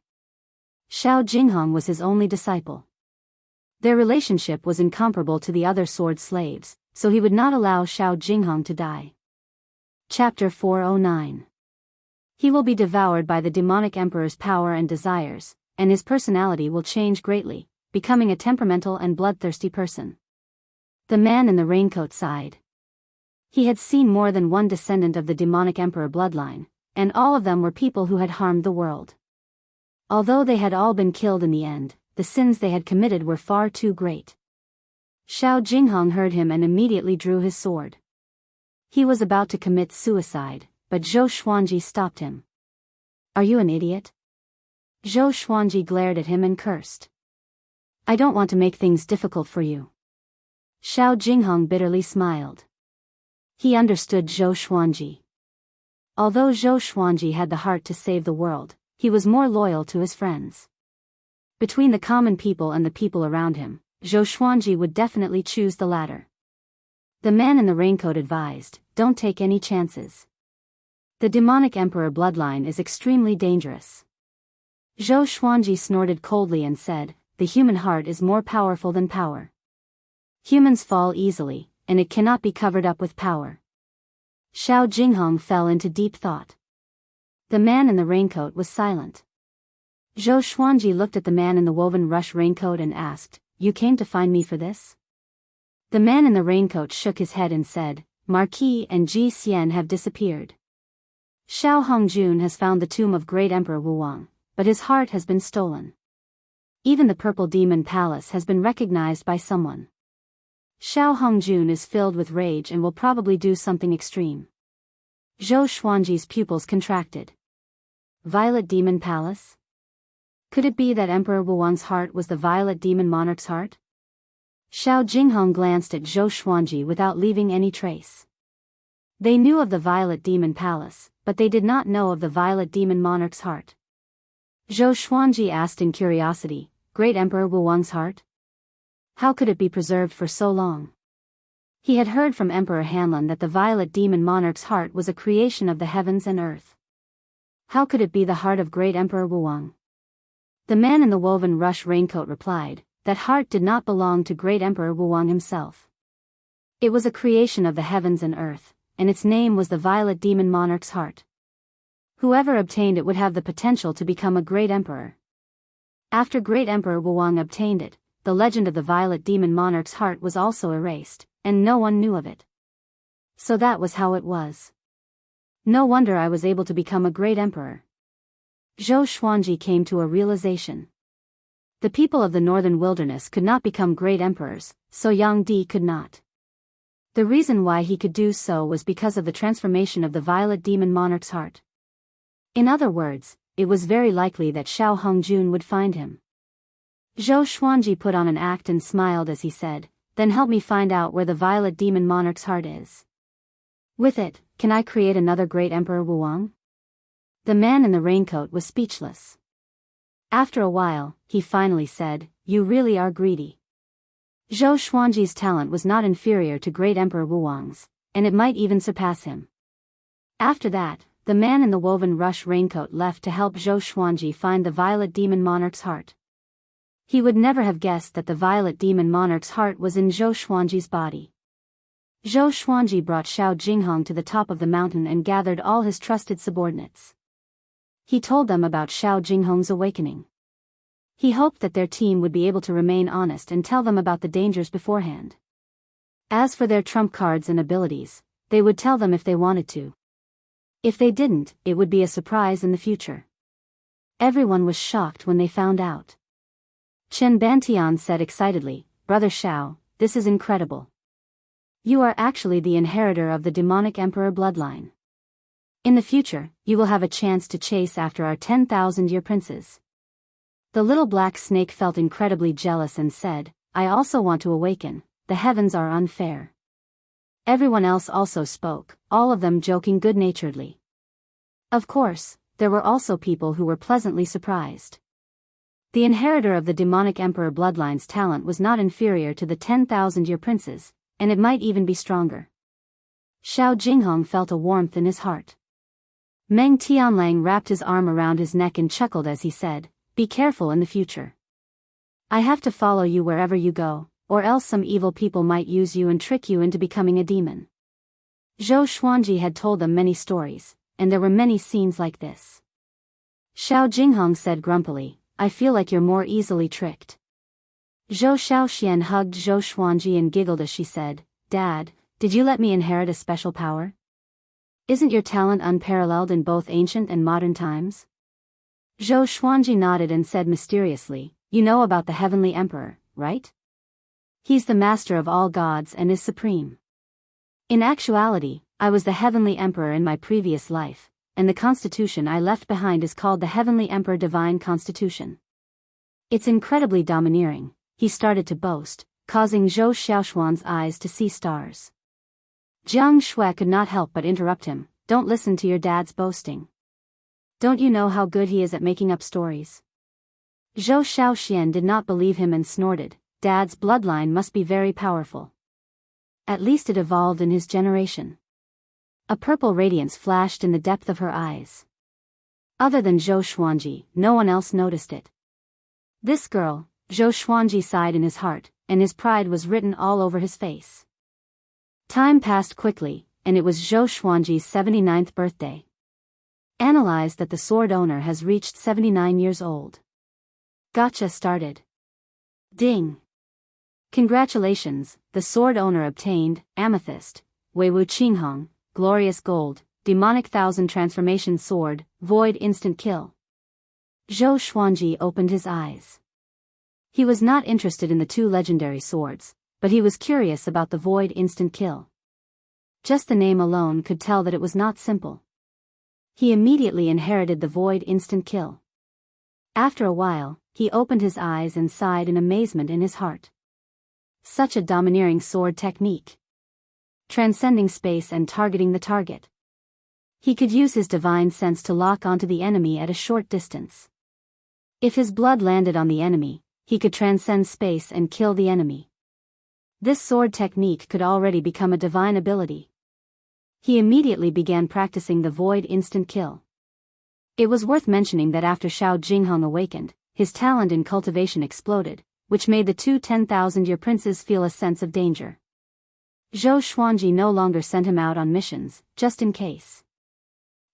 Xiao Jinghong was his only disciple. Their relationship was incomparable to the other sword slaves, so he would not allow Xiao Jinghong to die. Chapter 409. He will be devoured by the demonic emperor's power and desires, and his personality will change greatly, becoming a temperamental and bloodthirsty person. The man in the raincoat sighed. He had seen more than one descendant of the demonic emperor bloodline, and all of them were people who had harmed the world. Although they had all been killed in the end, the sins they had committed were far too great. Xiao Jinghong heard him and immediately drew his sword. He was about to commit suicide, but Zhou Xuanji stopped him. Are you an idiot? Zhou Xuanji glared at him and cursed. I don't want to make things difficult for you. Xiao Jinghong bitterly smiled. He understood Zhou Xuanji. Although Zhou Xuanji had the heart to save the world, he was more loyal to his friends. Between the common people and the people around him, Zhou Xuanji would definitely choose the latter. The man in the raincoat advised, don't take any chances. The demonic emperor bloodline is extremely dangerous. Zhou Xuanji snorted coldly and said, the human heart is more powerful than power. Humans fall easily, and it cannot be covered up with power. Xiao Jinghong fell into deep thought. The man in the raincoat was silent. Zhou Xuanji looked at the man in the woven rush raincoat and asked, you came to find me for this? The man in the raincoat shook his head and said, Marquis and Ji Xian have disappeared. Xiao Hongjun has found the tomb of great Emperor Wuwang, but his heart has been stolen. Even the Purple Demon Palace has been recognized by someone. Xiao Hongjun is filled with rage and will probably do something extreme. Zhou Xuanji's pupils contracted. Violet Demon Palace? Could it be that Emperor Wuwang's heart was the Violet Demon Monarch's heart? Xiao Jinghong glanced at Zhou Xuanji without leaving any trace. They knew of the Violet Demon Palace, but they did not know of the Violet Demon Monarch's heart. Zhou Xuanji asked in curiosity, Great Emperor Wuwang's heart? How could it be preserved for so long? He had heard from Emperor Hanlin that the Violet Demon Monarch's heart was a creation of the heavens and earth. How could it be the heart of Great Emperor Wuwang? The man in the woven rush raincoat replied, that heart did not belong to Great Emperor Wuwang himself. It was a creation of the heavens and earth, and its name was the Violet Demon Monarch's heart. Whoever obtained it would have the potential to become a great emperor. After Great Emperor Wuwang obtained it, the legend of the Violet Demon Monarch's heart was also erased, and no one knew of it. So that was how it was. No wonder I was able to become a great emperor. Zhou Xuanji came to a realization. The people of the northern wilderness could not become great emperors, so Yang Di could not. The reason why he could do so was because of the transformation of the Violet Demon Monarch's heart. In other words, it was very likely that Xiao Hongjun would find him. Zhou Xuanji put on an act and smiled as he said, then help me find out where the Violet Demon Monarch's heart is. With it, can I create another great Emperor Wuwang? The man in the raincoat was speechless. After a while, he finally said, you really are greedy. Zhou Xuanji's talent was not inferior to great Emperor Wuwang's, and it might even surpass him. After that, the man in the woven rush raincoat left to help Zhou Xuanji find the Violet Demon Monarch's heart. He would never have guessed that the Violet Demon Monarch's heart was in Zhou Xuanji's body. Zhou Xuanji brought Xiao Jinghong to the top of the mountain and gathered all his trusted subordinates. He told them about Xiao Jinghong's awakening. He hoped that their team would be able to remain honest and tell them about the dangers beforehand. As for their trump cards and abilities, they would tell them if they wanted to. If they didn't, it would be a surprise in the future. Everyone was shocked when they found out. Chen Bantian said excitedly, Brother Xiao, this is incredible. You are actually the inheritor of the demonic emperor bloodline. In the future, you will have a chance to chase after our 10,000-year princes. The little black snake felt incredibly jealous and said, I also want to awaken, the heavens are unfair. Everyone else also spoke, all of them joking good-naturedly. Of course, there were also people who were pleasantly surprised. The inheritor of the demonic emperor bloodline's talent was not inferior to the 10,000-year prince's, and it might even be stronger. Xiao Jinghong felt a warmth in his heart. Meng Tianlang wrapped his arm around his neck and chuckled as he said, "Be careful in the future. I have to follow you wherever you go, or else some evil people might use you and trick you into becoming a demon." Zhou Xuanji had told them many stories, and there were many scenes like this. Xiao Jinghong said grumpily, "I feel like you're more easily tricked." Zhou Xiaoxian hugged Zhou Xuanji and giggled as she said, "Dad, did you let me inherit a special power? Isn't your talent unparalleled in both ancient and modern times?" Zhou Xuanji nodded and said mysteriously, "You know about the Heavenly Emperor, right? He's the master of all gods and is supreme. In actuality, I was the Heavenly Emperor in my previous life, and the constitution I left behind is called the Heavenly Emperor Divine Constitution. It's incredibly domineering," he started to boast, causing Zhou Xiaoshuan's eyes to see stars. Jiang Shui could not help but interrupt him, "Don't listen to your dad's boasting. Don't you know how good he is at making up stories?" Zhou Xiaoxian did not believe him and snorted, "Dad's bloodline must be very powerful. At least it evolved in his generation." A purple radiance flashed in the depth of her eyes. Other than Zhou Xuanji, no one else noticed it. This girl, Zhou Xuanji sighed in his heart, and his pride was written all over his face. Time passed quickly, and it was Zhou Xuanji's 79th birthday. Analyzed that the sword owner has reached 79 years old. Gotcha started. Ding. Congratulations, the sword owner obtained, Amethyst, Weiwu Qinghong, Glorious Gold, Demonic Thousand Transformation Sword, Void Instant Kill. Zhou Xuanji opened his eyes. He was not interested in the two legendary swords, but he was curious about the Void Instant Kill. Just the name alone could tell that it was not simple. He immediately inherited the Void Instant Kill. After a while, he opened his eyes and sighed in amazement in his heart. Such a domineering sword technique. Transcending space and targeting the target. He could use his divine sense to lock onto the enemy at a short distance. If his blood landed on the enemy, he could transcend space and kill the enemy. This sword technique could already become a divine ability. He immediately began practicing the Void Instant Kill. It was worth mentioning that after Xiao Jinghong awakened, his talent in cultivation exploded, which made the two 10,000-year princes feel a sense of danger. Zhou Xuanji no longer sent him out on missions, just in case.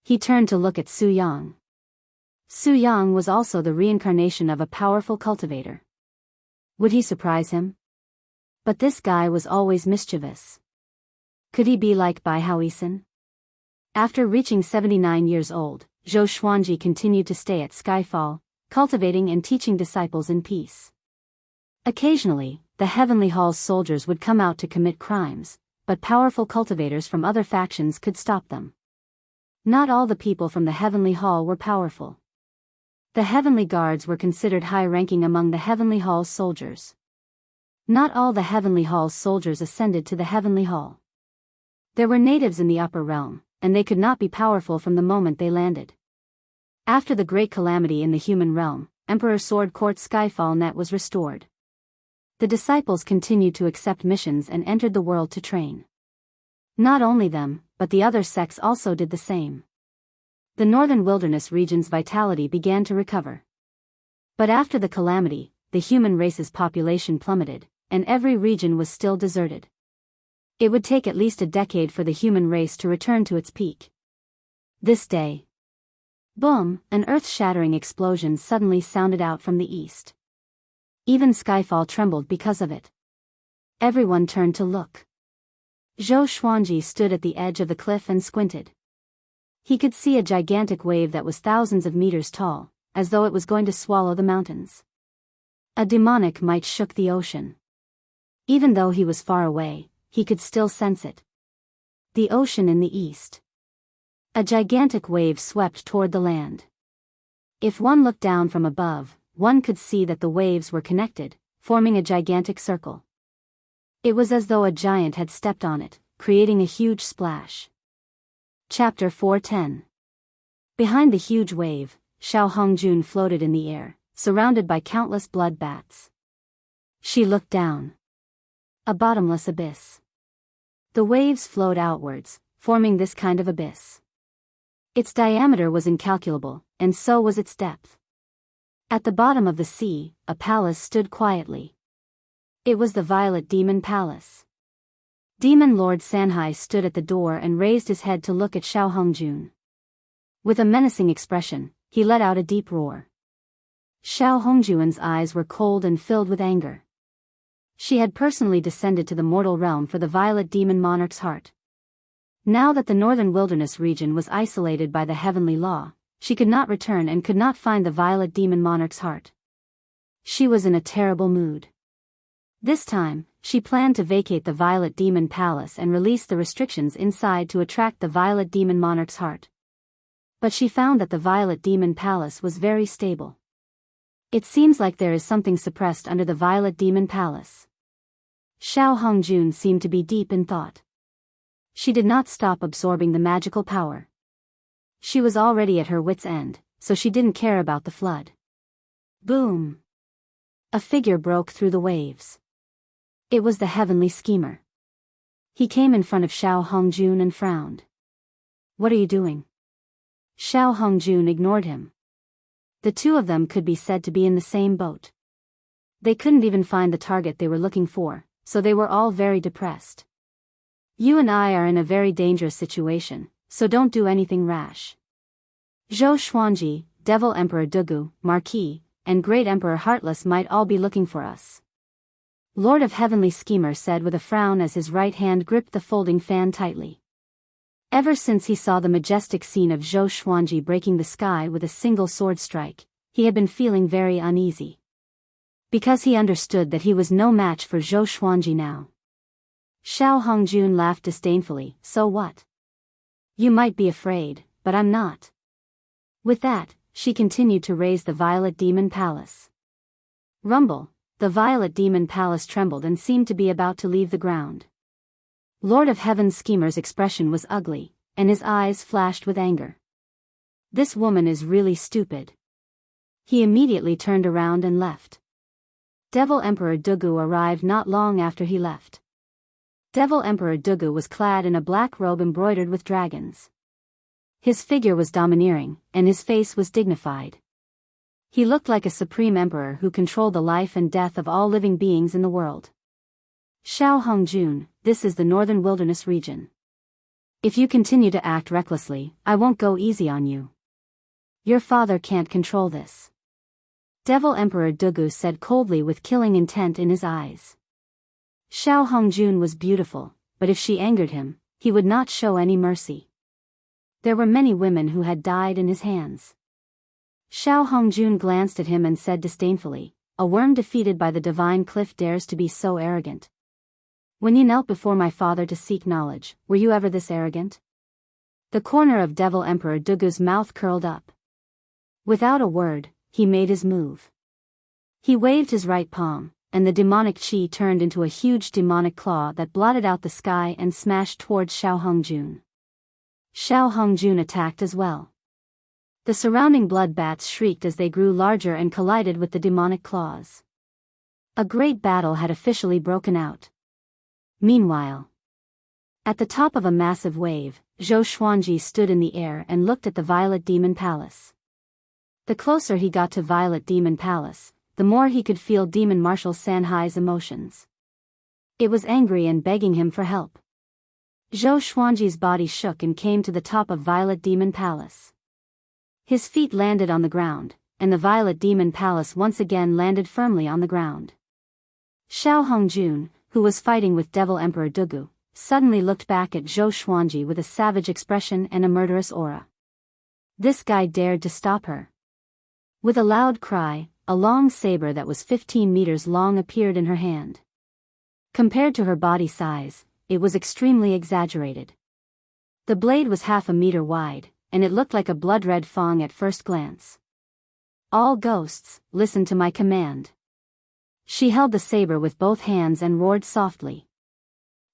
He turned to look at Su Yang. Su Yang was also the reincarnation of a powerful cultivator. Would he surprise him? But this guy was always mischievous. Could he be like Bai Haoisen? After reaching 79 years old, Zhou Xuanji continued to stay at Skyfall, cultivating and teaching disciples in peace. Occasionally, the Heavenly Hall's soldiers would come out to commit crimes, but powerful cultivators from other factions could stop them. Not all the people from the Heavenly Hall were powerful. The Heavenly Guards were considered high-ranking among the Heavenly Hall's soldiers. Not all the Heavenly Hall's soldiers ascended to the Heavenly Hall. There were natives in the upper realm, and they could not be powerful from the moment they landed. After the great calamity in the human realm, Emperor Sword Court's Skyfall net was restored. The disciples continued to accept missions and entered the world to train. Not only them, but the other sects also did the same. The northern wilderness region's vitality began to recover. But after the calamity, the human race's population plummeted, and every region was still deserted. It would take at least a decade for the human race to return to its peak. This day. Boom! An earth-shattering explosion suddenly sounded out from the east. Even Skyfall trembled because of it. Everyone turned to look. Zhou Xuanji stood at the edge of the cliff and squinted. He could see a gigantic wave that was thousands of meters tall, as though it was going to swallow the mountains. A demonic might shook the ocean. Even though he was far away, he could still sense it. The ocean in the east. A gigantic wave swept toward the land. If one looked down from above, one could see that the waves were connected, forming a gigantic circle. It was as though a giant had stepped on it, creating a huge splash. Chapter 410. Behind the huge wave, Xiao Hongjun floated in the air, surrounded by countless blood bats. She looked down. A bottomless abyss. The waves flowed outwards, forming this kind of abyss. Its diameter was incalculable, and so was its depth. At the bottom of the sea, a palace stood quietly. It was the Violet Demon Palace. Demon Lord Sanhai stood at the door and raised his head to look at Xiao Hongjun. With a menacing expression, he let out a deep roar. Xiao Hongjun's eyes were cold and filled with anger. She had personally descended to the mortal realm for the Violet Demon Monarch's heart. Now that the northern wilderness region was isolated by the heavenly law, she could not return and could not find the Violet Demon Monarch's heart. She was in a terrible mood. This time, she planned to vacate the Violet Demon Palace and release the restrictions inside to attract the Violet Demon Monarch's heart. But she found that the Violet Demon Palace was very stable. It seems like there is something suppressed under the Violet Demon Palace. Xiao Hongjun seemed to be deep in thought. She did not stop absorbing the magical power. She was already at her wit's end, so she didn't care about the flood. Boom! A figure broke through the waves. It was the heavenly schemer. He came in front of Xiao Hongjun and frowned. "What are you doing?" Xiao Hongjun ignored him. The two of them could be said to be in the same boat. They couldn't even find the target they were looking for, so they were all very depressed. "You and I are in a very dangerous situation, so don't do anything rash. Zhou Xuanji, Devil Emperor Dugu, Marquis, and Great Emperor Heartless might all be looking for us," Lord of Heavenly Schemer said with a frown as his right hand gripped the folding fan tightly. Ever since he saw the majestic scene of Zhou Xuanji breaking the sky with a single sword strike, he had been feeling very uneasy. Because he understood that he was no match for Zhou Xuanji now. Xiao Hongjun laughed disdainfully. "So what? You might be afraid, but I'm not." With that, she continued to raise the Violet Demon Palace. Rumble. The Violet Demon Palace trembled and seemed to be about to leave the ground. Lord of Heaven's Schemer's expression was ugly, and his eyes flashed with anger. "This woman is really stupid." He immediately turned around and left. Devil Emperor Dugu arrived not long after he left. Devil Emperor Dugu was clad in a black robe embroidered with dragons. His figure was domineering, and his face was dignified. He looked like a supreme emperor who controlled the life and death of all living beings in the world. "Xiao Hongjun, this is the northern wilderness region. If you continue to act recklessly, I won't go easy on you. Your father can't control this," Devil Emperor Dugu said coldly with killing intent in his eyes. Xiao Hongjun was beautiful, but if she angered him, he would not show any mercy. There were many women who had died in his hands. Xiao Hongjun glanced at him and said disdainfully, "A worm defeated by the divine cliff dares to be so arrogant. When you knelt before my father to seek knowledge, were you ever this arrogant?" The corner of Devil Emperor Dugu's mouth curled up. Without a word, he made his move. He waved his right palm, and the demonic chi turned into a huge demonic claw that blotted out the sky and smashed towards Xiao Hongjun. Xiao Hongjun attacked as well. The surrounding blood bats shrieked as they grew larger and collided with the demonic claws. A great battle had officially broken out. Meanwhile, at the top of a massive wave, Zhou Xuanji stood in the air and looked at the Violet Demon Palace. The closer he got to Violet Demon Palace, the more he could feel Demon Marshal Sanhai's emotions. It was angry and begging him for help. Zhou Xuanji's body shook and came to the top of Violet Demon Palace. His feet landed on the ground, and the Violet Demon Palace once again landed firmly on the ground. Xiao Hongjun, who was fighting with Devil Emperor Dugu, suddenly looked back at Zhou Xuanji with a savage expression and a murderous aura. This guy dared to stop her. With a loud cry, a long saber that was 15 meters long appeared in her hand. Compared to her body size, it was extremely exaggerated. The blade was half a meter wide, and it looked like a blood-red fang at first glance. "All ghosts, listen to my command." She held the saber with both hands and roared softly.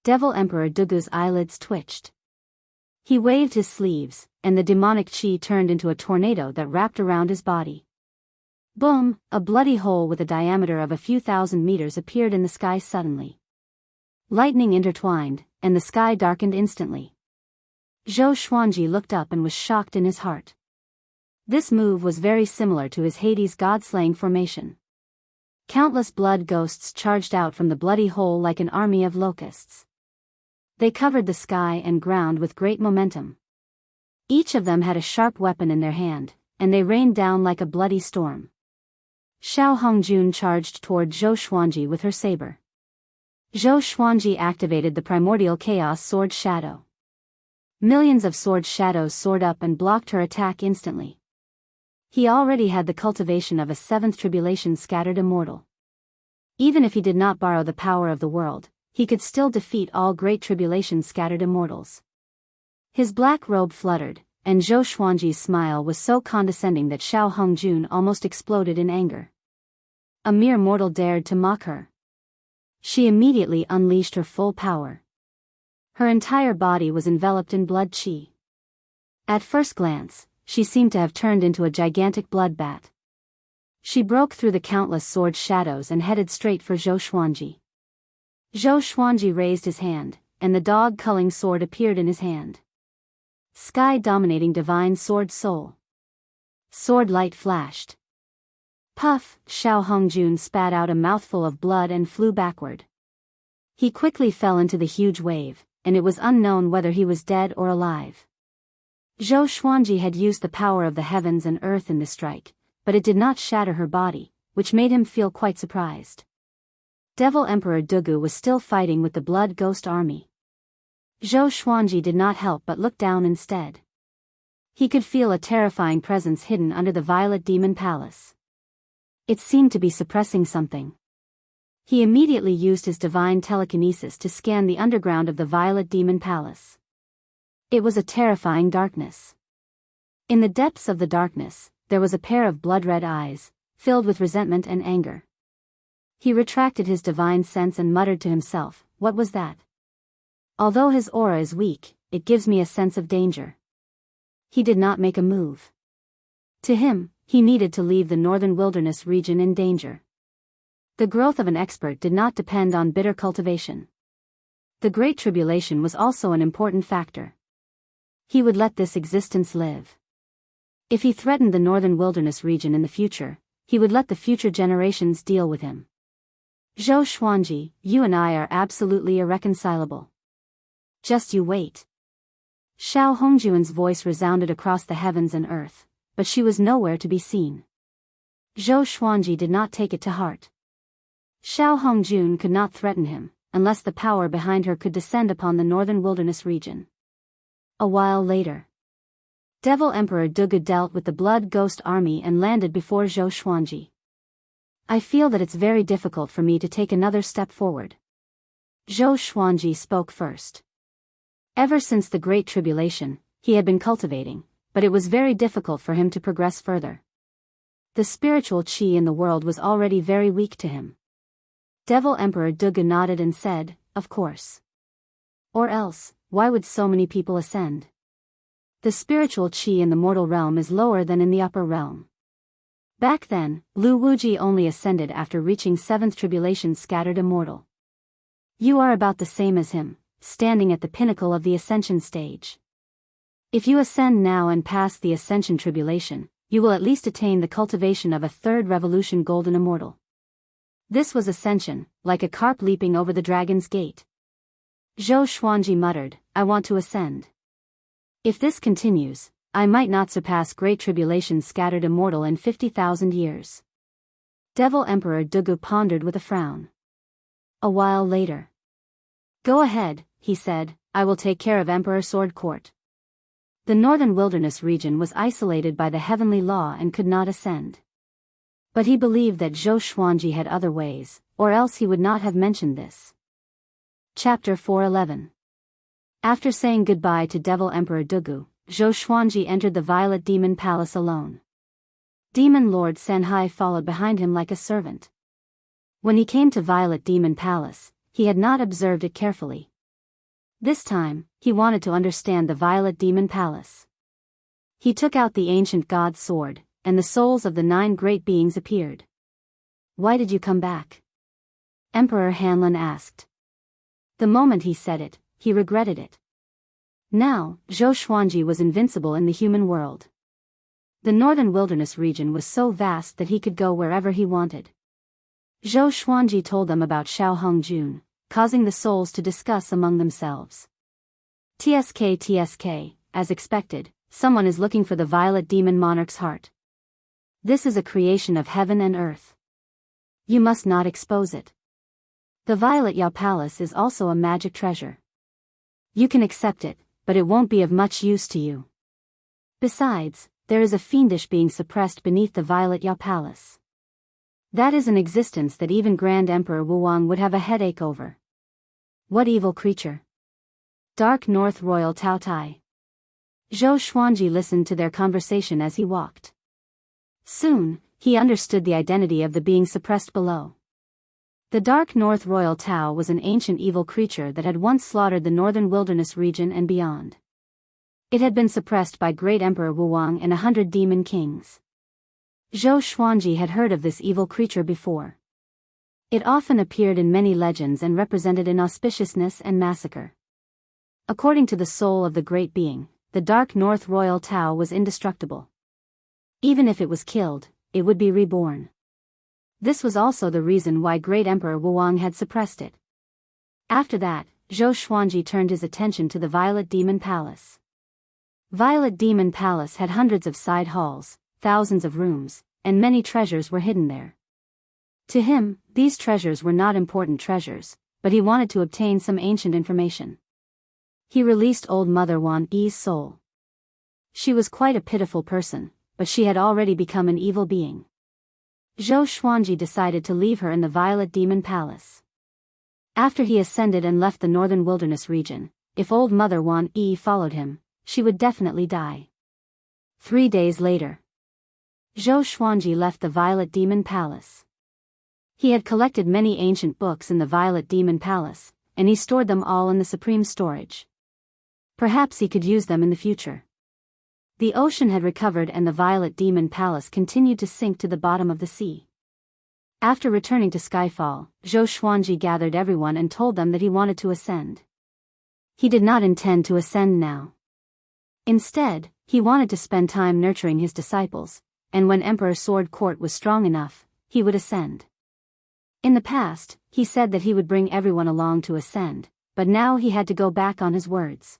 Devil Emperor Dugu's eyelids twitched. He waved his sleeves, and the demonic chi turned into a tornado that wrapped around his body. Boom! A bloody hole with a diameter of a few thousand meters appeared in the sky suddenly. Lightning intertwined, and the sky darkened instantly. Zhou Xuanji looked up and was shocked in his heart. This move was very similar to his Hades god-slaying formation. Countless blood ghosts charged out from the bloody hole like an army of locusts. They covered the sky and ground with great momentum. Each of them had a sharp weapon in their hand, and they rained down like a bloody storm. Xiao Hongjun charged toward Zhou Xuanji with her saber. Zhou Xuanji activated the primordial chaos sword shadow. Millions of sword shadows soared up and blocked her attack instantly. He already had the cultivation of a seventh tribulation scattered immortal. Even if he did not borrow the power of the world, he could still defeat all great tribulation scattered immortals. His black robe fluttered, and Zhou Xuanji's smile was so condescending that Xiao Hongjun almost exploded in anger. A mere mortal dared to mock her. She immediately unleashed her full power. Her entire body was enveloped in blood chi. At first glance, she seemed to have turned into a gigantic blood bat. She broke through the countless sword shadows and headed straight for Zhou Xuanji. Zhou Xuanji raised his hand, and the dog-culling sword appeared in his hand. Sky-dominating divine sword soul. Sword light flashed. Puff! Xiao Hongjun spat out a mouthful of blood and flew backward. He quickly fell into the huge wave, and it was unknown whether he was dead or alive. Zhou Xuanji had used the power of the heavens and earth in this strike, but it did not shatter her body, which made him feel quite surprised. Devil Emperor Dugu was still fighting with the Blood Ghost army. Zhou Xuanji did not help but look down instead. He could feel a terrifying presence hidden under the Violet Demon Palace. It seemed to be suppressing something. He immediately used his divine telekinesis to scan the underground of the Violet Demon Palace. It was a terrifying darkness. In the depths of the darkness, there was a pair of blood-red eyes, filled with resentment and anger. He retracted his divine sense and muttered to himself, "What was that? Although his aura is weak, it gives me a sense of danger." He did not make a move. To him, he needed to leave the northern wilderness region in danger. The growth of an expert did not depend on bitter cultivation. The Great Tribulation was also an important factor. He would let this existence live. If he threatened the northern wilderness region in the future, he would let the future generations deal with him. Zhou Xuanji, you and I are absolutely irreconcilable. Just you wait. Xiao Hongjun's voice resounded across the heavens and earth, but she was nowhere to be seen. Zhou Xuanji did not take it to heart. Xiao Hongjun could not threaten him, unless the power behind her could descend upon the northern wilderness region. A while later, Devil Emperor Dugu dealt with the Blood Ghost army and landed before Zhou Xuanji. I feel that it's very difficult for me to take another step forward. Zhou Xuanji spoke first. Ever since the Great Tribulation, he had been cultivating, but it was very difficult for him to progress further. The spiritual qi in the world was already very weak to him. Devil Emperor Dugu nodded and said, "Of course. Or else, why would so many people ascend? The spiritual qi in the mortal realm is lower than in the upper realm." Back then, Lu Wuji only ascended after reaching seventh tribulation scattered immortal. You are about the same as him, standing at the pinnacle of the ascension stage. If you ascend now and pass the ascension tribulation, you will at least attain the cultivation of a third revolution golden immortal. This was ascension, like a carp leaping over the dragon's gate. Zhou Xuanji muttered, "I want to ascend. If this continues, I might not surpass Great Tribulation scattered immortal in 50,000 years." Devil Emperor Dugu pondered with a frown. A while later. "Go ahead," he said, "I will take care of Emperor Sword Court." The northern wilderness region was isolated by the heavenly law and could not ascend. But he believed that Zhou Xuanji had other ways, or else he would not have mentioned this. Chapter 411. After saying goodbye to Devil Emperor Dugu, Zhou Xuanji entered the Violet Demon Palace alone. Demon Lord Sanhai followed behind him like a servant. When he came to Violet Demon Palace, he had not observed it carefully. This time, he wanted to understand the Violet Demon Palace. He took out the ancient god's sword, and the souls of the 9 great beings appeared. "Why did you come back?" Emperor Hanlin asked. The moment he said it, he regretted it. Now, Zhou Xuanji was invincible in the human world. The northern wilderness region was so vast that he could go wherever he wanted. Zhou Xuanji told them about Xiao Hongjun, causing the souls to discuss among themselves. TSK, as expected, someone is looking for the Violet Demon Monarch's heart. This is a creation of heaven and earth. You must not expose it. The Violet Yao Palace is also a magic treasure. You can accept it, but it won't be of much use to you. Besides, there is a fiendish being suppressed beneath the Violet Yao Palace. That is an existence that even Grand Emperor Wuwang would have a headache over. What evil creature? Dark North Royal Tao Tai. Zhou Xuanji listened to their conversation as he walked. Soon, he understood the identity of the being suppressed below. The Dark North Royal Tao was an ancient evil creature that had once slaughtered the northern wilderness region and beyond. It had been suppressed by Great Emperor Wuwang and 100 demon kings. Zhou Xuanji had heard of this evil creature before. It often appeared in many legends and represented inauspiciousness and massacre. According to the soul of the great being, the Dark North Royal Tao was indestructible. Even if it was killed, it would be reborn. This was also the reason why Great Emperor Wuwang had suppressed it. After that, Zhou Xuanji turned his attention to the Violet Demon Palace. Violet Demon Palace had hundreds of side halls, thousands of rooms, and many treasures were hidden there. To him, these treasures were not important treasures, but he wanted to obtain some ancient information. He released old Mother Wan Yi's soul. She was quite a pitiful person, but she had already become an evil being. Zhou Xuanji decided to leave her in the Violet Demon Palace. After he ascended and left the northern wilderness region, if old Mother Wan Yi followed him, she would definitely die. 3 days later, Zhou Xuanji left the Violet Demon Palace. He had collected many ancient books in the Violet Demon Palace, and he stored them all in the supreme storage. Perhaps he could use them in the future. The ocean had recovered and the Violet Demon Palace continued to sink to the bottom of the sea. After returning to Skyfall, Zhou Xuanji gathered everyone and told them that he wanted to ascend. He did not intend to ascend now. Instead, he wanted to spend time nurturing his disciples, and when Emperor Sword Court was strong enough, he would ascend. In the past, he said that he would bring everyone along to ascend, but now he had to go back on his words.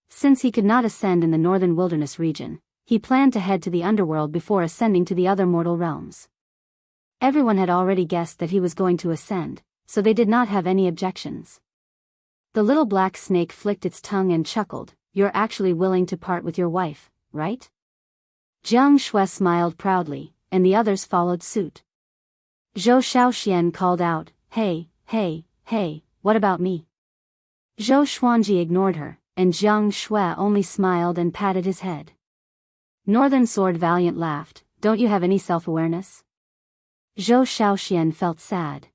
Since he could not ascend in the northern wilderness region, he planned to head to the underworld before ascending to the other mortal realms. Everyone had already guessed that he was going to ascend, so they did not have any objections. The little black snake flicked its tongue and chuckled, "You're actually willing to part with your wife, right?" Jianghu smiled proudly, and the others followed suit. Zhou Xiaoxian called out, Hey, what about me?" Zhou Xuanji ignored her, and Jiang Shui only smiled and patted his head. Northern Sword Valiant laughed, "Don't you have any self-awareness?" Zhou Xiaoxian felt sad.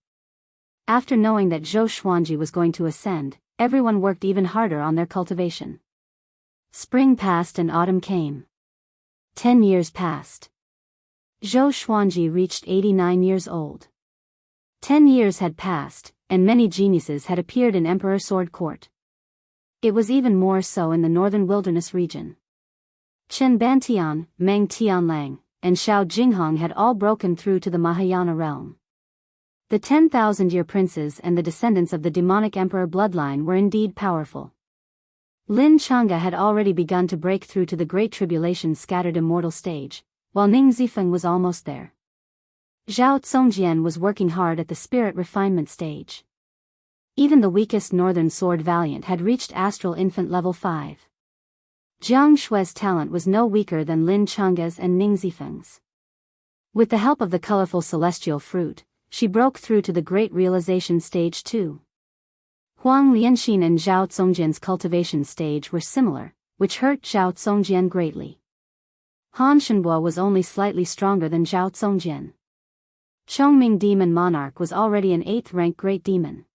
After knowing that Zhou Xuanji was going to ascend, everyone worked even harder on their cultivation. Spring passed and autumn came. 10 years passed. Zhou Xuanji reached 89 years old. 10 years had passed, and many geniuses had appeared in Emperor Sword Court. It was even more so in the northern wilderness region. Chen Bantian, Meng Tianlang, and Xiao Jinghong had all broken through to the Mahayana realm. The 10,000-year princes and the descendants of the demonic emperor bloodline were indeed powerful. Lin Chang'e had already begun to break through to the Great Tribulation's scattered immortal stage, while Ning Zifeng was almost there. Zhao Zongjian was working hard at the spirit refinement stage. Even the weakest northern sword valiant had reached astral infant level 5. Jiang Shui's talent was no weaker than Lin Chang'e's and Ning Zifeng's. With the help of the colorful celestial fruit, she broke through to the great realization stage too. Huang Lianxin and Zhao Zongjian's cultivation stage were similar, which hurt Zhao Zongjian greatly. Han Shenbo was only slightly stronger than Zhao Zongjian. Chongming Demon Monarch was already an 8th rank great demon.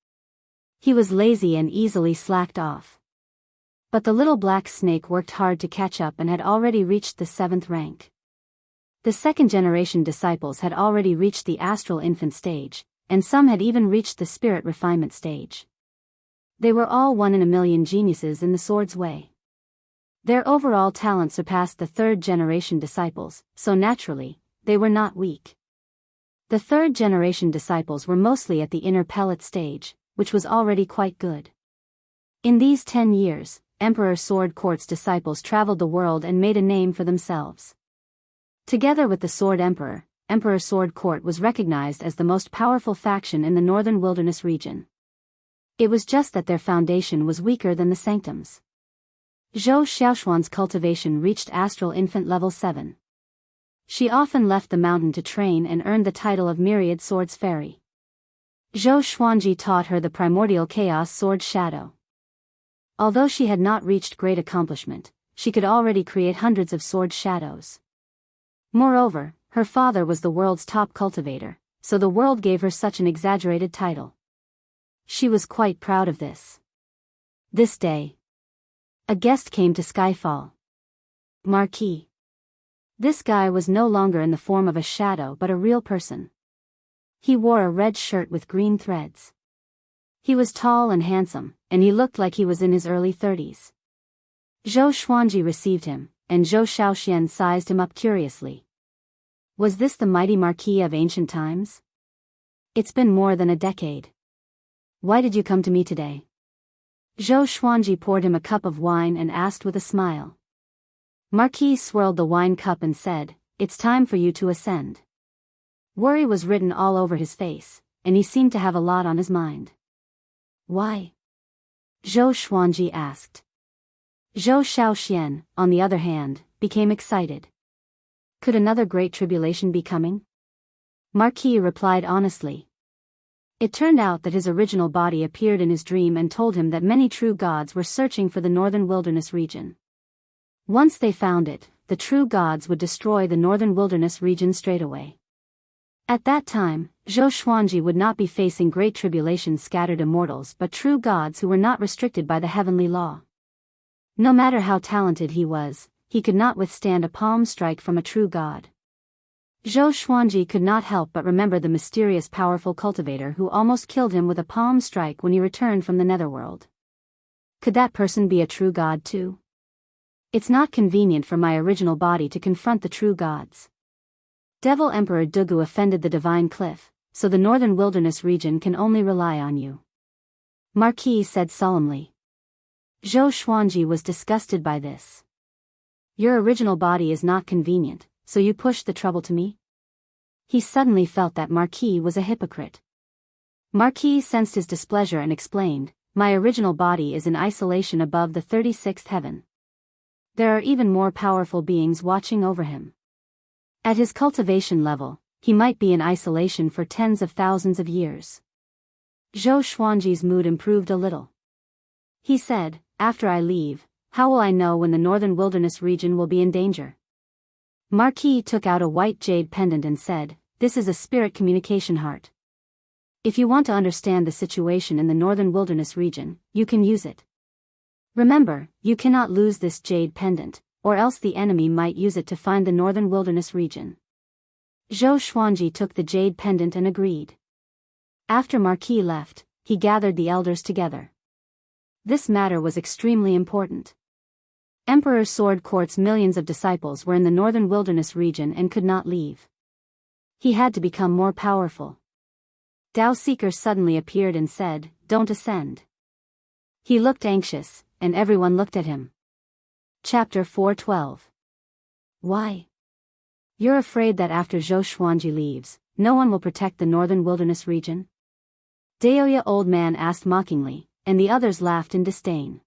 He was lazy and easily slacked off. But the little black snake worked hard to catch up and had already reached the 7th rank. The second-generation disciples had already reached the astral infant stage, and some had even reached the spirit refinement stage. They were all 1 in a million geniuses in the sword's way. Their overall talent surpassed the third-generation disciples, so naturally, they were not weak. The third-generation disciples were mostly at the inner pellet stage, which was already quite good. In these 10 years, Emperor Sword Court's disciples traveled the world and made a name for themselves. Together with the Sword Emperor, Emperor Sword Court was recognized as the most powerful faction in the northern wilderness region. It was just that their foundation was weaker than the sanctums. Zhou Xiaoxuan's cultivation reached astral infant level 7. She often left the mountain to train and earned the title of Myriad Swords Fairy. Zhou Xuanji taught her the primordial chaos sword shadow. Although she had not reached great accomplishment, she could already create hundreds of sword shadows. Moreover, her father was the world's top cultivator, so the world gave her such an exaggerated title. She was quite proud of this. This day, a guest came to Skyfall. Marquis. This guy was no longer in the form of a shadow but a real person. He wore a red shirt with green threads. He was tall and handsome, and he looked like he was in his early 30s. Zhou Xuanji received him, and Zhou Xiaoxian sized him up curiously. Was this the mighty Marquis of ancient times? It's been more than a decade. Why did you come to me today? Zhou Xuanji poured him a cup of wine and asked with a smile. Marquis swirled the wine cup and said, "It's time for you to ascend." Worry was written all over his face, and he seemed to have a lot on his mind. Why? Zhou Xuanji asked. Zhou Xiaoxian, on the other hand, became excited. Could another great tribulation be coming? Marquis replied honestly. It turned out that his original body appeared in his dream and told him that many true gods were searching for the northern wilderness region. Once they found it, the true gods would destroy the northern wilderness region straightaway. At that time, Zhou Xuanji would not be facing great tribulation scattered immortals but true gods who were not restricted by the heavenly law. No matter how talented he was, he could not withstand a palm strike from a true god. Zhou Xuanji could not help but remember the mysterious powerful cultivator who almost killed him with a palm strike when he returned from the netherworld. Could that person be a true god too? It's not convenient for my original body to confront the true gods. Devil Emperor Dugu offended the divine cliff, so the northern wilderness region can only rely on you. Marquis said solemnly. Zhou Xuanji was disgusted by this. Your original body is not convenient, so you push the trouble to me? He suddenly felt that Marquis was a hypocrite. Marquis sensed his displeasure and explained, my original body is in isolation above the 36th heaven. There are even more powerful beings watching over him. At his cultivation level, he might be in isolation for tens of thousands of years. Zhou Xuanji's mood improved a little. He said, after I leave, how will I know when the northern wilderness region will be in danger? Marquis took out a white jade pendant and said, this is a spirit communication heart. If you want to understand the situation in the northern wilderness region, you can use it. Remember, you cannot lose this jade pendant, or else the enemy might use it to find the northern wilderness region. Zhou Xuanji took the jade pendant and agreed. After Marquis left, he gathered the elders together. This matter was extremely important. Emperor Sword Court's millions of disciples were in the northern wilderness region and could not leave. He had to become more powerful. Dao Seeker suddenly appeared and said, don't ascend. He looked anxious, and everyone looked at him. Chapter 412. Why? You're afraid that after Zhou Xuanji leaves, no one will protect the northern wilderness region? Daoist old man asked mockingly, and the others laughed in disdain.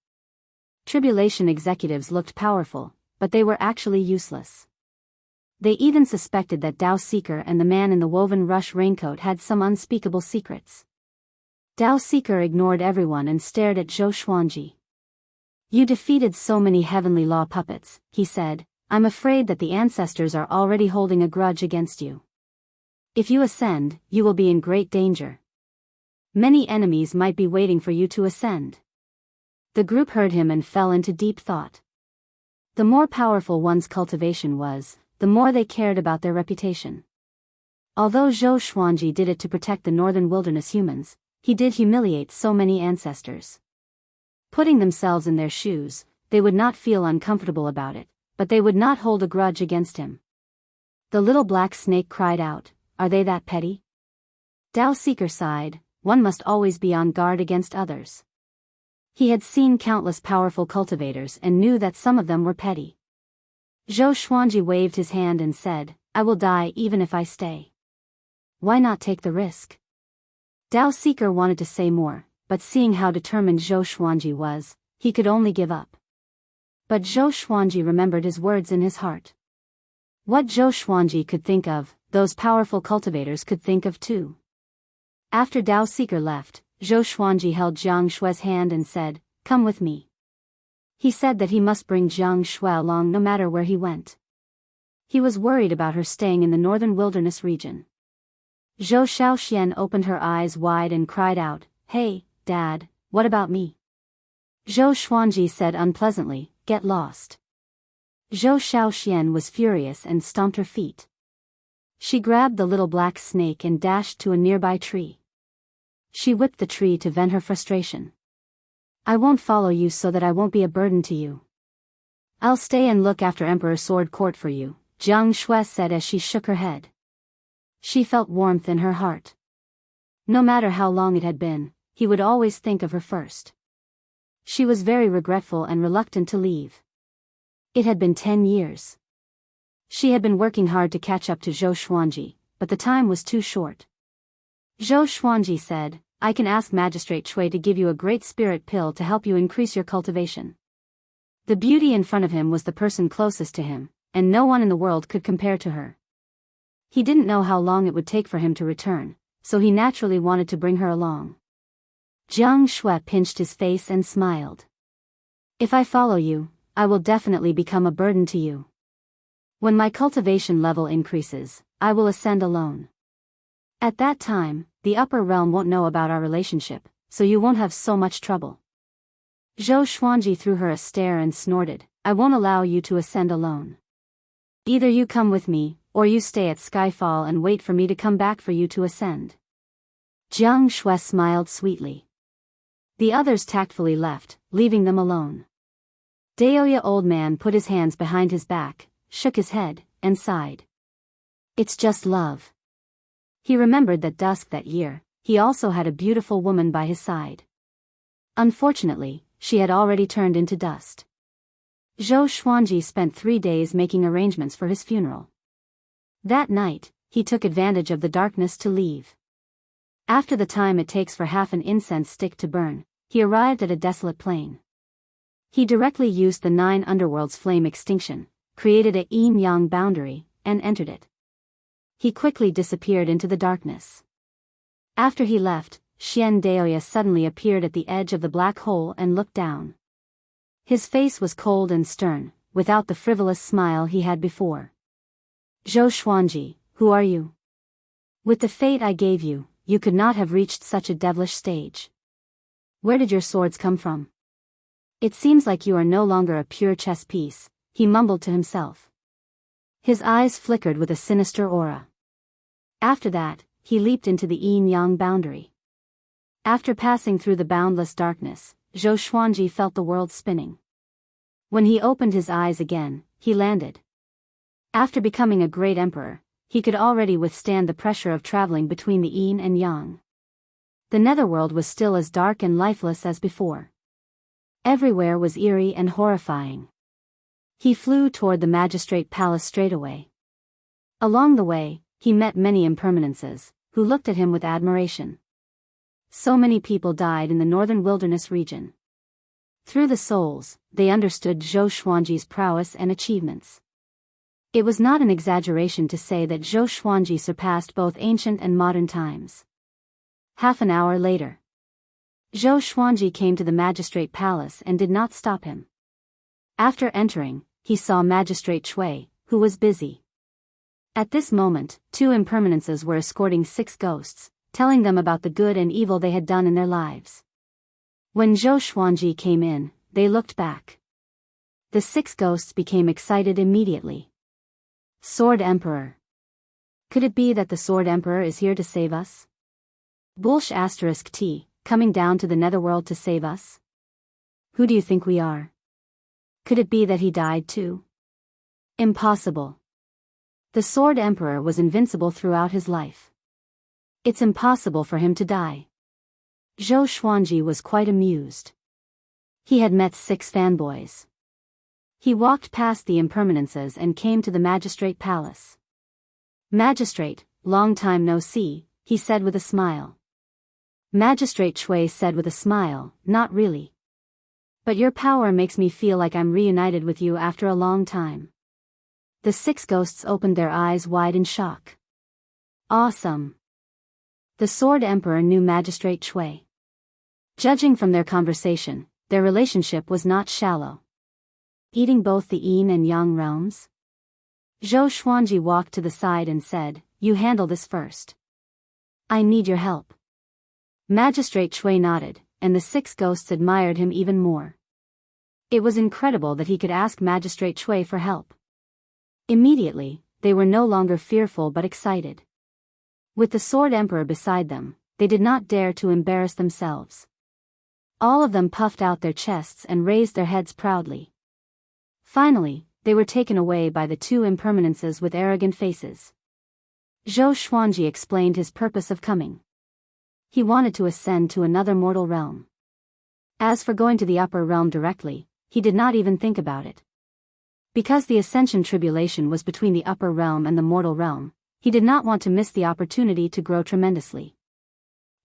Tribulation executives looked powerful, but they were actually useless. They even suspected that Dao Seeker and the man in the woven rush raincoat had some unspeakable secrets. Dao Seeker ignored everyone and stared at Zhou Xuanji. You defeated so many heavenly law puppets, he said, I'm afraid that the ancestors are already holding a grudge against you. If you ascend, you will be in great danger. Many enemies might be waiting for you to ascend. The group heard him and fell into deep thought. The more powerful one's cultivation was, the more they cared about their reputation. Although Zhou Xuanji did it to protect the northern wilderness humans, he did humiliate so many ancestors. Putting themselves in their shoes, they would not feel uncomfortable about it, but they would not hold a grudge against him. The little black snake cried out, "Are they that petty?" Dao Seeker sighed, "One must always be on guard against others." He had seen countless powerful cultivators and knew that some of them were petty. Zhou Xuanji waved his hand and said, "I will die even if I stay. Why not take the risk?" Dao Seeker wanted to say more, but seeing how determined Zhou Xuanji was, he could only give up. But Zhou Xuanji remembered his words in his heart. What Zhou Xuanji could think of, those powerful cultivators could think of too. After Dao Seeker left, Zhou Xuanji held Jiang Shue's hand and said, "Come with me." He said that he must bring Jiang Shue along no matter where he went. He was worried about her staying in the northern wilderness region. Zhou Xiaoxian opened her eyes wide and cried out, "Hey, Dad, what about me?" Zhou Xuanji said unpleasantly, "Get lost." Zhou Xiaoxian was furious and stomped her feet. She grabbed the little black snake and dashed to a nearby tree. She whipped the tree to vent her frustration. "I won't follow you so that I won't be a burden to you. I'll stay and look after Emperor Sword Court for you," Jiang Shui said as she shook her head. She felt warmth in her heart. No matter how long it had been, he would always think of her first. She was very regretful and reluctant to leave. It had been 10 years. She had been working hard to catch up to Zhou Xuanji, but the time was too short. Zhou Xuanji said, "I can ask Magistrate Chui to give you a great spirit pill to help you increase your cultivation." The beauty in front of him was the person closest to him, and no one in the world could compare to her. He didn't know how long it would take for him to return, so he naturally wanted to bring her along. Jiang Shui pinched his face and smiled. "If I follow you, I will definitely become a burden to you. When my cultivation level increases, I will ascend alone. At that time, the upper realm won't know about our relationship, so you won't have so much trouble." Zhou Xuanji threw her a stare and snorted, "I won't allow you to ascend alone. Either you come with me, or you stay at Skyfall and wait for me to come back for you to ascend." Jiang Shui smiled sweetly. The others tactfully left, leaving them alone. Daoist old man put his hands behind his back, shook his head, and sighed. "It's just love." He remembered that dusk that year, he also had a beautiful woman by his side. Unfortunately, she had already turned into dust. Zhou Xuanji spent 3 days making arrangements for his funeral. That night, he took advantage of the darkness to leave. After the time it takes for half an incense stick to burn, he arrived at a desolate plain. He directly used the 9 underworlds flame extinction, created a yin-yang boundary, and entered it. He quickly disappeared into the darkness. After he left, Xian Daoya suddenly appeared at the edge of the black hole and looked down. His face was cold and stern, without the frivolous smile he had before. "Zhou Xuanji, who are you? With the fate I gave you, you could not have reached such a devilish stage. Where did your swords come from? It seems like you are no longer a pure chess piece," he mumbled to himself. His eyes flickered with a sinister aura. After that, he leaped into the yin-yang boundary. After passing through the boundless darkness, Zhou Xuanji felt the world spinning. When he opened his eyes again, he landed. After becoming a great emperor, he could already withstand the pressure of traveling between the yin and yang. The netherworld was still as dark and lifeless as before. Everywhere was eerie and horrifying. He flew toward the magistrate palace straight away. Along the way, he met many impermanences, who looked at him with admiration. So many people died in the northern wilderness region. Through the souls, they understood Zhou Xuanji's prowess and achievements. It was not an exaggeration to say that Zhou Xuanji surpassed both ancient and modern times. Half an hour later, Zhou Xuanji came to the magistrate palace and did not stop him. After entering, he saw Magistrate Chui, who was busy. At this moment, 2 impermanences were escorting 6 ghosts, telling them about the good and evil they had done in their lives. When Zhou Xuanji came in, they looked back. The 6 ghosts became excited immediately. Sword Emperor. Could it be that the Sword Emperor is here to save us? Bulsh *T, coming down to the netherworld to save us? Who do you think we are? Could it be that he died too? Impossible. The Sword Emperor was invincible throughout his life. It's impossible for him to die. Zhou Xuanji was quite amused. He had met 6 fanboys. He walked past the impermanences and came to the magistrate palace. Magistrate, long time no see, he said with a smile. Magistrate Chui said with a smile, not really. But your power makes me feel like I'm reunited with you after a long time. The 6 ghosts opened their eyes wide in shock. Awesome. The Sword Emperor knew Magistrate Chui. Judging from their conversation, their relationship was not shallow. Eating both the yin and yang realms? Zhou Xuanji walked to the side and said, "You handle this first. I need your help." Magistrate Chui nodded, and the 6 ghosts admired him even more. It was incredible that he could ask Magistrate Chui for help. Immediately, they were no longer fearful but excited. With the Sword Emperor beside them, they did not dare to embarrass themselves. All of them puffed out their chests and raised their heads proudly. Finally, they were taken away by the 2 impermanences with arrogant faces. Zhou Xuanji explained his purpose of coming. He wanted to ascend to another mortal realm. As for going to the upper realm directly, he did not even think about it. Because the ascension tribulation was between the upper realm and the mortal realm, he did not want to miss the opportunity to grow tremendously.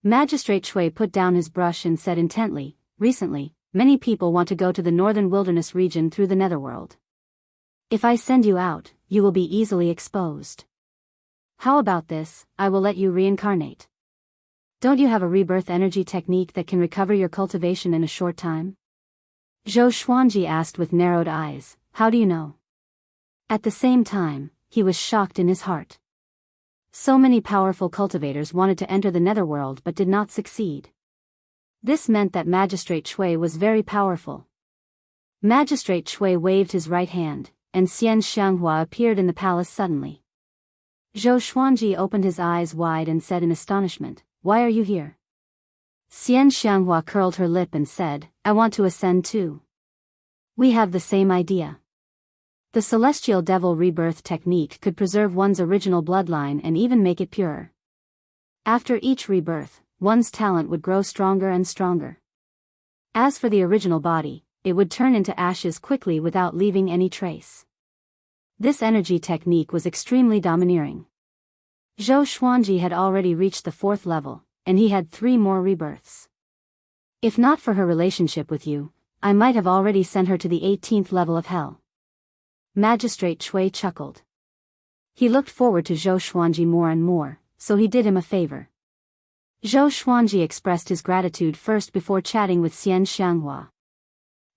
Magistrate Chui put down his brush and said intently, "Recently, many people want to go to the northern wilderness region through the netherworld. If I send you out, you will be easily exposed. How about this, I will let you reincarnate. Don't you have a rebirth energy technique that can recover your cultivation in a short time?" Zhou Xuanji asked with narrowed eyes, "How do you know?" At the same time, he was shocked in his heart. So many powerful cultivators wanted to enter the netherworld but did not succeed. This meant that Magistrate Chui was very powerful. Magistrate Chui waved his right hand, and Xianxia appeared in the palace suddenly. Zhou Xuanji opened his eyes wide and said in astonishment, "Why are you here?" Xianxia curled her lip and said, "I want to ascend too." We have the same idea. The celestial devil rebirth technique could preserve one's original bloodline and even make it purer. After each rebirth, one's talent would grow stronger and stronger. As for the original body, it would turn into ashes quickly without leaving any trace. This energy technique was extremely domineering. Zhou Xuanji had already reached the 4th level, and he had 3 more rebirths. If not for her relationship with you, I might have already sent her to the 18th level of hell. Magistrate Chui chuckled. He looked forward to Zhou Xuanji more and more, so he did him a favor. Zhou Xuanji expressed his gratitude first before chatting with Xianxia.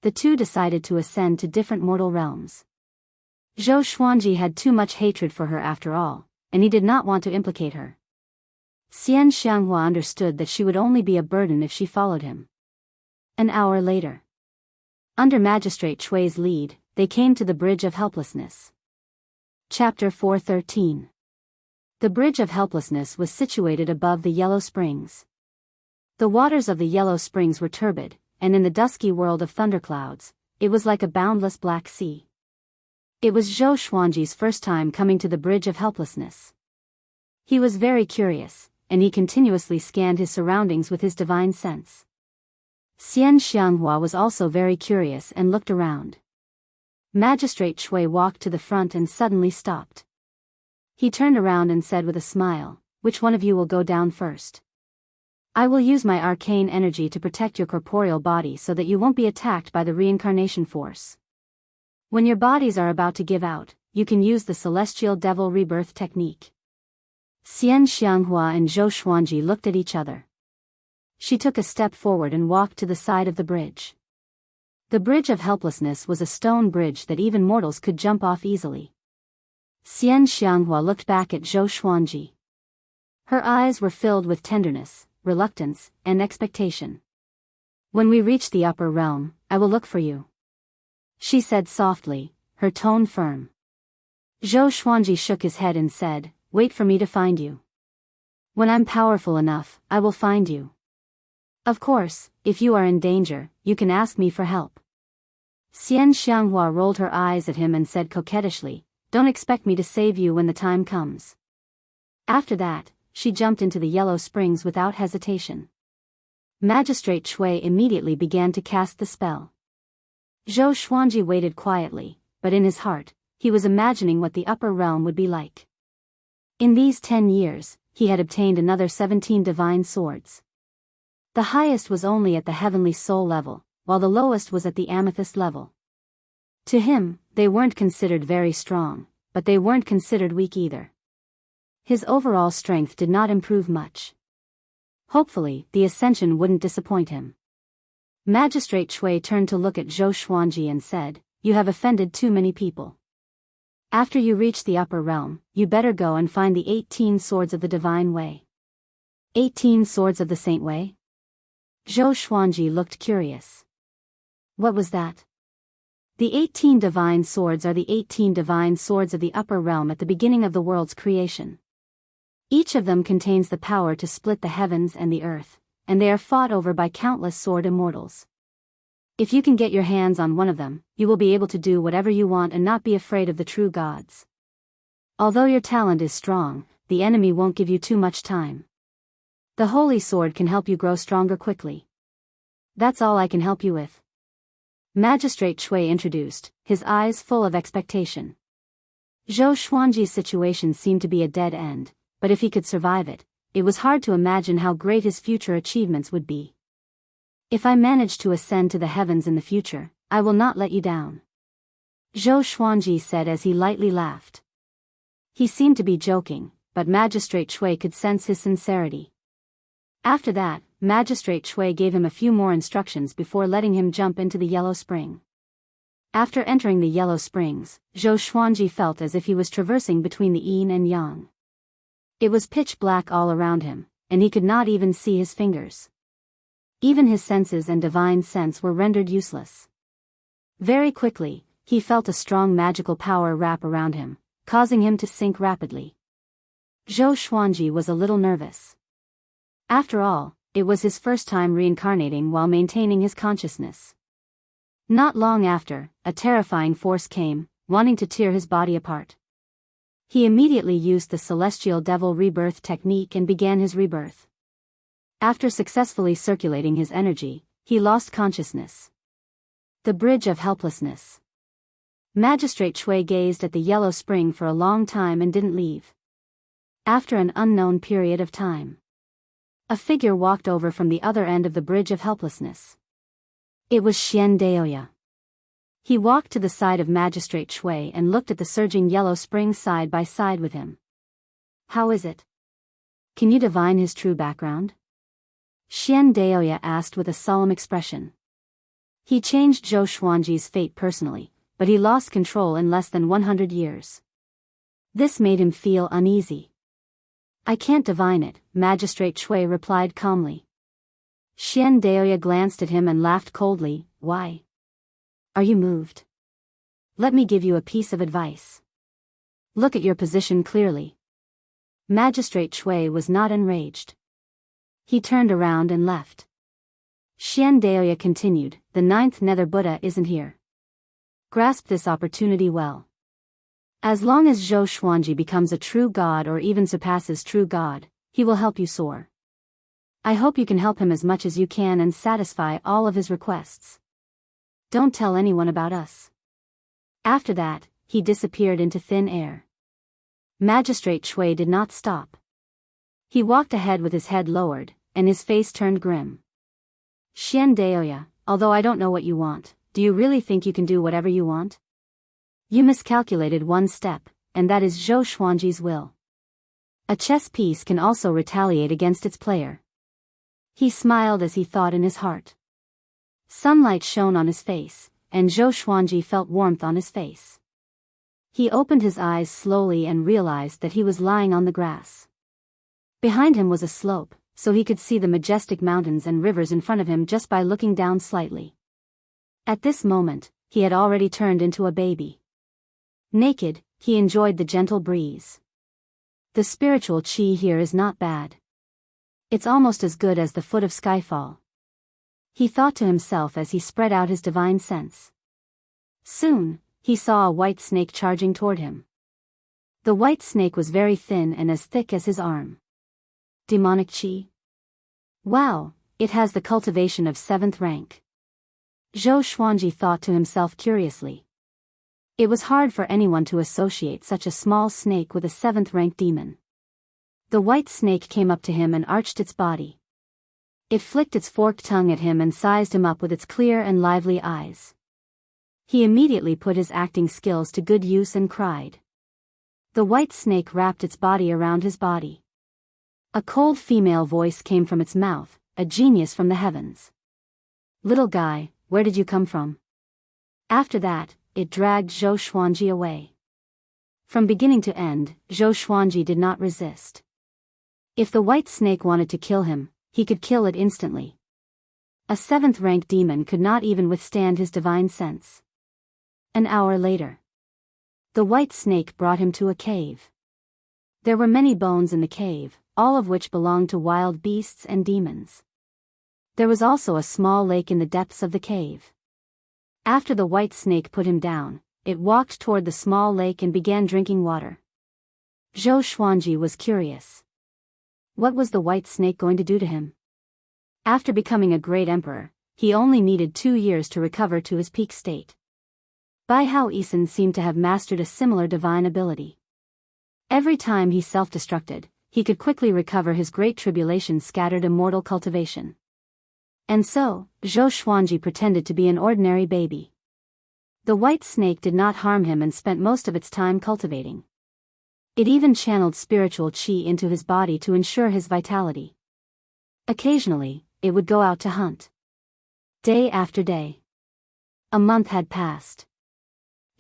The 2 decided to ascend to different mortal realms. Zhou Xuanji had too much hatred for her after all, and he did not want to implicate her. Xianxia understood that she would only be a burden if she followed him. An hour later, under Magistrate Chui's lead, they came to the Bridge of Helplessness. Chapter 413. The Bridge of Helplessness was situated above the Yellow Springs. The waters of the Yellow Springs were turbid, and in the dusky world of thunderclouds, it was like a boundless black sea. It was Zhou Xuanji's first time coming to the Bridge of Helplessness. He was very curious, and he continuously scanned his surroundings with his divine sense. Xianxia was also very curious and looked around. Magistrate Chui walked to the front and suddenly stopped. He turned around and said with a smile, "Which one of you will go down first? I will use my arcane energy to protect your corporeal body so that you won't be attacked by the reincarnation force. When your bodies are about to give out, you can use the celestial devil rebirth technique." Xianxia and Zhou Xuanji looked at each other. She took a step forward and walked to the side of the bridge. The Bridge of Helplessness was a stone bridge that even mortals could jump off easily. Xianxia looked back at Zhou Xuanji. Her eyes were filled with tenderness, reluctance, and expectation. "When we reach the upper realm, I will look for you," she said softly, her tone firm. Zhou Xuanji shook his head and said, "Wait for me to find you. When I'm powerful enough, I will find you. Of course, if you are in danger, you can ask me for help." Xianxia rolled her eyes at him and said coquettishly, "Don't expect me to save you when the time comes." After that, she jumped into the yellow springs without hesitation. Magistrate Shui immediately began to cast the spell. Zhou Xuanji waited quietly, but in his heart, he was imagining what the upper realm would be like. In these 10 years, he had obtained another 17 divine swords. The highest was only at the heavenly soul level, while the lowest was at the amethyst level. To him, they weren't considered very strong, but they weren't considered weak either. His overall strength did not improve much. Hopefully, the ascension wouldn't disappoint him. Magistrate Shui turned to look at Zhou Xuanji and said, "You have offended too many people. After you reach the upper realm, you better go and find the 18 swords of the divine way." 18 swords of the saint way? Zhou Xuanji looked curious. What was that? The 18 divine swords are the 18 divine swords of the upper realm at the beginning of the world's creation. Each of them contains the power to split the heavens and the earth, and they are fought over by countless sword immortals. If you can get your hands on one of them, you will be able to do whatever you want and not be afraid of the true gods. Although your talent is strong, the enemy won't give you too much time. The holy sword can help you grow stronger quickly. That's all I can help you with. Magistrate Shui introduced, his eyes full of expectation. Zhou Xuanji's situation seemed to be a dead end, but if he could survive it, it was hard to imagine how great his future achievements would be. "If I manage to ascend to the heavens in the future, I will not let you down," Zhou Xuanji said as he lightly laughed. He seemed to be joking, but Magistrate Shui could sense his sincerity. After that, Magistrate Shui gave him a few more instructions before letting him jump into the yellow spring. After entering the yellow springs, Zhou Xuanji felt as if he was traversing between the yin and yang. It was pitch black all around him, and he could not even see his fingers. Even his senses and divine sense were rendered useless. Very quickly, he felt a strong magical power wrap around him, causing him to sink rapidly. Zhou Xuanji was a little nervous. After all, it was his first time reincarnating while maintaining his consciousness. Not long after, a terrifying force came, wanting to tear his body apart. He immediately used the celestial devil rebirth technique and began his rebirth. After successfully circulating his energy, he lost consciousness. The Bridge of Helplessness. Magistrate Shui gazed at the yellow spring for a long time and didn't leave. After an unknown period of time, a figure walked over from the other end of the Bridge of Helplessness. It was Xian Daoya. He walked to the side of Magistrate Shui and looked at the surging yellow spring side by side with him. "How is it? Can you divine his true background?" Xian Daoya asked with a solemn expression. He changed Zhou Xuanji's fate personally, but he lost control in less than 100 years. This made him feel uneasy. "I can't divine it," Magistrate Shui replied calmly. Xian Daoya glanced at him and laughed coldly. "Why? Are you moved? Let me give you a piece of advice. Look at your position clearly." Magistrate Shui was not enraged. He turned around and left. Xian Daoya continued, "The 9th Nether Buddha isn't here. Grasp this opportunity well. As long as Zhou Xuanji becomes a true god or even surpasses true god, he will help you soar. I hope you can help him as much as you can and satisfy all of his requests. Don't tell anyone about us." After that, he disappeared into thin air. Magistrate Shui did not stop. He walked ahead with his head lowered, and his face turned grim. "Xian Daoya, although I don't know what you want, do you really think you can do whatever you want? You miscalculated one step, and that is Zhou Xuanji's will. A chess piece can also retaliate against its player." He smiled as he thought in his heart. Sunlight shone on his face, and Zhou Xuanji felt warmth on his face. He opened his eyes slowly and realized that he was lying on the grass. Behind him was a slope, so he could see the majestic mountains and rivers in front of him just by looking down slightly. At this moment, he had already turned into a baby. Naked, he enjoyed the gentle breeze. The spiritual chi here is not bad. It's almost as good as the foot of Skyfall. He thought to himself as he spread out his divine sense. Soon, he saw a white snake charging toward him. The white snake was very thin and as thick as his arm. Demonic chi? Wow, it has the cultivation of 7th rank. Zhou Xuanji thought to himself curiously. It was hard for anyone to associate such a small snake with a 7th rank demon. The white snake came up to him and arched its body. It flicked its forked tongue at him and sized him up with its clear and lively eyes. He immediately put his acting skills to good use and cried. The white snake wrapped its body around his body. A cold female voice came from its mouth, a genius from the heavens. Little guy, where did you come from? After that, it dragged Zhou Xuanji away. From beginning to end, Zhou Xuanji did not resist. If the white snake wanted to kill him, he could kill it instantly. A 7th rank demon could not even withstand his divine sense. An hour later, the white snake brought him to a cave. There were many bones in the cave, all of which belonged to wild beasts and demons. There was also a small lake in the depths of the cave. After the white snake put him down, it walked toward the small lake and began drinking water. Zhou Xuanji was curious. What was the white snake going to do to him? After becoming a great emperor, he only needed 2 years to recover to his peak state. Bai Hao Yisan seemed to have mastered a similar divine ability. Every time he self-destructed, he could quickly recover his great tribulation-scattered immortal cultivation. And so, Zhou Xuanji pretended to be an ordinary baby. The white snake did not harm him and spent most of its time cultivating. It even channeled spiritual chi into his body to ensure his vitality. Occasionally, it would go out to hunt. Day after day. A month had passed.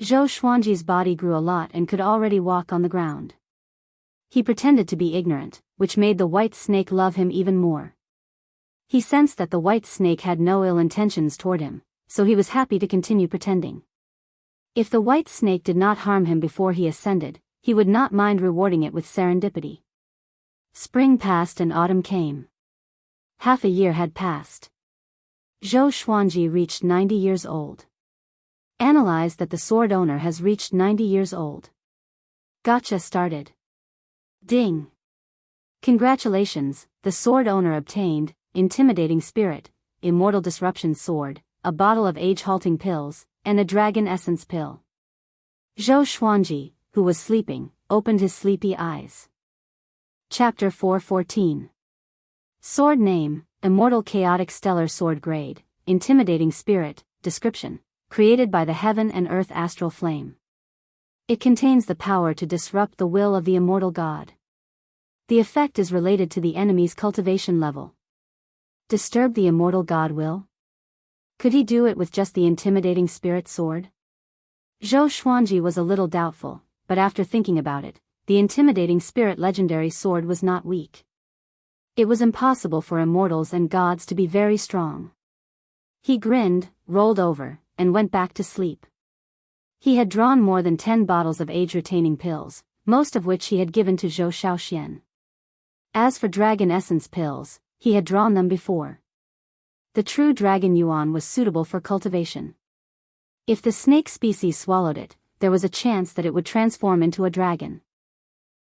Zhou Xuanji's body grew a lot and could already walk on the ground. He pretended to be ignorant, which made the white snake love him even more. He sensed that the white snake had no ill intentions toward him, so he was happy to continue pretending. If the white snake did not harm him before he ascended, he would not mind rewarding it with serendipity. Spring passed and autumn came. Half a year had passed. Zhou Xuanji reached 90 years old. Analyze that the sword owner has reached 90 years old. Gotcha started. Ding. Congratulations, the sword owner obtained, Intimidating Spirit, Immortal Disruption Sword, a bottle of age-halting pills, and a dragon essence pill. Zhou Xuanji, who was sleeping, opened his sleepy eyes. Chapter 4:14. Sword Name, Immortal Chaotic Stellar Sword Grade, Intimidating Spirit, Description, created by the Heaven and Earth Astral Flame. It contains the power to disrupt the will of the immortal god. The effect is related to the enemy's cultivation level. Disturb the immortal god will? Could he do it with just the intimidating spirit sword? Zhou Xuanji was a little doubtful, but after thinking about it, the intimidating spirit legendary sword was not weak. It was impossible for immortals and gods to be very strong. He grinned, rolled over, and went back to sleep. He had drawn more than 10 bottles of age-retaining pills, most of which he had given to Zhou Xiaoxian. As for dragon essence pills, he had drawn them before. The true dragon yuan was suitable for cultivation. If the snake species swallowed it, there was a chance that it would transform into a dragon.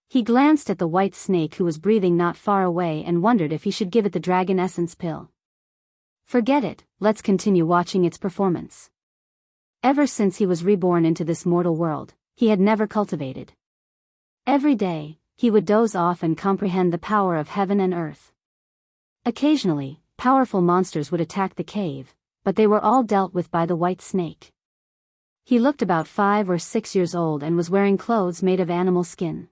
He glanced at the white snake who was breathing not far away and wondered if he should give it the dragon essence pill. Forget it, let's continue watching its performance. Ever since he was reborn into this mortal world, he had never cultivated. Every day, he would doze off and comprehend the power of heaven and earth. Occasionally, powerful monsters would attack the cave, but they were all dealt with by the white snake. He looked about 5 or 6 years old and was wearing clothes made of animal skin.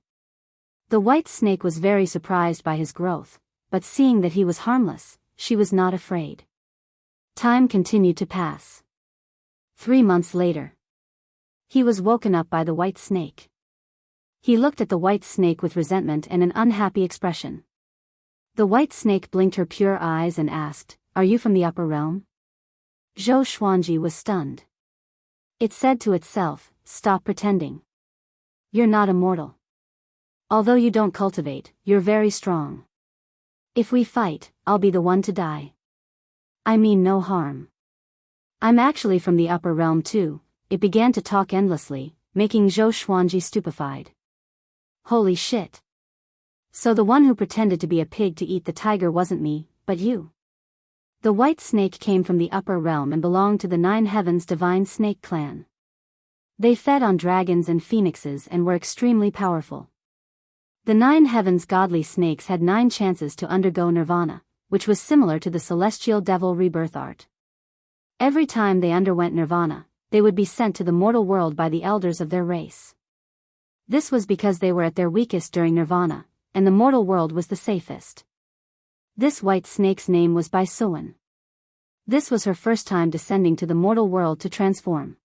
The white snake was very surprised by his growth, but seeing that he was harmless, she was not afraid. Time continued to pass. 3 months later, he was woken up by the white snake. He looked at the white snake with resentment and an unhappy expression. The white snake blinked her pure eyes and asked, "Are you from the upper realm?" Zhou Xuanji was stunned. It said to itself, "Stop pretending. You're not immortal. Although you don't cultivate, you're very strong. If we fight, I'll be the one to die. I mean no harm. I'm actually from the upper realm too." It began to talk endlessly, making Zhou Xuanji stupefied. Holy shit. So the one who pretended to be a pig to eat the tiger wasn't me, but you. The white snake came from the upper realm and belonged to the Nine Heavens Divine Snake clan. They fed on dragons and phoenixes and were extremely powerful. The Nine Heavens godly snakes had 9 chances to undergo nirvana, which was similar to the celestial devil rebirth art. Every time they underwent nirvana, they would be sent to the mortal world by the elders of their race. This was because they were at their weakest during nirvana, and the mortal world was the safest. This white snake's name was Baisuan. This was her first time descending to the mortal world to transform.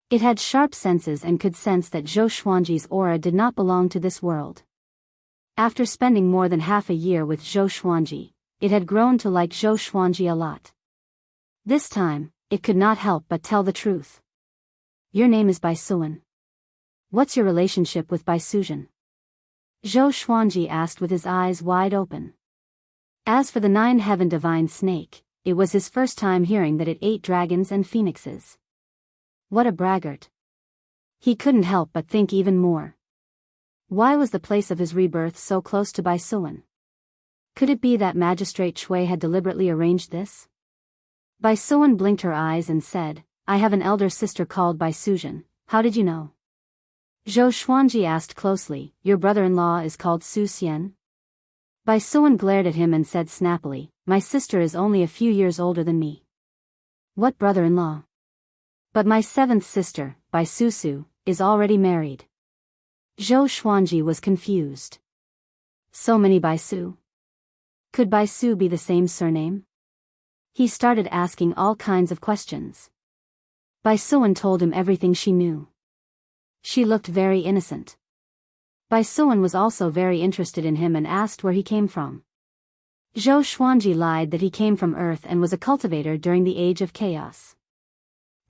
It had sharp senses and could sense that Zhou Xuanji's aura did not belong to this world. After spending more than half a year with Zhou Xuanji, it had grown to like Zhou Xuanji a lot. This time, it could not help but tell the truth. "Your name is Baisuan. What's your relationship with Baisujan?" Zhou Xuanji asked with his eyes wide open. As for the Nine Heaven Divine Snake, it was his first time hearing that it ate dragons and phoenixes. What a braggart. He couldn't help but think even more. Why was the place of his rebirth so close to Baisuan? Could it be that Magistrate Shui had deliberately arranged this? Baisuan blinked her eyes and said, "I have an elder sister called Baisujan. How did you know?" Zhou Xuanji asked closely, "Your brother-in-law is called Su Xian?" Baisuan glared at him and said snappily, "My sister is only a few years older than me." "What brother-in-law?" "But my 7th sister, Baisusu, is already married." Zhou Xuanji was confused. So many Baisu? Could Baisu be the same surname? He started asking all kinds of questions. Baisuan told him everything she knew. She looked very innocent. Baisuan was also very interested in him and asked where he came from. Zhou Xuanji lied that he came from Earth and was a cultivator during the Age of Chaos.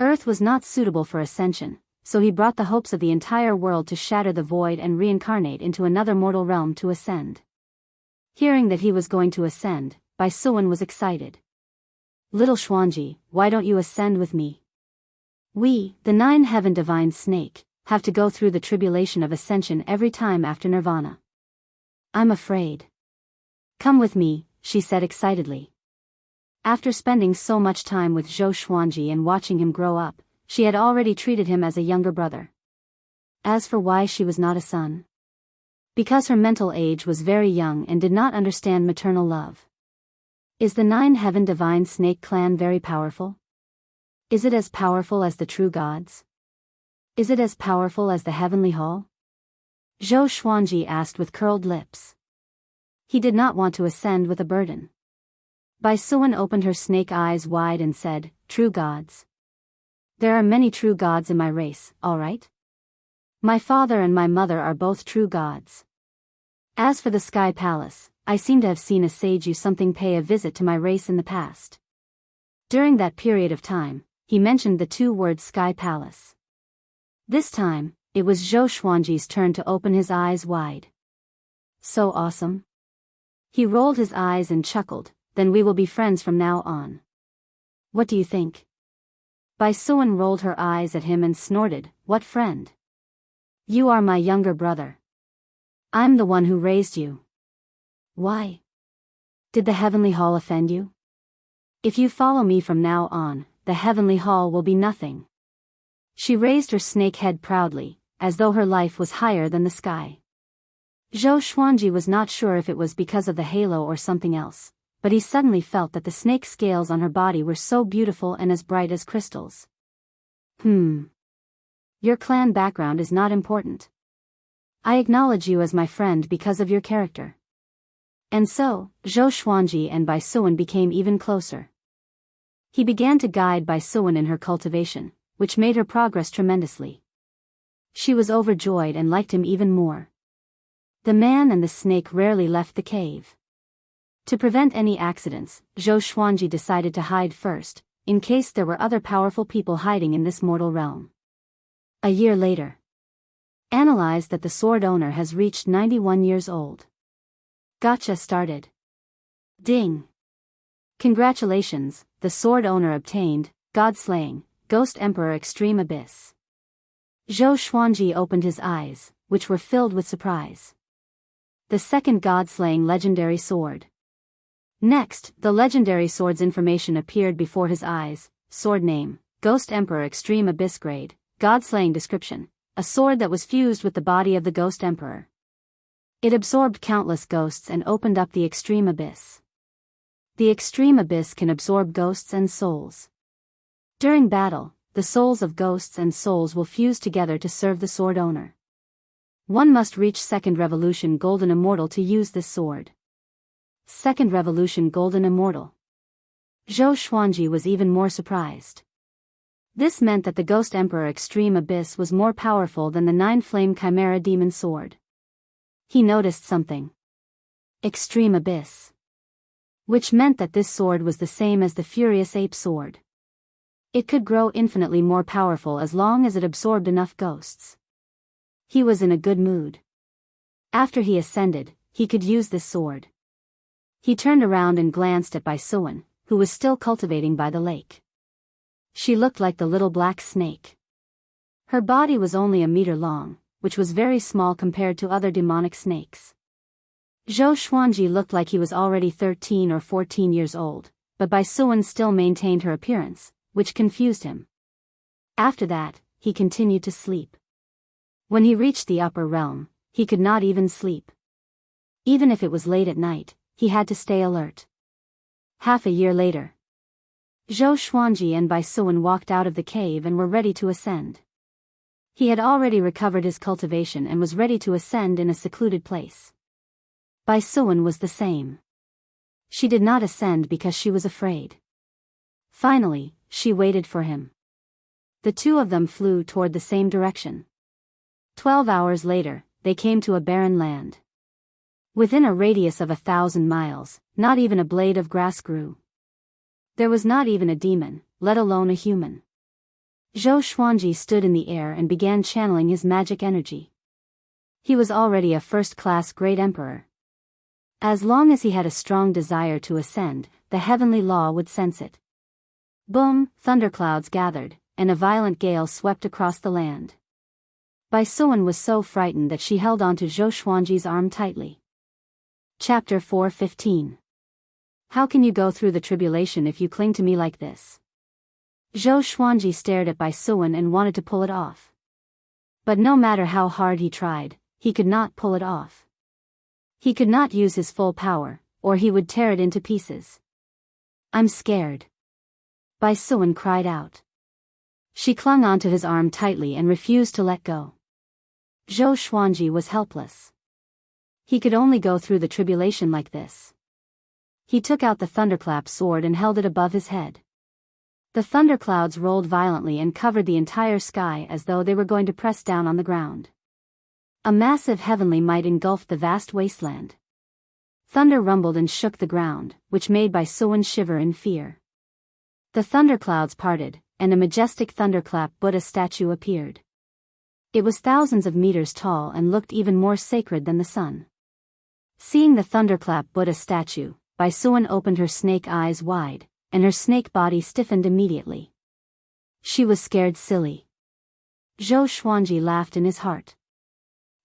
Earth was not suitable for ascension, so he brought the hopes of the entire world to shatter the void and reincarnate into another mortal realm to ascend. Hearing that he was going to ascend, Baisuan was excited. "Little Xuanji, why don't you ascend with me? We, the Nine Heaven Divine Snake, have to go through the tribulation of ascension every time after nirvana." "I'm afraid." "Come with me," she said excitedly. After spending so much time with Zhou Xuanji and watching him grow up, she had already treated him as a younger brother. As for why she was not a son? Because her mental age was very young and did not understand maternal love. Is the Nine Heaven Divine Snake clan very powerful? Is it as powerful as the true gods? Is it as powerful as the Heavenly Hall? Zhou Xuanji asked with curled lips. He did not want to ascend with a burden. Baisuan opened her snake eyes wide and said, "True gods. There are many true gods in my race, all right? My father and my mother are both true gods. As for the Sky Palace, I seem to have seen a sage something pay a visit to my race in the past." During that period of time, he mentioned the 2 words Sky Palace. This time, it was Zhou Xuanji's turn to open his eyes wide. "So awesome." He rolled his eyes and chuckled, "Then we will be friends from now on. What do you think?" Baisuan rolled her eyes at him and snorted, "What friend? You are my younger brother. I'm the one who raised you." "Why? Did the Heavenly Hall offend you? If you follow me from now on, the Heavenly Hall will be nothing." She raised her snake head proudly, as though her life was higher than the sky. Zhou Xuanji was not sure if it was because of the halo or something else, but he suddenly felt that the snake scales on her body were so beautiful and as bright as crystals. Your clan background is not important. I acknowledge you as my friend because of your character." And so, Zhou Xuanji and Baisuan became even closer. He began to guide Baisuan in her cultivation, which made her progress tremendously. She was overjoyed and liked him even more. The man and the snake rarely left the cave. To prevent any accidents, Zhou Xuanji decided to hide first, in case there were other powerful people hiding in this mortal realm. A year later. Analyze that the sword owner has reached 91 years old. Gotcha started. Ding. Congratulations, the sword owner obtained, God-slaying, Ghost Emperor Extreme Abyss. Zhou Xuanji opened his eyes, which were filled with surprise. The second God-slaying legendary sword. Next, the legendary sword's information appeared before his eyes: sword name, Ghost Emperor Extreme Abyss grade, God-slaying description, a sword that was fused with the body of the Ghost Emperor. It absorbed countless ghosts and opened up the Extreme Abyss. The Extreme Abyss can absorb ghosts and souls. During battle, the souls of ghosts and souls will fuse together to serve the sword owner. One must reach Second Revolution Golden Immortal to use this sword. Second Revolution Golden Immortal. Zhou Xuanji was even more surprised. This meant that the Ghost Emperor Extreme Abyss was more powerful than the Nine-Flame Chimera Demon Sword. He noticed something. Extreme Abyss. Which meant that this sword was the same as the Furious Ape Sword. It could grow infinitely more powerful as long as it absorbed enough ghosts. He was in a good mood. After he ascended, he could use this sword. He turned around and glanced at Bai Suan, who was still cultivating by the lake. She looked like the little black snake. Her body was only a meter long, which was very small compared to other demonic snakes. Zhou Xuanji looked like he was already 13 or 14 years old, but Bai Suan still maintained her appearance, which confused him. After that, he continued to sleep. When he reached the upper realm, he could not even sleep. Even if it was late at night, he had to stay alert. Half a year later, Zhou Xuanji and Bai Suan walked out of the cave and were ready to ascend. He had already recovered his cultivation and was ready to ascend in a secluded place. Bai Suan was the same. She did not ascend because she was afraid. Finally, she waited for him. The two of them flew toward the same direction. 12 hours later, they came to a barren land. Within a radius of 1,000 miles, not even a blade of grass grew. There was not even a demon, let alone a human. Zhou Xuanji stood in the air and began channeling his magic energy. He was already a first-class great emperor. As long as he had a strong desire to ascend, the heavenly law would sense it. Boom, thunderclouds gathered, and a violent gale swept across the land. Bai Suan was so frightened that she held onto Zhou Xuanji's arm tightly. Chapter 4:15. How can you go through the tribulation if you cling to me like this? Zhou Xuanji stared at Bai Suan and wanted to pull it off. But no matter how hard he tried, he could not pull it off. He could not use his full power, or he would tear it into pieces. I'm scared. Bai Suan cried out. She clung onto his arm tightly and refused to let go. Zhou Xuanji was helpless. He could only go through the tribulation like this. He took out the thunderclap sword and held it above his head. The thunderclouds rolled violently and covered the entire sky as though they were going to press down on the ground. A massive heavenly might engulfed the vast wasteland. Thunder rumbled and shook the ground, which made Bai Suan shiver in fear. The thunderclouds parted, and a majestic thunderclap Buddha statue appeared. It was thousands of meters tall and looked even more sacred than the sun. Seeing the thunderclap Buddha statue, Bai Suan opened her snake eyes wide, and her snake body stiffened immediately. She was scared silly. Zhou Xuanji laughed in his heart.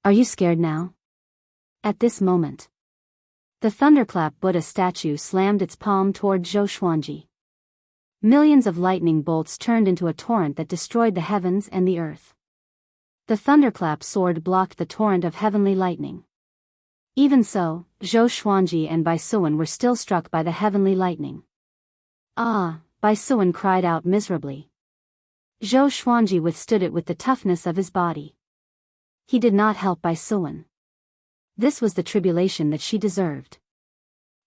Are you scared now? At this moment, the thunderclap Buddha statue slammed its palm toward Zhou Xuanji. Millions of lightning bolts turned into a torrent that destroyed the heavens and the earth. The thunderclap sword blocked the torrent of heavenly lightning. Even so, Zhou Xuanji and Bai Suan were still struck by the heavenly lightning. Ah, Bai Suan cried out miserably. Zhou Xuanji withstood it with the toughness of his body. He did not help Bai Suan. This was the tribulation that she deserved.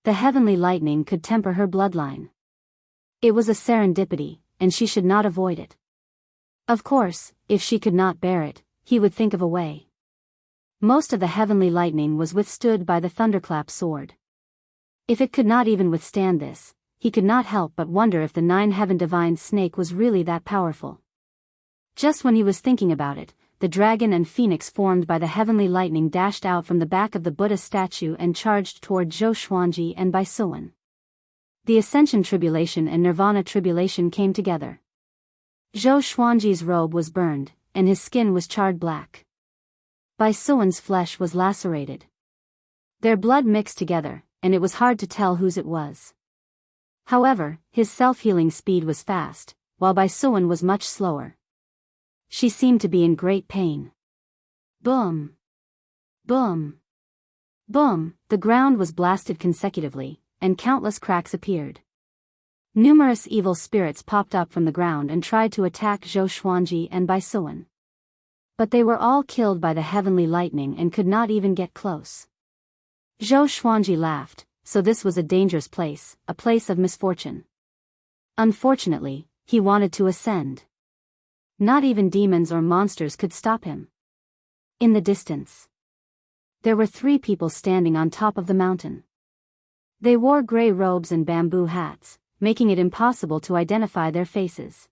The heavenly lightning could temper her bloodline. It was a serendipity, and she should not avoid it. Of course, if she could not bear it, he would think of a way. Most of the heavenly lightning was withstood by the thunderclap sword. If it could not even withstand this, he could not help but wonder if the 9-heaven divine snake was really that powerful. Just when he was thinking about it, the dragon and phoenix formed by the heavenly lightning dashed out from the back of the Buddha statue and charged toward Zhou Xuanji and Bai Suwen. The Ascension Tribulation and Nirvana Tribulation came together. Zhou Xuanji's robe was burned, and his skin was charred black. Bai Suwen's flesh was lacerated. Their blood mixed together, and it was hard to tell whose it was. However, his self-healing speed was fast, while Bai Suwen was much slower. She seemed to be in great pain. Boom! Boom! Boom! The ground was blasted consecutively, and countless cracks appeared. Numerous evil spirits popped up from the ground and tried to attack Zhou Xuanji and Bai Suwen. But they were all killed by the heavenly lightning and could not even get close. Zhou Xuanji laughed, so this was a dangerous place, a place of misfortune. Unfortunately, he wanted to ascend. Not even demons or monsters could stop him. In the distance, there were 3 people standing on top of the mountain. They wore gray robes and bamboo hats, making it impossible to identify their faces.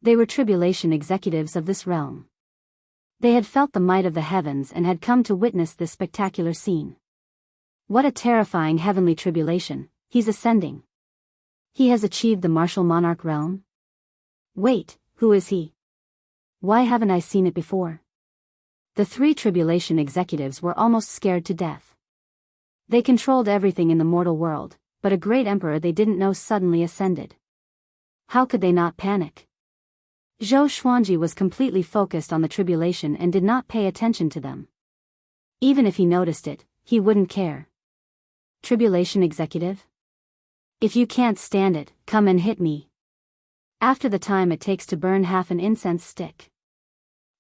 They were tribulation executives of this realm. They had felt the might of the heavens and had come to witness this spectacular scene. What a terrifying heavenly tribulation, he's ascending. He has achieved the martial monarch realm? Wait, who is he? Why haven't I seen it before? The 3 tribulation executives were almost scared to death. They controlled everything in the mortal world, but a great emperor they didn't know suddenly ascended. How could they not panic? Zhou Xuanji was completely focused on the tribulation and did not pay attention to them. Even if he noticed it, he wouldn't care. Tribulation executive? If you can't stand it, come and hit me. After the time it takes to burn half an incense stick.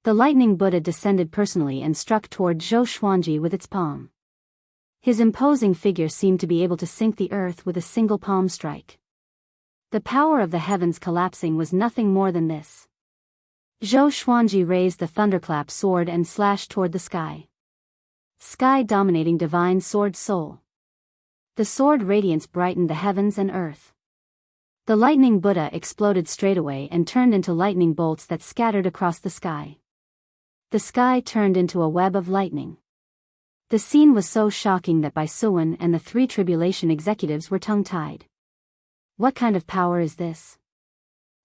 The lightning Buddha descended personally and struck toward Zhou Xuanji with its palm. His imposing figure seemed to be able to sink the earth with a single palm strike. The power of the heavens collapsing was nothing more than this. Zhou Xuanji raised the thunderclap sword and slashed toward the sky. Sky dominating divine sword soul. The sword radiance brightened the heavens and earth. The lightning Buddha exploded straightaway and turned into lightning bolts that scattered across the sky. The sky turned into a web of lightning. The scene was so shocking that Bai Suwen and the 3 tribulation executives were tongue-tied. What kind of power is this?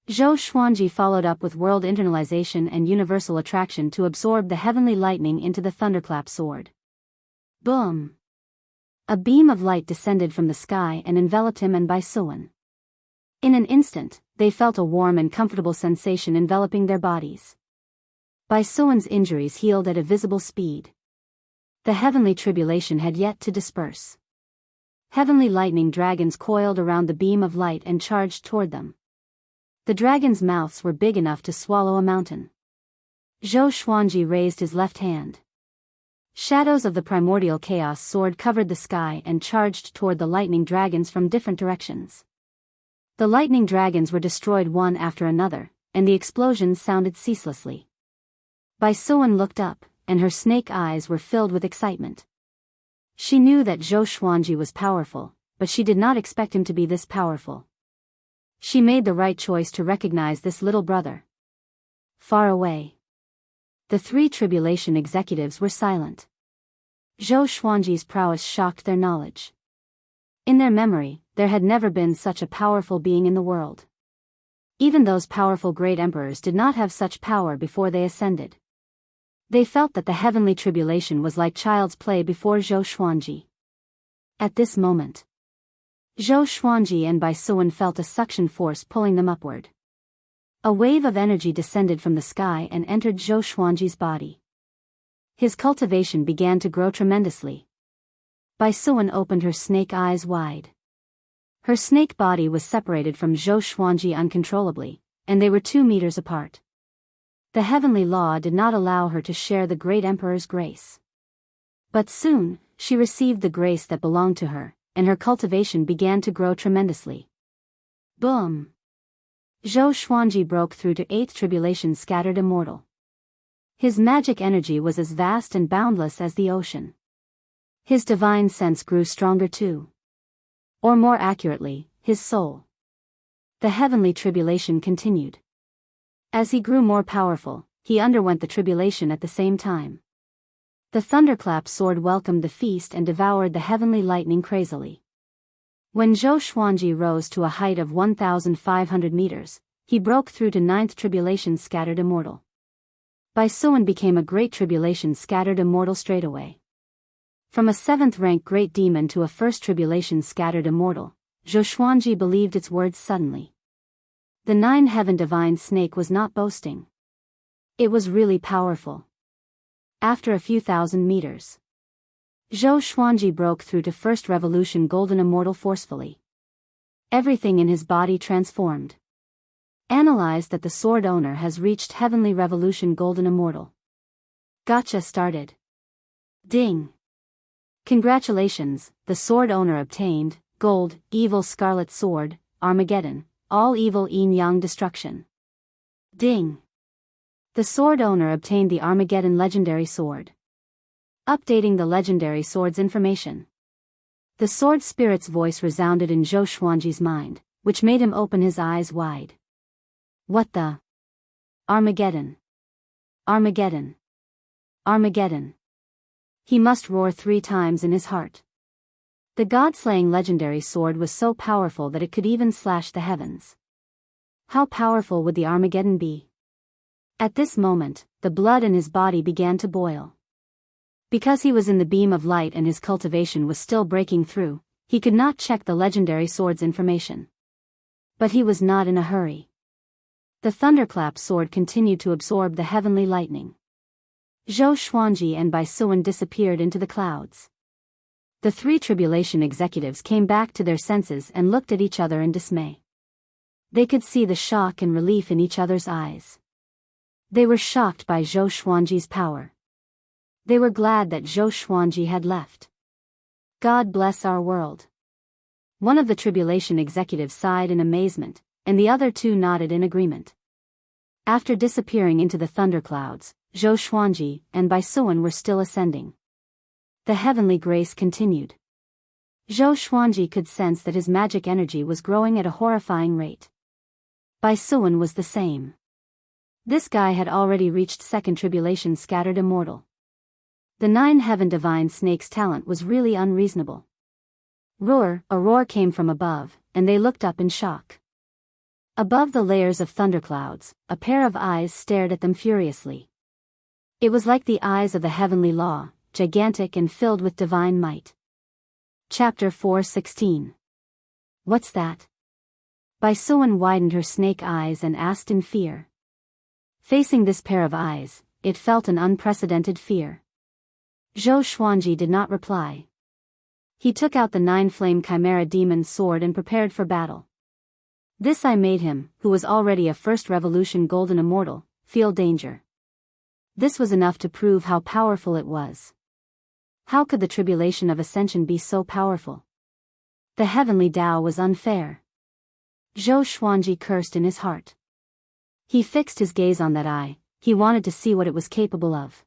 Zhou Xuanji followed up with world internalization and universal attraction to absorb the heavenly lightning into the thunderclap sword. Boom! A beam of light descended from the sky and enveloped him and Bai Suwen. In an instant, they felt a warm and comfortable sensation enveloping their bodies. Bai Suwen's injuries healed at a visible speed. The heavenly tribulation had yet to disperse. Heavenly lightning dragons coiled around the beam of light and charged toward them. The dragons' mouths were big enough to swallow a mountain. Zhou Xuanji raised his left hand. Shadows of the primordial chaos sword covered the sky and charged toward the lightning dragons from different directions. The lightning dragons were destroyed one after another, and the explosions sounded ceaselessly. Bai Suwen looked up, and her snake eyes were filled with excitement. She knew that Zhou Xuanji was powerful, but she did not expect him to be this powerful. She made the right choice to recognize this little brother. Far away, the 3 tribulation executives were silent. Zhou Xuanji's prowess shocked their knowledge. In their memory, there had never been such a powerful being in the world. Even those powerful great emperors did not have such power before they ascended. They felt that the heavenly tribulation was like child's play before Zhou Xuanji. At this moment, Zhou Xuanji and Bai Suwen felt a suction force pulling them upward. A wave of energy descended from the sky and entered Zhou Xuanji's body. His cultivation began to grow tremendously. Bai Suwen opened her snake eyes wide. Her snake body was separated from Zhou Xuanji uncontrollably, and they were 2 meters apart. The heavenly law did not allow her to share the great emperor's grace. But soon, she received the grace that belonged to her, and her cultivation began to grow tremendously. Boom! Zhou Xuanji broke through to 8th tribulation scattered immortal. His magic energy was as vast and boundless as the ocean. His divine sense grew stronger too. Or more accurately, his soul. The heavenly tribulation continued. As he grew more powerful, he underwent the tribulation at the same time. The thunderclap sword welcomed the feast and devoured the heavenly lightning crazily. When Zhou Xuanji rose to a height of 1,500 meters, he broke through to ninth tribulation scattered immortal. Bai Suan became a great tribulation scattered immortal straightaway. From a seventh-rank great demon to a first tribulation scattered immortal, Zhou Xuanji believed its words suddenly. The nine-heaven divine snake was not boasting. It was really powerful. After a few thousand meters, Zhou Xuanji broke through to first revolution golden immortal forcefully. Everything in his body transformed. Analyzed that the sword owner has reached heavenly revolution golden immortal. Gotcha started. Ding. Congratulations, the sword owner obtained, gold, evil scarlet sword, Armageddon, all evil yin-yang destruction. Ding. The sword owner obtained the Armageddon legendary sword. Updating the legendary sword's information. The sword spirit's voice resounded in Zhou Xuanji's mind, which made him open his eyes wide. What the? Armageddon. Armageddon. Armageddon. He must roar 3 times in his heart. The god-slaying legendary sword was so powerful that it could even slash the heavens. How powerful would the Armageddon be? At this moment, the blood in his body began to boil. Because he was in the beam of light and his cultivation was still breaking through, he could not check the legendary sword's information. But he was not in a hurry. The thunderclap sword continued to absorb the heavenly lightning. Zhou Xuanji and Bai Suan disappeared into the clouds. The 3 tribulation executives came back to their senses and looked at each other in dismay. They could see the shock and relief in each other's eyes. They were shocked by Zhou Xuanji's power. They were glad that Zhou Xuanji had left. God bless our world. One of the tribulation executives sighed in amazement, and the other 2 nodded in agreement. After disappearing into the thunderclouds, Zhou Xuanji and Bai Suan were still ascending. The heavenly grace continued. Zhou Xuanji could sense that his magic energy was growing at a horrifying rate. Bai Suan was the same. This guy had already reached second tribulation scattered immortal. The 9-heaven divine snake's talent was really unreasonable. A roar came from above, and they looked up in shock. Above the layers of thunderclouds, a pair of eyes stared at them furiously. It was like the eyes of the heavenly law, gigantic and filled with divine might. Chapter 4:16. What's that? Bai Suan widened her snake eyes and asked in fear. Facing this pair of eyes, it felt an unprecedented fear. Zhou Xuanji did not reply. He took out the 9-flame chimera demon sword and prepared for battle. This I made him, who was already a first revolution golden immortal, feel danger. This was enough to prove how powerful it was. How could the tribulation of ascension be so powerful? The heavenly Tao was unfair. Zhou Xuanji cursed in his heart. He fixed his gaze on that eye, he wanted to see what it was capable of.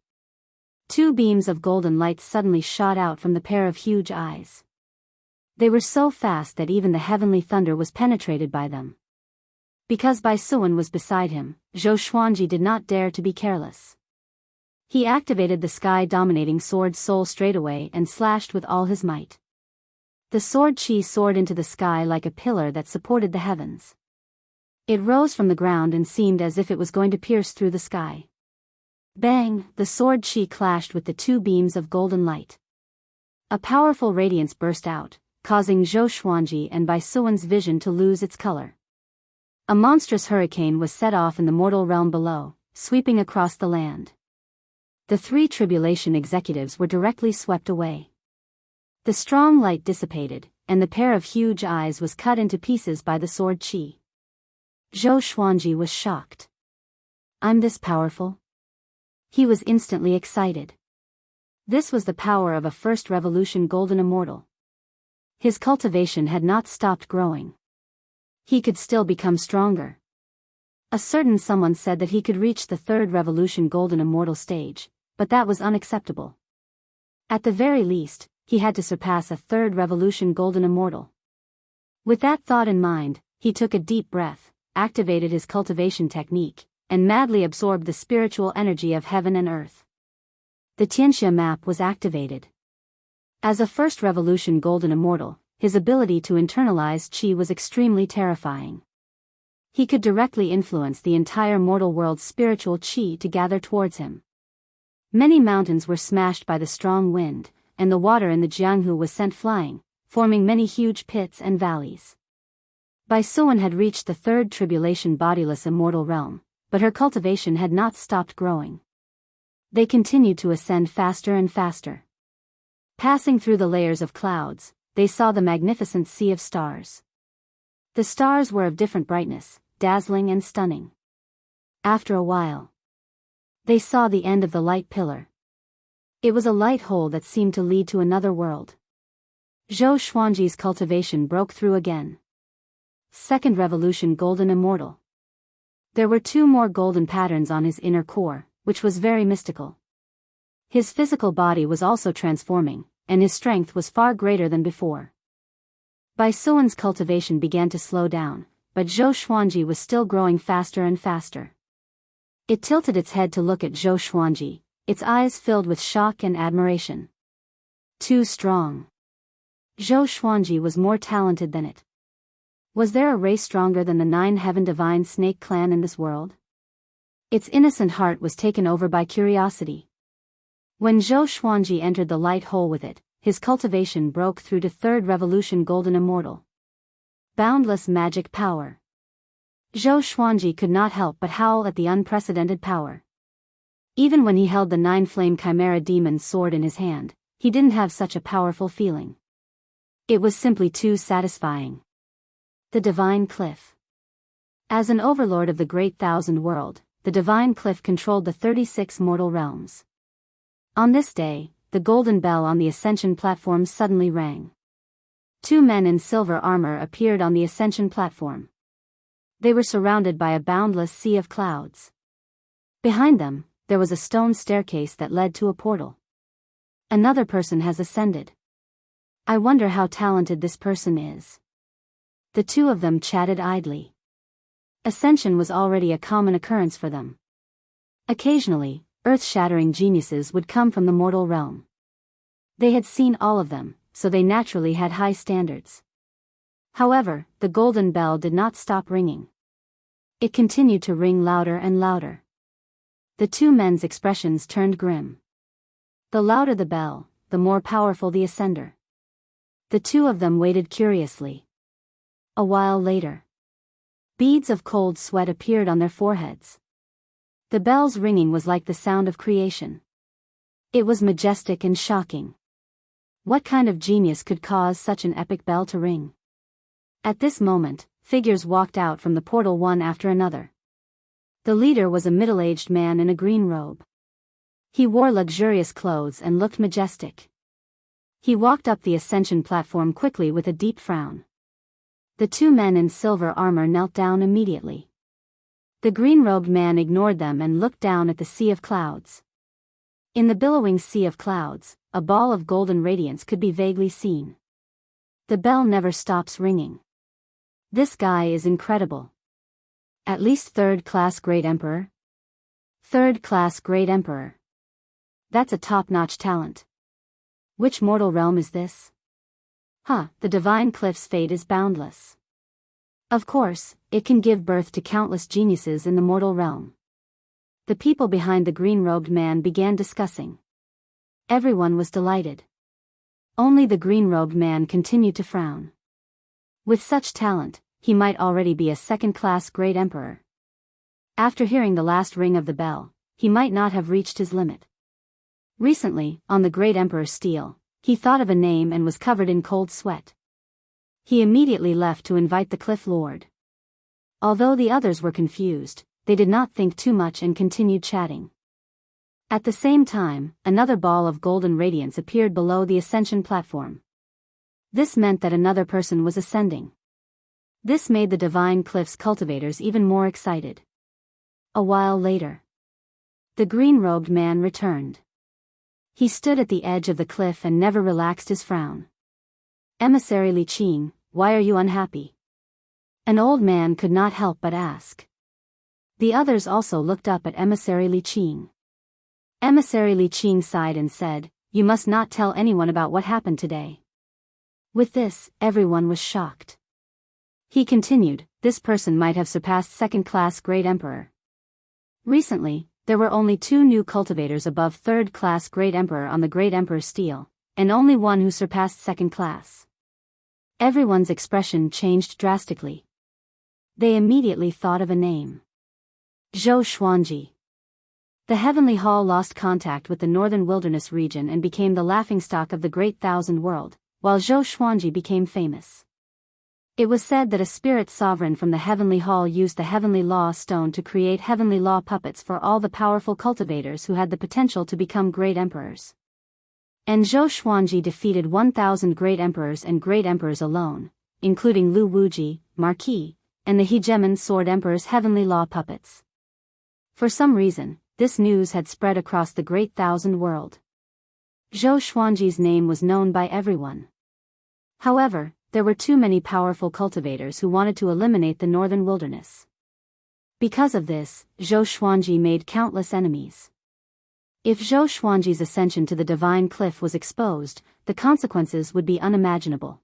2 beams of golden light suddenly shot out from the pair of huge eyes. They were so fast that even the heavenly thunder was penetrated by them. Because Bai Suan was beside him, Zhou Xuanji did not dare to be careless. He activated the sky-dominating sword soul straightaway and slashed with all his might. The sword chi soared into the sky like a pillar that supported the heavens. It rose from the ground and seemed as if it was going to pierce through the sky. Bang! The sword chi clashed with the 2 beams of golden light. A powerful radiance burst out, causing Zhou Xuanji and Bai Suan's vision to lose its color. A monstrous hurricane was set off in the mortal realm below, sweeping across the land. The 3 tribulation executives were directly swept away. The strong light dissipated, and the pair of huge eyes was cut into pieces by the sword chi. Zhou Xuanji was shocked. I'm this powerful? He was instantly excited. This was the power of a first revolution golden immortal. His cultivation had not stopped growing. He could still become stronger. A certain someone said that he could reach the 3rd revolution golden immortal stage, but that was unacceptable. At the very least, he had to surpass a 3rd revolution golden immortal. With that thought in mind, he took a deep breath, activated his cultivation technique, and madly absorbed the spiritual energy of heaven and earth. The Xianxia map was activated. As a first revolution golden immortal, his ability to internalize qi was extremely terrifying. He could directly influence the entire mortal world's spiritual qi to gather towards him. Many mountains were smashed by the strong wind, and the water in the Jianghu was sent flying, forming many huge pits and valleys. Bai Suan had reached the third tribulation bodiless immortal realm, but her cultivation had not stopped growing. They continued to ascend faster and faster. Passing through the layers of clouds, they saw the magnificent sea of stars. The stars were of different brightness, dazzling and stunning. After a while, they saw the end of the light pillar. It was a light hole that seemed to lead to another world. Zhou Xuanji's cultivation broke through again. Second revolution golden immortal. There were 2 more golden patterns on his inner core, which was very mystical. His physical body was also transforming, and his strength was far greater than before. Bai Suan's cultivation began to slow down, but Zhou Xuanji was still growing faster and faster. It tilted its head to look at Zhou Xuanji, its eyes filled with shock and admiration. Too strong. Zhou Xuanji was more talented than it. Was there a race stronger than the 9 heaven divine snake clan in this world? Its innocent heart was taken over by curiosity. When Zhou Xuanji entered the light hole with it, his cultivation broke through to third revolution golden immortal. Boundless magic power. Zhou Xuanji could not help but howl at the unprecedented power. Even when he held the 9-flame chimera demon's sword in his hand, he didn't have such a powerful feeling. It was simply too satisfying. The Divine Cliff. As an overlord of the Great Thousand World, the Divine Cliff controlled the 36 mortal realms. On this day, the golden bell on the ascension platform suddenly rang. 2 men in silver armor appeared on the ascension platform. They were surrounded by a boundless sea of clouds. Behind them, there was a stone staircase that led to a portal. Another person has ascended. I wonder how talented this person is. The 2 of them chatted idly. Ascension was already a common occurrence for them. Occasionally, earth-shattering geniuses would come from the mortal realm. They had seen all of them, so they naturally had high standards. However, the golden bell did not stop ringing. It continued to ring louder and louder. The 2 men's expressions turned grim. The louder the bell, the more powerful the ascender. The 2 of them waited curiously. A while later, beads of cold sweat appeared on their foreheads. The bell's ringing was like the sound of creation. It was majestic and shocking. What kind of genius could cause such an epic bell to ring? At this moment, figures walked out from the portal one after another. The leader was a middle-aged man in a green robe. He wore luxurious clothes and looked majestic. He walked up the ascension platform quickly with a deep frown. The 2 men in silver armor knelt down immediately. The green-robed man ignored them and looked down at the sea of clouds. In the billowing sea of clouds, a ball of golden radiance could be vaguely seen. The bell never stops ringing. This guy is incredible. At least third-class Great Emperor? Third-class Great Emperor. That's a top-notch talent. Which mortal realm is this? The Divine Cliff's fate is boundless. Of course, it can give birth to countless geniuses in the mortal realm. The people behind the green-robed man began discussing. Everyone was delighted. Only the green-robed man continued to frown. With such talent, he might already be a second-class Great Emperor. After hearing the last ring of the bell, he might not have reached his limit. Recently, on the Great Emperor's stele, he thought of a name and was covered in cold sweat. He immediately left to invite the Cliff Lord. Although the others were confused, they did not think too much and continued chatting. At the same time, another ball of golden radiance appeared below the ascension platform. This meant that another person was ascending. This made the Divine Cliff's cultivators even more excited. A while later, the green-robed man returned. He stood at the edge of the cliff and never relaxed his frown. Emissary Li Qing, why are you unhappy? An old man could not help but ask. The others also looked up at Emissary Li Qing. Emissary Li Qing sighed and said, you must not tell anyone about what happened today. With this, everyone was shocked. He continued, this person might have surpassed second-class Great Emperor. Recently, there were only 2 new cultivators above third-class Great Emperor on the Great Emperor's stele, and only one who surpassed second class. Everyone's expression changed drastically. They immediately thought of a name. Zhou Xuanji. The Heavenly Hall lost contact with the Northern Wilderness region and became the laughingstock of the Great Thousand World, while Zhou Xuanji became famous. It was said that a spirit sovereign from the Heavenly Hall used the Heavenly Law Stone to create Heavenly Law puppets for all the powerful cultivators who had the potential to become great emperors. And Zhou Xuanji defeated 1,000 great emperors and great emperors alone, including Lu Wuji, Marquis, and the Hegemon Sword Emperor's Heavenly Law puppets. For some reason, this news had spread across the Great Thousand World. Zhou Xuanji's name was known by everyone. However, there were too many powerful cultivators who wanted to eliminate the Northern Wilderness. Because of this, Zhou Xuanji made countless enemies. If Zhou Xuanji's ascension to the Divine Cliff was exposed, the consequences would be unimaginable.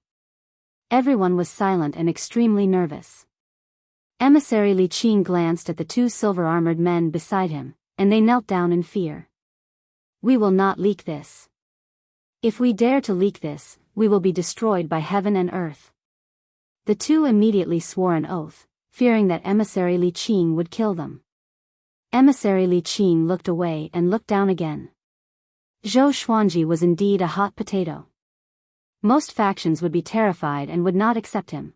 Everyone was silent and extremely nervous. Emissary Li Qing glanced at the 2 silver-armored men beside him, and they knelt down in fear. We will not leak this. If we dare to leak this, we will be destroyed by heaven and earth. The 2 immediately swore an oath, fearing that Emissary Li Qing would kill them. Emissary Li Qing looked away and looked down again. Zhou Xuanji was indeed a hot potato. Most factions would be terrified and would not accept him.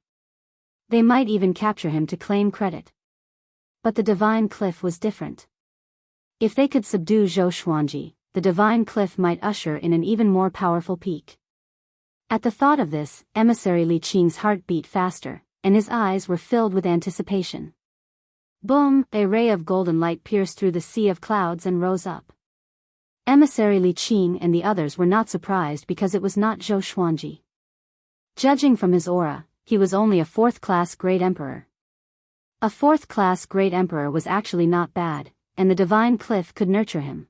They might even capture him to claim credit. But the Divine Cliff was different. If they could subdue Zhou Xuanji, the Divine Cliff might usher in an even more powerful peak. At the thought of this, Emissary Li Qing's heart beat faster, and his eyes were filled with anticipation. Boom! A ray of golden light pierced through the sea of clouds and rose up. Emissary Li Qing and the others were not surprised because it was not Zhou Xuanji. Judging from his aura, he was only a 4th-class Great Emperor. A 4th-class Great Emperor was actually not bad, and the Divine Cliff could nurture him.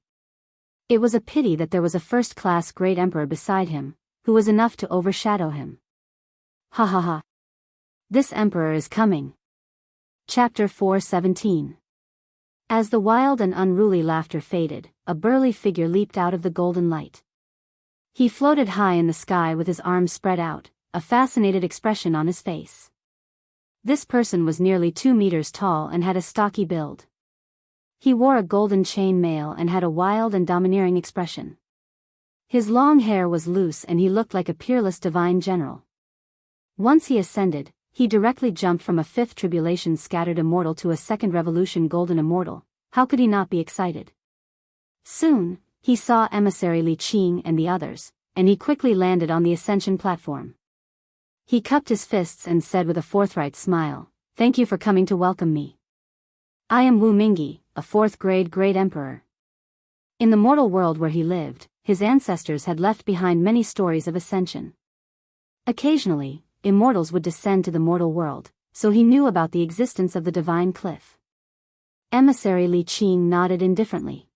It was a pity that there was a 1st-class Great Emperor beside him, who was enough to overshadow him. Ha ha ha. This emperor is coming. Chapter 4:17. As the wild and unruly laughter faded, a burly figure leaped out of the golden light. He floated high in the sky with his arms spread out, a fascinated expression on his face. This person was nearly 2 meters tall and had a stocky build. He wore a golden chain mail and had a wild and domineering expression. His long hair was loose and he looked like a peerless divine general. Once he ascended, he directly jumped from a 5th tribulation scattered immortal to a 2nd revolution golden immortal. How could he not be excited? Soon, he saw Emissary Li Qing and the others, and he quickly landed on the ascension platform. He cupped his fists and said with a forthright smile, "Thank you for coming to welcome me. I am Wu Mingyi, a 4th-grade Great Emperor." In the mortal world where he lived, his ancestors had left behind many stories of ascension. Occasionally, immortals would descend to the mortal world, so he knew about the existence of the Divine Cliff. Emissary Li Qing nodded indifferently.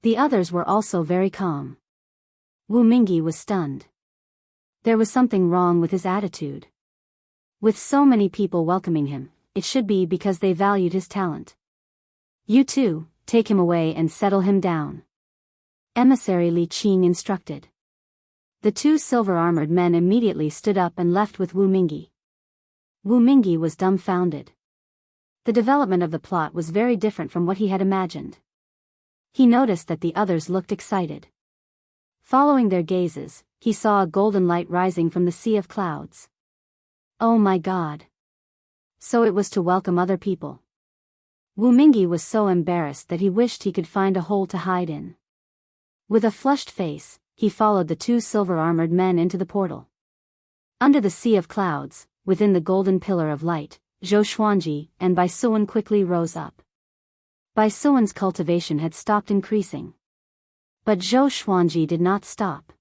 The others were also very calm. Wu Mingyi was stunned. There was something wrong with his attitude. With so many people welcoming him, it should be because they valued his talent. You two, take him away and settle him down. Emissary Li Qing instructed. The 2 silver-armored men immediately stood up and left with Wu Mingyi. Wu Mingyi was dumbfounded. The development of the plot was very different from what he had imagined. He noticed that the others looked excited. Following their gazes, he saw a golden light rising from the sea of clouds. Oh my God! So it was to welcome other people. Wu Mingyi was so embarrassed that he wished he could find a hole to hide in. With a flushed face, he followed the 2 silver-armored men into the portal. Under the sea of clouds, within the golden pillar of light, Zhou Xuanji and Bai Suan quickly rose up. Bai Suan's cultivation had stopped increasing. But Zhou Xuanji did not stop.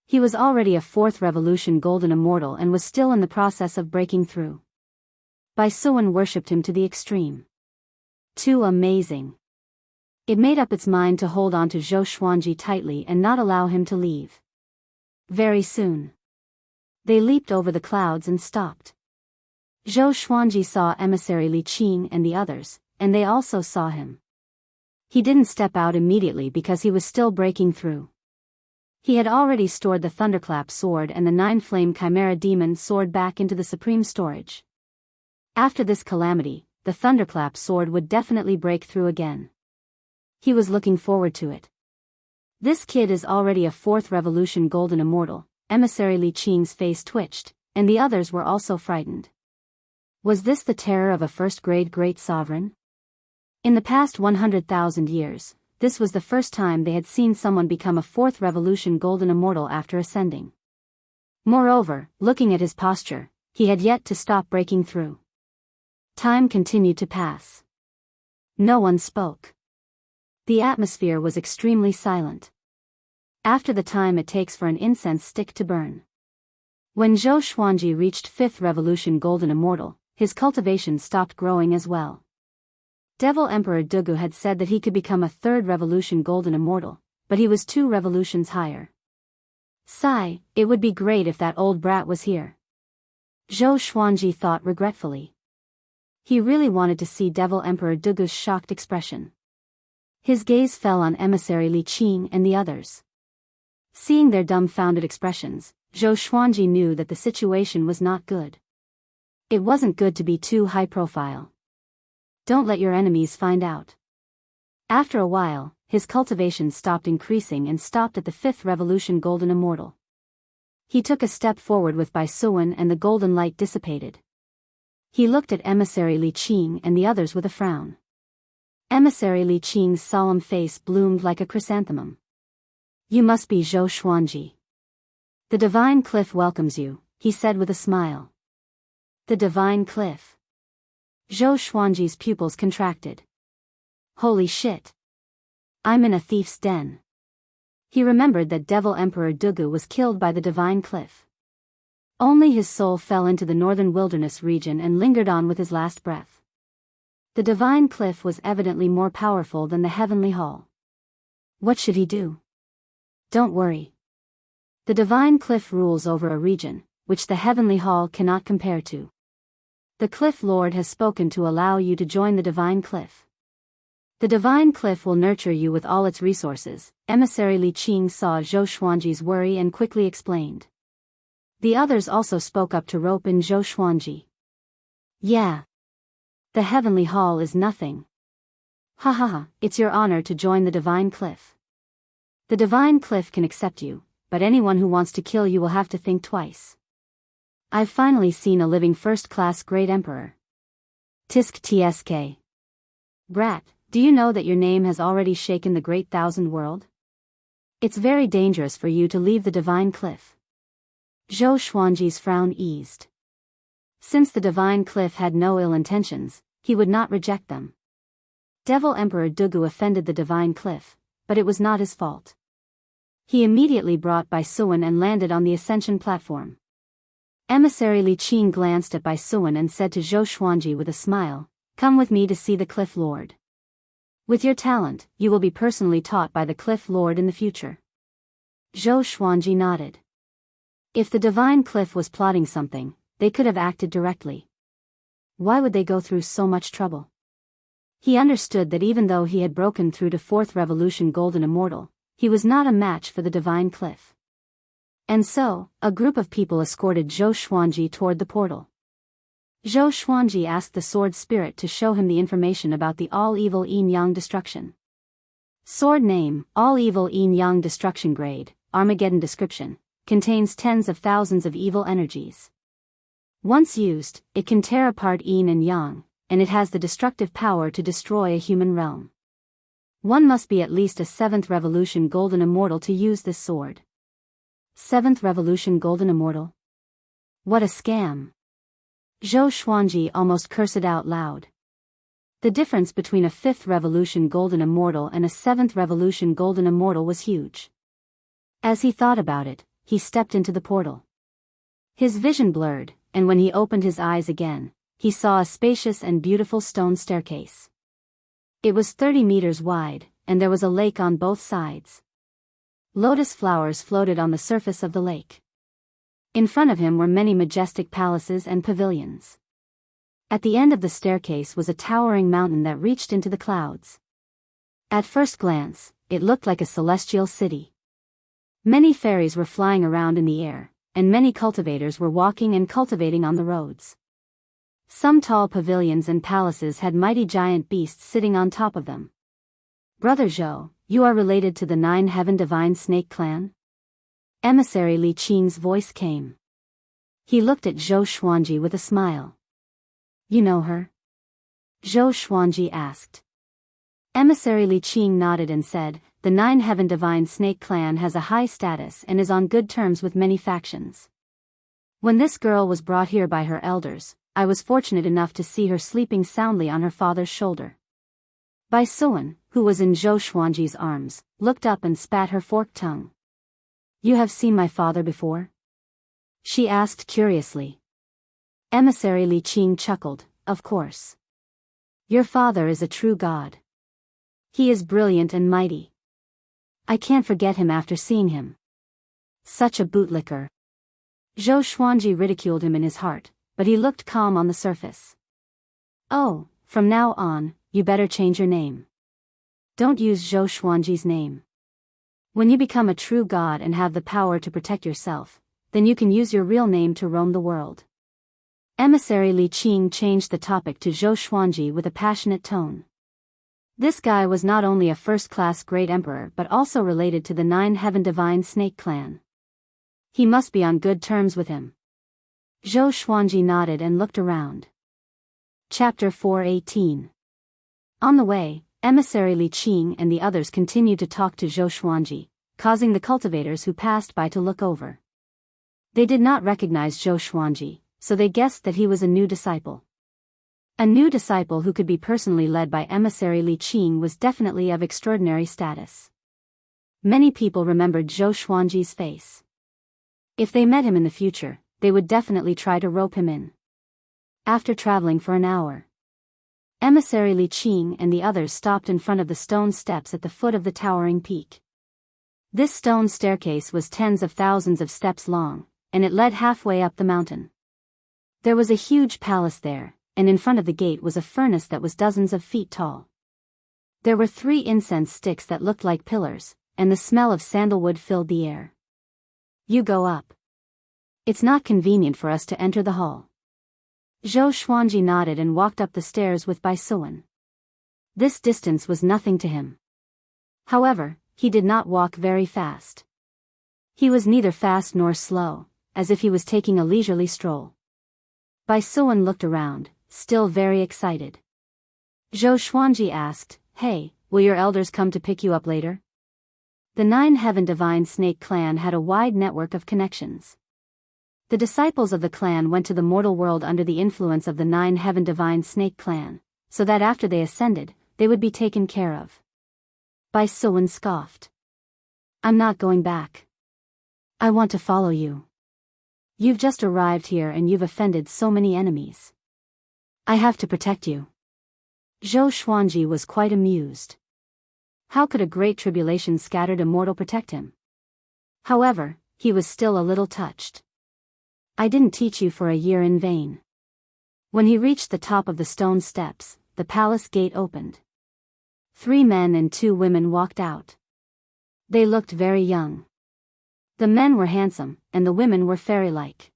He was already a 4th Revolution Golden Immortal and was still in the process of breaking through. Bai Suwen worshipped him to the extreme. Too amazing. It made up its mind to hold on to Zhou Xuanji tightly and not allow him to leave. Very soon. They leaped over the clouds and stopped. Zhou Xuanji saw emissary Li Qing and the others, and they also saw him. He didn't step out immediately because he was still breaking through. He had already stored the Thunderclap sword and the 9-flame Chimera Demon sword back into the supreme storage. After this calamity, the Thunderclap sword would definitely break through again. He was looking forward to it. This kid is already a 4th Revolution Golden Immortal. Emissary Li Qing's face twitched, and the others were also frightened. Was this the terror of a first-grade great sovereign? In the past 100,000 years, this was the first time they had seen someone become a 4th Revolution Golden Immortal after ascending. Moreover, looking at his posture, he had yet to stop breaking through. Time continued to pass. No one spoke. The atmosphere was extremely silent. After the time it takes for an incense stick to burn. When Zhou Xuanji reached 5th Revolution Golden Immortal, his cultivation stopped growing as well. Devil Emperor Dugu had said that he could become a 3rd Revolution Golden Immortal, but he was 2 revolutions higher. Sigh, it would be great if that old brat was here. Zhou Xuanji thought regretfully. He really wanted to see Devil Emperor Dugu's shocked expression. His gaze fell on emissary Li Qing and the others. Seeing their dumbfounded expressions, Zhou Xuanji knew that the situation was not good. It wasn't good to be too high profile. Don't let your enemies find out. After a while, his cultivation stopped increasing and stopped at the 5th Revolution Golden Immortal. He took a step forward with Bai Suwen and the golden light dissipated. He looked at emissary Li Qing and the others with a frown. Emissary Li Qing's solemn face bloomed like a chrysanthemum. You must be Zhou Xuanji. The Divine Cliff welcomes you, he said with a smile. The Divine Cliff. Zhou Xuanji's pupils contracted. Holy shit. I'm in a thief's den. He remembered that Devil Emperor Dugu was killed by the Divine Cliff. Only his soul fell into the northern wilderness region and lingered on with his last breath. The Divine Cliff was evidently more powerful than the Heavenly Hall. What should he do? Don't worry. The Divine Cliff rules over a region, which the Heavenly Hall cannot compare to. The Cliff Lord has spoken to allow you to join the Divine Cliff. The Divine Cliff will nurture you with all its resources. Emissary Li Qing saw Zhou Xuanji's worry and quickly explained. The others also spoke up to rope in Zhou Xuanji. Yeah. The Heavenly Hall is nothing. Ha ha ha, it's your honor to join the Divine Cliff. The Divine Cliff can accept you, but anyone who wants to kill you will have to think twice. I've finally seen a living first-class great emperor. Tisk tsk. Brat, do you know that your name has already shaken the great thousand world? It's very dangerous for you to leave the Divine Cliff. Zhou Xuanji's frown eased. Since the Divine Cliff had no ill intentions, he would not reject them. Devil Emperor Dugu offended the Divine Cliff, but it was not his fault. He immediately brought Bai Suwen and landed on the ascension platform. Emissary Li Qing glanced at Bai Suwen and said to Zhou Xuanji with a smile, "Come with me to see the Cliff Lord. With your talent, you will be personally taught by the Cliff Lord in the future." Zhou Xuanji nodded. If the Divine Cliff was plotting something, they could have acted directly. Why would they go through so much trouble? He understood that even though he had broken through to 4th Revolution Golden Immortal, he was not a match for the Divine Cliff. And so, a group of people escorted Zhou Xuanji toward the portal. Zhou Xuanji asked the sword spirit to show him the information about the all-evil yin-yang destruction. Sword name, all-evil yin-yang destruction grade, Armageddon description, contains tens of thousands of evil energies. Once used, it can tear apart yin and yang, and it has the destructive power to destroy a human realm. One must be at least a 7th Revolution Golden Immortal to use this sword. 7th Revolution Golden Immortal? What a scam! Zhou Xuanji almost cursed out loud. The difference between a 5th Revolution Golden Immortal and a 7th Revolution Golden Immortal was huge. As he thought about it, he stepped into the portal. His vision blurred, and when he opened his eyes again, he saw a spacious and beautiful stone staircase. It was 30 meters wide, and there was a lake on both sides. Lotus flowers floated on the surface of the lake. In front of him were many majestic palaces and pavilions. At the end of the staircase was a towering mountain that reached into the clouds. At first glance, it looked like a celestial city. Many fairies were flying around in the air, and many cultivators were walking and cultivating on the roads. Some tall pavilions and palaces had mighty giant beasts sitting on top of them. Brother Zhou, you are related to the 9 Heaven Divine Snake clan? Emissary Li Qing's voice came. He looked at Zhou Xuanji with a smile. You know her? Zhou Xuanji asked. Emissary Li Qing nodded and said, the 9 Heaven Divine Snake clan has a high status and is on good terms with many factions. When this girl was brought here by her elders, I was fortunate enough to see her sleeping soundly on her father's shoulder. Bai Suan, who was in Zhou Xuanji's arms, looked up and spat her forked tongue. You have seen my father before? She asked curiously. Emissary Li Qing chuckled, of course. Your father is a true god. He is brilliant and mighty. I can't forget him after seeing him. Such a bootlicker. Zhou Xuanji ridiculed him in his heart, but he looked calm on the surface. Oh, from now on, you better change your name. Don't use Zhou Xuanji's name. When you become a true god and have the power to protect yourself, then you can use your real name to roam the world. Emissary Li Qing changed the topic to Zhou Xuanji with a passionate tone. This guy was not only a first-class great emperor but also related to the 9 Heaven Divine Snake clan. He must be on good terms with him. Zhou Xuanji nodded and looked around. Chapter 4:18. On the way, Emissary Li Qing and the others continued to talk to Zhou Xuanji, causing the cultivators who passed by to look over. They did not recognize Zhou Xuanji, so they guessed that he was a new disciple. A new disciple who could be personally led by Emissary Li Qing was definitely of extraordinary status. Many people remembered Zhou Xuanji's face. If they met him in the future, they would definitely try to rope him in. After traveling for an hour, Emissary Li Qing and the others stopped in front of the stone steps at the foot of the towering peak. This stone staircase was tens of thousands of steps long, and it led halfway up the mountain. There was a huge palace there, and in front of the gate was a furnace that was dozens of feet tall. There were 3 incense sticks that looked like pillars, and the smell of sandalwood filled the air. You go up. It's not convenient for us to enter the hall. Zhou Xuanji nodded and walked up the stairs with Bai Suan. This distance was nothing to him. However, he did not walk very fast. He was neither fast nor slow, as if he was taking a leisurely stroll. Bai Suan looked around, still very excited. Zhou Xuanji asked, Hey, will your elders come to pick you up later? The 9 Heaven Divine Snake clan had a wide network of connections. The disciples of the clan went to the mortal world under the influence of the 9 Heaven Divine Snake clan, so that after they ascended, they would be taken care of. Bai Suan scoffed. I'm not going back. I want to follow you. You've just arrived here and you've offended so many enemies. I have to protect you. Zhou Xuanji was quite amused. How could a great tribulation scattered immortal protect him? However, he was still a little touched. I didn't teach you for a year in vain. When he reached the top of the stone steps, the palace gate opened. 3 men and 2 women walked out. They looked very young. The men were handsome, and the women were fairy-like.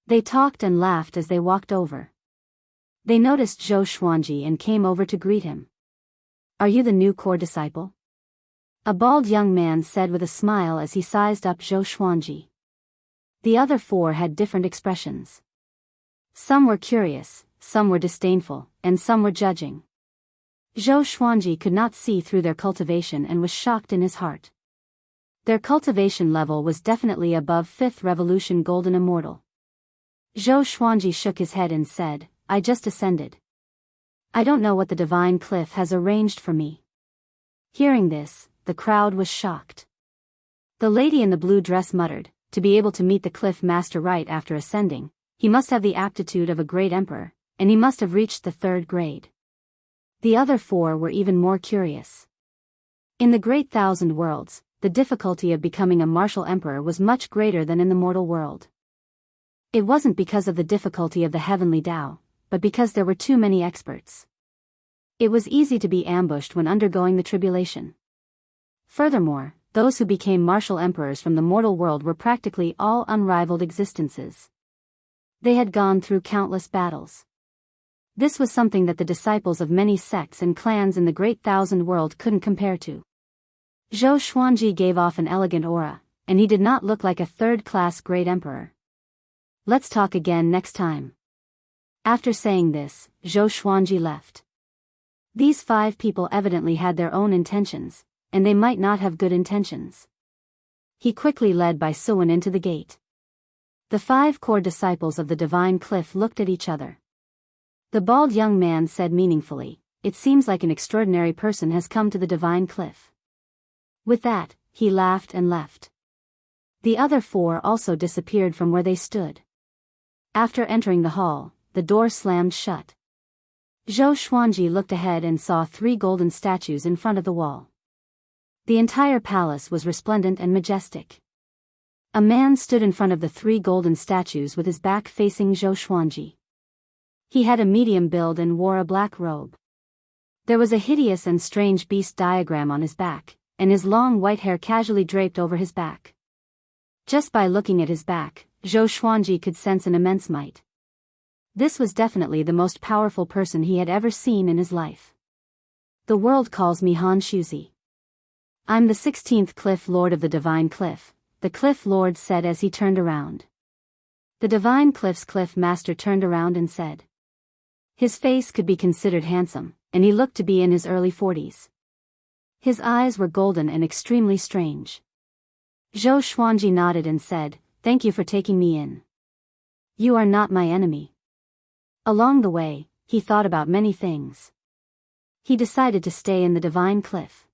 They talked and laughed as they walked over. They noticed Zhou Xuanji and came over to greet him. Are you the new core disciple? A bald young man said with a smile as he sized up Zhou Xuanji. The other 4 had different expressions. Some were curious, some were disdainful, and some were judging. Zhou Xuanji could not see through their cultivation and was shocked in his heart. Their cultivation level was definitely above 5th Revolution Golden Immortal. Zhou Xuanji shook his head and said, I just ascended. I don't know what the divine cliff has arranged for me. Hearing this, the crowd was shocked. The lady in the blue dress muttered, to be able to meet the cliff master right after ascending, he must have the aptitude of a great emperor, and he must have reached the 3rd grade. The other 4 were even more curious. In the Great Thousand Worlds, the difficulty of becoming a martial emperor was much greater than in the mortal world. It wasn't because of the difficulty of the heavenly Tao, but because there were too many experts. It was easy to be ambushed when undergoing the tribulation. Furthermore, those who became martial emperors from the mortal world were practically all unrivaled existences. They had gone through countless battles. This was something that the disciples of many sects and clans in the Great Thousand World couldn't compare to. Zhou Xuanji gave off an elegant aura, and he did not look like a 3rd-class great emperor. Let's talk again next time. After saying this, Zhou Xuanji left. These 5 people evidently had their own intentions, and they might not have good intentions. He quickly led Bai Suwen into the gate. The 5 core disciples of the Divine Cliff looked at each other. The bald young man said meaningfully, "It seems like an extraordinary person has come to the Divine Cliff." With that, he laughed and left. The other 4 also disappeared from where they stood. After entering the hall, the door slammed shut. Zhou Xuanji looked ahead and saw 3 golden statues in front of the wall. The entire palace was resplendent and majestic. A man stood in front of the 3 golden statues with his back facing Zhou Xuanji. He had a medium build and wore a black robe. There was a hideous and strange beast diagram on his back, and his long white hair casually draped over his back. Just by looking at his back, Zhou Xuanji could sense an immense might. This was definitely the most powerful person he had ever seen in his life. "The world calls me Han Shuzi. I'm the 16th Cliff Lord of the Divine Cliff," the Cliff Lord said as he turned around. The Divine Cliff's Cliff Master turned around and said. His face could be considered handsome, and he looked to be in his early 40s. His eyes were golden and extremely strange. Zhou Xuanji nodded and said, "Thank you for taking me in. You are not my enemy." Along the way, he thought about many things. He decided to stay in the Divine Cliff.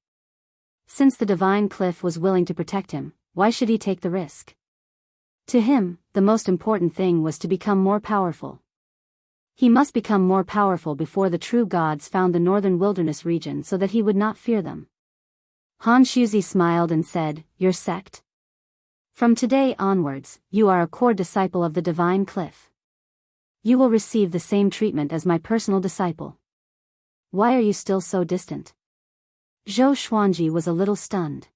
Since the Divine Cliff was willing to protect him, why should he take the risk? To him, the most important thing was to become more powerful. He must become more powerful before the true gods found the northern wilderness region so that he would not fear them. Han Shuzi smiled and said, "Your sect? From today onwards, you are a core disciple of the Divine Cliff. You will receive the same treatment as my personal disciple. Why are you still so distant?" Zhou Xuanji was a little stunned.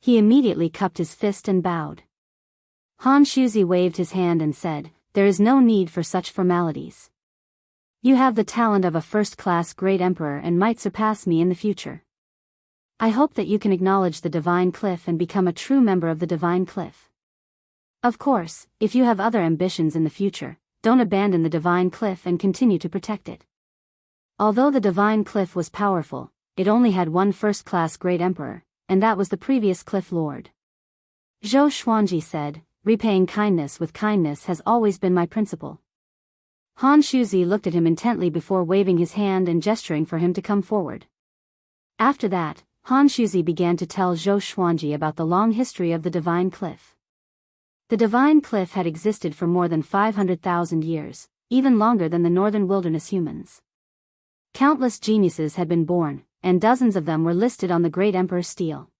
He immediately cupped his fist and bowed. Han Shuzi waved his hand and said, "There is no need for such formalities. You have the talent of a first-class great emperor and might surpass me in the future. I hope that you can acknowledge the Divine Cliff and become a true member of the Divine Cliff. Of course, if you have other ambitions in the future, don't abandon the Divine Cliff and continue to protect it." Although the Divine Cliff was powerful, it only had one first-class great emperor, and that was the previous Cliff Lord. Zhou Xuanji said, "Repaying kindness with kindness has always been my principle." Han Shuzi looked at him intently before waving his hand and gesturing for him to come forward. After that, Han Shuzi began to tell Zhou Xuanji about the long history of the Divine Cliff. The Divine Cliff had existed for more than 500,000 years, even longer than the northern wilderness humans. Countless geniuses had been born, and dozens of them were listed on the Great Emperor's Stele.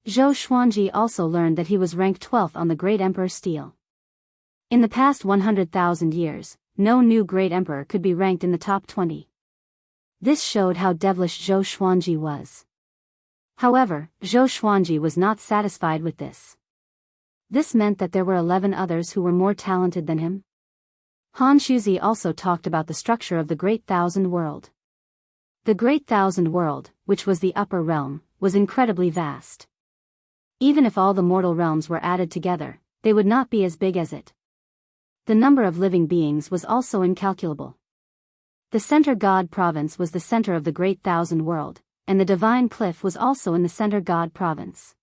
Zhou Xuanji also learned that he was ranked 12th on the Great Emperor's Stele. In the past 100,000 years, no new Great Emperor could be ranked in the top 20. This showed how devilish Zhou Xuanji was. However, Zhou Xuanji was not satisfied with this. This meant that there were 11 others who were more talented than him. Han Shuzi also talked about the structure of the Great Thousand World. The Great Thousand World, which was the upper realm, was incredibly vast. Even if all the mortal realms were added together, they would not be as big as it. The number of living beings was also incalculable. The Center God Province was the center of the Great Thousand World, and the Divine Cliff was also in the Center God Province.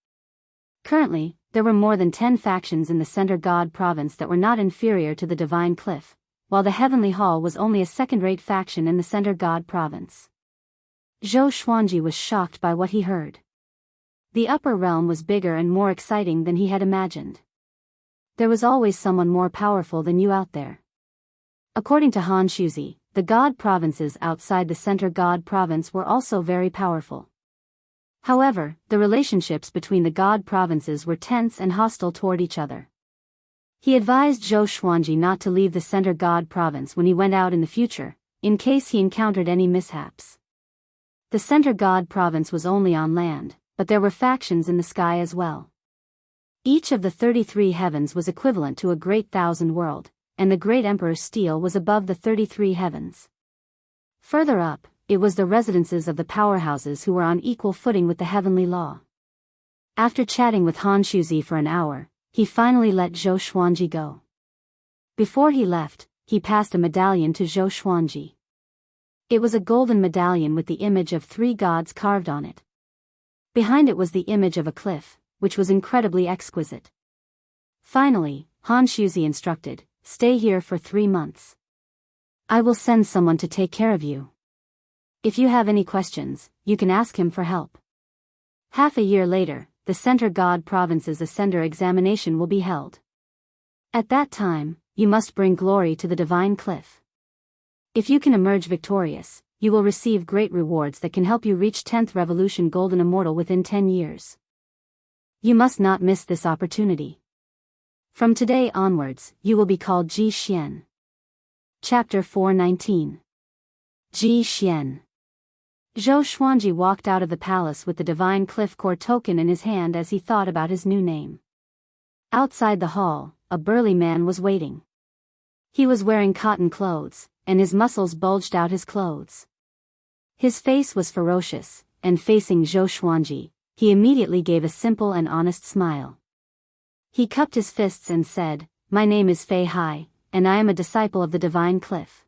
Currently, there were more than 10 factions in the Center God Province that were not inferior to the Divine Cliff, while the Heavenly Hall was only a second-rate faction in the Center God Province. Zhou Xuanji was shocked by what he heard. The upper realm was bigger and more exciting than he had imagined. There was always someone more powerful than you out there. According to Han Shuzi, the god provinces outside the center god province were also very powerful. However, the relationships between the god provinces were tense and hostile toward each other. He advised Zhou Xuanji not to leave the center god province when he went out in the future, in case he encountered any mishaps. The center god province was only on land, but there were factions in the sky as well. Each of the 33 heavens was equivalent to a great thousand world, and the great emperor's steel was above the 33 heavens. Further up, it was the residences of the powerhouses who were on equal footing with the heavenly law. After chatting with Han Shuzi for an hour, he finally let Zhou Xuanji go. Before he left, he passed a medallion to Zhou Xuanji. It was a golden medallion with the image of 3 gods carved on it. Behind it was the image of a cliff, which was incredibly exquisite. Finally, Han Shuzi instructed, "Stay here for 3 months. I will send someone to take care of you. If you have any questions, you can ask him for help." Half a year later, the Center God Province's Ascender examination will be held. At that time, you must bring glory to the divine cliff. If you can emerge victorious, you will receive great rewards that can help you reach 10th Revolution Golden Immortal within 10 years. You must not miss this opportunity. From today onwards, you will be called Ji Xian. Chapter 419. Ji Xian. Zhou Xuanji walked out of the palace with the divine cliff core token in his hand as he thought about his new name. Outside the hall, a burly man was waiting. He was wearing cotton clothes, and his muscles bulged out his clothes. His face was ferocious, and facing Zhou Xuanji, he immediately gave a simple and honest smile. He cupped his fists and said, "My name is Fei Hai, and I am a disciple of the divine cliff.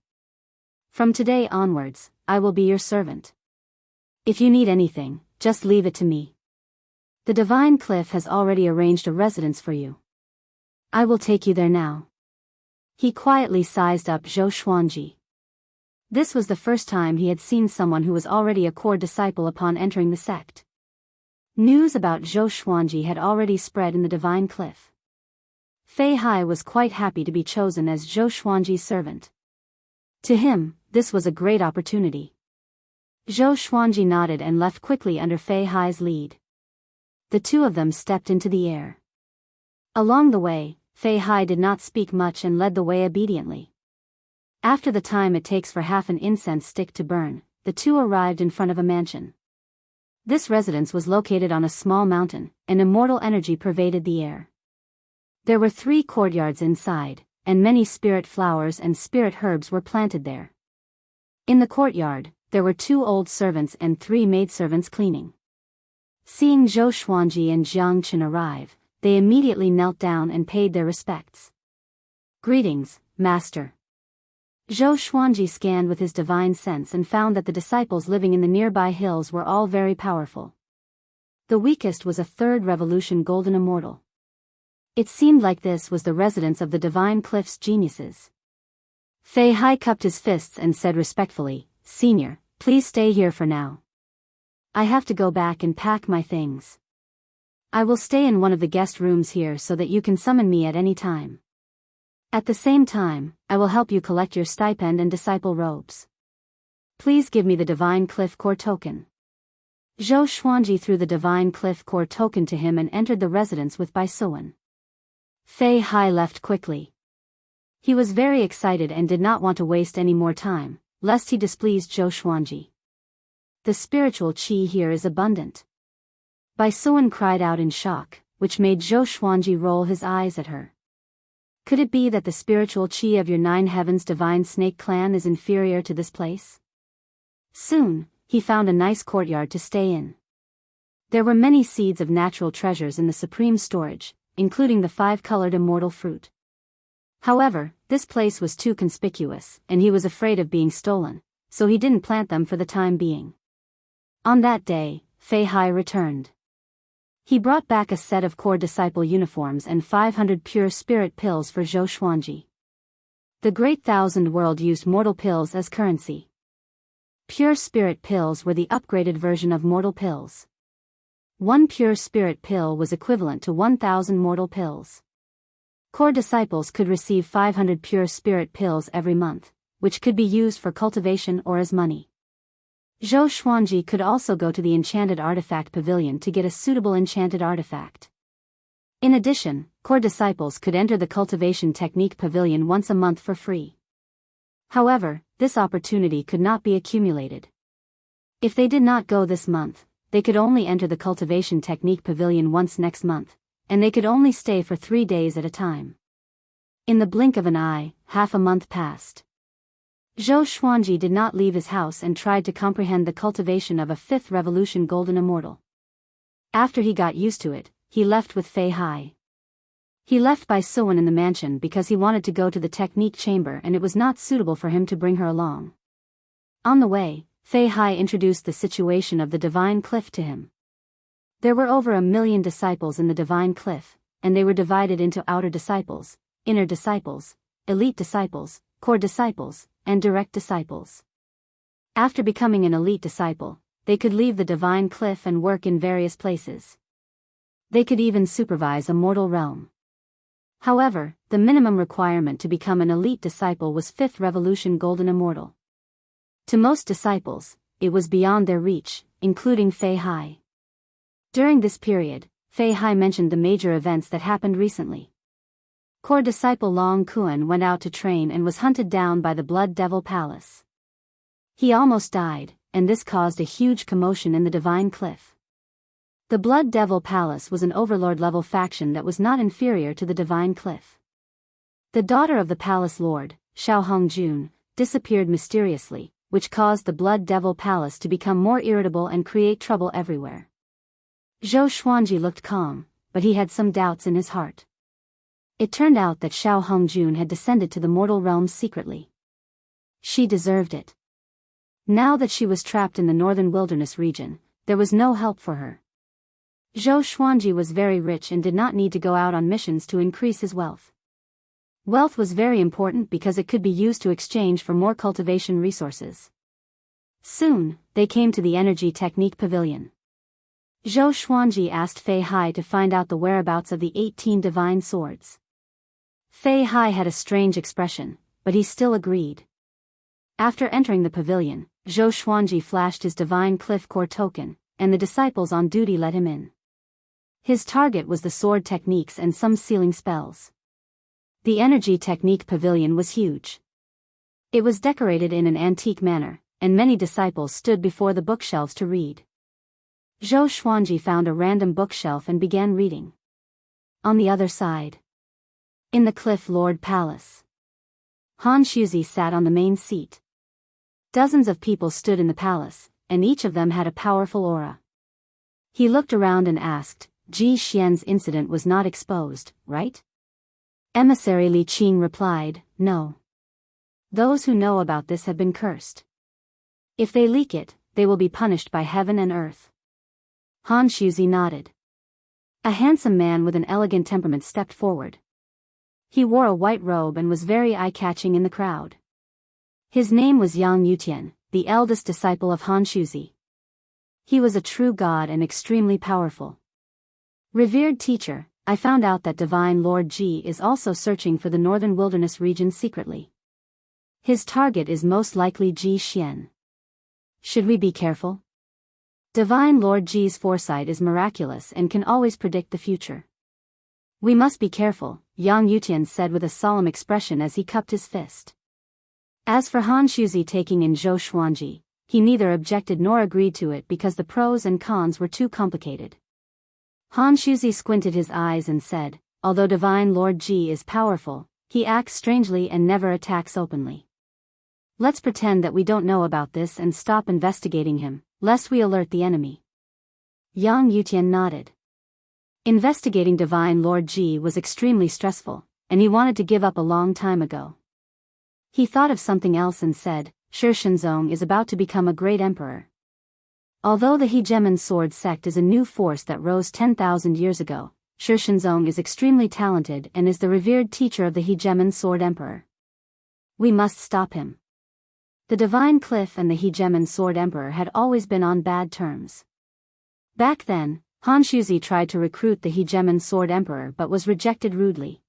From today onwards, I will be your servant. If you need anything, just leave it to me. The divine cliff has already arranged a residence for you. I will take you there now." He quietly sized up Zhou Xuanji. This was the first time he had seen someone who was already a core disciple upon entering the sect. News about Zhou Xuanji had already spread in the divine cliff. Fei Hai was quite happy to be chosen as Zhou Xuanji's servant. To him, this was a great opportunity. Zhou Xuanji nodded and left quickly under Fei Hai's lead. The two of them stepped into the air. Along the way, Fei Hai did not speak much and led the way obediently. After the time it takes for half an incense stick to burn, the two arrived in front of a mansion. This residence was located on a small mountain, and immortal energy pervaded the air. There were 3 courtyards inside, and many spirit flowers and spirit herbs were planted there. In the courtyard, there were 2 old servants and 3 maidservants cleaning. Seeing Zhou Xuanji and Jianghu arrive, they immediately knelt down and paid their respects. "Greetings, Master." Zhou Xuanji scanned with his divine sense and found that the disciples living in the nearby hills were all very powerful. The weakest was a 3rd Revolution Golden Immortal. It seemed like this was the residence of the divine cliff's geniuses. Fei Hai cupped his fists and said respectfully, "Senior, please stay here for now. I have to go back and pack my things. I will stay in one of the guest rooms here so that you can summon me at any time. At the same time, I will help you collect your stipend and disciple robes. Please give me the divine cliff core token." Zhou Xuanji threw the divine cliff core token to him and entered the residence with Baisuan. Fei Hai left quickly. He was very excited and did not want to waste any more time, lest he displeased Zhou Xuanji. The spiritual qi here is abundant. Baisuan cried out in shock, which made Zhou Xuanji roll his eyes at her. Could it be that the spiritual qi of your 9 heavens divine snake clan is inferior to this place? Soon, he found a nice courtyard to stay in. There were many seeds of natural treasures in the supreme storage, including the 5-colored immortal fruit. However, this place was too conspicuous, and he was afraid of being stolen, so he didn't plant them for the time being. On that day, Fei Hai returned. He brought back a set of core disciple uniforms and 500 pure spirit pills for Zhou Xuanji. The Great Thousand World used mortal pills as currency. Pure spirit pills were the upgraded version of mortal pills. 1 pure spirit pill was equivalent to 1,000 mortal pills. Core disciples could receive 500 pure spirit pills every month, which could be used for cultivation or as money. Zhou Xuanji could also go to the Enchanted Artifact Pavilion to get a suitable enchanted artifact. In addition, core disciples could enter the Cultivation Technique Pavilion once a month for free. However, this opportunity could not be accumulated. If they did not go this month, they could only enter the Cultivation Technique Pavilion once next month, and they could only stay for 3 days at a time. In the blink of an eye, half a month passed. Zhou Xuanji did not leave his house and tried to comprehend the cultivation of a 5th Revolution Golden Immortal. After he got used to it, he left with Fei Hai. He left by Suwen in the mansion because he wanted to go to the technique chamber and it was not suitable for him to bring her along. On the way, Fei Hai introduced the situation of the Divine Cliff to him. There were over 1 million disciples in the Divine Cliff, and they were divided into outer disciples, inner disciples, elite disciples, core disciples, and direct disciples. After becoming an elite disciple, they could leave the Divine Cliff and work in various places. They could even supervise a mortal realm. However, the minimum requirement to become an elite disciple was 5th Revolution Golden Immortal. To most disciples, it was beyond their reach, including Fei Hai. During this period, Fei Hai mentioned the major events that happened recently. Core disciple Long Kuan went out to train and was hunted down by the Blood Devil Palace. He almost died, and this caused a huge commotion in the Divine Cliff. The Blood Devil Palace was an overlord-level faction that was not inferior to the Divine Cliff. The daughter of the palace lord, Xiao Hongjun, disappeared mysteriously, which caused the Blood Devil Palace to become more irritable and create trouble everywhere. Zhou Xuanji looked calm, but he had some doubts in his heart. It turned out that Xiao Hongjun had descended to the mortal realms secretly. She deserved it. Now that she was trapped in the northern wilderness region, there was no help for her. Zhou Xuanji was very rich and did not need to go out on missions to increase his wealth. Wealth was very important because it could be used to exchange for more cultivation resources. Soon, they came to the Energy Technique Pavilion. Zhou Xuanji asked Fei Hai to find out the whereabouts of the 18 divine swords. Fei Hai had a strange expression, but he still agreed. After entering the pavilion, Zhou Xuanji flashed his Divine Cliff Core token, and the disciples on duty let him in. His target was the sword techniques and some sealing spells. The Energy Technique Pavilion was huge. It was decorated in an antique manner, and many disciples stood before the bookshelves to read. Zhou Xuanji found a random bookshelf and began reading. On the other side, in the Cliff Lord Palace, Han Shuzi sat on the main seat. Dozens of people stood in the palace, and each of them had a powerful aura. He looked around and asked, Ji Xian's incident was not exposed, right? Emissary Li Qing replied, no. Those who know about this have been cursed. If they leak it, they will be punished by heaven and earth. Han Shuzi nodded. A handsome man with an elegant temperament stepped forward. He wore a white robe and was very eye-catching in the crowd. His name was Yang Yutian, the eldest disciple of Han Shuzi. He was a true god and extremely powerful. Revered teacher, I found out that Divine Lord Ji is also searching for the northern wilderness region secretly. His target is most likely Ji Xian. Should we be careful? Divine Lord Ji's foresight is miraculous and can always predict the future. We must be careful, Yang Yutian said with a solemn expression as he cupped his fist. As for Han Shuzi taking in Zhou Xuanji, he neither objected nor agreed to it because the pros and cons were too complicated. Han Shuzi squinted his eyes and said, although Divine Lord Ji is powerful, he acts strangely and never attacks openly. Let's pretend that we don't know about this and stop investigating him, lest we alert the enemy. Yang Yutian nodded. Investigating Divine Lord Ji was extremely stressful, and he wanted to give up a long time ago. He thought of something else and said, Shi Shenzong is about to become a great emperor. Although the Hegemon Sword sect is a new force that rose 10,000 years ago, Shi Shenzong is extremely talented and is the revered teacher of the Hegemon Sword Emperor. We must stop him. The Divine Cliff and the Hegemon Sword Emperor had always been on bad terms. Back then, Han Shuzi tried to recruit the Hegemon Sword Emperor but was rejected rudely.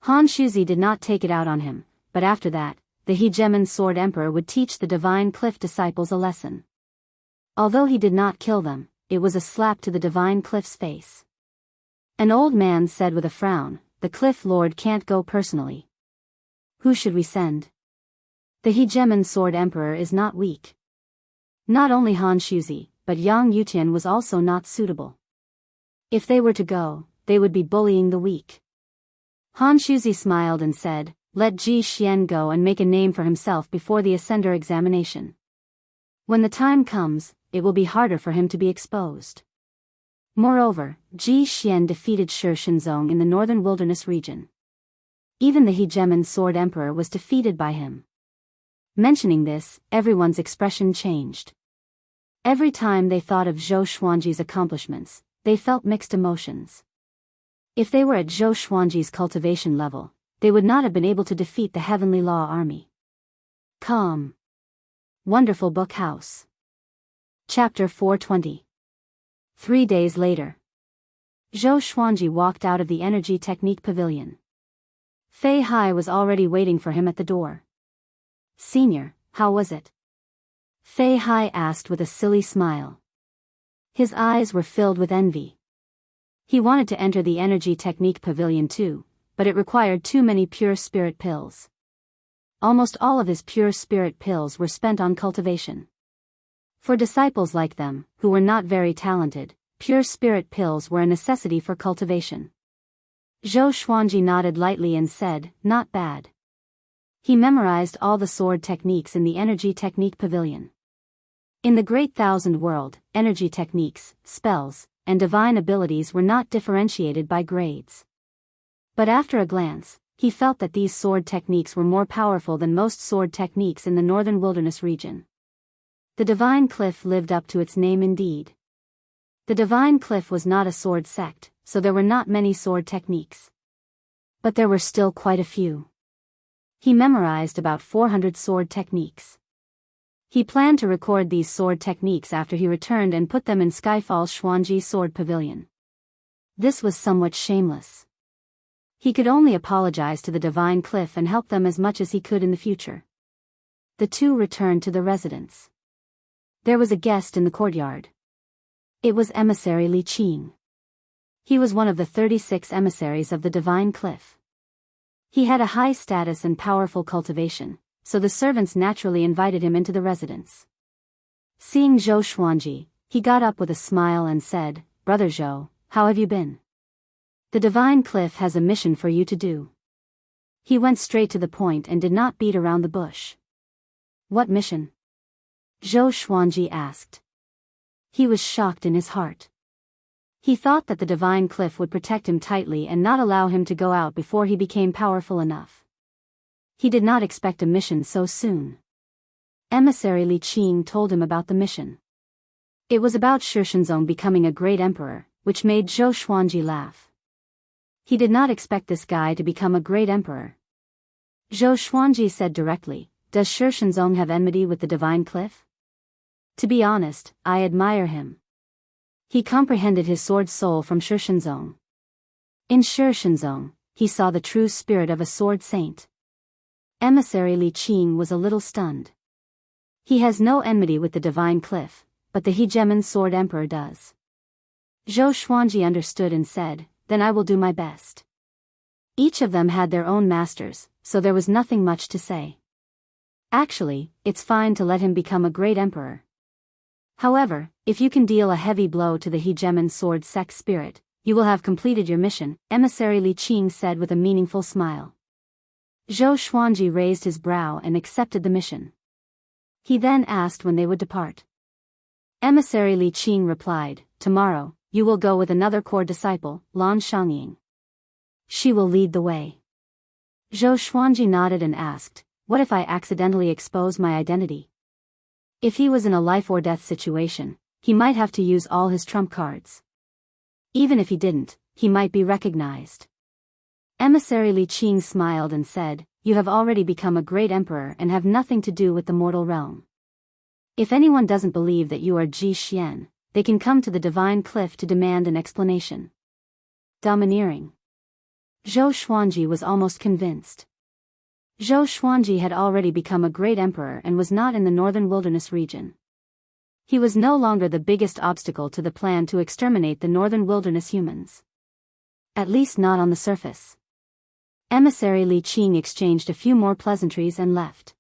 Han Shuzi did not take it out on him, but after that, the Hegemon Sword Emperor would teach the Divine Cliff disciples a lesson. Although he did not kill them, it was a slap to the Divine Cliff's face. An old man said with a frown, "The Cliff Lord can't go personally. Who should we send? The Hegemon Sword Emperor is not weak." Not only Han Shuzi, but Yang Yutian was also not suitable. If they were to go, they would be bullying the weak. Han Shuzi smiled and said, "Let Ji Xian go and make a name for himself before the Ascender examination. When the time comes, it will be harder for him to be exposed." Moreover, Ji Xian defeated Shi Shenzong in the northern wilderness region. Even the Hegemon Sword Emperor was defeated by him. Mentioning this, everyone's expression changed. Every time they thought of Zhou Xuanji's accomplishments, they felt mixed emotions. If they were at Zhou Xuanji's cultivation level, they would not have been able to defeat the Heavenly Law Army. Calm. Wonderful Book House. Chapter 420. 3 days later. Zhou Xuanji walked out of the Energy Technique Pavilion. Fei Hai was already waiting for him at the door. "Senior, how was it?" Fei Hai asked with a silly smile. His eyes were filled with envy. He wanted to enter the Energy Technique Pavilion too, but it required too many pure spirit pills. Almost all of his pure spirit pills were spent on cultivation. For disciples like them, who were not very talented, pure spirit pills were a necessity for cultivation. Zhou Xuanji nodded lightly and said, "Not bad." He memorized all the sword techniques in the Energy Technique Pavilion. In the Great Thousand World, energy techniques, spells, and divine abilities were not differentiated by grades. But after a glance, he felt that these sword techniques were more powerful than most sword techniques in the northern wilderness region. The Divine Cliff lived up to its name indeed. The Divine Cliff was not a sword sect, so there were not many sword techniques. But there were still quite a few. He memorized about 400 sword techniques. He planned to record these sword techniques after he returned and put them in Skyfall Xuanji Sword Pavilion. This was somewhat shameless. He could only apologize to the Divine Cliff and help them as much as he could in the future. The two returned to the residence. There was a guest in the courtyard. It was Emissary Li Qing. He was one of the 36 emissaries of the Divine Cliff. He had a high status and powerful cultivation, so the servants naturally invited him into the residence. Seeing Zhou Xuanji, he got up with a smile and said, "Brother Zhou, how have you been? The Divine Cliff has a mission for you to do." He went straight to the point and did not beat around the bush. "What mission?" Zhou Xuanji asked. He was shocked in his heart. He thought that the Divine Cliff would protect him tightly and not allow him to go out before he became powerful enough. He did not expect a mission so soon. Emissary Li Qing told him about the mission. It was about Shi Shenzong becoming a great emperor, which made Zhou Xuanji laugh. He did not expect this guy to become a great emperor. Zhou Xuanji said directly, "Does Shi Shenzong have enmity with the Divine Cliff?" "To be honest, I admire him. He comprehended his sword soul from Shi Shenzong. In Shi Shenzong, he saw the true spirit of a sword saint." Emissary Li Qing was a little stunned. He has no enmity with the Divine Cliff, but the Hegemon Sword Emperor does. Zhou Xuanji understood and said, "Then I will do my best." Each of them had their own masters, so there was nothing much to say. Actually, it's fine to let him become a great emperor. However, if you can deal a heavy blow to the Hegemon Sword Sect spirit, you will have completed your mission, Emissary Li Qing said with a meaningful smile. Zhou Xuanji raised his brow and accepted the mission. He then asked when they would depart. Emissary Li Qing replied, "Tomorrow, you will go with another core disciple, Lan Shangying. She will lead the way." Zhou Xuanji nodded and asked, "What if I accidentally expose my identity?" If he was in a life or death situation, he might have to use all his trump cards. Even if he didn't, he might be recognized. Emissary Li Qing smiled and said, "You have already become a great emperor and have nothing to do with the mortal realm. If anyone doesn't believe that you are Ji Xian, they can come to the Divine Cliff to demand an explanation." Domineering. Zhou Xuanji was almost convinced. Zhou Xuanji had already become a great emperor and was not in the northern wilderness region. He was no longer the biggest obstacle to the plan to exterminate the northern wilderness humans. At least not on the surface. Emissary Li Qing exchanged a few more pleasantries and left.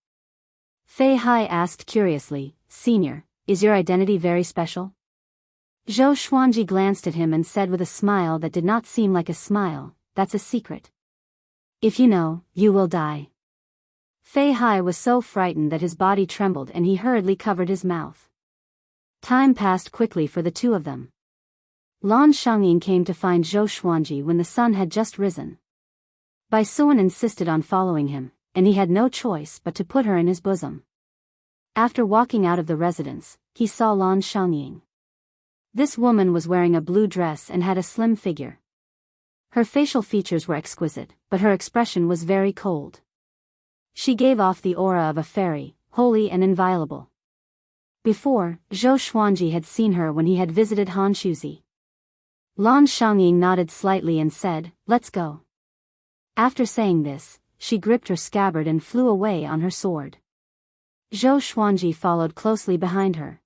Fei Hai asked curiously, "Senior, is your identity very special?" Zhou Xuanji glanced at him and said with a smile that did not seem like a smile, "That's a secret. If you know, you will die." Fei Hai was so frightened that his body trembled and he hurriedly covered his mouth. Time passed quickly for the two of them. Lan Shangyin came to find Zhou Xuanji when the sun had just risen. Bai Suan insisted on following him, and he had no choice but to put her in his bosom. After walking out of the residence, he saw Lan Shangyin. This woman was wearing a blue dress and had a slim figure. Her facial features were exquisite, but her expression was very cold. She gave off the aura of a fairy, holy and inviolable. Before, Zhou Xuanji had seen her when he had visited Han Shuzi. Lan Shangyin nodded slightly and said, "Let's go." After saying this, she gripped her scabbard and flew away on her sword. Zhou Xuanji followed closely behind her.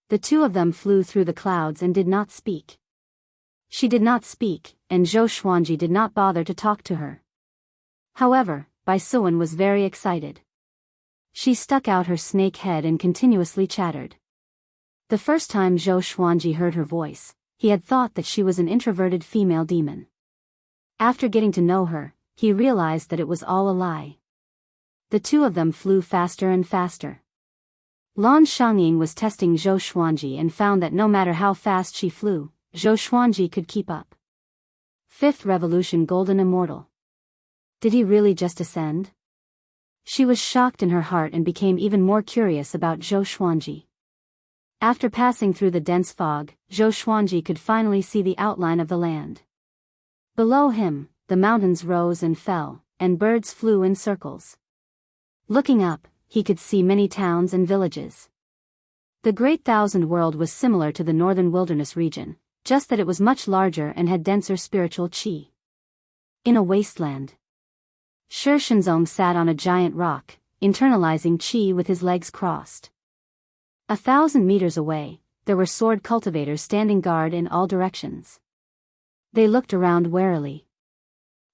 The two of them flew through the clouds and did not speak. She did not speak, and Zhou Xuanji did not bother to talk to her. However, Bai Suan was very excited. She stuck out her snake head and continuously chattered. The first time Zhou Xuanji heard her voice, he had thought that she was an introverted female demon. After getting to know her, he realized that it was all a lie. The two of them flew faster and faster. Lan Shangyin was testing Zhou Xuanji and found that no matter how fast she flew, Zhou Xuanji could keep up. 5th Revolution Golden Immortal. Did he really just ascend? She was shocked in her heart and became even more curious about Zhou Xuanji. After passing through the dense fog, Zhou Xuanji could finally see the outline of the land. Below him, the mountains rose and fell, and birds flew in circles. Looking up, he could see many towns and villages. The Great Thousand World was similar to the northern wilderness region, just that it was much larger and had denser spiritual qi. In a wasteland, Shi Shenzong sat on a giant rock, internalizing qi with his legs crossed. 1,000 meters away, there were sword cultivators standing guard in all directions. They looked around warily.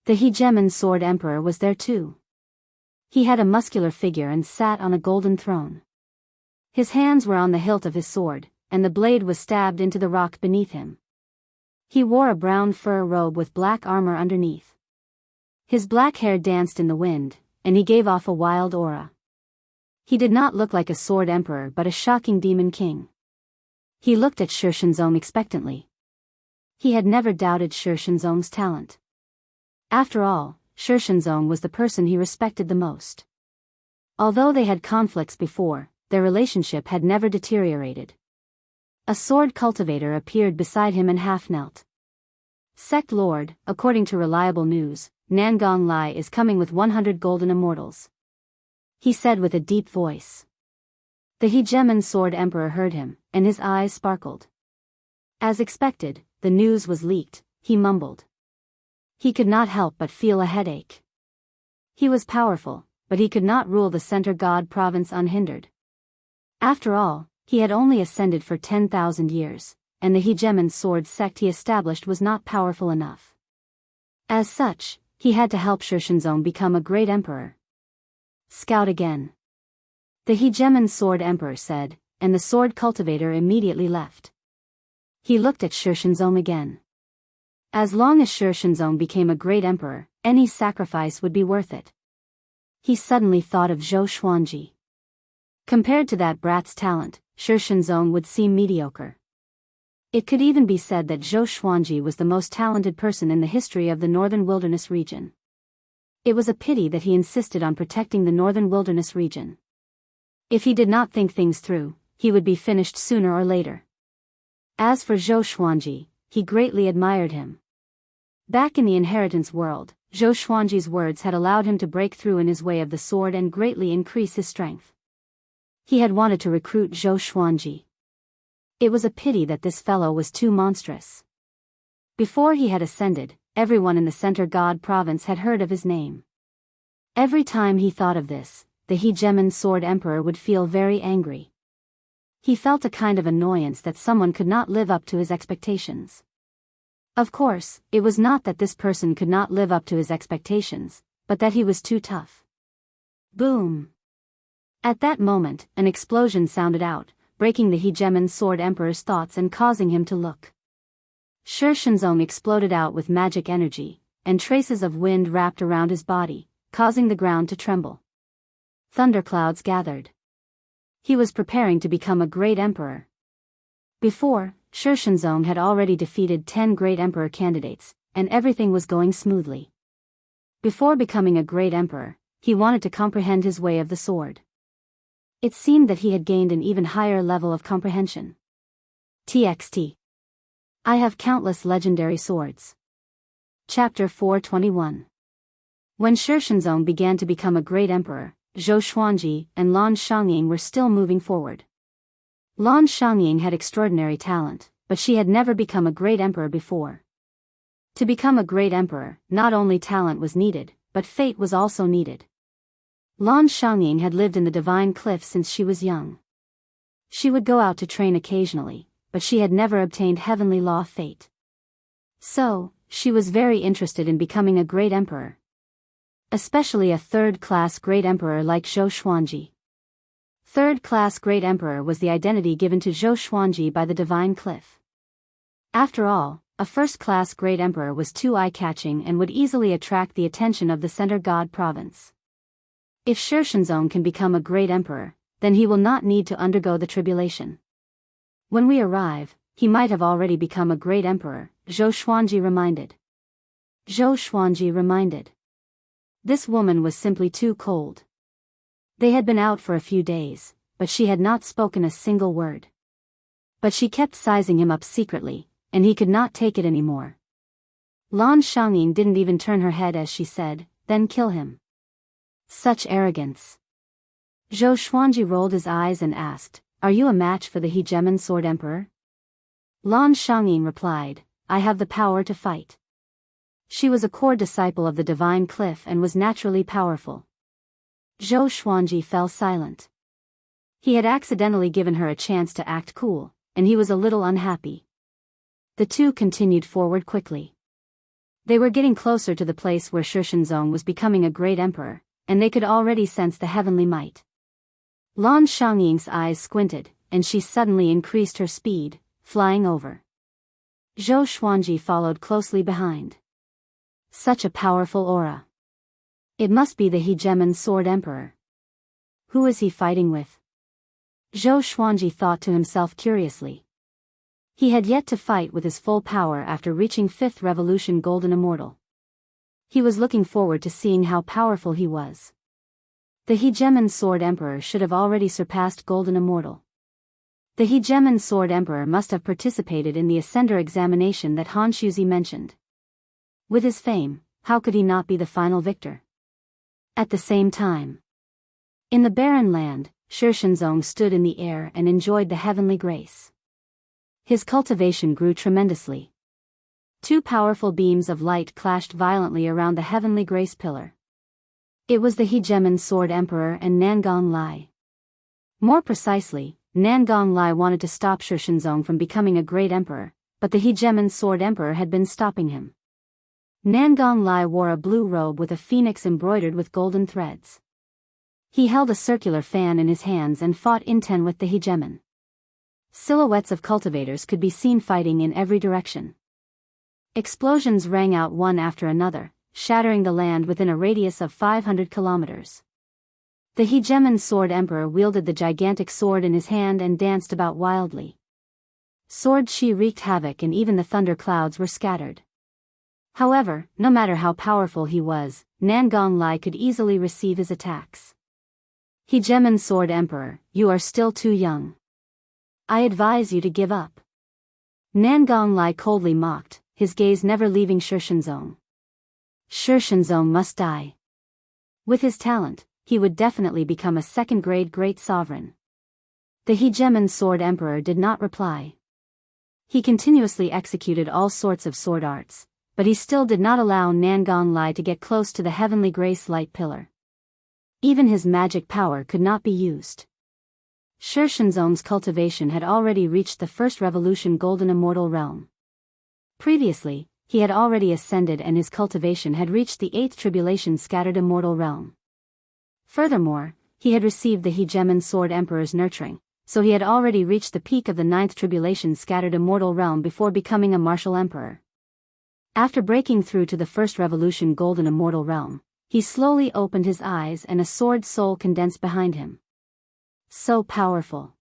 The hegemon sword emperor was there too. He had a muscular figure and sat on a golden throne. His hands were on the hilt of his sword, and the blade was stabbed into the rock beneath him. He wore a brown fur robe with black armor underneath. His black hair danced in the wind, and he gave off a wild aura. He did not look like a sword emperor but a shocking demon king. He looked at Shi Shenzong expectantly. He had never doubted Shi Shenzong's talent. After all, Shi Shenzong was the person he respected the most. Although they had conflicts before, their relationship had never deteriorated. A sword cultivator appeared beside him and half-knelt. "Sect Lord, according to reliable news, Nangong Lai is coming with 100 golden immortals," he said with a deep voice. The hegemon sword emperor heard him, and his eyes sparkled. As expected, the news was leaked, he mumbled. He could not help but feel a headache. He was powerful, but he could not rule the Center God province unhindered. After all, he had only ascended for 10,000 years, and the hegemon sword sect he established was not powerful enough. As such, he had to help Shi Shenzong become a great emperor. "Scout again," the hegemon sword emperor said, and the sword cultivator immediately left. He looked at Shi Shenzong again. As long as Shi Shenzong became a great emperor, any sacrifice would be worth it. He suddenly thought of Zhou Xuanji. Compared to that brat's talent, Shi Shenzong would seem mediocre. It could even be said that Zhou Xuanji was the most talented person in the history of the northern wilderness region. It was a pity that he insisted on protecting the northern wilderness region. If he did not think things through, he would be finished sooner or later. As for Zhou Xuanji, he greatly admired him. Back in the inheritance world, Zhou Xuanji's words had allowed him to break through in his way of the sword and greatly increase his strength. He had wanted to recruit Zhou Xuanji. It was a pity that this fellow was too monstrous. Before he had ascended, everyone in the Center God province had heard of his name. Every time he thought of this, the hegemon sword emperor would feel very angry. He felt a kind of annoyance that someone could not live up to his expectations. Of course, it was not that this person could not live up to his expectations, but that he was too tough. Boom! At that moment, an explosion sounded out, breaking the hegemon sword emperor's thoughts and causing him to look. Shi Shenzong exploded out with magic energy, and traces of wind wrapped around his body, causing the ground to tremble. Thunderclouds gathered. He was preparing to become a great emperor. Before, Shi Shenzong had already defeated 10 great emperor candidates, and everything was going smoothly. Before becoming a great emperor, he wanted to comprehend his way of the sword. It seemed that he had gained an even higher level of comprehension. TXT. I have countless legendary swords. Chapter 421. When Shi Shenzong began to become a great emperor, Zhou Xuanji and Lan Xiangying were still moving forward. Lan Xiangying had extraordinary talent, but she had never become a great emperor before. To become a great emperor, not only talent was needed, but fate was also needed. Lan Xiangying had lived in the Divine Cliff since she was young. She would go out to train occasionally, but she had never obtained heavenly law fate. So, she was very interested in becoming a great emperor. Especially a third-class great emperor like Zhou Xuanji. Third-class great emperor was the identity given to Zhou Xuanji by the Divine Cliff. After all, a first-class great emperor was too eye-catching and would easily attract the attention of the Center God province. If Shi Shenzong can become a great emperor, then he will not need to undergo the tribulation. When we arrive, he might have already become a great emperor, Zhou Xuanji reminded. Zhou Xuanji reminded. This woman was simply too cold. They had been out for a few days, but she had not spoken a single word. But she kept sizing him up secretly, and he could not take it anymore. Lan Xiangying didn't even turn her head as she said, "Then kill him." Such arrogance. Zhou Xuanji rolled his eyes and asked, "Are you a match for the hegemon sword emperor?" Lan Xiangying replied, "I have the power to fight." She was a core disciple of the Divine Cliff and was naturally powerful. Zhou Xuanji fell silent. He had accidentally given her a chance to act cool, and he was a little unhappy. The two continued forward quickly. They were getting closer to the place where Shi Shenzong was becoming a great emperor, and they could already sense the heavenly might. Lan Xiangying's eyes squinted, and she suddenly increased her speed, flying over. Zhou Xuanji followed closely behind. Such a powerful aura. It must be the hegemon sword emperor. Who is he fighting with? Zhou Xuanji thought to himself curiously. He had yet to fight with his full power after reaching 5th Revolution Golden Immortal. He was looking forward to seeing how powerful he was. The hegemon sword emperor should have already surpassed Golden Immortal. The hegemon sword emperor must have participated in the Ascender examination that Han Shuzi mentioned. With his fame, how could he not be the final victor? At the same time, in the barren land, Shi Shenzong stood in the air and enjoyed the heavenly grace. His cultivation grew tremendously. 2 powerful beams of light clashed violently around the heavenly grace pillar. It was the hegemon sword emperor and Nangong Lai. More precisely, Nangong Lai wanted to stop Shi Shenzong from becoming a great emperor, but the hegemon sword emperor had been stopping him. Nangong Lai wore a blue robe with a phoenix embroidered with golden threads. He held a circular fan in his hands and fought in-ten with the hegemon. Silhouettes of cultivators could be seen fighting in every direction. Explosions rang out one after another, shattering the land within a radius of 500 kilometers. The hegemon sword emperor wielded the gigantic sword in his hand and danced about wildly. Sword chi wreaked havoc and even the thunder clouds were scattered. However, no matter how powerful he was, Nangong Lai could easily receive his attacks. Hegemon sword emperor, you are still too young. I advise you to give up. Nangong Lai coldly mocked, his gaze never leaving Shi Shenzong. Shi Shenzong must die. With his talent, he would definitely become a second-grade great sovereign. The hegemon sword emperor did not reply. He continuously executed all sorts of sword arts, but he still did not allow Nangong Lai to get close to the heavenly grace light pillar. Even his magic power could not be used. Shi Shenzong's cultivation had already reached the first revolution golden immortal realm. Previously, he had already ascended and his cultivation had reached the 8th tribulation scattered immortal realm. Furthermore, he had received the Hegemon Sword Emperor's nurturing, so he had already reached the peak of the 9th tribulation scattered immortal realm before becoming a martial emperor. After breaking through to the first revolution golden immortal realm, he slowly opened his eyes and a sword soul condensed behind him. So powerful.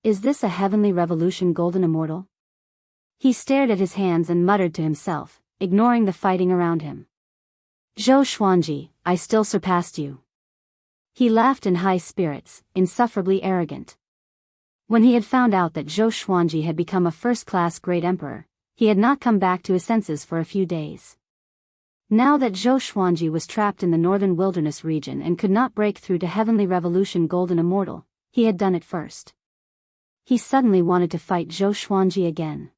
Is this a heavenly revolution golden immortal? He stared at his hands and muttered to himself, ignoring the fighting around him. Zhou Xuanji, I still surpassed you. He laughed in high spirits, insufferably arrogant. When he had found out that Zhou Xuanji had become a first-class great emperor, he had not come back to his senses for a few days. Now that Zhou Xuanji was trapped in the northern wilderness region and could not break through to Heavenly Revolution Golden Immortal, he had done it first. He suddenly wanted to fight Zhou Xuanji again.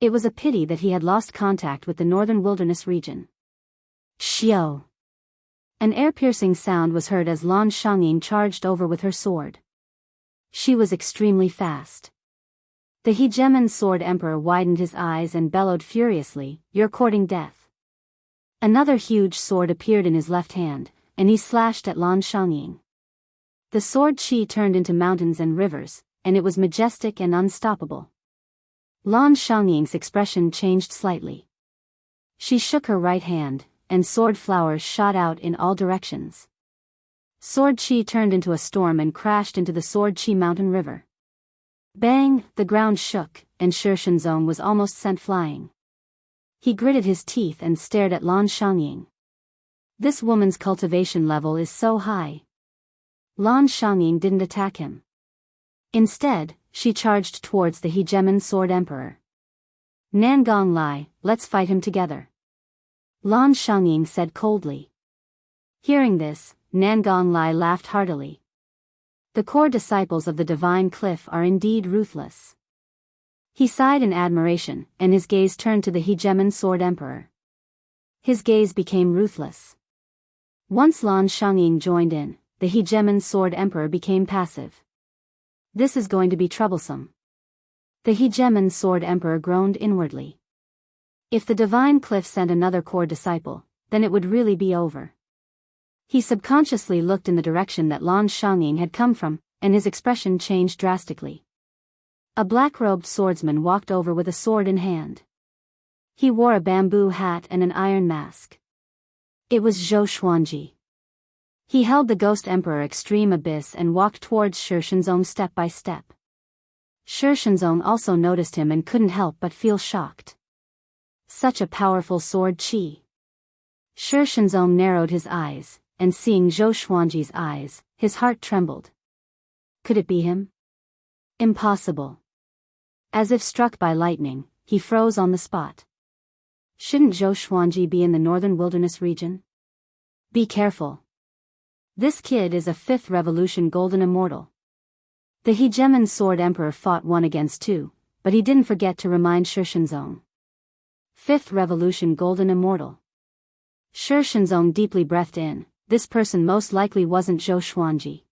It was a pity that he had lost contact with the northern wilderness region. Xiao! An air-piercing sound was heard as Lan Shangyin charged over with her sword. She was extremely fast. The Hegemon Sword Emperor widened his eyes and bellowed furiously, "You're courting death." Another huge sword appeared in his left hand, and he slashed at Lan Shangyin. The sword chi turned into mountains and rivers, and it was majestic and unstoppable. Lan Shangying's expression changed slightly. She shook her right hand, and sword flowers shot out in all directions. Sword chi turned into a storm and crashed into the Sword Chi Mountain River. Bang! The ground shook, and Shi Shenzong was almost sent flying. He gritted his teeth and stared at Lan Shangyin. This woman's cultivation level is so high. Lan Shangyin didn't attack him. Instead, she charged towards the Hegemon Sword Emperor. Nangong Lai, let's fight him together. Lan Shangyin said coldly. Hearing this, Nangong Lai laughed heartily. The core disciples of the Divine Cliff are indeed ruthless. He sighed in admiration, and his gaze turned to the Hegemon Sword Emperor. His gaze became ruthless. Once Lan Shangyin joined in, the Hegemon Sword Emperor became passive. This is going to be troublesome. The Hegemon Sword Emperor groaned inwardly. If the Divine Cliff sent another core disciple, then it would really be over. He subconsciously looked in the direction that Lan Shangyin had come from, and his expression changed drastically. A black-robed swordsman walked over with a sword in hand. He wore a bamboo hat and an iron mask. It was Zhou Xuanji. He held the Ghost Emperor Extreme Abyss and walked towards Shi Shenzong step by step. Shi Shenzong also noticed him and couldn't help but feel shocked. Such a powerful sword chi. Shi Shenzong narrowed his eyes, and seeing Zhou Xuanji's eyes, his heart trembled. Could it be him? Impossible. As if struck by lightning, he froze on the spot. Shouldn't Zhou Xuanji be in the northern wilderness region? Be careful. This kid is a 5th revolution golden immortal. The Hegemon Sword Emperor fought 1 against 2, but he didn't forget to remind Shi Shenzong. 5th revolution golden immortal. Shi Shenzong deeply breathed in. This person most likely wasn't Zhou Xuanji.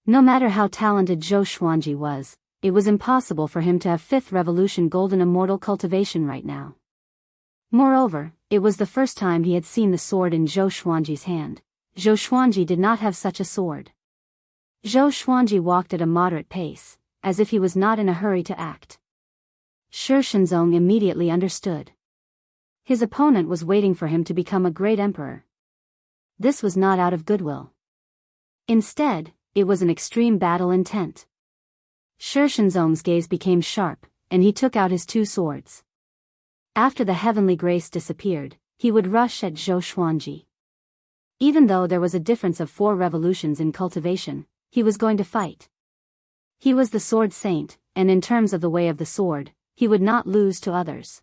No matter how talented Zhou Xuanji was, it was impossible for him to have 5th revolution golden immortal cultivation right now. Moreover, it was the first time he had seen the sword in Zhou Xuanji's hand. Zhou Xuanji did not have such a sword. Zhou Xuanji walked at a moderate pace, as if he was not in a hurry to act. Shi Shenzong immediately understood. His opponent was waiting for him to become a great emperor. This was not out of goodwill. Instead, it was an extreme battle intent. Shi Shenzong's gaze became sharp, and he took out his 2 swords. After the heavenly grace disappeared, he would rush at Zhou Xuanji. Even though there was a difference of 4 revolutions in cultivation, he was going to fight. He was the sword saint, and in terms of the way of the sword, he would not lose to others.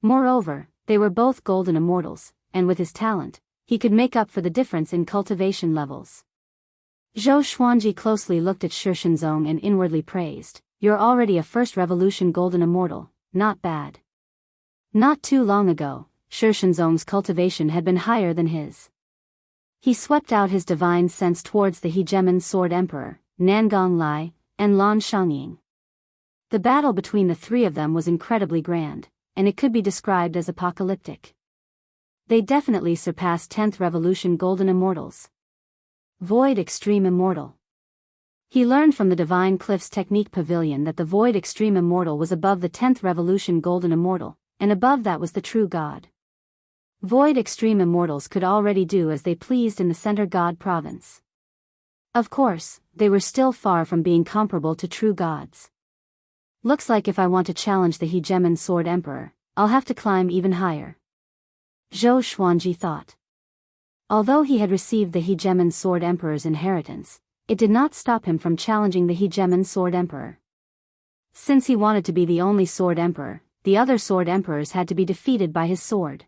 Moreover, they were both golden immortals, and with his talent, he could make up for the difference in cultivation levels. Zhou Xuanji closely looked at Shi Shenzong and inwardly praised, "You're already a 1st revolution golden immortal, not bad." Not too long ago, Shishenzong's cultivation had been higher than his. He swept out his divine sense towards the hegemon sword emperor, Nangong Lai, and Lan Shangying. The battle between the three of them was incredibly grand, and it could be described as apocalyptic. They definitely surpassed 10th Revolution Golden Immortals. Void Extreme Immortal. He learned from the Divine Cliff's Technique Pavilion that the Void Extreme Immortal was above the 10th Revolution Golden Immortal, and above that was the true God. Void Extreme Immortals could already do as they pleased in the Center God province. Of course, they were still far from being comparable to true gods. Looks like if I want to challenge the hegemon sword emperor, I'll have to climb even higher. Zhou Xuanji thought. Although he had received the hegemon sword emperor's inheritance, it did not stop him from challenging the hegemon sword emperor. Since he wanted to be the only sword emperor, the other sword emperors had to be defeated by his sword.